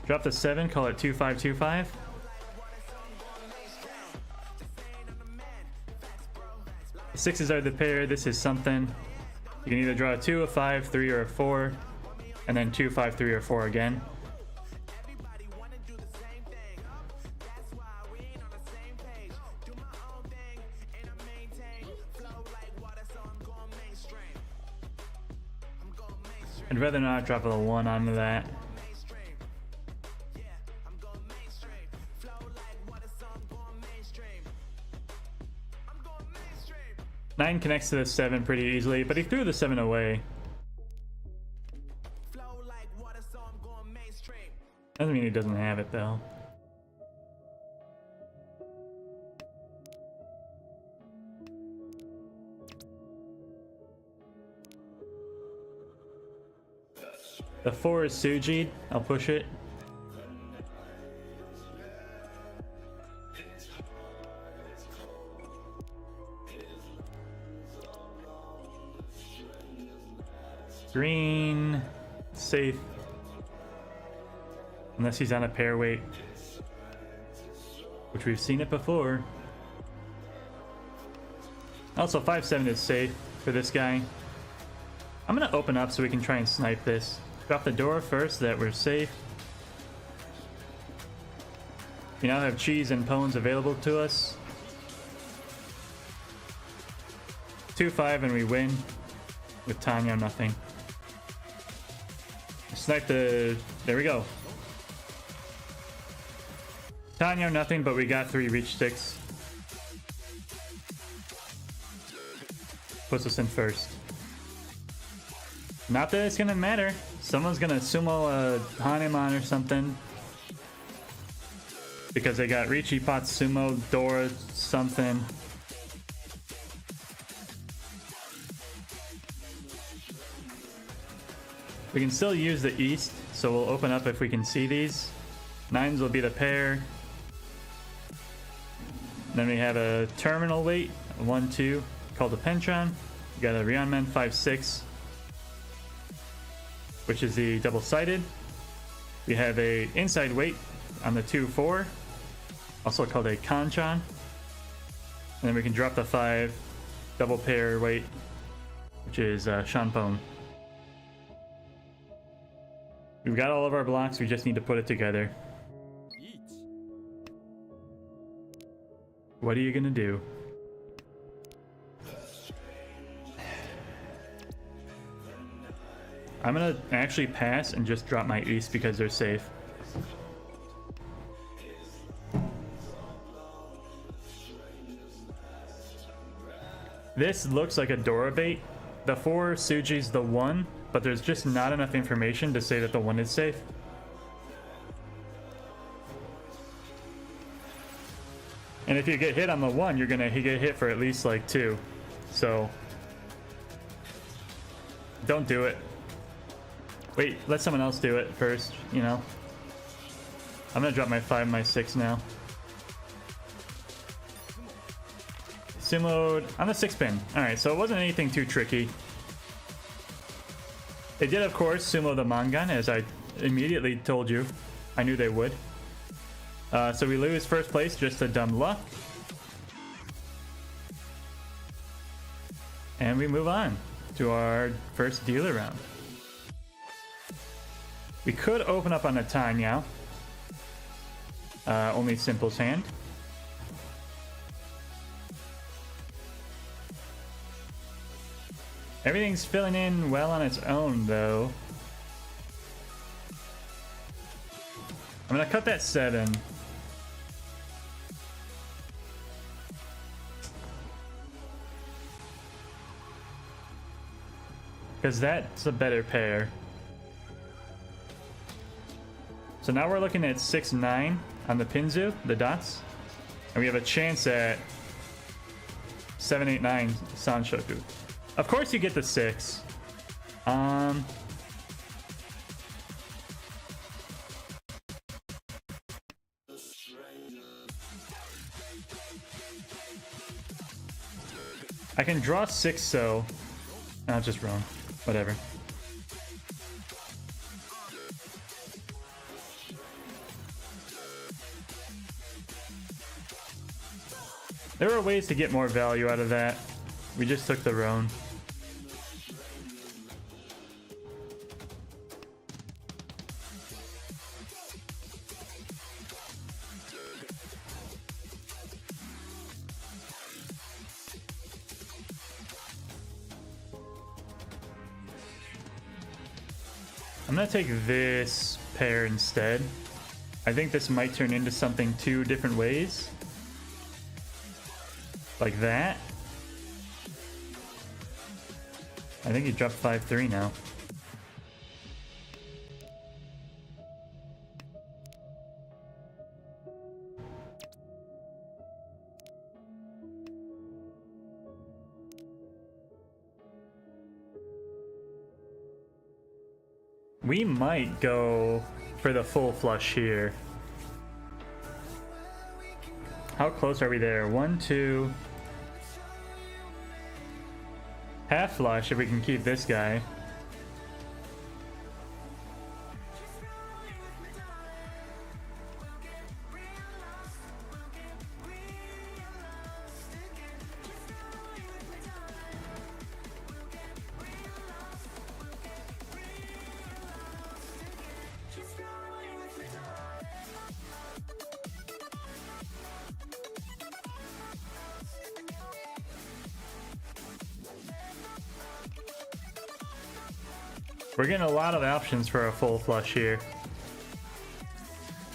Drop the 7, call it 2, 5, 2, 5. The 6s are the pair. This is something. You can either draw a 2, a 5, 3, or a 4. and then 2, 5, 3, or 4 again. I'd rather not drop a 1 onto that. Nine connects to the 7 pretty easily, but he threw the 7 away. Doesn't mean he doesn't have it though. The 4 is Suji'd. I'll push it. Green, safe. Unless he's on a pair weight, which we've seen it before. Also, 5-7 is safe for this guy. I'm gonna open up so we can try and snipe this. Drop the door first so that we're safe. We now have cheese and pawns available to us. 2-5 and we win. With Tanya, nothing. Snipe the... There we go. Tanya, nothing, but we got 3 reach sticks. Puts us in first. Not that it's gonna matter. Someone's gonna sumo a Hanuman or something. Because they got Riichi Pot Sumo, Dora, something. We can still use the east, so we'll open up if we can see these. 9s will be the pair. Then we have a terminal weight, a 1-2, called a Pentron. We got a Rionman 5-6, which is the double-sided. We have a inside weight on the 2-4, also called a Conchon. And then we can drop the 5 double pair weight, which is Shanpong. We've got all of our blocks, we just need to put it together. What are you gonna do? I'm gonna actually pass and just drop my east because they're safe. This looks like a Dora bait. The 4 Suji's the 1, but there's just not enough information to say that the 1 is safe. And if you get hit on the 1, you're gonna get hit for at least like 2. So don't do it. Wait, let someone else do it first, you know. I'm gonna drop my 5 and my 6 now. Sumoed on the 6-pin. Alright, so it wasn't anything too tricky. They did, of course, sumo the Mangan, as I immediately told you. I knew they would. So we lose first place just to dumb luck. And we move on to our first dealer round. We could open up on a Tanya. Only Simple's hand. Everything's filling in well on its own, though. I'm gonna cut that 7. Because that's a better pair. So now we're looking at 6-9 on the Pinzu, the dots. And we have a chance at 7-8-9 Sanshoku. Of course you get the 6. I can draw 6, so... No, just wrong. Whatever. There are ways to get more value out of that. We just took the roan. I'm gonna take this pair instead. I think this might turn into something two different ways. Like that. I think he dropped 5-3 now. We might go for the full flush here. How close are we there? 1, 2. Half flush if we can keep this guy. We're getting a lot of options for a full flush here.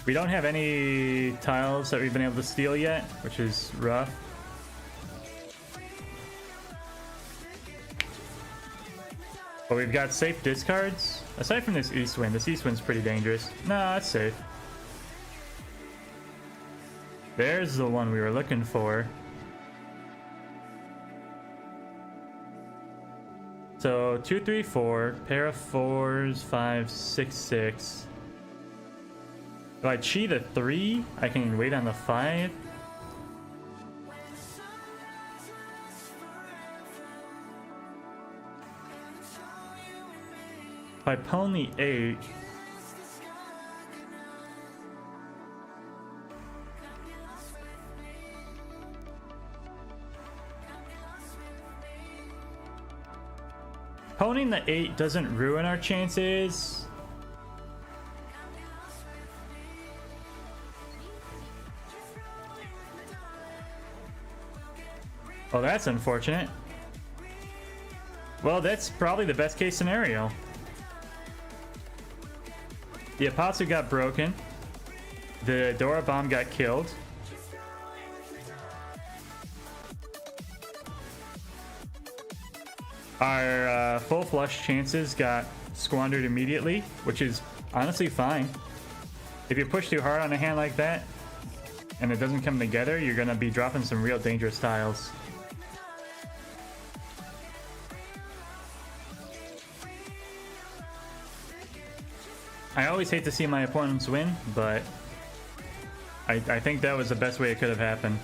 We don't have any tiles that we've been able to steal yet, which is rough. But we've got safe discards. Aside from this east wind is pretty dangerous. No, that's safe. There's the one we were looking for. So 2, 3, 4, pair of 4s, 5, 6, 6. If I cheat a 3, I can wait on the 5. If I pawn the 8, pawning the 8 doesn't ruin our chances. Oh, that's unfortunate. Well, that's probably the best case scenario. The Apatsu got broken. The Dora bomb got killed. Our full flush chances got squandered immediately, which is honestly fine. If you push too hard on a hand like that and it doesn't come together, you're gonna be dropping some real dangerous tiles. I always hate to see my opponents win, but I think that was the best way it could have happened.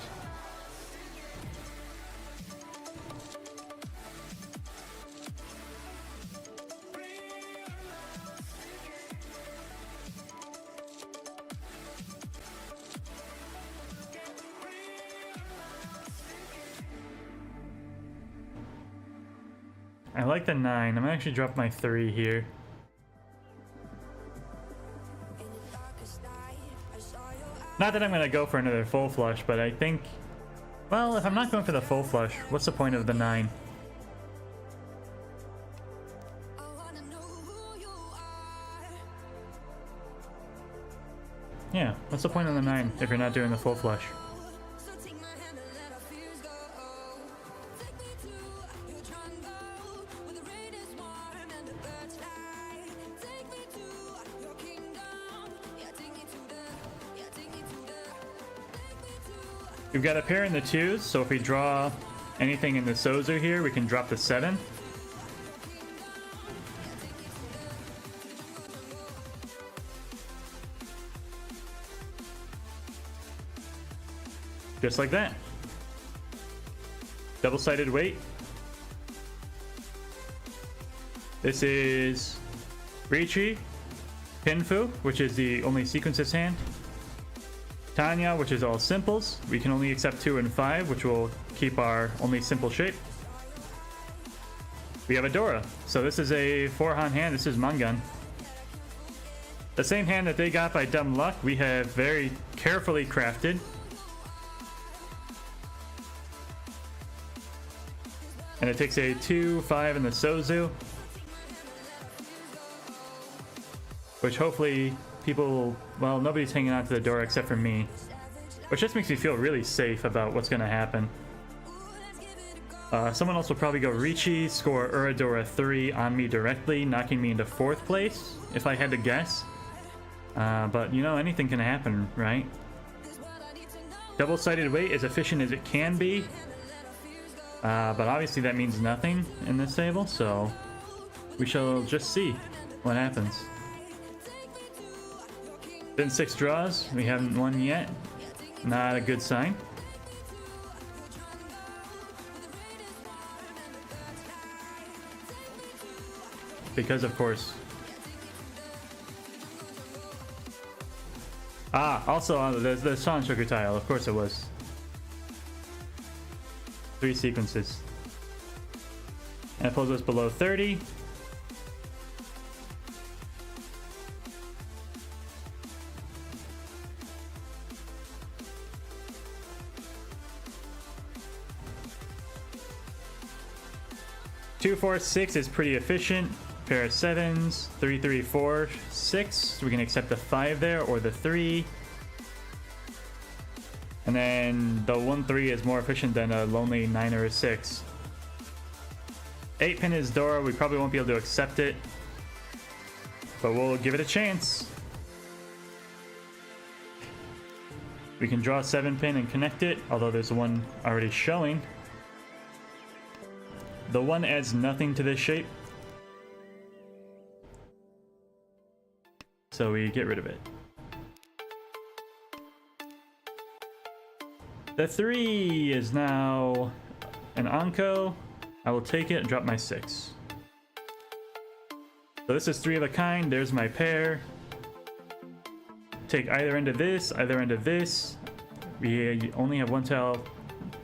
I like the 9. I'm gonna actually drop my 3 here. Not that I'm gonna go for another full flush, but I think, well, if I'm not going for the full flush, what's the point of the 9? Yeah, what's the point of the 9 if you're not doing the full flush? We've got a pair in the 2s, so if we draw anything in the Sozu here, we can drop the 7. Just like that. Double-sided weight. This is Riichi, Pinfu, which is the only sequences hand. Tanya, which is all simples. We can only accept 2 and 5, which will keep our only simple shape. We have a Dora. So this is a 4-han hand. This is Mangan. The same hand that they got by dumb luck, we have very carefully crafted. And it takes a 2, 5 in the Sozu. which hopefully people, well, nobody's hanging on to the door except for me, which just makes me feel really safe about what's going to happen. Someone else will probably go Riichi, score Uradora 3 on me directly, knocking me into 4th place, if I had to guess. But, you know, anything can happen, right? Double-sided weight, as efficient as it can be. But obviously that means nothing in this table, so we shall just see what happens. Been 6 draws, we haven't won yet. Not a good sign. Because of course. Also on the Song Sugar tile, of course it was. 3 sequences. And it pulls us below 30. Two, 4, 6 is pretty efficient. Pair of 7s, 3, 3, 4, 6. We can accept the 5 there or the 3. And then the 1, 3 is more efficient than a lonely 9 or a 6. 8 pin is Dora. We probably won't be able to accept it, but we'll give it a chance. We can draw 7 pin and connect it, although there's one already showing. The 1 adds nothing to this shape, so we get rid of it. The 3 is now an Anko. I will take it and drop my 6. So this is 3 of a kind. There's my pair. Take either end of this, either end of this. We only have 1 tile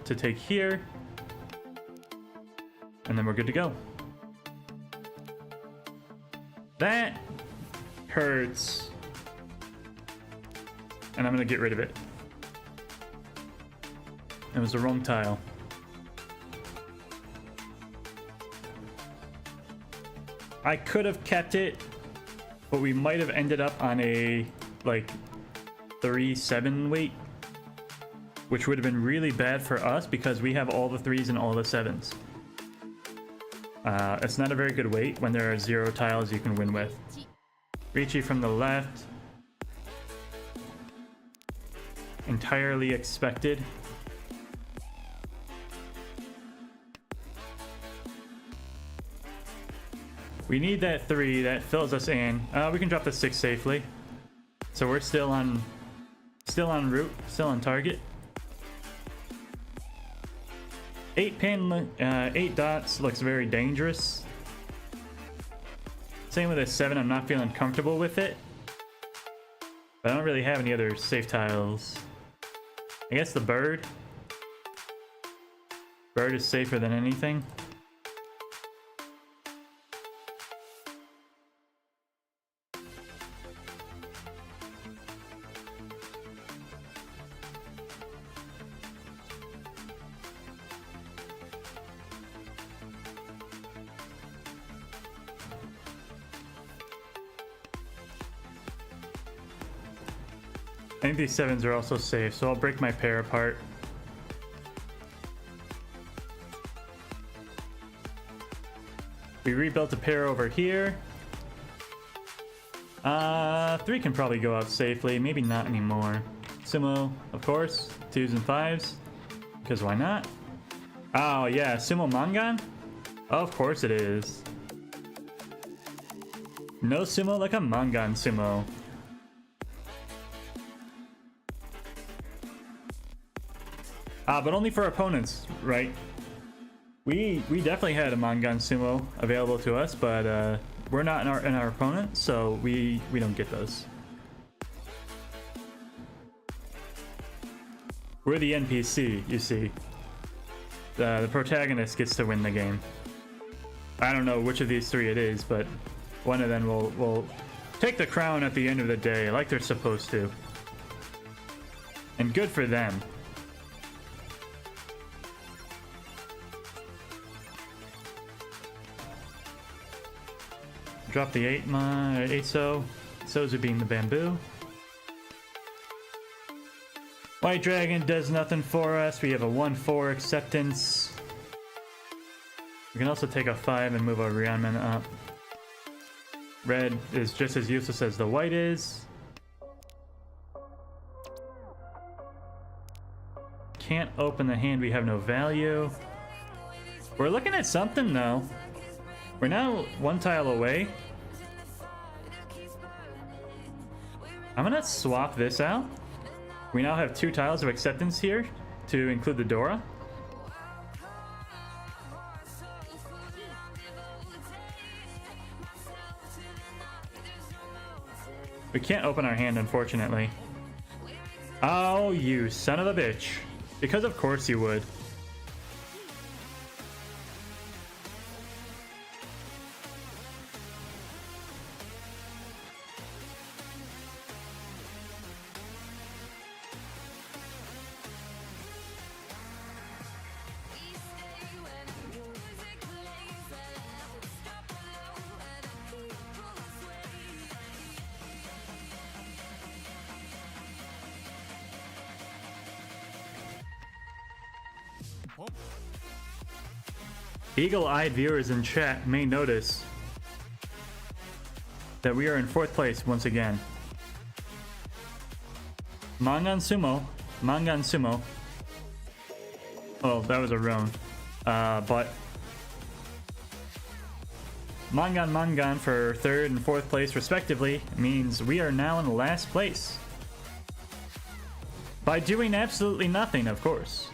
to take here. And then we're good to go. That hurts. And I'm gonna get rid of it. It was the wrong tile. I could have kept it, but we might have ended up on a like 3-7 weight, which would have been really bad for us because we have all the 3s and all the 7s. It's not a very good weight when there are 0 tiles you can win with. Riichi from the left. Entirely expected. We need that 3 that fills us in. We can drop the 6 safely. So we're still on route, still on target. 8 pin, 8 dots looks very dangerous. Same with a 7, I'm not feeling comfortable with it. But I don't really have any other safe tiles. I guess the bird. Bird is safer than anything. I think these 7s are also safe, so I'll break my pair apart. We rebuilt a pair over here. 3 can probably go out safely, maybe not anymore. Sumo, of course, 2s and 5s, because why not? Oh yeah, Sumo Mangan? Of course it is. No sumo like a Mangan sumo. But only for opponents, right? We definitely had a Mangan Sumo available to us, but we're not in our opponent, so we don't get those. We're the NPC, you see. The protagonist gets to win the game. I don't know which of these 3 it is, but one of them will take the crown at the end of the day, like they're supposed to. And good for them. Drop the 8 so. Sozu being the bamboo. White Dragon does nothing for us. We have a 1-4 acceptance. We can also take a 5 and move our Ryanman up. Red is just as useless as the white is. Can't open the hand, we have no value. We're looking at something though. We're now 1 tile away. I'm gonna swap this out. We now have 2 tiles of acceptance here to include the Dora. We can't open our hand, unfortunately. Oh, you son of a bitch. Because of course you would. Eagle-eyed viewers in chat may notice that we are in 4th place once again. Mangan Sumo. Oh, that was a roan. But Mangan for 3rd and 4th place respectively means we are now in last place. By doing absolutely nothing, of course.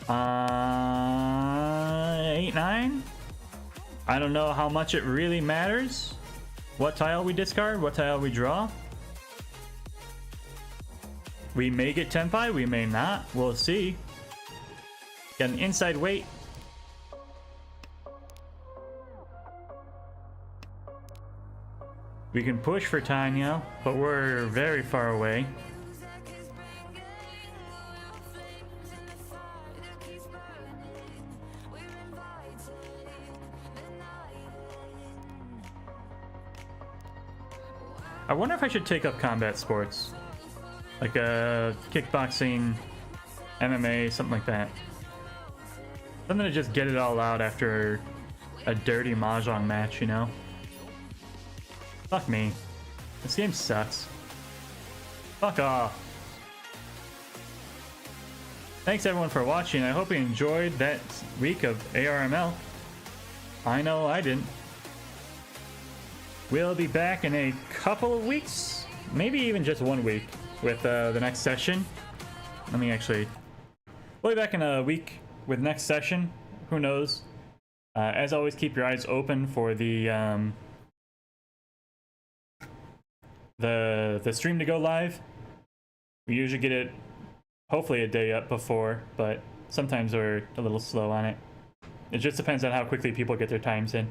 8-9. I don't know how much it really matters. What tile we discard, what tile we draw. We may get Tenpai, we may not. We'll see. Got an inside weight. We can push for Tanya, but we're very far away. I wonder if I should take up combat sports. Like kickboxing, MMA, something like that. Something to just get it all out after a dirty Mahjong match, you know? Fuck me. This game sucks. Fuck off. Thanks everyone for watching. I hope you enjoyed that week of ARML. I know I didn't. We'll be back in a couple of weeks, maybe even just 1 week with the next session. Let me actually... We'll be back in a week with next session. Who knows? As always, keep your eyes open for the stream to go live. We usually get it, hopefully a day up before, but sometimes we're a little slow on it. It just depends on how quickly people get their times in.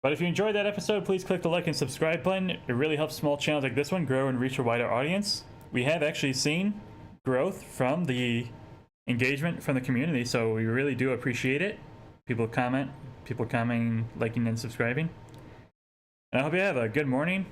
But if you enjoyed that episode, please click the like and subscribe button. It really helps small channels like this one grow and reach a wider audience. We have actually seen growth from the engagement from the community, so we really do appreciate it. People commenting, liking, and subscribing. And I hope you have a good morning,